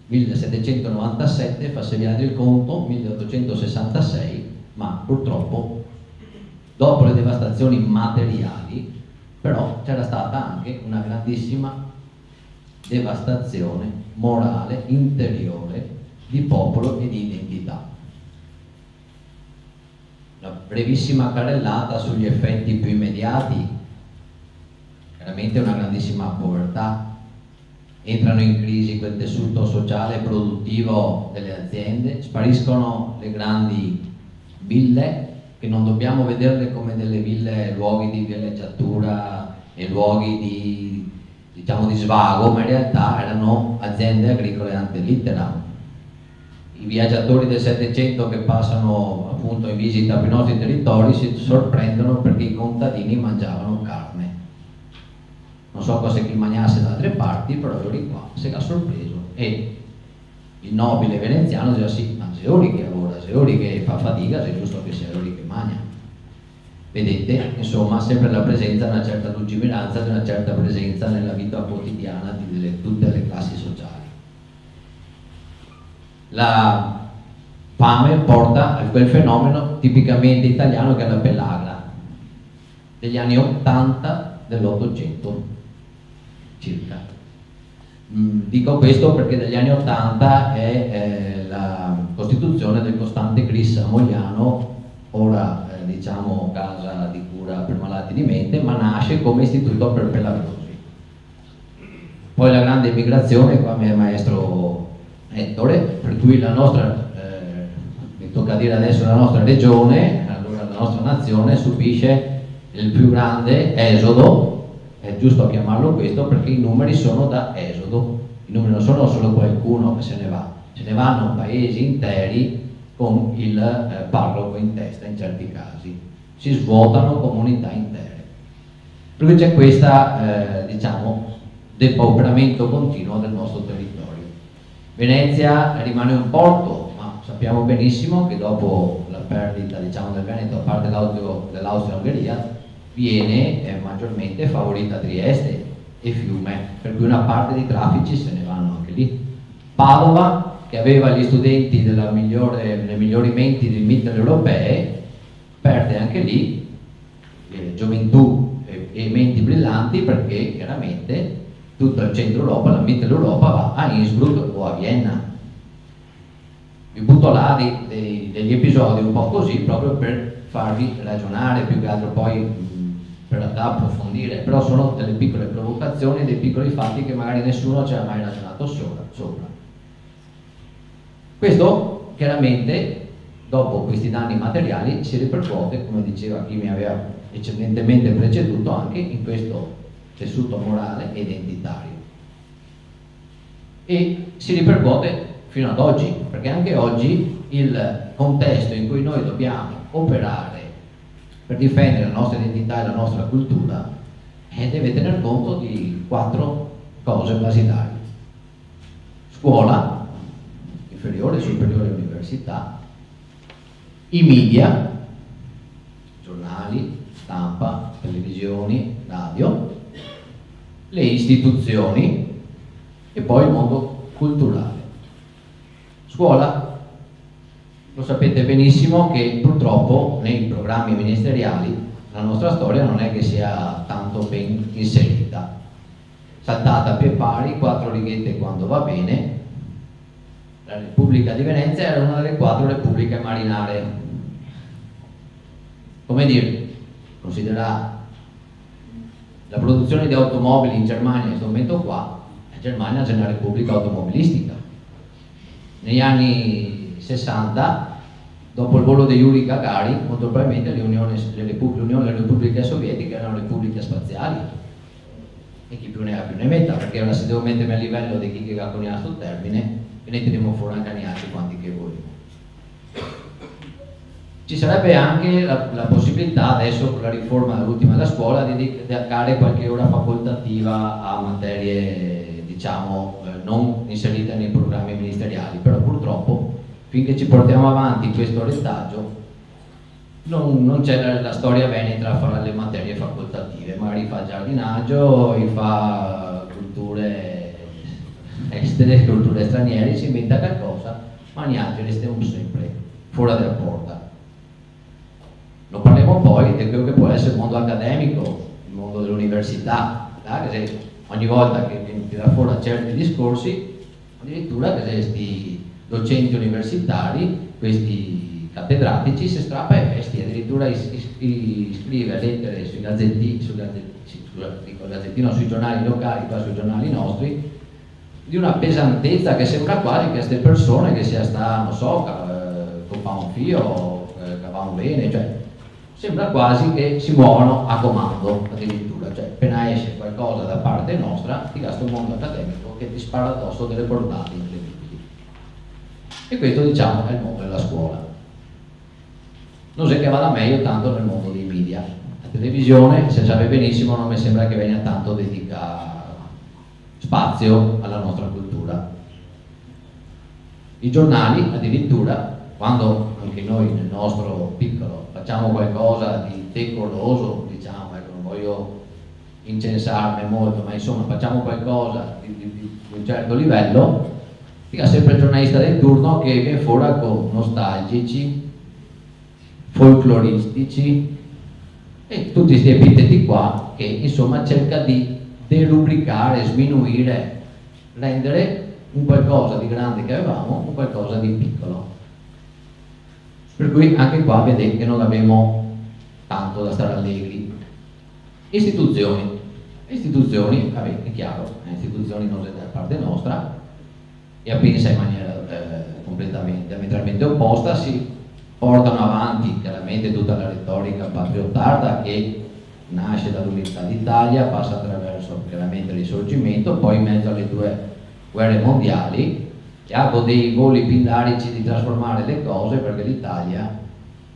1797, facevi il conto, 1866, ma purtroppo dopo le devastazioni materiali, però c'era stata anche una grandissima devastazione morale, interiore, di popolo e di identità. Una brevissima carrellata sugli effetti più immediati. Veramente una grandissima povertà, entrano in crisi quel tessuto sociale e produttivo delle aziende, spariscono le grandi ville, che non dobbiamo vederle come delle ville, luoghi di villeggiatura e luoghi di svago, ma in realtà erano aziende agricole ante litteram. I viaggiatori del Settecento che passano appunto in visita per i nostri territori si sorprendono perché i contadini mangiavano carne. Non so cosa chi mangiasse da altre parti, però ero qua, si è sorpreso. E il nobile veneziano diceva sì, ma se ora che lavora, se ora che fa fatica, è giusto che sia ora che mangia. Vedete, insomma, sempre la presenza di una certa lungimiranza, di una certa presenza nella vita quotidiana di tutte le classi sociali. La fame porta a quel fenomeno tipicamente italiano che è la pellagra degli anni 80 dell'Ottocento circa. Dico questo perché dagli anni 80 è la costituzione del Costante Cris a Mogliano, ora casa di cura per malati di mente, ma nasce come istituto per pellagrosi. Poi la grande immigrazione, qua mi è maestro Ettore, per cui la nostra, mi tocca dire adesso la nostra regione, allora la nostra nazione subisce il più grande esodo. È giusto chiamarlo questo perché i numeri sono da esodo, i numeri non sono solo qualcuno che se ne va, se ne vanno paesi interi con il parroco in testa in certi casi, si svuotano comunità intere. Per cui c'è questo depauperamento continuo del nostro territorio. Venezia rimane un porto, ma sappiamo benissimo che dopo la perdita del Veneto, a parte dell'Austria-Ungheria, viene maggiormente favorita Trieste e Fiume, per cui una parte dei traffici se ne vanno anche lì. Padova, che aveva gli studenti le migliori menti dei mitteleuropee, perde anche lì gioventù e menti brillanti, perché chiaramente tutto il centro Europa, la Mitteleuropa va a Innsbruck o a Vienna. Vi butto là degli episodi un po' così proprio per farvi ragionare, più che altro poi per approfondire, però sono delle piccole provocazioni, dei piccoli fatti che magari nessuno ci ha mai ragionato sopra. Questo chiaramente dopo questi danni materiali si ripercuote, come diceva chi mi aveva eccellentemente preceduto, anche in questo tessuto morale e identitario, e si ripercuote fino ad oggi, perché anche oggi il contesto in cui noi dobbiamo operare per difendere la nostra identità e la nostra cultura deve tener conto di 4 cose basilari: scuola, inferiore, superiore, università, i media, giornali, stampa, televisioni, radio, le istituzioni e poi il mondo culturale. Scuola, lo sapete benissimo che purtroppo nei programmi ministeriali la nostra storia non è che sia tanto ben inserita, saltata a pie pari, 4 righette quando va bene. La Repubblica di Venezia era una delle 4 repubbliche marinare. Come dire, considerate la produzione di automobili in Germania in questo momento qua, la Germania c'è una repubblica automobilistica. Negli anni 60, dopo il volo di Yuri Gagarin, molto probabilmente l'Unione delle Repubbliche Sovietiche erano repubbliche spaziali. e chi più ne ha più ne metta, perché ora se devo mettermi a livello di chi che ha coniato questo termine, e ne teniamo fuori anche neanche quanti che vogliamo. Ci sarebbe anche la possibilità adesso con la riforma dell'ultima della scuola di dedicare qualche ora facoltativa a materie diciamo non inserite nei programmi ministeriali, però purtroppo finché ci portiamo avanti questo retaggio non c'è la storia veneta a fare le materie facoltative, magari fa giardinaggio, fa culture estere, culture straniere, si inventa qualcosa, ma neanche restiamo sempre fuori dalla porta. Non parliamo poi di quello che può essere il mondo accademico, il mondo dell'università, che ogni volta che tira fuori certi discorsi, addirittura che questi docenti universitari, questi cattedratici, si strappa i vesti, addirittura scrive lettere sui gazzettini, sui giornali locali, qua sui giornali nostri, di una pesantezza che sembra quasi che queste persone che sia sta, non so, copà un fio, che va bene, cioè sembra quasi che si muovono a comando addirittura, cioè appena esce qualcosa da parte nostra ti gasta un mondo accademico che ti spara addosso delle portate incredibili. E questo diciamo è il mondo della scuola. Non so che vada meglio tanto nel mondo dei media. La televisione, se sape benissimo, non mi sembra che venga tanto dedica spazio alla nostra cultura. I giornali addirittura, quando anche noi nel nostro piccolo facciamo qualcosa di decoroso, diciamo, ecco, non voglio incensarmi molto, ma insomma facciamo qualcosa di un certo livello, fica sempre il giornalista del turno che viene fuori con nostalgici, folcloristici e tutti questi epiteti qua che insomma cerca di derubricare, sminuire, rendere un qualcosa di grande che avevamo un qualcosa di piccolo. Per cui anche qua vedete che non abbiamo tanto da stare allegri. Istituzioni, vabbè, è chiaro, istituzioni non sono da parte nostra e a pensa in maniera completamente, diametralmente opposta, si portano avanti chiaramente tutta la retorica patriottarda che nasce dall'Unità d'Italia, passa attraverso chiaramente il Risorgimento, poi in mezzo alle due guerre mondiali, e ha dei voli pindarici di trasformare le cose, perché l'Italia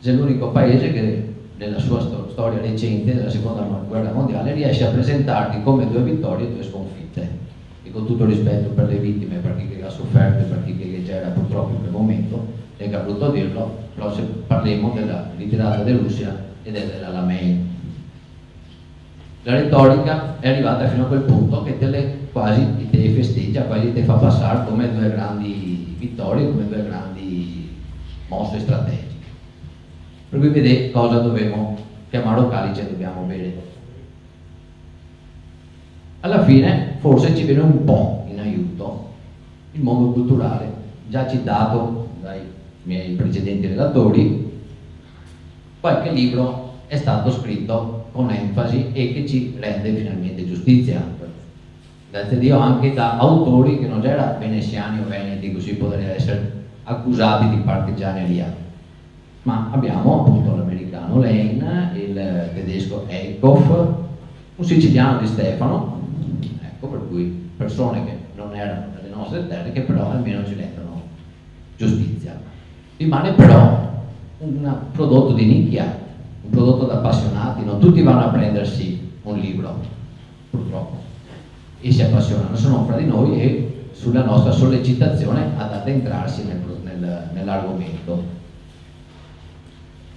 è l'unico paese che nella sua storia recente della seconda guerra mondiale riesce a presentarti come 2 vittorie e 2 sconfitte, e con tutto il rispetto per le vittime, per chi che ha sofferto e per chi che c'era purtroppo in quel momento, è che è brutto dirlo, però se parliamo della ritirata di Russia e dell'Alamein. La retorica è arrivata fino a quel punto che quasi te festeggia, quasi te fa passare come 2 grandi vittorie, come 2 grandi mosse strategiche. Per cui vedete cosa dobbiamo chiamare calice dobbiamo bere. Alla fine forse ci viene un po' in aiuto il mondo culturale, già citato dai miei precedenti relatori. Qualche libro è stato scritto con enfasi e che ci rende finalmente giustizia, grazie a Dio, anche da autori che non erano veneziani o veneti, così potrebbero essere accusati di partigianeria, ma abbiamo appunto l'americano Lane, il tedesco Eickhoff, un siciliano di Stefano, ecco, per cui persone che non erano delle nostre terre che però almeno ci rendono giustizia. Rimane però un prodotto di nicchia, un prodotto da appassionati, non tutti vanno a prendersi un libro, purtroppo, e si appassionano se non fra di noi e sulla nostra sollecitazione ad addentrarsi nell'argomento.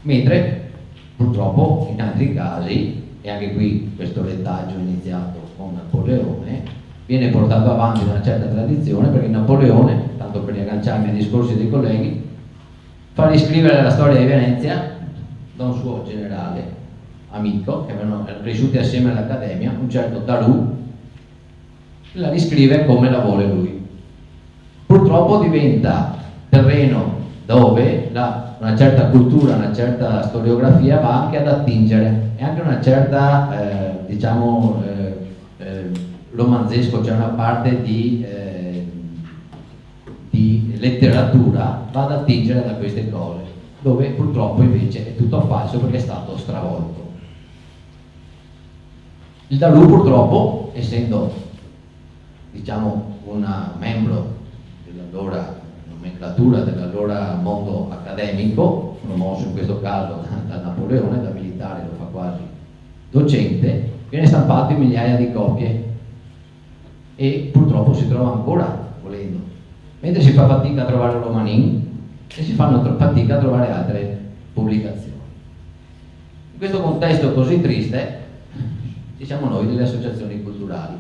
Mentre purtroppo in altri casi, e anche qui questo retaggio iniziato con Napoleone, viene portato avanti da una certa tradizione, perché Napoleone, tanto per riagganciarmi ai discorsi dei colleghi, fa riscrivere la storia di Venezia da un suo generale amico, che erano cresciuti assieme all'Accademia, un certo Daru, la riscrive come la vuole lui. Purtroppo diventa terreno dove una certa cultura, una certa storiografia va anche ad attingere, e anche una certa, romanzesco, c'è una parte di letteratura va ad attingere da queste cose, dove purtroppo invece è tutto falso perché è stato stravolto. Il Dalù purtroppo, essendo diciamo un membro dell'allora nomenclatura dell'allora mondo accademico, promosso in questo caso da Napoleone, da militare lo fa quasi docente, viene stampato in migliaia di copie e purtroppo si trova ancora volendo, mentre si fa fatica a trovare Romanin e si fanno fatica a trovare altre pubblicazioni. In questo contesto così triste ci siamo noi delle associazioni culturali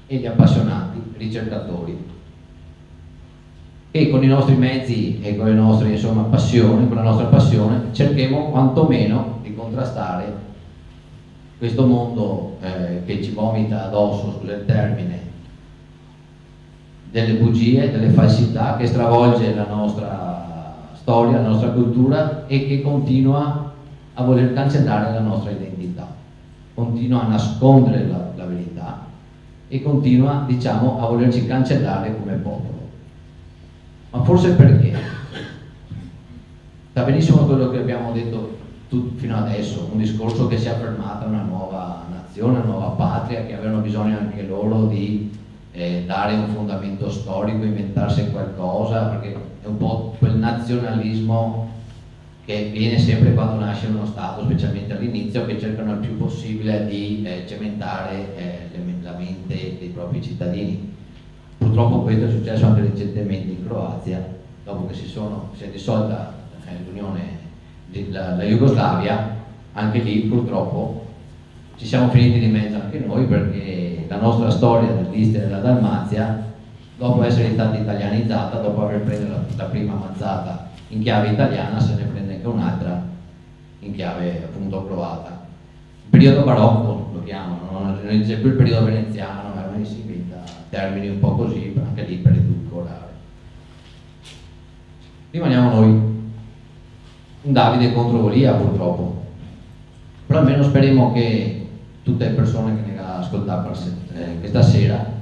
e gli appassionati ricercatori che con i nostri mezzi e con le nostre passioni, con la nostra passione cerchiamo quantomeno di contrastare questo mondo che ci vomita addosso, scusa il termine, delle bugie, delle falsità, che stravolge la nostra storia, la nostra cultura e che continua a voler cancellare la nostra identità, continua a nascondere la verità e continua, diciamo, a volerci cancellare come popolo. Ma forse perché? Sta benissimo quello che abbiamo detto fino adesso, un discorso che si è affermata una nuova nazione, una nuova patria, che avevano bisogno anche loro di dare un fondamento storico, inventarsi qualcosa, perché è un po' quel nazionalismo che viene sempre quando nasce uno Stato, specialmente all'inizio, che cercano il più possibile di cementare la mente dei propri cittadini. Purtroppo questo è successo anche recentemente in Croazia, dopo che si è dissolta l'Unione, la Jugoslavia, anche lì purtroppo ci siamo finiti di mezzo anche noi, perché la nostra storia dell'Istria e della Dalmazia, dopo essere stata italianizzata, dopo aver preso la prima mazzata in chiave italiana, se ne prende anche un'altra in chiave appunto croata. Il periodo barocco lo chiamano, non dice più il periodo veneziano, ma ormai si inventa termini un po' così, anche lì per edulcorare. Rimaniamo noi, un Davide contro Golia purtroppo, però almeno speriamo che tutte le persone che ne ascoltano questa sera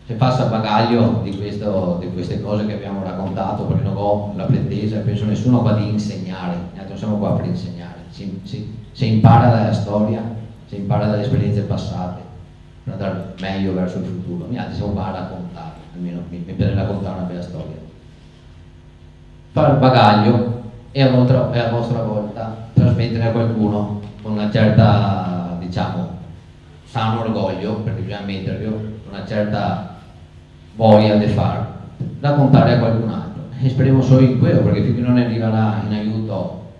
se passa bagaglio di queste cose che abbiamo raccontato, perché non ho la pretesa, penso nessuno qua di insegnare, non siamo qua per insegnare, si impara dalla storia, si impara dalle esperienze passate per andare meglio verso il futuro. Noi altri siamo qua a raccontare, almeno mi piace raccontare una bella storia. Fare bagaglio e a vostra volta trasmettere a qualcuno con una certa, diciamo, sano orgoglio, perché bisogna metterlo, una certa voglia di far, raccontare a qualcun altro. E speriamo solo in quello, perché finché non arriverà in aiuto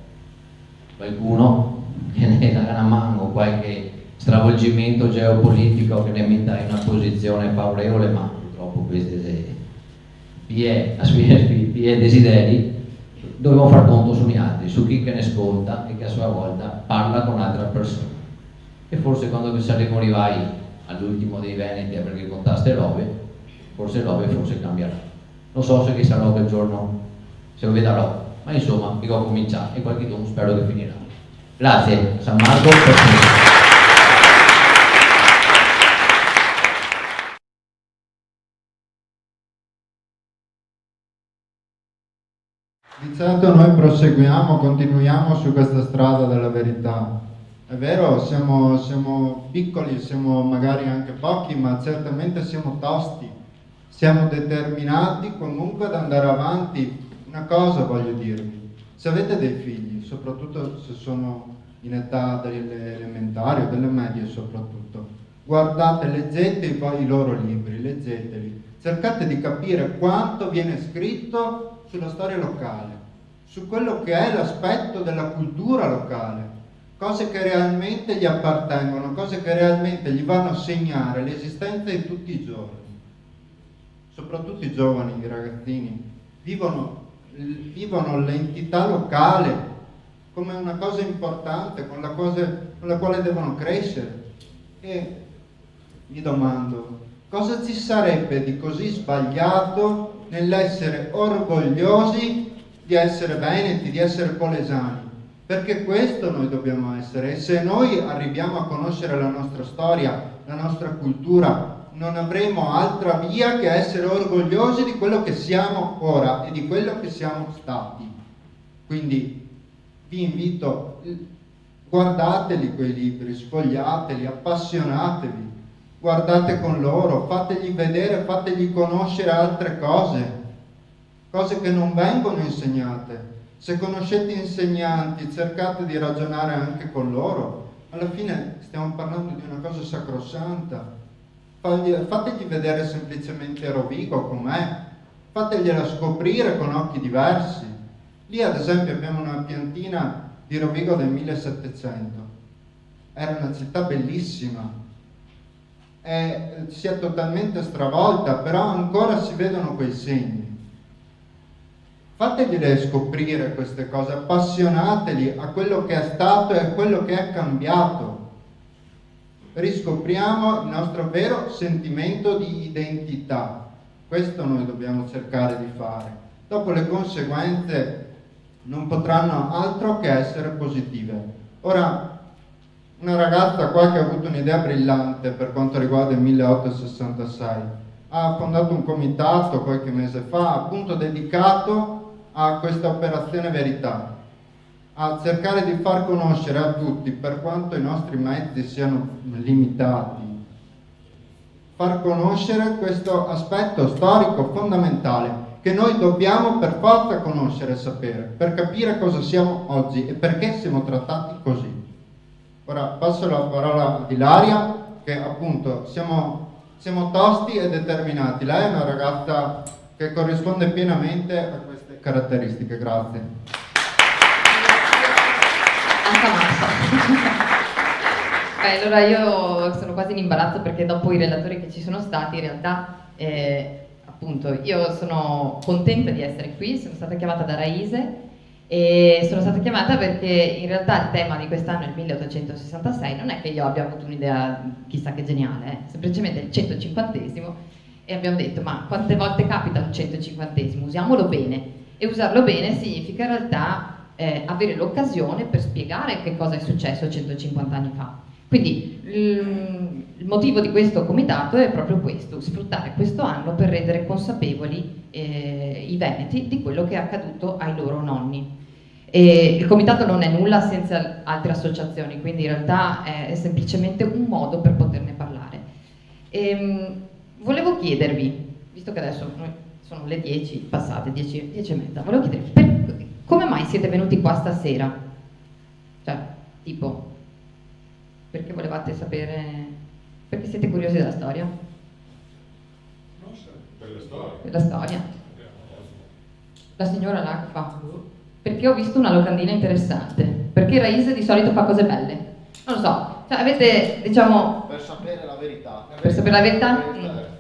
qualcuno che ne dà una mano, qualche stravolgimento geopolitico che ne metta in una posizione favorevole, ma purtroppo questi pie desideri, dobbiamo far conto sugli altri, su chi che ne ascolta e che a sua volta parla con altra persona. E forse quando saremo arrivati all'ultimo dei Veneti, perché contaste robe, forse cambierà. Non so se che sarà quel giorno, se lo vedrò, ma insomma dico cominciare e qualche giorno spero che finirà. Grazie San Marco per tutto. Di certo noi proseguiamo, continuiamo su questa strada della verità. È vero, siamo piccoli, siamo magari anche pochi, ma certamente siamo tosti, siamo determinati comunque ad andare avanti. Una cosa voglio dirvi, se avete dei figli, soprattutto se sono in età delle elementari o delle medie soprattutto, guardate, leggete i loro libri, leggeteli, cercate di capire quanto viene scritto sulla storia locale, su quello che è l'aspetto della cultura locale, cose che realmente gli appartengono, cose che realmente gli vanno a segnare l'esistenza di tutti i giorni. Soprattutto i giovani, i ragazzini, vivono l'entità locale come una cosa importante, con la quale devono crescere. E mi domando, cosa ci sarebbe di così sbagliato nell'essere orgogliosi di essere veneti, di essere polesani? Perché questo noi dobbiamo essere, e se noi arriviamo a conoscere la nostra storia, la nostra cultura, non avremo altra via che essere orgogliosi di quello che siamo ora e di quello che siamo stati. Quindi vi invito, Guardateli quei libri, sfogliateli, appassionatevi, guardate con loro, fategli vedere, fategli conoscere altre cose che non vengono insegnate. Se conoscete insegnanti, cercate di ragionare anche con loro. Alla fine stiamo parlando di una cosa sacrosanta. Fategli vedere semplicemente Rovigo com'è, fategliela scoprire con occhi diversi. Lì ad esempio abbiamo una piantina di Rovigo del 1700. Era una città bellissima, si è totalmente stravolta, però ancora si vedono quei segni. Fategliele scoprire queste cose, appassionateli a quello che è stato e a quello che è cambiato. Riscopriamo il nostro vero sentimento di identità. Questo noi dobbiamo cercare di fare. Dopo le conseguenze non potranno altro che essere positive. Ora, una ragazza qua che ha avuto un'idea brillante per quanto riguarda il 1866 ha fondato un comitato qualche mese fa appunto dedicato a questa operazione verità, a cercare di far conoscere a tutti, per quanto i nostri mezzi siano limitati, far conoscere questo aspetto storico fondamentale che noi dobbiamo per forza conoscere e sapere, per capire cosa siamo oggi e perché siamo trattati così. Ora passo la parola ad Ilaria, che appunto siamo tosti e determinati. Lei è una ragazza che corrisponde pienamente a queste caratteristiche. Grazie. Allora io sono quasi in imbarazzo perché dopo i relatori che ci sono stati in realtà appunto io sono contenta di essere qui, sono stata chiamata da Raise e sono stata chiamata perché in realtà il tema di quest'anno è il 1866, non è che io abbia avuto un'idea chissà che geniale, semplicemente il 150esimo e abbiamo detto ma quante volte capita un 150esimo, usiamolo bene. E usarlo bene significa in realtà avere l'occasione per spiegare che cosa è successo 150 anni fa. Quindi il motivo di questo comitato è proprio questo, sfruttare questo anno per rendere consapevoli i veneti di quello che è accaduto ai loro nonni. E il comitato non è nulla senza altre associazioni, quindi in realtà è semplicemente un modo per poterne parlare. Volevo chiedervi, visto che adesso sono le 10 passate, 10 e mezza, volevo chiedervi come mai siete venuti qua stasera? Cioè, tipo, perché volevate sapere, perché siete curiosi della storia? Non so, per la storia. Per la storia. La signora là fa, perché ho visto una locandina interessante, perché Raise di solito fa cose belle. Non lo so, cioè avete, diciamo... Per sapere la verità. Per sapere la verità?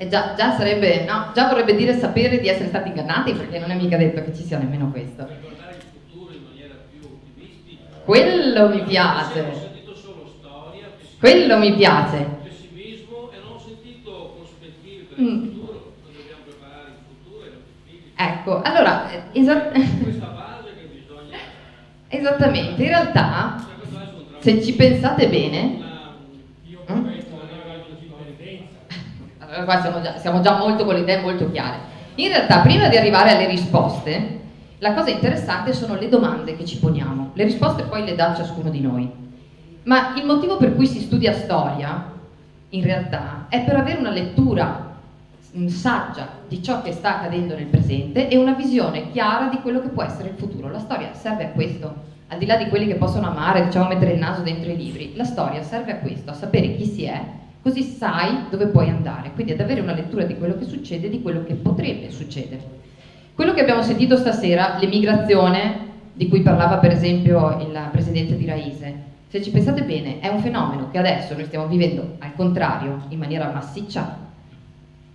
E già sarebbe, no, già vorrebbe dire sapere di essere stati ingannati, perché non è mica detto che ci sia nemmeno questo. Ricordare il futuro in maniera più ottimistica. Quello mi piace. Ho sentito solo storia, quello mi piace. Pessimismo e non ho sentito prospettive per il futuro, noi dobbiamo preparare il futuro e i figli. Ecco, allora, Questa base che bisogna... esattamente, in realtà, se ci pensate bene... Allora, qua siamo già molto con le idee molto chiare. In realtà, prima di arrivare alle risposte, la cosa interessante sono le domande che ci poniamo. Le risposte poi le dà ciascuno di noi. Ma il motivo per cui si studia storia, in realtà, è per avere una lettura saggia di ciò che sta accadendo nel presente e una visione chiara di quello che può essere il futuro. La storia serve a questo, al di là di quelli che possono amare, diciamo, mettere il naso dentro i libri. La storia serve a questo, a sapere chi si è, così sai dove puoi andare, quindi ad avere una lettura di quello che succede e di quello che potrebbe succedere. Quello che abbiamo sentito stasera, l'emigrazione, di cui parlava per esempio il presidente di Raise, se ci pensate bene è un fenomeno che adesso noi stiamo vivendo al contrario, in maniera massiccia.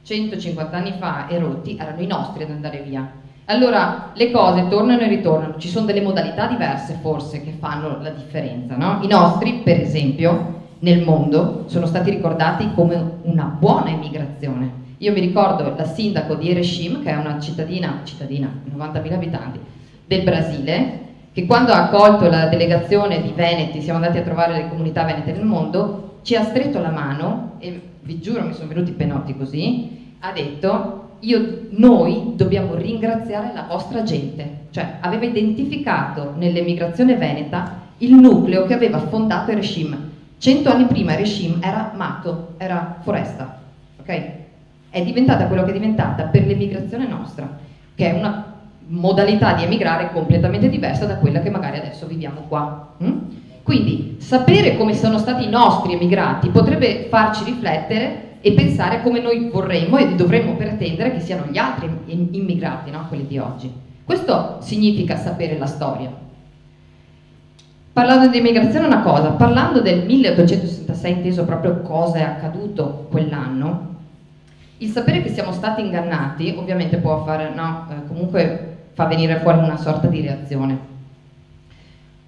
150 anni fa e rotti erano i nostri ad andare via. Allora le cose tornano e ritornano, ci sono delle modalità diverse forse che fanno la differenza, no? I nostri, per esempio, nel mondo sono stati ricordati come una buona immigrazione. Io mi ricordo la sindaco di Erechim, che è una cittadina, 90.000 abitanti, del Brasile, che quando ha accolto la delegazione di Veneti, siamo andati a trovare le comunità venete nel mondo, ci ha stretto la mano e vi giuro mi sono venuti i penotti così, ha detto noi dobbiamo ringraziare la vostra gente, cioè aveva identificato nell'emigrazione veneta il nucleo che aveva fondato il regime. 100 anni prima il regime era mato, era foresta, ok? È diventata quello che è diventata per l'emigrazione nostra, che è una modalità di emigrare completamente diversa da quella che magari adesso viviamo qua. Quindi sapere come sono stati i nostri emigrati potrebbe farci riflettere e pensare come noi vorremmo e dovremmo pretendere che siano gli altri immigrati, no? Quelli di oggi. Questo significa sapere la storia. Parlando di immigrazione una cosa, parlando del 1866, inteso proprio cosa è accaduto quell'anno, il sapere che siamo stati ingannati ovviamente può fare, comunque fa venire fuori una sorta di reazione.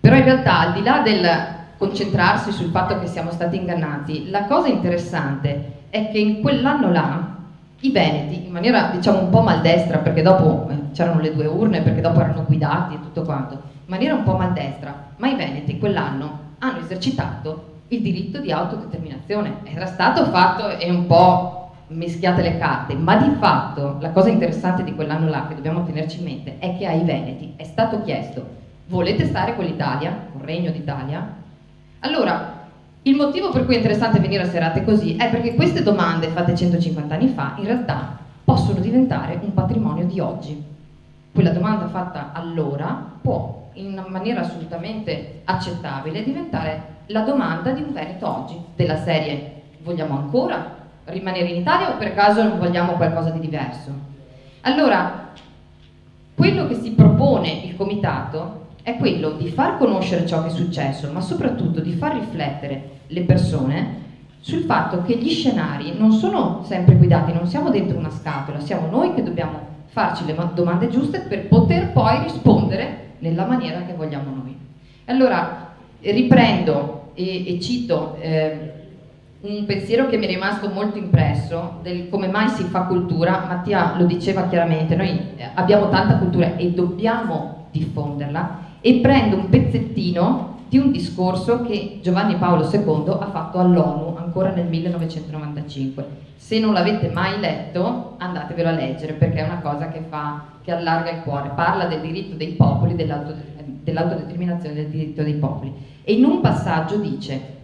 Però in realtà, al di là del concentrarsi sul fatto che siamo stati ingannati, la cosa interessante è che in quell'anno là i veneti, in maniera diciamo un po' maldestra, perché dopo c'erano le 2 urne, perché dopo erano guidati e tutto quanto, in maniera un po' maldestra, ma i veneti quell'anno hanno esercitato il diritto di autodeterminazione. Era stato fatto e un po' mischiate le carte, ma di fatto la cosa interessante di quell'anno là che dobbiamo tenerci in mente è che ai veneti è stato chiesto: volete stare con l'Italia, col Regno d'Italia? Allora, il motivo per cui è interessante venire a serate così è perché queste domande fatte 150 anni fa in realtà possono diventare un patrimonio di oggi. Quella domanda fatta allora può, in maniera assolutamente accettabile, diventare la domanda di un veneto oggi, della serie: vogliamo ancora rimanere in Italia o per caso non vogliamo qualcosa di diverso? Allora, quello che si propone il comitato è quello di far conoscere ciò che è successo, ma soprattutto di far riflettere le persone sul fatto che gli scenari non sono sempre guidati, non siamo dentro una scatola, siamo noi che dobbiamo farci le domande giuste per poter poi rispondere nella maniera che vogliamo noi. Allora, riprendo e cito un pensiero che mi è rimasto molto impresso del come mai si fa cultura. Mattia lo diceva chiaramente, noi abbiamo tanta cultura e dobbiamo diffonderla, e prendo un pezzettino di un discorso che Giovanni Paolo II ha fatto all'ONU ancora nel 1995. Se non l'avete mai letto, andatevelo a leggere, perché è una cosa che allarga il cuore. Parla del diritto dei popoli, dell'autodeterminazione del diritto dei popoli, e in un passaggio dice: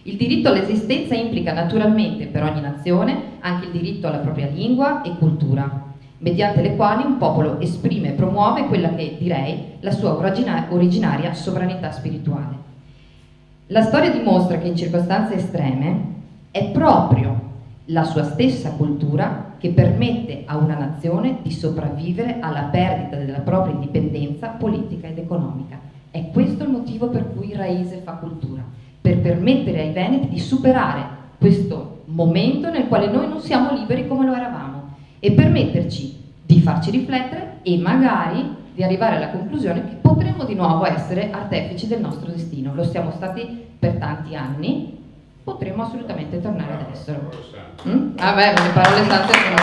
il diritto all'esistenza implica naturalmente per ogni nazione anche il diritto alla propria lingua e cultura, mediante le quali un popolo esprime e promuove quella che direi la sua originaria sovranità spirituale. La storia dimostra che in circostanze estreme è proprio la sua stessa cultura che permette a una nazione di sopravvivere alla perdita della propria indipendenza politica ed economica. È questo il motivo per cui il Raise fa cultura, per permettere ai veneti di superare questo momento nel quale noi non siamo liberi come lo eravamo e permetterci di farci riflettere e magari di arrivare alla conclusione che potremmo di nuovo essere artefici del nostro destino. Lo siamo stati per tanti anni, potremmo assolutamente tornare ad esserlo. Vabbè, le parole sante sono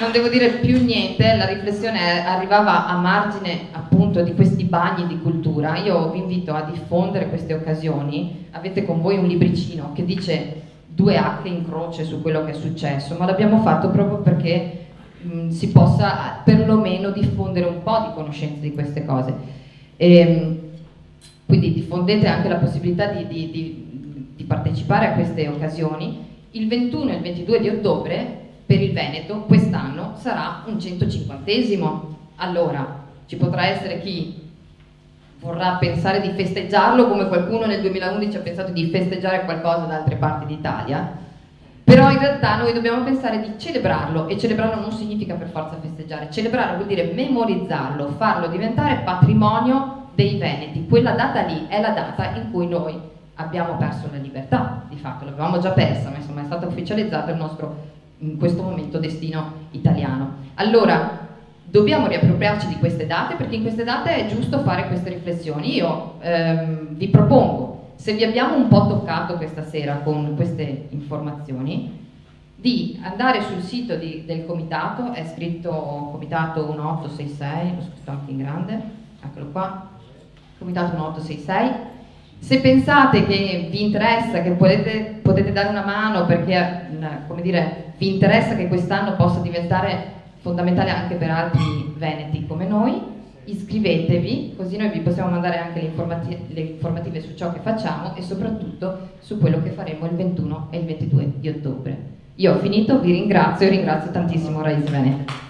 non devo dire più niente. La riflessione arrivava a margine appunto di questi bagni di cultura. Io vi invito a diffondere queste occasioni. Avete con voi un libricino che dice 2 H in croce su quello che è successo, ma l'abbiamo fatto proprio perché si possa perlomeno diffondere un po' di conoscenza di queste cose. Quindi diffondete anche la possibilità di partecipare a queste occasioni. Il 21 e il 22 di ottobre per il Veneto quest'anno sarà un 150esimo. Allora, ci potrà essere chi vorrà pensare di festeggiarlo come qualcuno nel 2011 ha pensato di festeggiare qualcosa da altre parti d'Italia, però in realtà noi dobbiamo pensare di celebrarlo, e celebrarlo non significa per forza festeggiare. Celebrarlo vuol dire memorizzarlo, farlo diventare patrimonio dei veneti. Quella data lì è la data in cui noi abbiamo perso la libertà, di fatto l'avevamo già persa, ma insomma è stato ufficializzato il nostro in questo momento destino italiano. Allora dobbiamo riappropriarci di queste date, perché in queste date è giusto fare queste riflessioni. Io vi propongo, se vi abbiamo un po' toccato questa sera con queste informazioni, di andare sul sito del comitato. È scritto comitato 1866, l'ho scritto anche in grande, eccolo qua, comitato 1866. Se pensate che vi interessa, che potete dare una mano, perché come dire, vi interessa che quest'anno possa diventare fondamentale anche per altri veneti come noi. Iscrivetevi, così noi vi possiamo mandare anche le informative su ciò che facciamo e soprattutto su quello che faremo il 21 e il 22 di ottobre. Io ho finito, vi ringrazio e ringrazio tantissimo Raiz Veneto.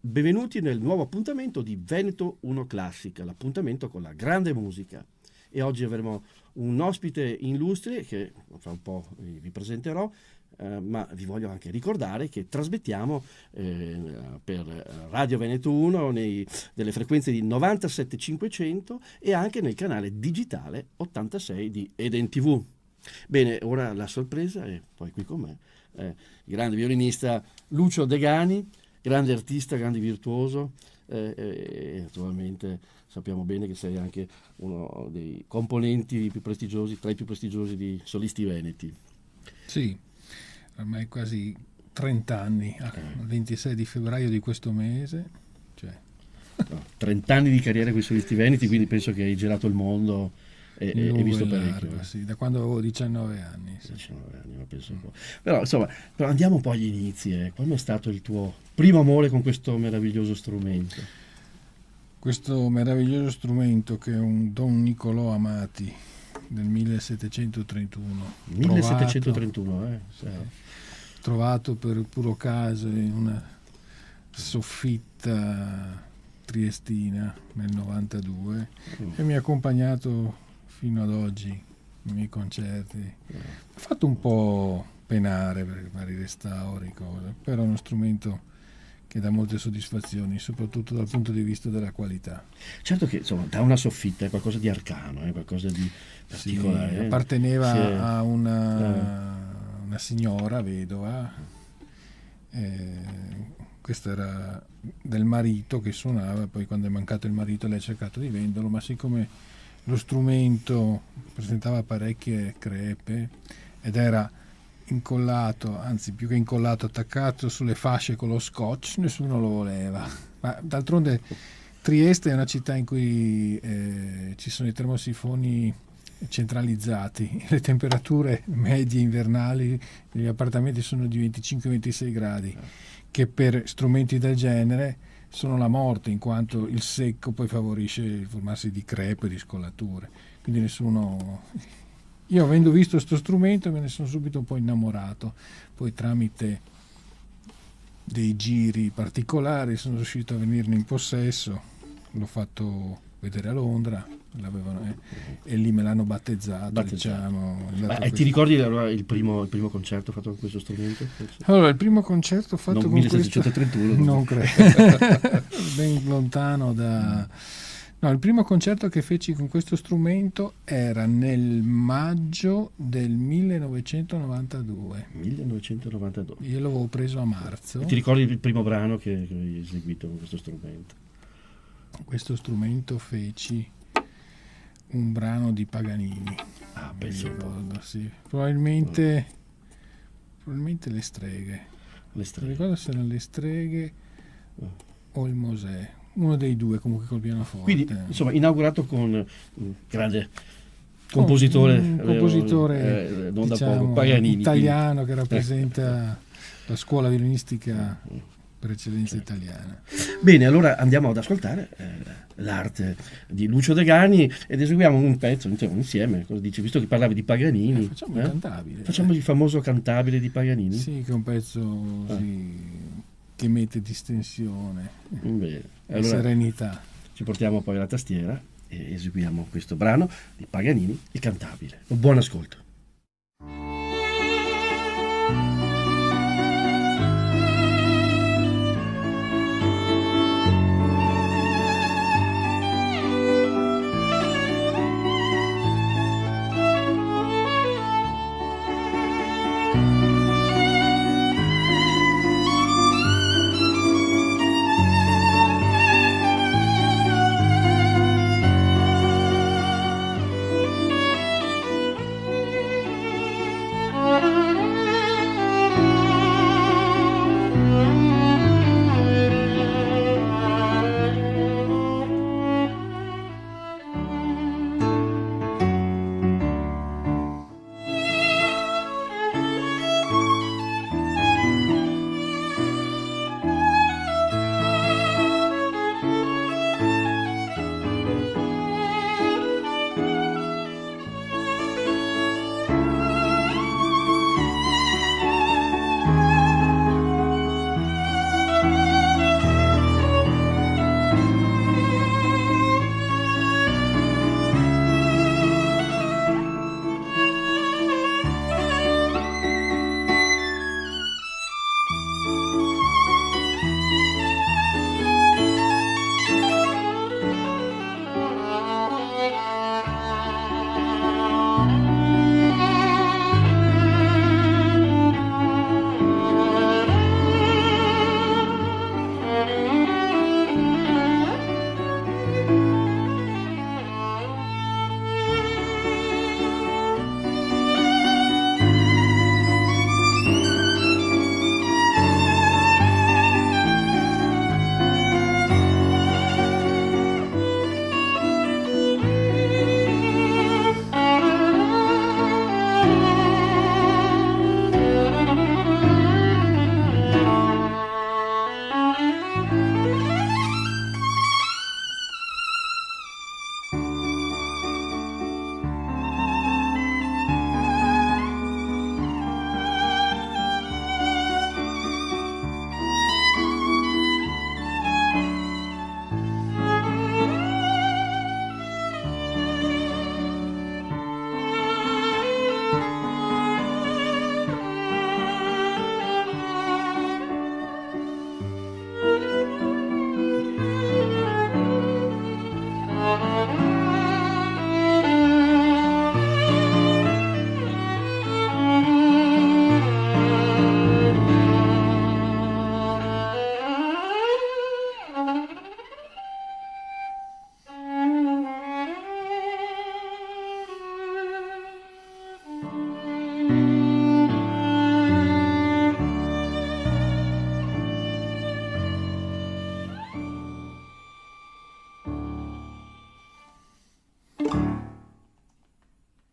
Benvenuti nel nuovo appuntamento di Veneto 1 Classica, l'appuntamento con la grande musica. E oggi avremo un ospite illustre che fra un po' vi presenterò, ma vi voglio anche ricordare che trasmettiamo per Radio Veneto 1 delle frequenze di 97.500 e anche nel canale digitale 86 di Eden TV. Bene, ora la sorpresa è poi qui con me, il grande violinista Lucio Degani, grande artista, grande virtuoso, e naturalmente sappiamo bene che sei anche uno dei componenti più prestigiosi, tra i più prestigiosi di solisti veneti. Sì, ormai quasi 30 anni, il 26 di febbraio di questo mese. Cioè. No, 30 anni di carriera con i solisti veneti, quindi penso che hai girato il mondo e visto parecchio. Largo, sì, da quando avevo 19 anni. Sì. 19 anni, ma penso un po'. Però insomma, andiamo un po' agli inizi. Quando è stato il tuo primo amore con questo meraviglioso strumento? Questo meraviglioso strumento che è un Don Niccolò Amati del 1731. 1731, trovato per puro caso in una soffitta triestina nel 92 e mi ha accompagnato fino ad oggi nei miei concerti. Mi ha fatto un po' penare per vari restauri, cose, però è uno strumento che dà molte soddisfazioni, soprattutto dal punto di vista della qualità. Certo che insomma da una soffitta è qualcosa di arcano, è qualcosa di particolare. Sì, apparteneva a una signora vedova, questo era del marito che suonava, poi quando è mancato il marito lei ha cercato di venderlo, ma siccome lo strumento presentava parecchie crepe ed era incollato, anzi più che incollato, attaccato sulle fasce con lo scotch, nessuno lo voleva. Ma d'altronde Trieste è una città in cui ci sono i termosifoni centralizzati, le temperature medie invernali negli appartamenti sono di 25-26 gradi, che per strumenti del genere sono la morte, in quanto il secco poi favorisce il formarsi di crepe e di scollature. Quindi nessuno... Io avendo visto questo strumento me ne sono subito un po' innamorato, poi tramite dei giri particolari sono riuscito a venirne in possesso, l'ho fatto vedere a Londra, e lì me l'hanno battezzato. Diciamo, e ti ricordi il primo concerto fatto con questo strumento? Allora, il primo concerto fatto non con 1731 questo... Non credo. Ben lontano da... No, il primo concerto che feci con questo strumento era nel maggio del 1992. 1992. Io l'avevo preso a marzo. E ti ricordi il primo brano che hai eseguito con questo strumento? Con questo strumento feci un brano di Paganini. Ah, penso ricordo, sì. Probabilmente le streghe. Le streghe. Non ricordo se erano le streghe o il Mosè. Uno dei due, comunque col pianoforte. Quindi, insomma, inaugurato con un grande compositore, non da poco, Paganini, italiano, che rappresenta la scuola violinistica per eccellenza italiana. Bene, allora andiamo ad ascoltare l'arte di Lucio Degani ed eseguiamo un pezzo insieme. Cosa dici? Visto che parlavi di Paganini, facciamo il cantabile. Facciamo il famoso cantabile di Paganini? Sì, che è un pezzo che mette distensione e serenità. Ci portiamo poi la tastiera e eseguiamo questo brano di Paganini, il cantabile. Buon ascolto.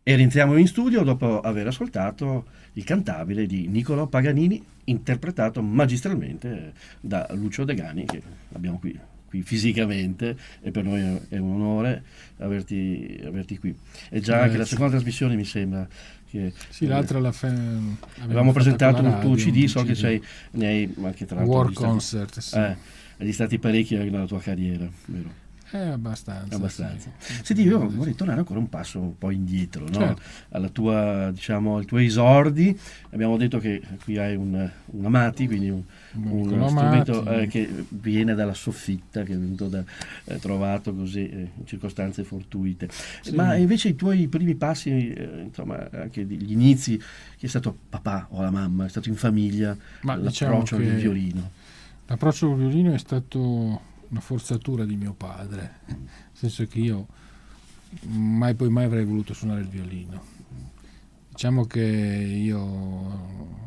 E rientriamo in studio dopo aver ascoltato il cantabile di Niccolò Paganini, interpretato magistralmente da Lucio Degani, che abbiamo qui fisicamente, e per noi è un onore averti qui. È già anche la seconda trasmissione, mi sembra. Che, sì, l'altra avevamo presentato un tuo CD, so che CD. ne hai anche tra l'altro War Concert, sì. Agli stati parecchi nella tua carriera, vero? Abbastanza. Sì. Senti, io vorrei tornare ancora un passo un po' indietro, no? Certo. Alla tua, al tuo esordi. Abbiamo detto che qui hai un Amati, quindi uno strumento che viene dalla soffitta, che è venuto trovato così in circostanze fortuite. Sì. Ma invece i tuoi primi passi, insomma, anche gli inizi, che è stato papà o la mamma, è stato in famiglia, l'approccio al violino? L'approccio al violino è stato una forzatura di mio padre, nel senso che io mai avrei voluto suonare il violino. Diciamo che io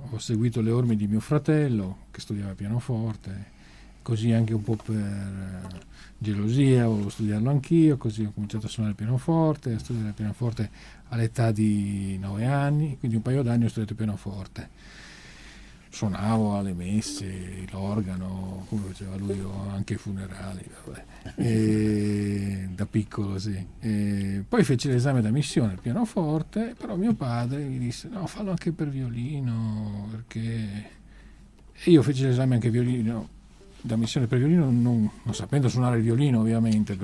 ho seguito le orme di mio fratello che studiava pianoforte, così anche un po' per gelosia volevo studiarlo anch'io, così ho cominciato a suonare il pianoforte, a studiare il pianoforte all'età di 9 anni, quindi un paio d'anni ho studiato il pianoforte. Suonavo alle messe, l'organo, come faceva lui, o anche ai funerali, da piccolo, sì. Poi feci l'esame d'ammissione al pianoforte, però mio padre mi disse no, fallo anche per violino, perché... E io feci l'esame anche violino, d'ammissione per violino, non sapendo suonare il violino ovviamente,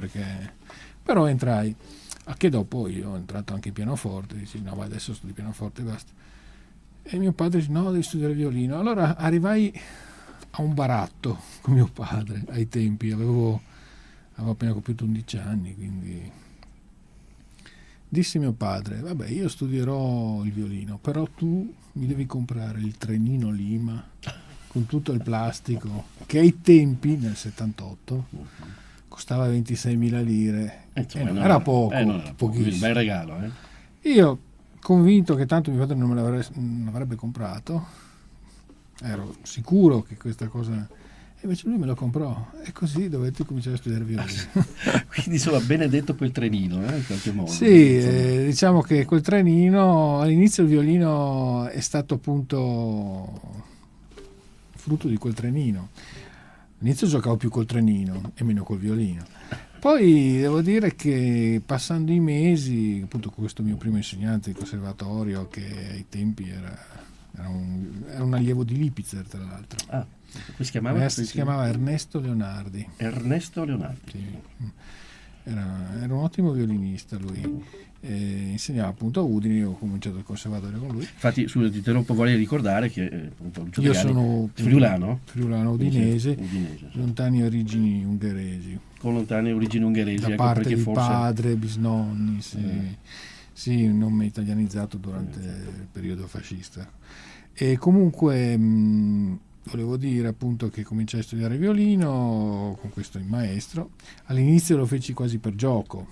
però entrai. A che dopo io ho entrato anche in pianoforte, dici no, ma adesso studi pianoforte e basta. E mio padre dice no, devi studiare violino. Allora arrivai a un baratto con mio padre ai tempi, avevo appena compiuto 11 anni, quindi dissi mio padre vabbè, io studierò il violino, però tu mi devi comprare il trenino Lima con tutto il plastico, che ai tempi, nel 78, costava 26.000 lire, era poco, pochissimo. Un bel regalo, Io, convinto che tanto mio padre non me l'avrebbe comprato, ero sicuro che questa cosa, e invece lui me lo comprò, e così dovetti cominciare a studiare violino. Quindi insomma, benedetto quel trenino, in qualche modo. Sì, diciamo che quel trenino, all'inizio il violino è stato appunto frutto di quel trenino. All'inizio giocavo più col trenino e meno col violino. Poi devo dire che passando i mesi, appunto con questo mio primo insegnante di conservatorio, che ai tempi era un allievo di Lipizzer, tra l'altro. Si chiamava? Si chiamava Ernesto Leonardi. Ernesto Leonardi. Sì. Era un ottimo violinista lui. Insegnava appunto a Udine, io ho cominciato il conservatorio con lui. Infatti, ti interrompo, vorrei ricordare che appunto Lucio io Degani, sono friulano udinese, lontani origini ungheresi. Con lontane origini ungheresi, da parte di padre, bisnonni, sì, un nome italianizzato durante il periodo fascista. E comunque volevo dire appunto che cominciai a studiare violino con questo maestro. All'inizio lo feci quasi per gioco,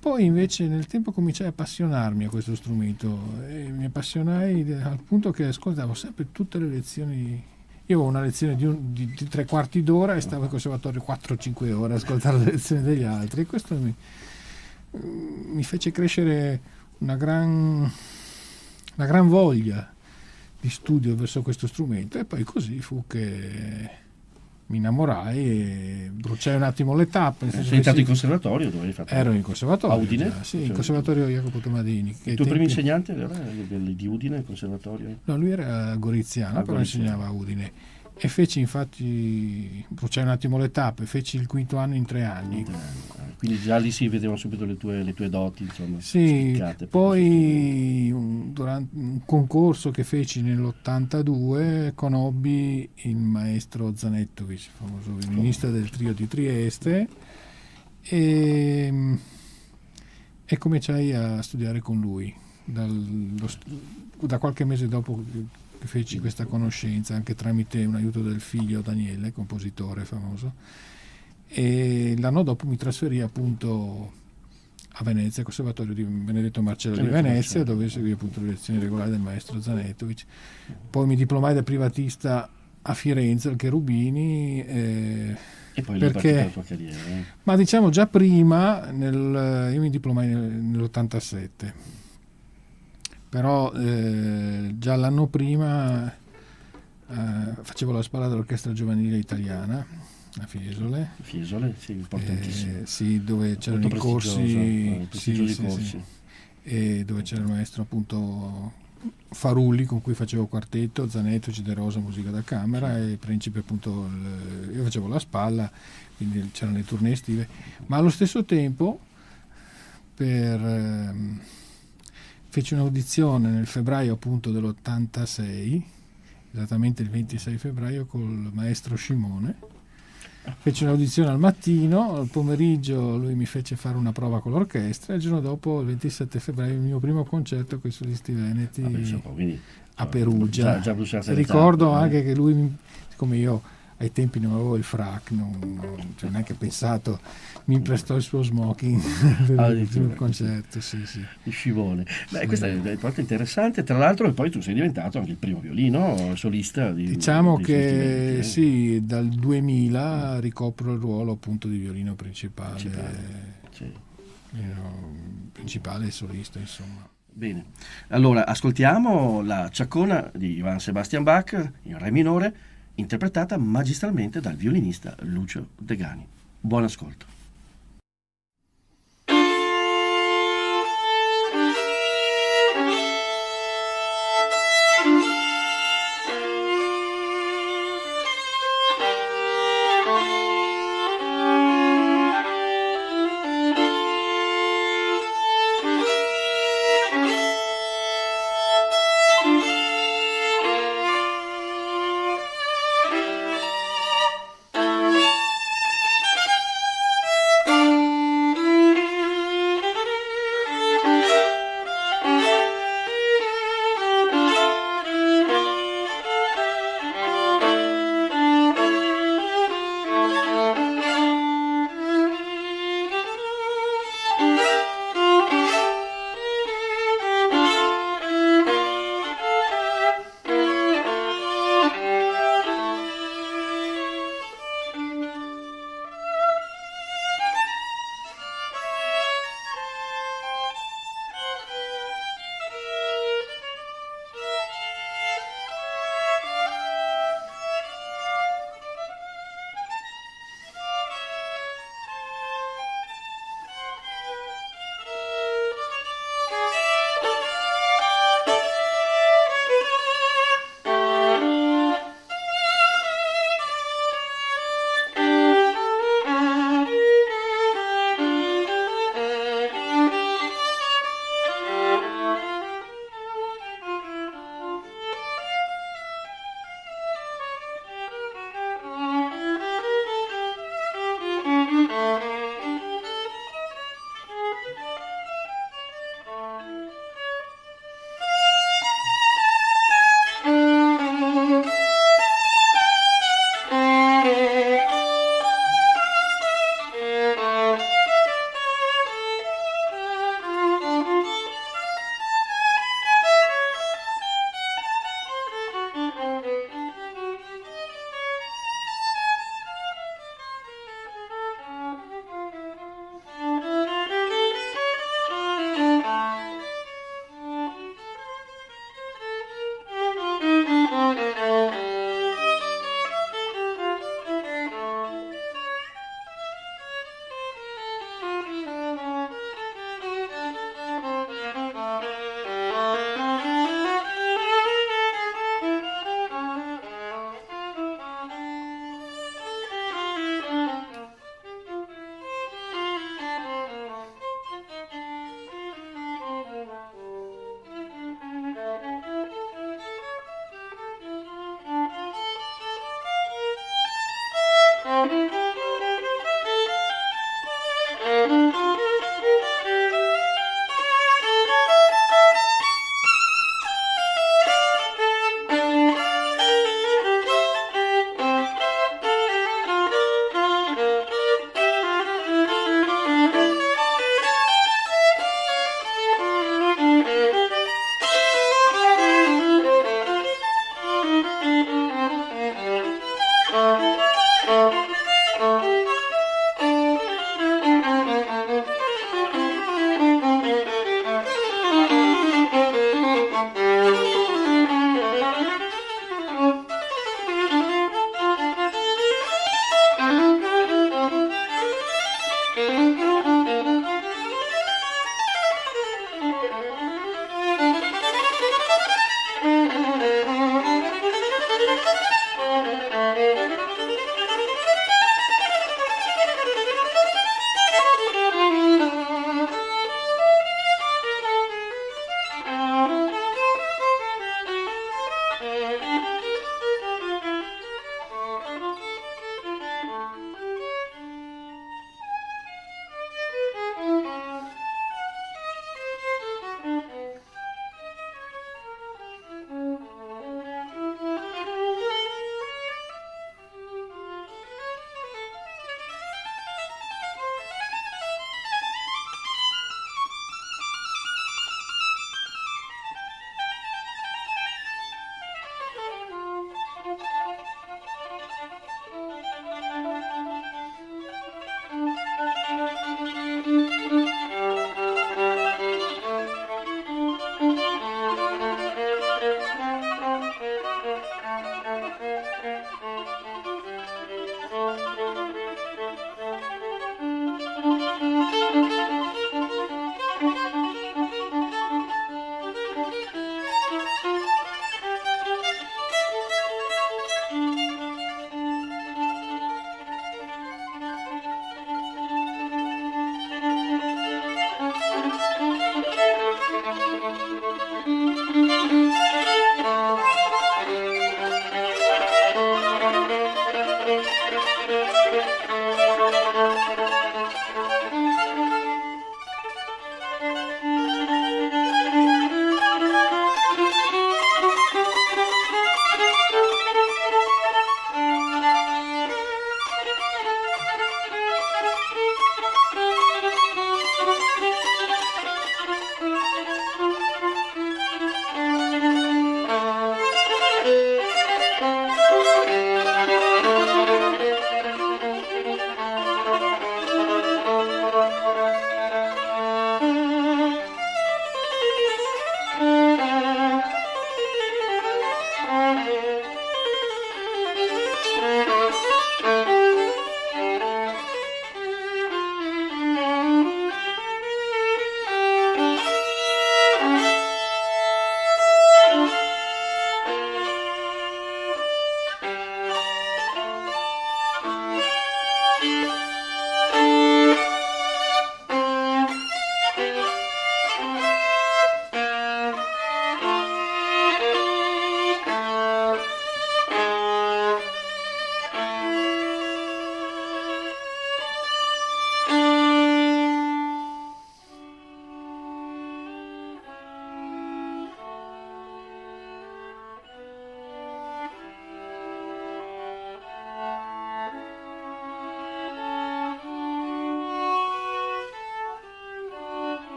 poi invece nel tempo cominciai a appassionarmi a questo strumento e mi appassionai al punto che ascoltavo sempre tutte le lezioni. Io avevo una lezione di 3/4 d'ora e stavo in conservatorio 4-5 ore a ascoltare le lezioni degli altri, e questo mi fece crescere una gran voglia di studio verso questo strumento, e poi così fu che mi innamorai e bruciai un attimo le tappe. Sei entrato in conservatorio? Dove hai fatto? Ero in conservatorio. A Udine? Sì, in conservatorio Jacopo Tomadini. Il tuo primo insegnante era di Udine, il conservatorio? No, lui era goriziano, però insegnava a Udine. E feci infatti, bruciai un attimo le tappe, feci il 5º anno in 3 anni. Quindi già lì si vedevano subito le tue doti, insomma. Sì, spiccate, poi durante un concorso che feci nell'82 conobbi il maestro Zanettovic, famoso violinista del trio di Trieste, e cominciai a studiare con lui. Da qualche mese dopo che feci questa conoscenza, anche tramite un aiuto del figlio Daniele, compositore famoso, e l'anno dopo mi trasferì appunto a Venezia, al Conservatorio di Benedetto Marcello di Venezia, dove seguì appunto le lezioni regolari del maestro Zanettovic. Poi mi diplomai da privatista a Firenze, al Cherubini, e poi perché la tua carriera, ma diciamo già prima, io mi diplomai nell'87, però già l'anno prima facevo la spalla dell'orchestra giovanile italiana a Fiesole. Fiesole, sì, importantissimo. Sì, dove c'erano i corsi, corsi. E dove c'era il maestro appunto Farulli, con cui facevo quartetto, Zanetto, Ciderosa, musica da camera, e Principe appunto, io facevo la spalla, quindi c'erano le tournée estive, ma allo stesso tempo feci un'audizione nel febbraio appunto dell'86, esattamente il 26 febbraio, col maestro Scimone. Feci un'audizione al mattino, al pomeriggio lui mi fece fare una prova con l'orchestra, e il giorno dopo, il 27 febbraio, il mio primo concerto con i solisti veneti a Perugia. Già Ricordo anche che lui, siccome io ai tempi non avevo il frac, cioè neanche pensato, mi prestò il suo smoking per il primo concerto. Sì. Il scivone. Beh, Sì. Questa è proprio interessante, tra l'altro, e poi tu sei diventato anche il primo violino solista Diciamo di che Solisti sì, dal 2000 ricopro il ruolo appunto di violino principale principale e solista, insomma. Bene, allora ascoltiamo la Ciaccona di Johann Sebastian Bach in re minore, interpretata magistralmente dal violinista Lucio Degani. Buon ascolto.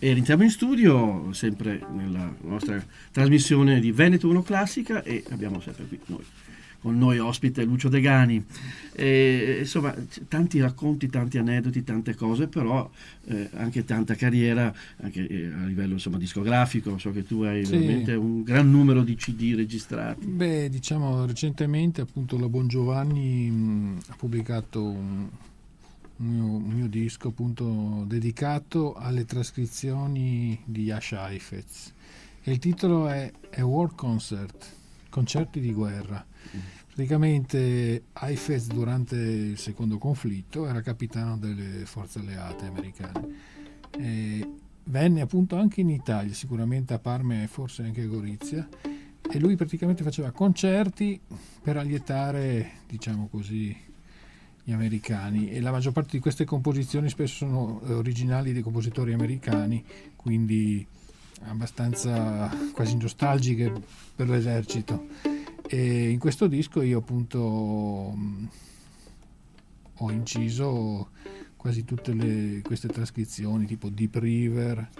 E rientriamo in studio, sempre nella nostra trasmissione di Veneto 1 Classica, e abbiamo sempre qui con noi ospite Lucio Degani. Insomma, tanti racconti, tanti aneddoti, tante cose, però anche tanta carriera, anche a livello insomma discografico. So che tu hai veramente un gran numero di CD registrati. Beh, diciamo recentemente appunto la Bon Giovanni ha pubblicato un mio disco appunto dedicato alle trascrizioni di Jascha Heifetz, e il titolo è A War Concert, concerti di guerra. Praticamente Heifetz durante il secondo conflitto era capitano delle forze alleate americane, e venne appunto anche in Italia, sicuramente a Parma e forse anche a Gorizia, e lui praticamente faceva concerti per allietare, diciamo così, gli americani, e la maggior parte di queste composizioni spesso sono originali dei compositori americani, quindi abbastanza quasi nostalgiche per l'esercito. E in questo disco io appunto ho inciso quasi tutte queste trascrizioni, tipo Deep River,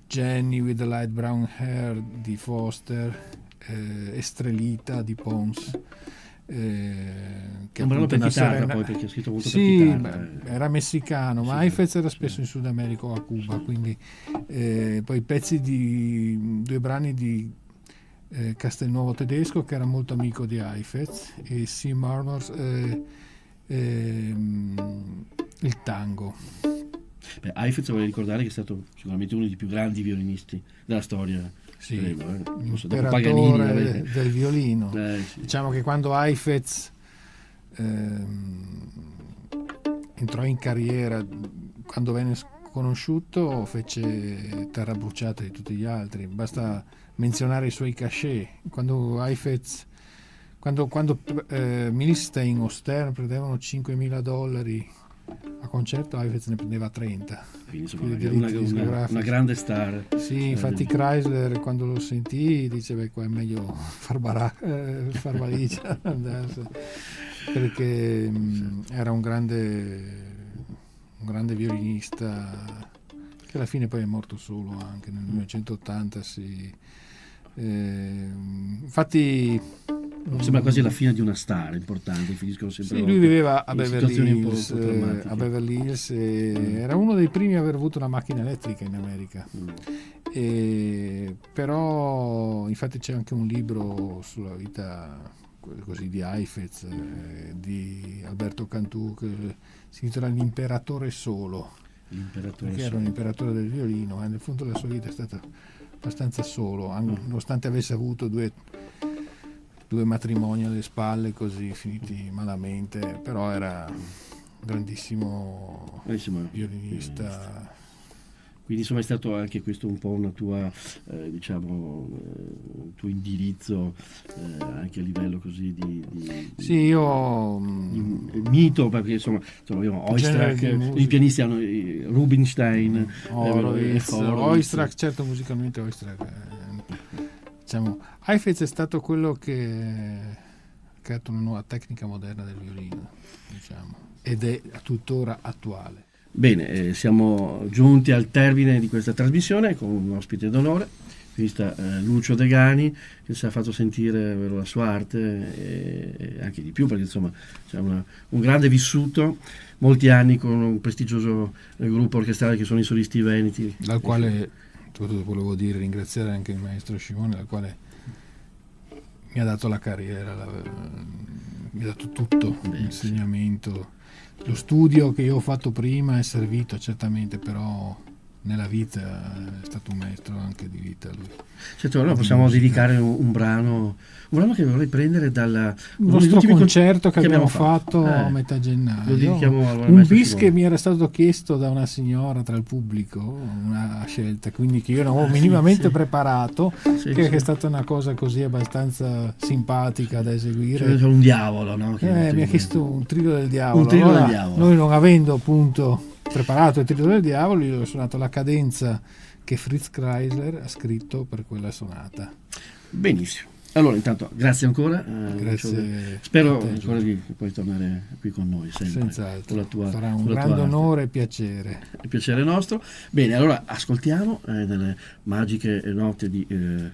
Jenny with the Light Brown Hair di Foster, Estrelita di Pons, che un brano per chitarra, poi, perché ha scritto molto per chitarra. Era messicano, ma Heifetz era spesso in Sud America o a Cuba, quindi poi pezzi di 2 brani di Castelnuovo Tedesco, che era molto amico di Heifetz, e Sea Murmurs, il tango. Heifetz, vorrei ricordare che è stato sicuramente uno dei più grandi violinisti della storia. Sì, dopo Paganini del violino. Sì. Diciamo che quando Heifetz entrò in carriera, quando venne conosciuto, fece terra bruciata di tutti gli altri. Basta menzionare i suoi cachet. Quando Heifetz, quando Milstein o Stern prendevano $5.000 a concerto, Heifetz ne prendeva 30. Quindi insomma una grande star. Sì, infatti Chrysler quando lo sentì dice qua è meglio far valigia, perché era un grande violinista, che alla fine poi è morto solo anche nel 1980. Infatti sembra quasi la fine di una star importante, finiscono sempre. Sì, lui viveva a in Beverly situazioni Hills, un po' drammatiche. a Beverly Hills, e era uno dei primi a aver avuto una macchina elettrica in America. Però infatti c'è anche un libro sulla vita così di Heifetz, di Alberto Cantù, che si intitola L'imperatore solo, perché era un imperatore del violino, ma nel fondo della sua vita è stato abbastanza solo, nonostante avesse avuto due matrimoni alle spalle, così finiti malamente, però era un grandissimo violinista. Quindi insomma è stato anche questo un po' una tua tuo indirizzo anche a livello così di mito, perché insomma abbiamo Oistrakh, i pianisti hanno Rubinstein, Oistrakh, certo, musicalmente Oistrakh. Diciamo, Heifetz è stato quello che ha creato una nuova tecnica moderna del violino, diciamo, ed è tuttora attuale. Bene, siamo giunti al termine di questa trasmissione con un ospite d'onore, Lucio Degani, che ci ha fatto sentire la sua arte e anche di più, perché insomma c'è un grande vissuto, molti anni con un prestigioso gruppo orchestrale che sono i Solisti Veneti, dal quale volevo ringraziare anche il maestro Scimone, dal quale mi ha dato la carriera, mi ha dato tutto, l'insegnamento. Lo studio che io ho fatto prima è servito certamente, però nella vita è stato un maestro anche di vita lui. Certo, allora possiamo dedicare un brano che vorrei prendere dal nostro concerto che abbiamo fatto a metà gennaio. Lo dedichiamo al un bis che mi era stato chiesto da una signora tra il pubblico, una scelta quindi che io non avevo minimamente preparato, che è stata una cosa così abbastanza simpatica da eseguire. Cioè, un diavolo, no? Mi ha chiesto un trio del diavolo. Noi, non avendo appunto preparato il trio del diavolo, io ho suonato la cadenza che Fritz Kreisler ha scritto per quella sonata. Benissimo. Allora, intanto, grazie ancora. Grazie. Spero a te, ancora di poi tornare qui con noi sempre. Senz'altro. Con la tua, sarà un con la tua grande arte. onore e piacere. Il piacere nostro. Bene, allora ascoltiamo delle magiche note di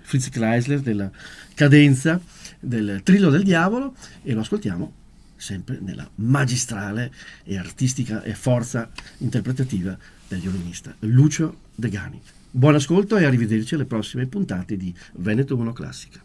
Fritz Kreisler, della cadenza del Trillo del Diavolo, e lo ascoltiamo sempre nella magistrale e artistica e forza interpretativa del violinista Lucio Degani. Buon ascolto e arrivederci alle prossime puntate di Veneto 1 Classica.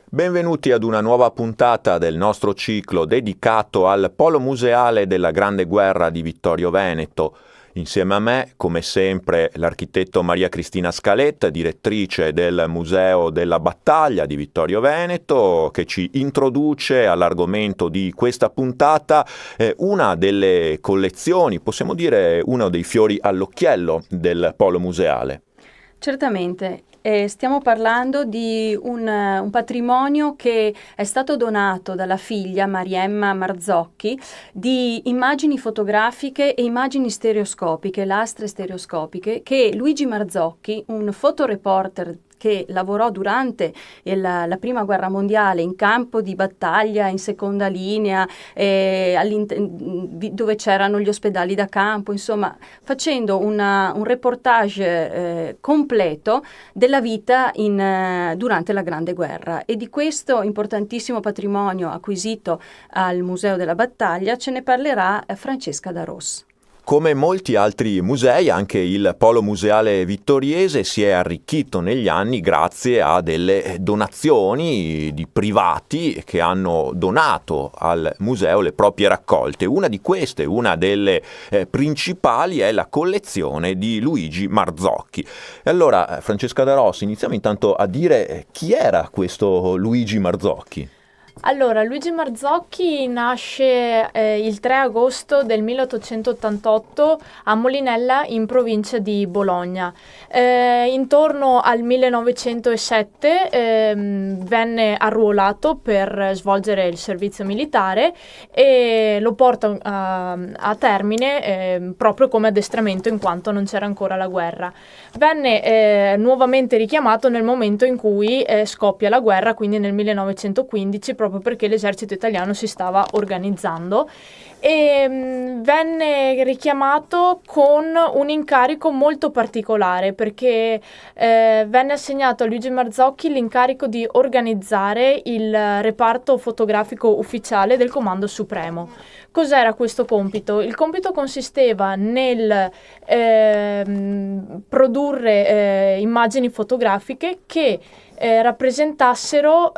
Benvenuti ad una nuova puntata del nostro ciclo dedicato al Polo Museale della Grande Guerra di Vittorio Veneto. Insieme a me, come sempre, l'architetto Maria Cristina Scalet, direttrice del Museo della Battaglia di Vittorio Veneto, che ci introduce all'argomento di questa puntata, una delle collezioni, possiamo dire uno dei fiori all'occhiello del Polo Museale. Certamente, stiamo parlando di un patrimonio che è stato donato dalla figlia Mariemma Marzocchi di immagini fotografiche e immagini stereoscopiche, lastre stereoscopiche, che Luigi Marzocchi, un fotoreporter che lavorò durante la prima guerra mondiale in campo di battaglia, in seconda linea, dove c'erano gli ospedali da campo, insomma facendo un reportage completo della vita durante la Grande Guerra, e di questo importantissimo patrimonio acquisito al Museo della Battaglia ce ne parlerà Francesca D'Aros. Come molti altri musei, anche il Polo Museale Vittoriese si è arricchito negli anni grazie a delle donazioni di privati che hanno donato al museo le proprie raccolte. Una di queste, una delle principali, è la collezione di Luigi Marzocchi. E allora, Francesca D'Aros, iniziamo intanto a dire chi era questo Luigi Marzocchi. Allora, Luigi Marzocchi nasce il 3 agosto del 1888 a Molinella, in provincia di Bologna. Intorno al 1907 venne arruolato per svolgere il servizio militare e lo porta a termine proprio come addestramento, in quanto non c'era ancora la guerra. Venne nuovamente richiamato nel momento in cui scoppia la guerra, quindi nel 1915, proprio perché l'esercito italiano si stava organizzando, e venne richiamato con un incarico molto particolare, perché venne assegnato a Luigi Marzocchi l'incarico di organizzare il reparto fotografico ufficiale del Comando Supremo. Cos'era questo compito? Il compito consisteva nel produrre immagini fotografiche che rappresentassero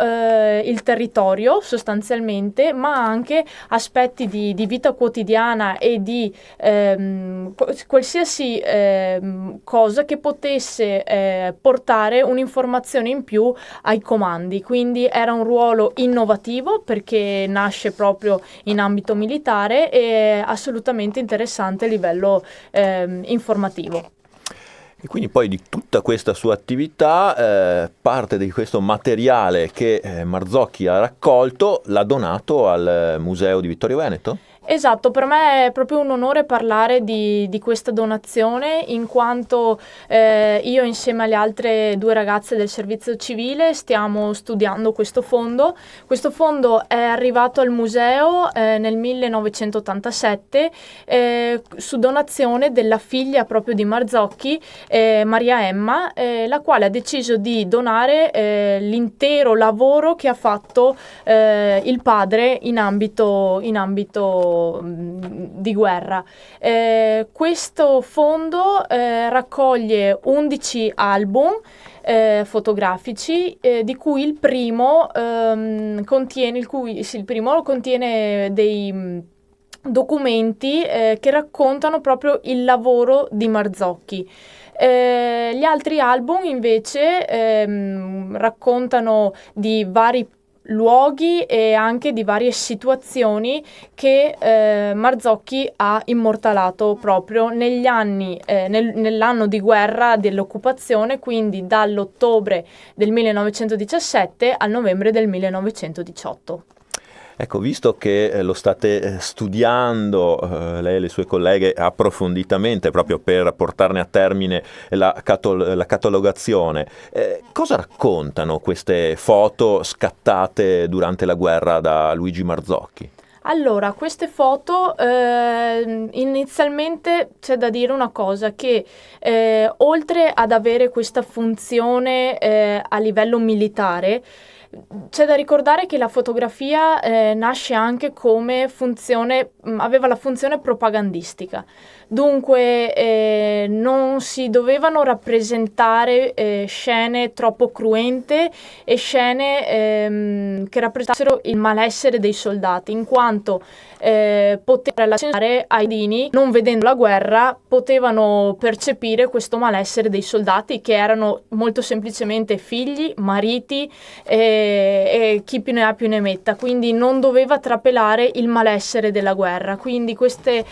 il territorio sostanzialmente, ma anche aspetti di vita quotidiana e di qualsiasi cosa che potesse portare un'informazione in più ai comandi. Quindi era un ruolo innovativo perché nasce proprio in ambito militare e assolutamente interessante a livello informativo. E quindi poi di tutta questa sua attività, parte di questo materiale che Marzocchi ha raccolto l'ha donato al Museo di Vittorio Veneto? Esatto, per me è proprio un onore parlare di questa donazione, in quanto io insieme alle altre 2 ragazze del servizio civile stiamo studiando questo fondo. Questo fondo è arrivato al museo nel 1987 su donazione della figlia proprio di Marzocchi, Maria Emma, la quale ha deciso di donare l'intero lavoro che ha fatto il padre in ambito di guerra. Questo fondo raccoglie 11 album fotografici, di cui il primo contiene dei documenti che raccontano proprio il lavoro di Marzocchi. Gli altri album invece raccontano di vari luoghi e anche di varie situazioni che Marzocchi ha immortalato proprio negli anni, nell'anno di guerra dell'occupazione, quindi dall'ottobre del 1917 al novembre del 1918. Ecco, visto che lo state studiando, lei e le sue colleghe, approfonditamente proprio per portarne a termine la catalogazione, cosa raccontano queste foto scattate durante la guerra da Luigi Marzocchi? Allora, queste foto, inizialmente c'è da dire una cosa, che oltre ad avere questa funzione a livello militare, c'è da ricordare che la fotografia nasce anche come funzione, aveva la funzione propagandistica. Dunque non si dovevano rappresentare scene troppo cruente e scene che rappresentassero il malessere dei soldati, in quanto potevano relazionare ai dini, non vedendo la guerra, potevano percepire questo malessere dei soldati, che erano molto semplicemente figli, mariti, e chi più ne ha più ne metta, quindi non doveva trapelare il malessere della guerra. Quindi queste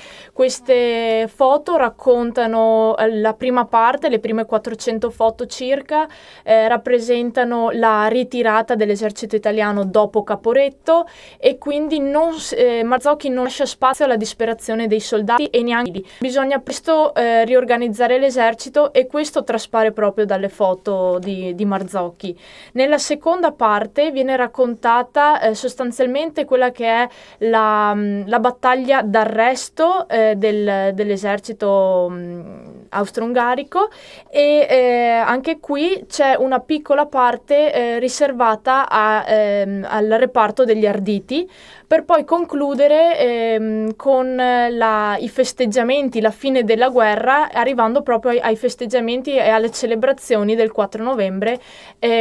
foto raccontano la prima parte, le prime 400 foto circa, rappresentano la ritirata dell'esercito italiano dopo Caporetto, e quindi Marzocchi non lascia spazio alla disperazione dei soldati e neanche lì. Bisogna presto riorganizzare l'esercito, e questo traspare proprio dalle foto di Marzocchi. Nella seconda parte viene raccontata sostanzialmente quella che è la battaglia d'arresto dell'esercito austro-ungarico, e anche qui c'è una piccola parte riservata al reparto degli Arditi, per poi concludere con i festeggiamenti, la fine della guerra, arrivando proprio ai festeggiamenti e alle celebrazioni del 4 novembre,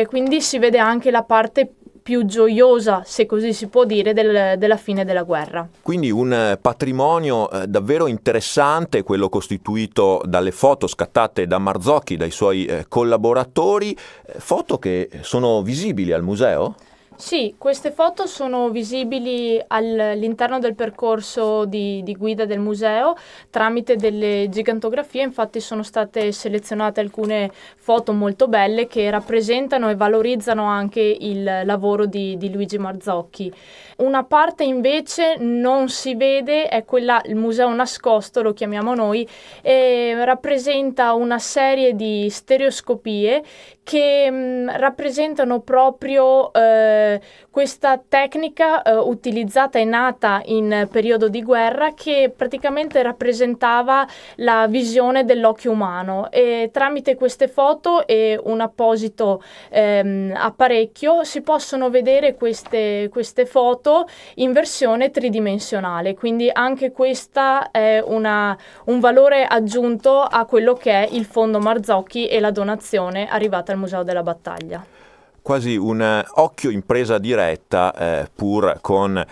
quindi si vede anche la parte più gioiosa, se così si può dire, della fine della guerra. Quindi un patrimonio davvero interessante, quello costituito dalle foto scattate da Marzocchi, dai suoi collaboratori, foto che sono visibili al museo? Sì, queste foto sono visibili all'interno del percorso di guida del museo tramite delle gigantografie. Infatti sono state selezionate alcune foto molto belle che rappresentano e valorizzano anche il lavoro di Luigi Marzocchi. Una parte invece non si vede, è quella, il museo nascosto lo chiamiamo noi, e rappresenta una serie di stereoscopie che rappresentano proprio questa tecnica utilizzata e nata in periodo di guerra, che praticamente rappresentava la visione dell'occhio umano, e tramite queste foto e un apposito apparecchio si possono vedere queste foto in versione tridimensionale, quindi anche questa è un valore aggiunto a quello che è il fondo Marzocchi e la donazione arrivata al Museo della Battaglia. Quasi un occhio in presa diretta, pur con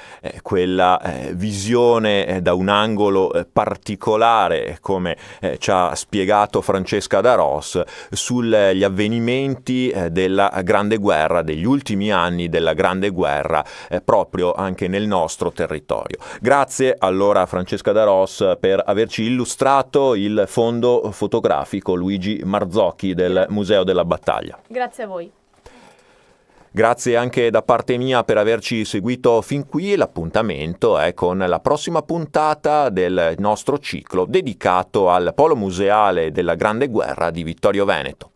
quella visione da un angolo particolare, come ci ha spiegato Francesca Darós, sugli avvenimenti della Grande Guerra, degli ultimi anni della Grande Guerra, proprio anche nel nostro territorio. Grazie allora Francesca Darós per averci illustrato il fondo fotografico Luigi Marzocchi del Museo della Battaglia. Grazie a voi. Grazie anche da parte mia per averci seguito fin qui. L'appuntamento è con la prossima puntata del nostro ciclo dedicato al Polo Museale della Grande Guerra di Vittorio Veneto.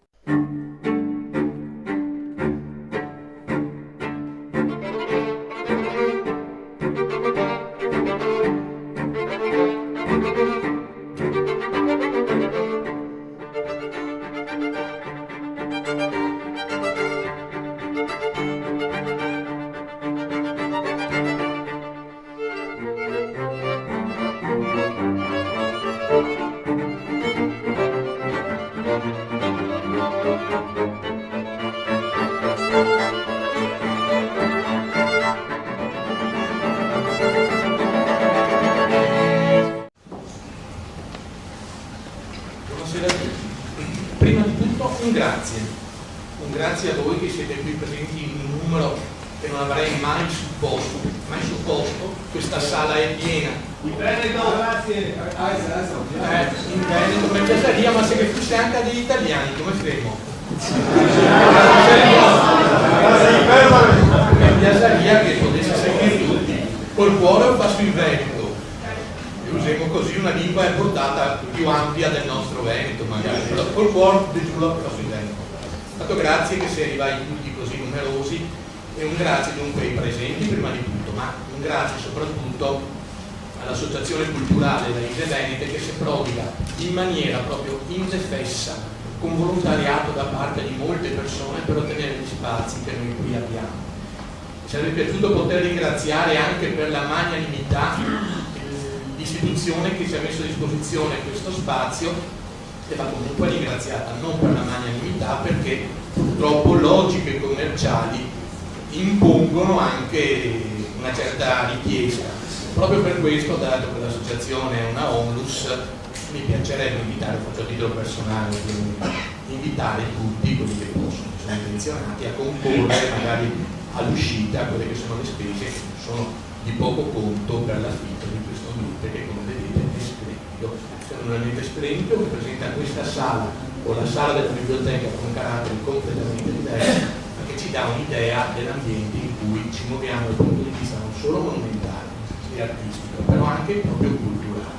Prima di tutto un grazie a voi che siete qui presenti in un numero che non avrei mai supposto. Questa sala è piena. In Veneto, grazie. In Veneto, per piaceria, ma se che fosse anche degli italiani, come faremo? Per piaceria che potesse seguire tutti. Col cuore lo passo in Veneto. Usiamo così una lingua portata più ampia del nostro Veneto, magari, però col cuore lo passo in Veneto. Fatto grazie che si arrivai tutti così numerosi, e un grazie dunque ai presenti prima di tutto, ma un grazie soprattutto all'Associazione Culturale Raise Venete, che si prodiga in maniera proprio indefessa, con volontariato da parte di molte persone, per ottenere gli spazi che noi qui abbiamo. Mi sarebbe piaciuto poter ringraziare anche per la magnanimità l'istituzione che ci ha messo a disposizione questo spazio, e va comunque ringraziata non per la magnanimità, perché purtroppo logiche commerciali impongono anche una certa richiesta. Proprio per questo, dato che l'associazione è una onlus, mi piacerebbe invitare, faccio a titolo personale, invitare tutti quelli che possono, sono intenzionati a concorrere magari all'uscita quelle che sono le spese che non sono di poco conto per l'affitto di questo ambiente che, come vedete, è splendido. È un ambiente splendido che presenta questa sala o la sala della biblioteca con caratteri completamente diversi, ma che ci dà un'idea dell'ambiente in cui ci muoviamo dal punto di vista non solo monumentale e artistico, però anche proprio culturale.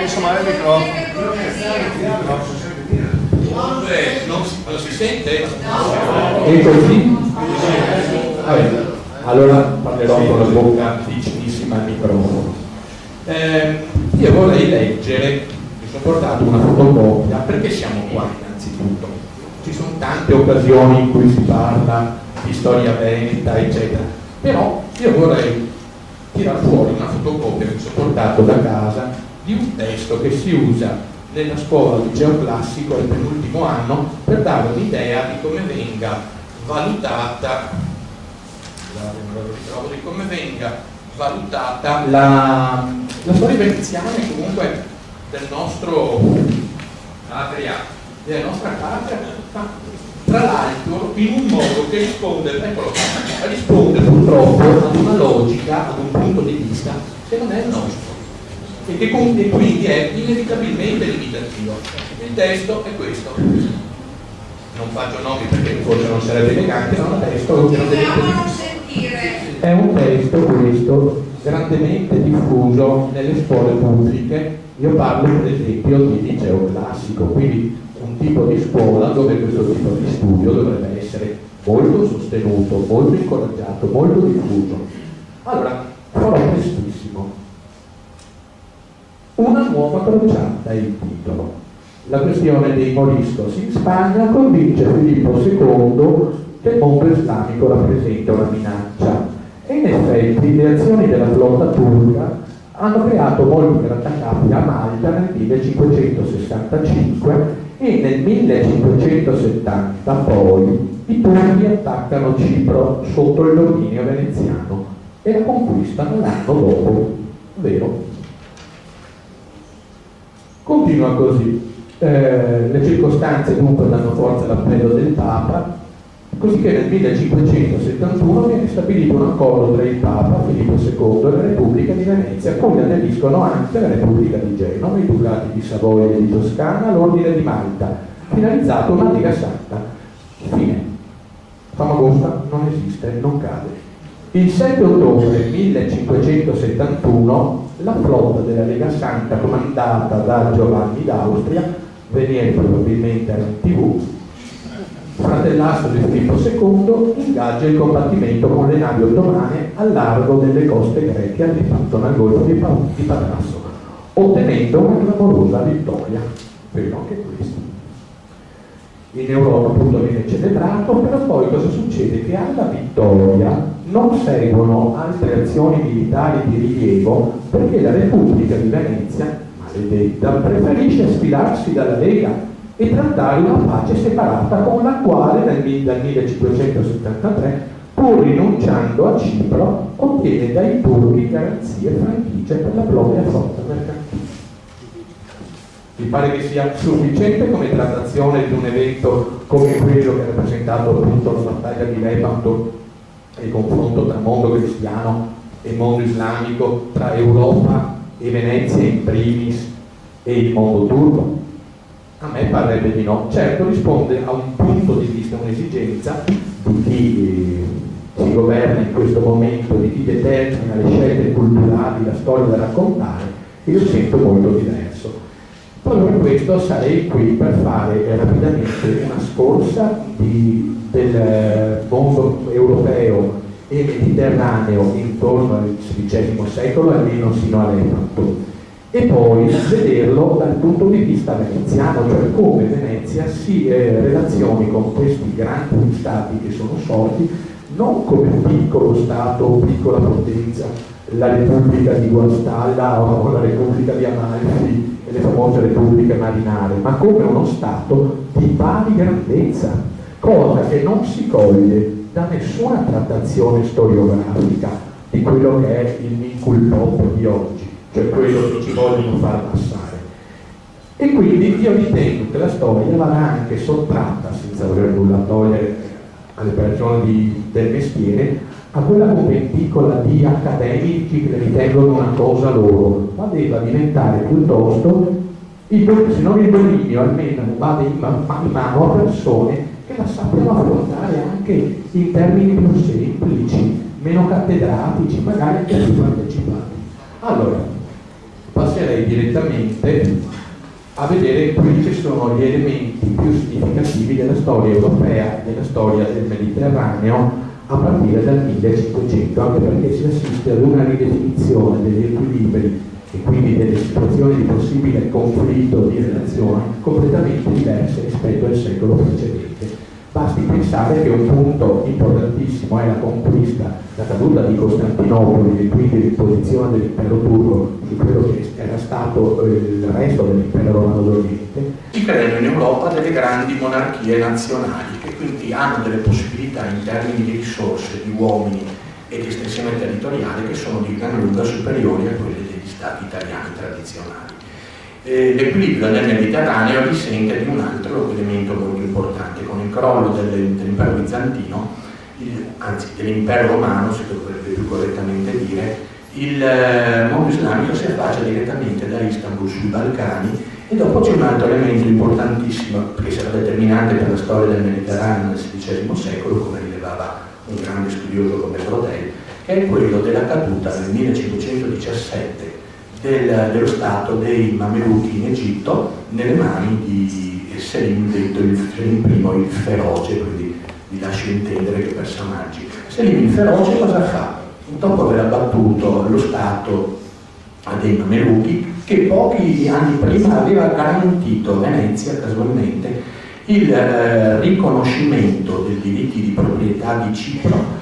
Insomma, il microfono. Non si sente? E così? Allora parlerò con la bocca vicinissima al microfono. Io vorrei leggere, mi sono portato una fotocopia, perché siamo qua innanzitutto. Ci sono tante occasioni in cui si parla di storia veneta, eccetera, però io vorrei tirar fuori una fotocopia che mi sono portato da casa di un testo che si usa nella scuola al liceo classico al penultimo anno per dare un'idea di come venga valutata la storia veneziana e comunque del nostro patria, della nostra patria, tra l'altro in un modo che risponde purtroppo ad una logica, ad un punto di vista che non è il nostro e che quindi è inevitabilmente limitativo. Il testo è questo, non faccio nomi perché forse non sarebbe elegante, ma è un testo questo grandemente diffuso nelle scuole pubbliche. Io parlo per esempio di liceo classico, quindi un tipo di scuola dove questo tipo di studio dovrebbe essere molto sostenuto, molto incoraggiato, molto diffuso. Allora, farò prestissimo. Una nuova crociata è il titolo. La questione dei moriscos in Spagna convince Filippo II che il mondo islamico rappresenta una minaccia e in effetti le azioni della flotta turca hanno creato molti grattacapi a Malta nel 1565 e nel 1570 poi i turchi attaccano Cipro sotto il dominio veneziano e la conquistano l'anno dopo, vero? Continua così. Le circostanze dunque danno forza all'appello del Papa, così che nel 1571 viene stabilito un accordo tra il Papa, Filippo II e la Repubblica di Venezia, cui aderiscono anche la Repubblica di Genova, i Ducati di Savoia e di Toscana, l'Ordine di Malta, finalizzato a una Lega Santa. Fine. Famagosta non esiste, non cade. Il 7 ottobre 1571 la flotta della Lega Santa, comandata da Giovanni d'Austria, Venier probabilmente era in TV, fratellastro di Filippo II, ingaggia il combattimento con le navi ottomane al largo delle coste greche arrivato nel golfo di Patrasso, ottenendo una clamorosa vittoria. Vero anche questo. In Europa appunto viene celebrato, però poi cosa succede? Che alla vittoria non seguono altre azioni militari di rilievo perché la Repubblica di Venezia, maledetta, preferisce sfilarsi dalla Lega e trattare una pace separata con la quale dal 1573, pur rinunciando a Cipro, ottiene dai turchi garanzie e franchigie per la propria flotta mercantile. Mi pare che sia sufficiente come trattazione di un evento come quello che ha rappresentato appunto la battaglia di Lepanto e il confronto tra mondo cristiano e mondo islamico, tra Europa e Venezia in primis e il mondo turco? A me parrebbe di no. Certo, risponde a un punto di vista, un'esigenza di chi si governa in questo momento, di chi determina le scelte culturali, la storia da raccontare, e io sento molto diverso. Proprio per questo sarei qui per fare rapidamente una scorsa del mondo europeo e mediterraneo intorno al XVI secolo, almeno sino a Lepanto, e poi vederlo dal punto di vista veneziano, cioè come Venezia si relazioni con questi grandi stati che sono sorti non come piccolo stato o piccola potenza, la Repubblica di Guastalla o la Repubblica di Amalfi e le famose repubbliche marinare, ma come uno stato di pari grandezza, cosa che non si coglie da nessuna trattazione storiografica di quello che è il Minculpop di oggi, cioè quello che ci vogliono far passare. E quindi io ritengo che la storia va anche sottratta, senza voler nulla togliere alle persone del mestiere, a quella conventicola di accademici che ritengono una cosa loro, ma debba diventare piuttosto, se non il dominio, almeno vada in mano a persone che la sappiano affrontare anche in termini più semplici, meno cattedratici, magari anche più partecipanti. Allora, passerei direttamente a vedere quelli che sono gli elementi più significativi della storia europea, della storia del Mediterraneo, a partire dal 1500, anche perché si assiste ad una ridefinizione degli equilibri e quindi delle situazioni di possibile conflitto di relazioni completamente diverse rispetto al secolo precedente. Basti pensare che un punto importantissimo è la conquista, la caduta di Costantinopoli e quindi l'imposizione dell'impero turco su quello che era stato il resto dell'impero romano d'Oriente. Si creano in Europa delle grandi monarchie nazionali che quindi hanno delle possibilità in termini di risorse, di uomini e di estensione territoriale che sono di gran lunga superiori a quelle degli stati italiani tradizionali. L'equilibrio nel Mediterraneo risente di un altro elemento molto importante. Con il crollo dell'impero bizantino, anzi dell'impero romano si dovrebbe più correttamente dire, il mondo islamico si affaccia direttamente da Istanbul sui Balcani, e dopo c'è un altro elemento importantissimo che sarà determinante per la storia del Mediterraneo nel XVI secolo, come rilevava un grande studioso come Brodel, che è quello della caduta nel 1517 dello stato dei Mameluchi in Egitto nelle mani di Selim, detto il Selim I il feroce, quindi vi lascio intendere che personaggi. Selim il feroce cosa fa? Dopo aver abbattuto lo stato dei Mameluchi, che pochi anni prima aveva garantito a Venezia casualmente il riconoscimento dei diritti di proprietà di Cipro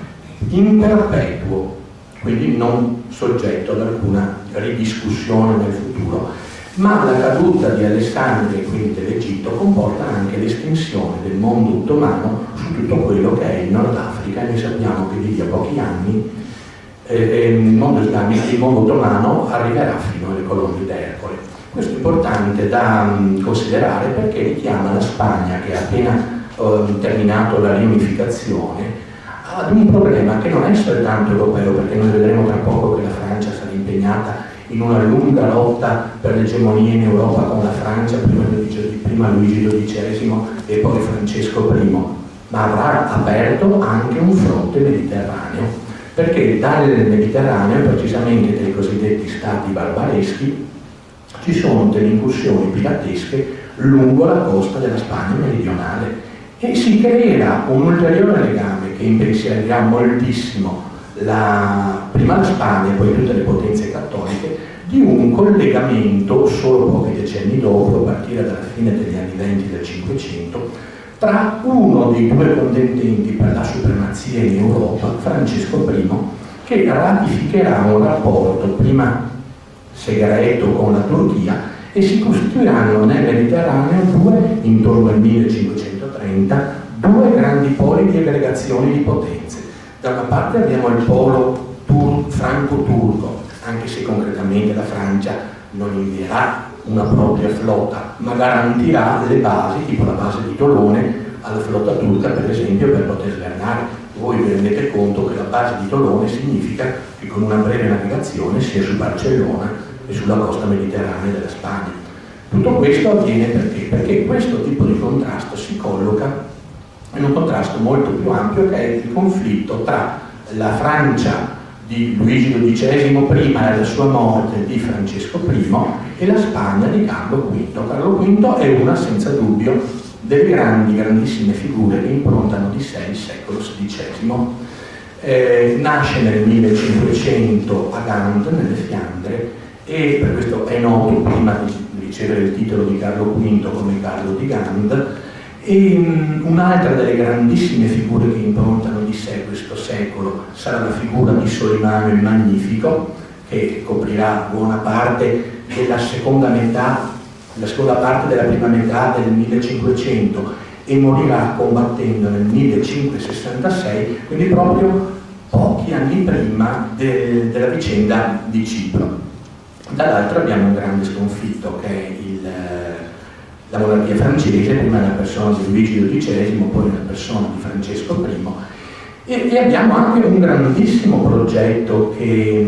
in perpetuo, quindi non soggetto ad alcuna ridiscussione nel futuro. Ma la caduta di Alessandria e quindi dell'Egitto comporta anche l'estensione del mondo ottomano su tutto quello che è il Nord Africa, e noi sappiamo che di lì a pochi anni il mondo islamico, il mondo ottomano arriverà fino alle colonie d'Ercole. Questo è importante da considerare perché richiama la Spagna, che ha appena terminato la riunificazione, ad un problema che non è soltanto europeo, perché noi vedremo tra poco che la Francia sarà impegnata in una lunga lotta per l'egemonia in Europa con la Francia, prima Luigi XII e poi Francesco I, ma avrà aperto anche un fronte mediterraneo, perché dal Mediterraneo, precisamente dai cosiddetti stati barbareschi, ci sono delle incursioni piratesche lungo la costa della Spagna meridionale, e si creerà un ulteriore legame che impensierirà moltissimo prima la Spagna e poi tutte le potenze cattoliche, di un collegamento solo pochi decenni dopo, a partire dalla fine degli anni 20 del Cinquecento, tra uno dei due contendenti per la supremazia in Europa, Francesco I, che ratificherà un rapporto prima segreto con la Turchia, e si costituiranno nel Mediterraneo intorno al 1530, due grandi poli di aggregazione di potenze. Da una parte abbiamo il polo franco-turco, anche se concretamente la Francia non invierà una propria flotta, ma garantirà le basi, tipo la base di Tolone, alla flotta turca, per esempio, per poter svernare. Voi vi rendete conto che la base di Tolone significa che con una breve navigazione sia su Barcellona e sulla costa mediterranea della Spagna. Tutto questo avviene perché? Perché questo tipo di contrasto si colloca in un contrasto molto più ampio, che è il conflitto tra la Francia di Luigi XII prima e la sua morte di Francesco I e la Spagna di Carlo V. Carlo V è una, senza dubbio, delle grandissime figure che improntano di sé il secolo XVI. Nasce nel 1500 a Gand, nelle Fiandre, e per questo è noto prima di ricevere il titolo di Carlo V come Carlo di Gand. E un'altra delle grandissime figure che improntano di sé questo secolo sarà la figura di Solimano il Magnifico, che coprirà buona parte della seconda parte della prima metà del 1500 e morirà combattendo nel 1566, quindi proprio pochi anni prima della vicenda di Cipro. Dall'altro abbiamo un grande sconfitto, che è la monarchia francese, prima nella persona di Luigi XII, poi nella persona di Francesco I, e abbiamo anche un grandissimo progetto che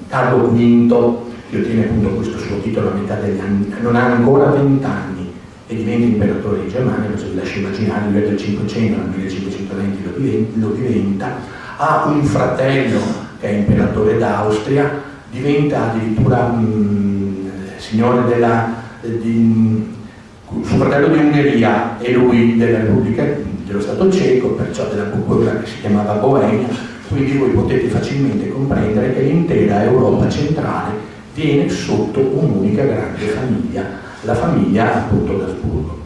Carlo V, che ottiene appunto questo suo titolo a metà degli anni, non ha ancora 20 anni e diventa imperatore di Germania, cosa vi lascio immaginare, lui è del 500, nel 1520 lo diventa, ha un fratello che è imperatore d'Austria, diventa addirittura signore suo fratello di Ungheria e lui della Repubblica dello Stato Ceco, perciò della quella che si chiamava Boemia, quindi voi potete facilmente comprendere che l'intera Europa centrale viene sotto un'unica grande famiglia, la famiglia appunto d'Asburgo.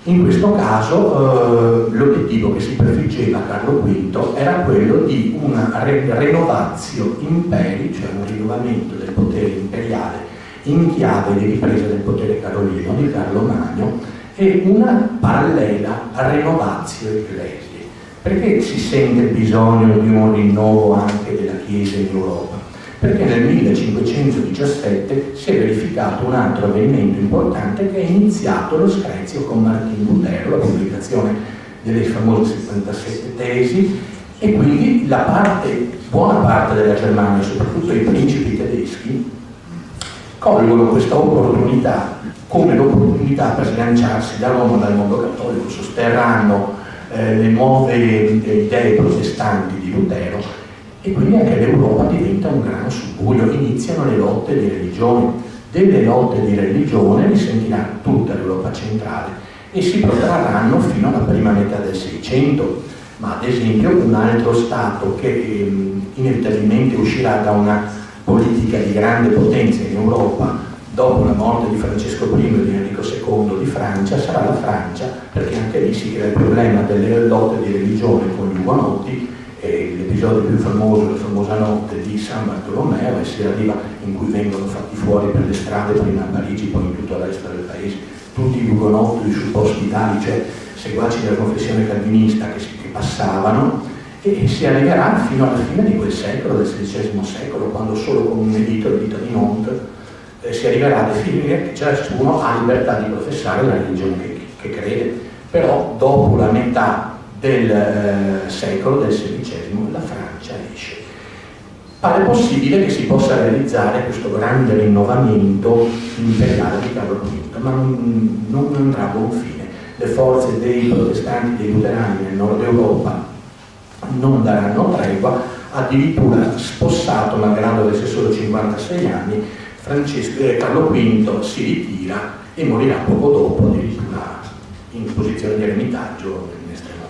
In questo caso l'obiettivo che si prefiggeva Carlo V era quello di una renovatio imperi, cioè un rinnovamento del potere imperiale in chiave di ripresa del potere carolino di Carlo Magno e una parallela renovatio ecclesiae. Perché si sente il bisogno di un rinnovo anche della Chiesa in Europa? Perché nel 1517 si è verificato un altro avvenimento importante, che è iniziato lo screzio con Martin Lutero, la pubblicazione delle famose 77 tesi, e quindi buona parte della Germania, soprattutto i principi tedeschi, colgono questa opportunità come l'opportunità per sganciarsi da Roma, dal mondo cattolico, sosterranno le nuove idee protestanti di Lutero, e quindi anche l'Europa diventa un grano subbuglio, iniziano le lotte di religione. Delle lotte di religione risentirà tutta l'Europa centrale e si protrarranno fino alla prima metà del Seicento, ma ad esempio un altro Stato che inevitabilmente uscirà da una politica di grande potenza in Europa dopo la morte di Francesco I e di Enrico II di Francia sarà la Francia, perché anche lì si crea il problema delle lotte di religione con gli Ugonotti. L'episodio più famoso, la famosa notte di San Bartolomeo, e si arriva in cui vengono fatti fuori per le strade, prima a Parigi, poi in tutto il resto del paese, tutti gli Ugonotti, i supposti tali, cioè seguaci della confessione calvinista che passavano, e si arriverà fino alla fine di quel secolo, del XVI secolo, quando solo con un editto, l'editto di Nantes, si arriverà a definire che ciascuno ha libertà di professare la religione che crede. Però dopo la metà del secolo, del XVI, la Francia esce. Pare possibile che si possa realizzare questo grande rinnovamento imperiale di Carlo V, ma non andrà a buon fine. Le forze dei protestanti, dei luterani nel nord Europa non daranno tregua, addirittura spossato, malgrado avesse solo 56 anni, Carlo V si ritira e morirà poco dopo, addirittura in posizione di eremitaggio in Estremadura.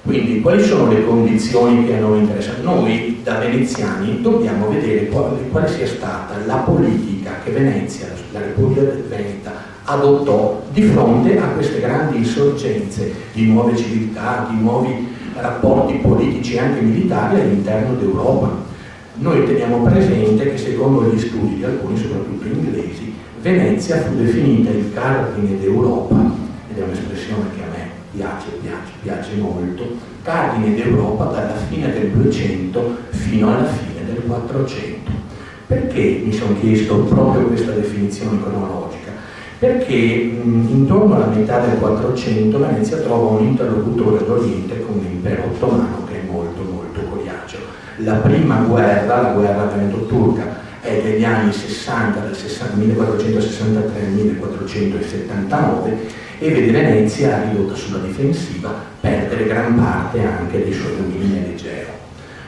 Quindi quali sono le condizioni che a noi interessano? Noi da veneziani dobbiamo vedere quale sia stata la politica che Venezia, la Repubblica Veneta, adottò di fronte a queste grandi insorgenze di nuove civiltà, di nuovi rapporti politici e anche militari all'interno d'Europa. Noi teniamo presente che secondo gli studi di alcuni, soprattutto inglesi, Venezia fu definita il cardine d'Europa, ed è un'espressione che a me piace molto, cardine d'Europa dalla fine del 200 fino alla fine del 400. Perché mi sono chiesto proprio questa definizione cronologica? Perché intorno alla metà del 400 Venezia trova un interlocutore d'Oriente come l'impero ottomano, che è molto molto coriaceo. La prima guerra, la guerra veneto-turca, è degli anni 60, dal 1463 al 1479, e vede Venezia ridotta sulla difensiva, perdere gran parte anche dei suoi domini nel Egeo.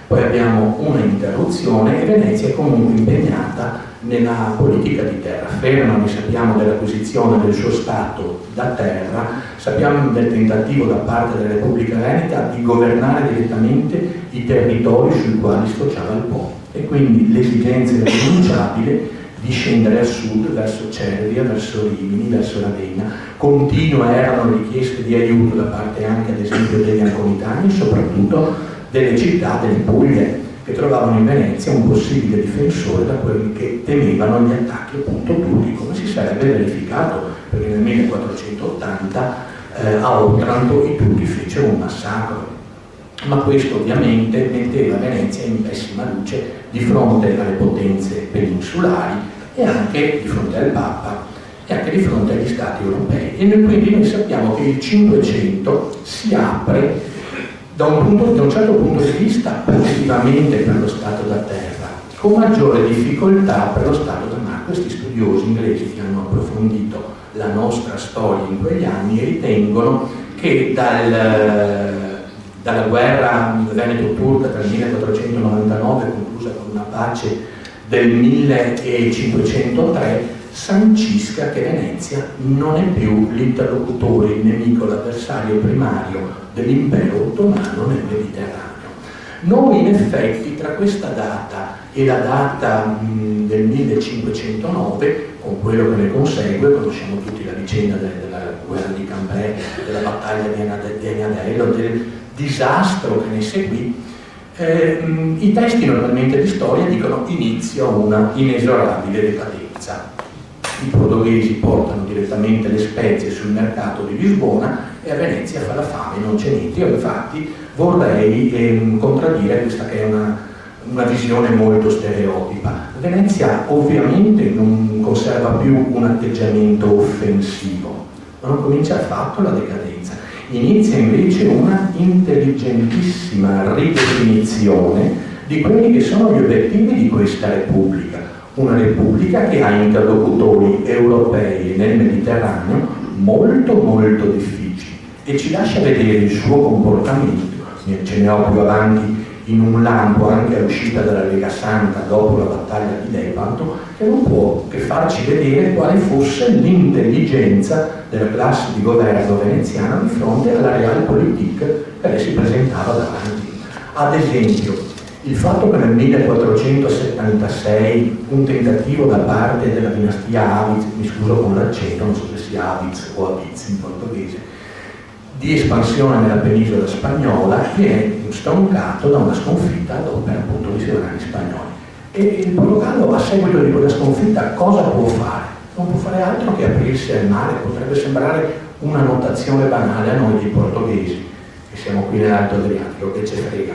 Poi abbiamo una interruzione e Venezia è comunque impegnata nella politica di terraferma. Noi sappiamo dell'acquisizione del suo stato da terra, sappiamo del tentativo da parte della Repubblica Veneta di governare direttamente i territori sui quali sfociava il Po, e quindi l'esigenza irrinunciabile di scendere a sud verso Cervia, verso Rimini, verso Ravenna. Continue erano richieste di aiuto da parte anche ad esempio degli anconitani e soprattutto delle città delle Puglie, che trovavano in Venezia un possibile difensore da quelli che temevano gli attacchi appunto turchi, come si sarebbe verificato, perché nel 1480 a Otranto i turchi fecero un massacro. Ma questo ovviamente metteva Venezia in pessima luce di fronte alle potenze peninsulari e anche di fronte al Papa, e anche di fronte agli stati europei. E quindi noi sappiamo che il Cinquecento si apre da un certo punto di vista positivamente per lo Stato da terra, con maggiore difficoltà per lo Stato da mare. Questi studiosi inglesi che hanno approfondito la nostra storia in quegli anni ritengono che dalla guerra veneto-turca tra il 1499, conclusa con una pace del 1503, sancisca che Venezia non è più l'interlocutore, il nemico, l'avversario primario dell'impero ottomano nel Mediterraneo. Noi in effetti tra questa data e la data del 1509, con quello che ne consegue, conosciamo tutti la vicenda della guerra di Cambrai, della battaglia di Anadello, del disastro che ne seguì, i testi normalmente di storia dicono inizia una inesorabile decadenza. I portoghesi portano direttamente le spezie sul mercato di Lisbona e a Venezia fa la fame, non c'è niente. Io infatti vorrei contraddire questa che è una visione molto stereotipa. Venezia ovviamente non conserva più un atteggiamento offensivo, ma non comincia affatto la decadenza. Inizia invece una intelligentissima ridefinizione di quelli che sono gli obiettivi di questa Repubblica. Una Repubblica che ha interlocutori europei nel Mediterraneo molto molto difficili e ci lascia vedere il suo comportamento. Ce ne ho più avanti in un lampo anche all'uscita dalla Lega Santa dopo la battaglia di Lepanto, che non può che farci vedere quale fosse l'intelligenza della classe di governo veneziana di fronte alla realpolitik che le si presentava davanti. Ad esempio, il fatto che nel 1476 un tentativo da parte della dinastia Aviz, mi scuso con l'accento, non so se sia Aviz o Aviz in portoghese, di espansione nella penisola spagnola viene stroncato da una sconfitta ad opera appunto di sovrani spagnoli. E il Portogallo a seguito di quella sconfitta cosa può fare? Non può fare altro che aprirsi al mare. Potrebbe sembrare una notazione banale a noi dei portoghesi, che siamo qui nell'Alto Adriatico, che ce frega.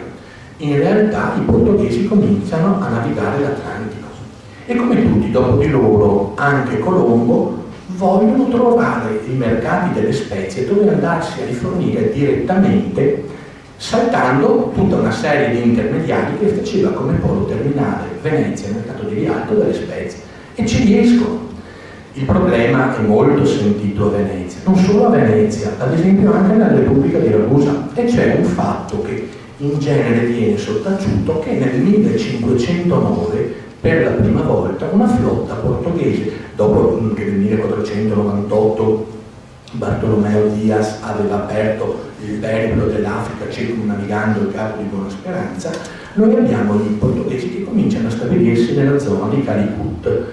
In realtà i portoghesi cominciano a navigare l'Atlantico e come tutti dopo di loro anche Colombo vogliono trovare i mercati delle spezie dove andarsi a rifornire direttamente, saltando tutta una serie di intermediari che faceva come polo terminale Venezia, il mercato di Rialto delle spezie, e ci riescono. Il problema è molto sentito a Venezia, non solo a Venezia, ad esempio anche nella Repubblica di Ragusa, e c'è un fatto che in genere viene sottaciuto, che nel 1509 per la prima volta una flotta portoghese, dopo che nel 1498 Bartolomeo Dias aveva aperto il periplo dell'Africa circumnavigando il Capo di Buona Speranza, noi abbiamo i portoghesi che cominciano a stabilirsi nella zona di Calicut,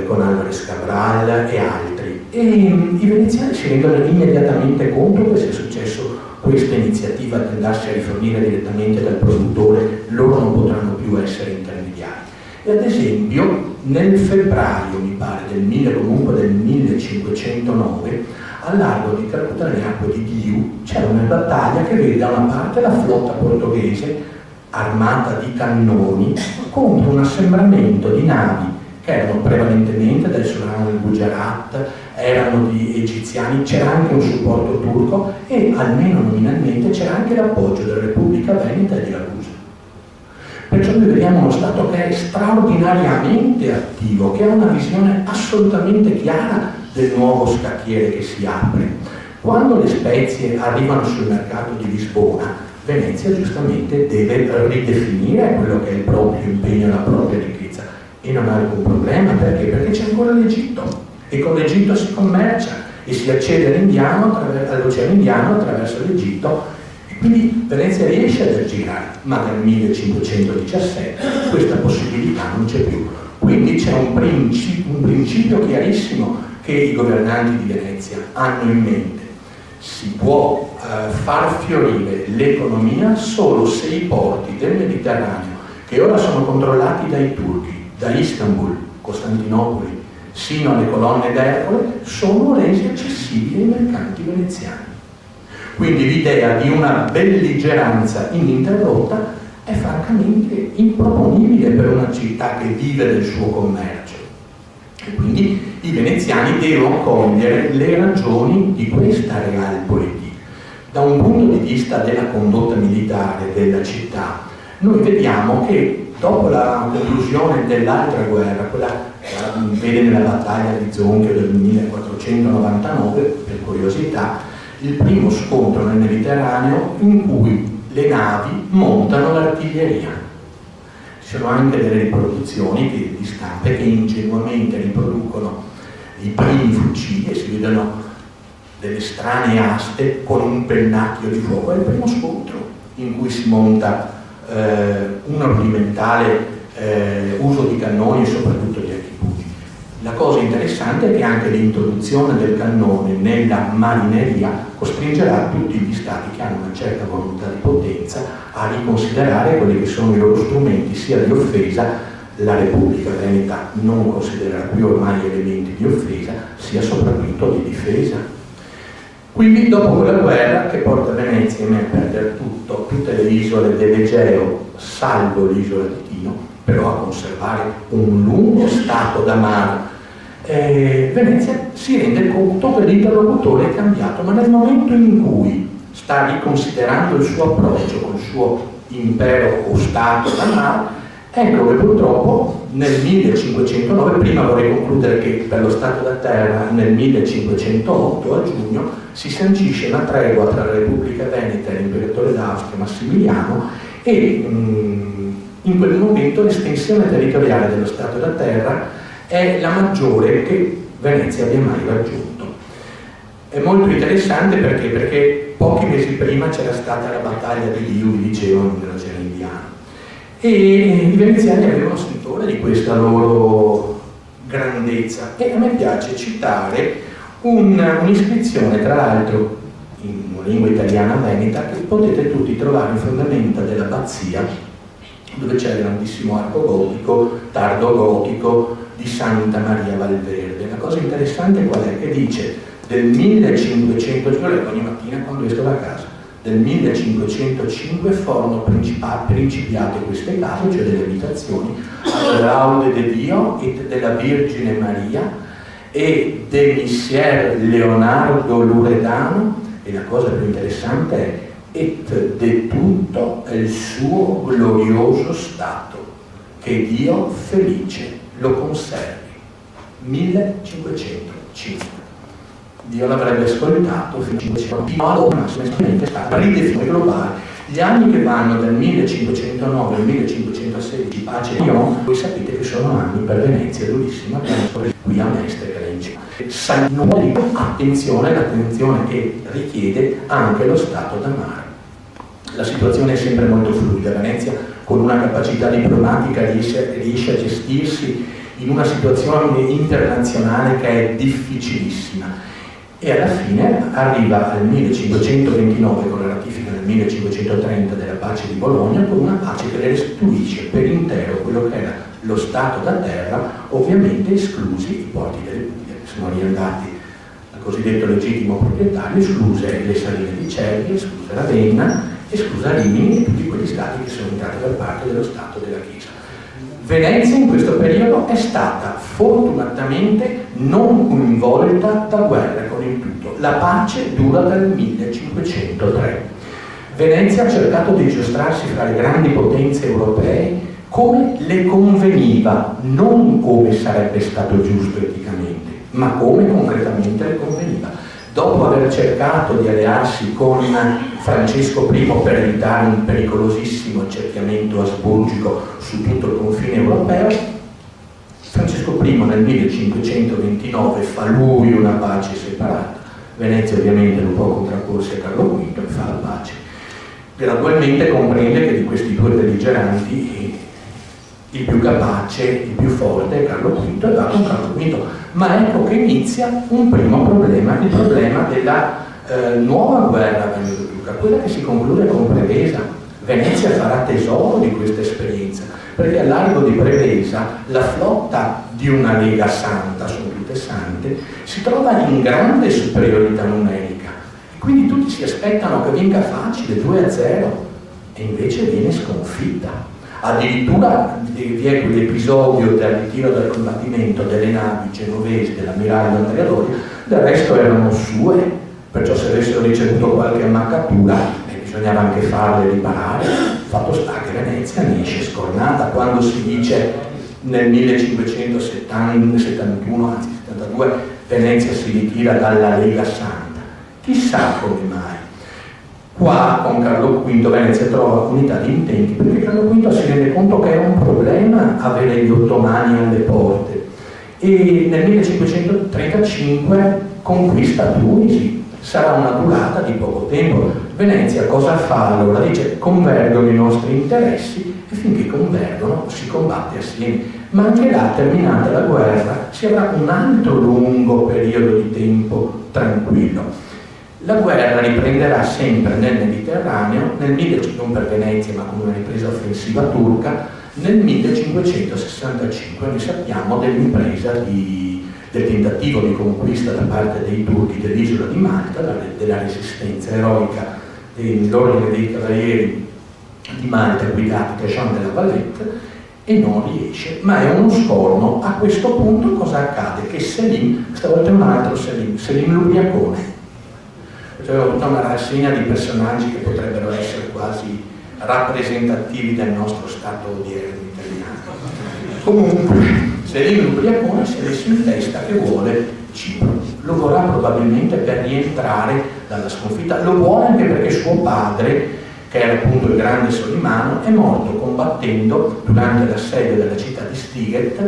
con Álvarez Cabral e altri, e i veneziani si rendono immediatamente conto che se è successo questa iniziativa di andarsi a rifornire direttamente dal produttore, loro non potranno più essere intermediari. E ad esempio nel febbraio, mi pare, del 1509, al largo di Calcutta, nelle acque di Diu, c'è una battaglia che vede da una parte la flotta portoghese armata di cannoni contro un assembramento di navi che erano prevalentemente del sovrano del Gujarat, erano di egiziani, c'era anche un supporto turco e almeno nominalmente c'era anche l'appoggio della Repubblica Veneta e di Ragusa. Perciò noi vediamo uno Stato che è straordinariamente attivo, che ha una visione assolutamente chiara del nuovo scacchiere che si apre. Quando le spezie arrivano sul mercato di Lisbona, Venezia giustamente deve ridefinire quello che è il proprio impegno e la propria ricchezza, e non ha alcun problema. Perché? Perché c'è ancora l'Egitto, e con l'Egitto si commercia e si accede all'Oceano Indiano attraverso l'Egitto. Quindi Venezia riesce ad aggirare, ma nel 1517 questa possibilità non c'è più. Quindi c'è un principio chiarissimo che i governanti di Venezia hanno in mente. Si può far fiorire l'economia solo se i porti del Mediterraneo, che ora sono controllati dai turchi, da Istanbul, Costantinopoli, sino alle colonne d'Ercole, sono resi accessibili ai mercanti veneziani. Quindi l'idea di una belligeranza ininterrotta è francamente improponibile per una città che vive del suo commercio. E quindi i veneziani devono cogliere le ragioni di questa realpolitik. Da un punto di vista della condotta militare della città, noi vediamo che dopo la conclusione dell'altra guerra, quella che vede nella battaglia di Zonchio del 1499, per curiosità, il primo scontro nel Mediterraneo in cui le navi montano l'artiglieria. Ci sono anche delle riproduzioni di stampe che ingenuamente riproducono i primi fucili e si vedono delle strane aste con un pennacchio di fuoco. È il primo scontro in cui si monta un rudimentale uso di cannoni e soprattutto di archibuggi. La cosa interessante è che anche l'introduzione del cannone nella marineria costringerà tutti gli stati che hanno una certa volontà di potenza a riconsiderare quelli che sono i loro strumenti sia di offesa. La Repubblica Veneta non considererà più ormai elementi di offesa, sia soprattutto di difesa. Quindi dopo quella guerra che porta Venezia a perdere tutto, tutte le isole dell'Egeo, salvo l'isola di Tino, però a conservare un lungo stato da mare, Venezia si rende conto che l'interlocutore è cambiato, ma nel momento in cui sta riconsiderando il suo approccio con il suo impero o stato da mare, ecco che purtroppo nel 1509, prima vorrei concludere che per lo Stato da Terra nel 1508 a giugno si sancisce una tregua tra la Repubblica Veneta e l'imperatore d'Austria Massimiliano e in quel momento l'estensione territoriale dello Stato da Terra è la maggiore che Venezia abbia mai raggiunto. È molto interessante perché pochi mesi prima c'era stata la battaglia di Liu, vi dicevo, nell'Oceano Indiano. E i veneziani avevano sentore di questa loro grandezza e a me piace citare un'iscrizione, tra l'altro in una lingua italiana veneta, che potete tutti trovare in fondamenta dell'abbazia, dove c'è il grandissimo arco gotico, tardo gotico di Santa Maria Valverde. La cosa interessante qual è? Che dice del 1500, io leggo ogni mattina quando esco da casa, del 1505 furono principiate queste case, cioè delle abitazioni, alla laude de Dio e della Vergine Maria e de Missier Leonardo Loredano, e la cosa più interessante è et de tutto il suo glorioso stato, che Dio felice lo conservi. 1505. Dio l'avrebbe ascoltato fino a massimo stata ridefinita globale. Gli anni che vanno dal 1509 al 1516, pace e Lyon, voi sapete che sono anni per Venezia durissima, qui a Mestre che attenzione, l'attenzione che richiede anche lo stato da mare. La situazione è sempre molto fluida. Venezia, con una capacità diplomatica, riesce a gestirsi in una situazione internazionale che è difficilissima. E alla fine arriva al 1529 con la ratifica nel 1530 della pace di Bologna, con una pace che le restituisce per intero quello che era lo stato da terra, ovviamente esclusi i porti delle Puglie, che sono riandati al cosiddetto legittimo proprietario, escluse le Saline di Cervi, esclusa Ravenna, esclusa Rimini e tutti quegli stati che sono entrati da parte dello Stato della Chiesa. Venezia in questo periodo è stata fortunatamente non coinvolta da guerre con il tutto. La pace dura dal 1503. Venezia ha cercato di giostrarsi fra le grandi potenze europee come le conveniva, non come sarebbe stato giusto eticamente, ma come concretamente le conveniva. Dopo aver cercato di allearsi con Francesco I per evitare un pericolosissimo accerchiamento asburgico su tutto il confine europeo, Francesco I nel 1529 fa lui una pace separata. Venezia ovviamente non può contrapporsi a Carlo V e fa la pace. Gradualmente comprende che di questi due belligeranti il più capace, il più forte è Carlo V e va con Carlo V. Ma ecco che inizia un primo problema, il problema della nuova guerra veneto-turca, quella che si conclude con Prevesa. Venezia farà tesoro di questa esperienza, perché al largo di Prevesa la flotta di una Lega Santa, sono tutte sante, si trova in grande superiorità numerica. Quindi tutti si aspettano che venga facile, 2-0, e invece viene sconfitta. Addirittura vi è quell'episodio del ritiro dal combattimento delle navi genovesi dell'ammiraglio Andrea Doria, del resto erano sue, perciò se avessero ricevuto qualche ammaccatura bisognava anche farle riparare. Fatto sta che Venezia ne esce scornata quando si dice nel 1571, anzi 72, Venezia si ritira dalla Lega Santa. Chissà come mai. Qua con Carlo V Venezia trova unità di intenti, perché Carlo V si rende conto che è un problema avere gli ottomani alle porte, e nel 1535 conquista Tunisi. Sarà una durata di poco tempo. Venezia cosa fa allora? Dice: convergono i nostri interessi, e finché convergono si combatte assieme. Ma anche là, terminata la guerra, si avrà un altro lungo periodo di tempo tranquillo. La guerra riprenderà sempre nel Mediterraneo, non per Venezia ma come una ripresa offensiva turca, nel 1565. Noi sappiamo dell'impresa del tentativo di conquista da parte dei turchi dell'isola di Malta, della resistenza eroica dell'ordine dei cavalieri di Malta guidati da Jean de la Valette, e non riesce, ma è uno scorno. A questo punto cosa accade? Che Selim, stavolta è un altro Selim l'Ubriacone. C'è tutta una rassegna di personaggi che potrebbero essere quasi rappresentativi del nostro stato odierno italiano. Comunque, Selim l'Ubriacone si è messo in testa che vuole Cipro. Lo vorrà probabilmente per rientrare dalla sconfitta, lo vuole anche perché suo padre, che era appunto il grande Solimano, è morto combattendo durante l'assedio della città di Stiget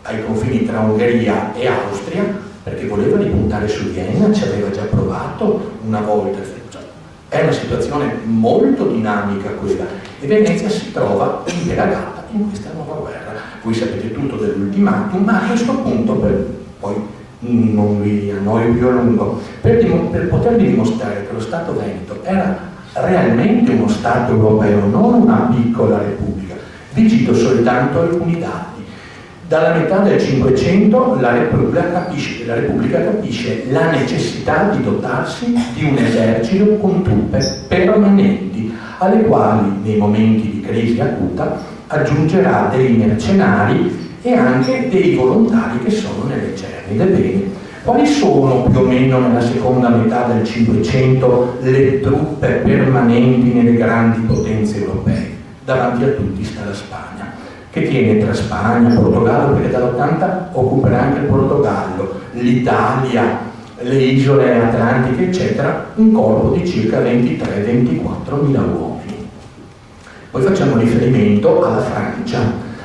ai confini tra Ungheria e Austria, perché voleva ripuntare su Vienna, ci aveva già provato una volta. È una situazione molto dinamica quella, e Venezia si trova impelagata in questa nuova guerra. Voi sapete tutto dell'ultimatum, ma a questo punto, poi non vi annoio più a lungo, per potervi dimostrare che lo Stato Veneto era realmente uno Stato europeo, non una piccola repubblica, vi cito soltanto alcuni dati. Dalla metà del Cinquecento la Repubblica capisce la necessità di dotarsi di un esercito con truppe permanenti, alle quali nei momenti di crisi acuta aggiungerà dei mercenari e anche dei volontari che sono nelle cernite. Bene, quali sono più o meno nella seconda metà del Cinquecento le truppe permanenti nelle grandi potenze europee? Davanti a tutti sta la Spagna, che tiene tra Spagna e Portogallo, perché dall'80 occuperà anche il Portogallo, l'Italia, le isole atlantiche, eccetera, un corpo di circa 23-24 mila uomini. Poi facciamo riferimento alla Francia.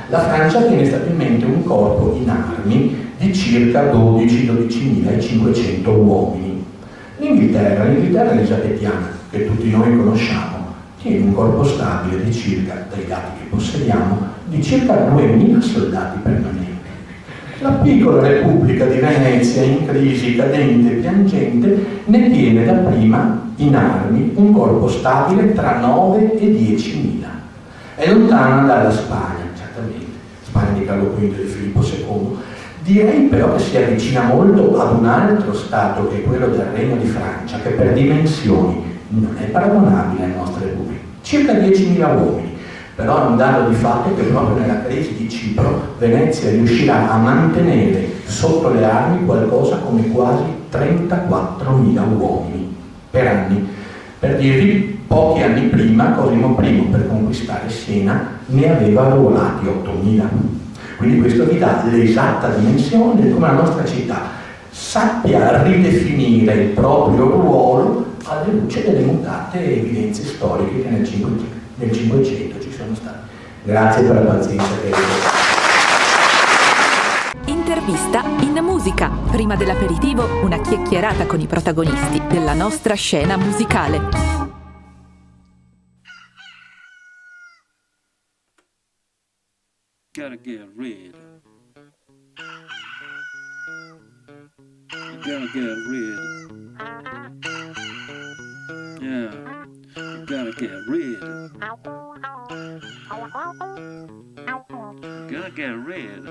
La Francia tiene stabilmente un corpo in armi di circa 12.500 uomini. L'Inghilterra elisabettiana, che tutti noi conosciamo, tiene un corpo stabile di circa, dai dati che possediamo, di circa 2.000 soldati permanenti. La piccola Repubblica di Venezia, in crisi, cadente e piangente, ne tiene dapprima in armi un corpo stabile tra 9 e 10.000. È lontana dalla Spagna, certamente, Spagna di Carlo V e di Filippo II. Direi però che si avvicina molto ad un altro Stato, che è quello del Regno di Francia, che per dimensioni non è paragonabile alle nostre repubbliche, circa 10.000 uomini. Però è un dato di fatto che proprio nella crisi di Cipro Venezia riuscirà a mantenere sotto le armi qualcosa come quasi 34.000 uomini per anni. Per dirvi, pochi anni prima Cosimo I, per conquistare Siena, ne aveva arruolati 8.000. Quindi questo vi dà l'esatta dimensione di come la nostra città sappia ridefinire il proprio ruolo alla luce delle mutate evidenze storiche che nel Cinquecento ci sono state. Grazie per la pazienza che avete. Intervista in musica. Prima dell'aperitivo, una chiacchierata con i protagonisti della nostra scena musicale. Gotta get rid. You gotta get rid. Yeah, you gotta get rid. You gotta get rid.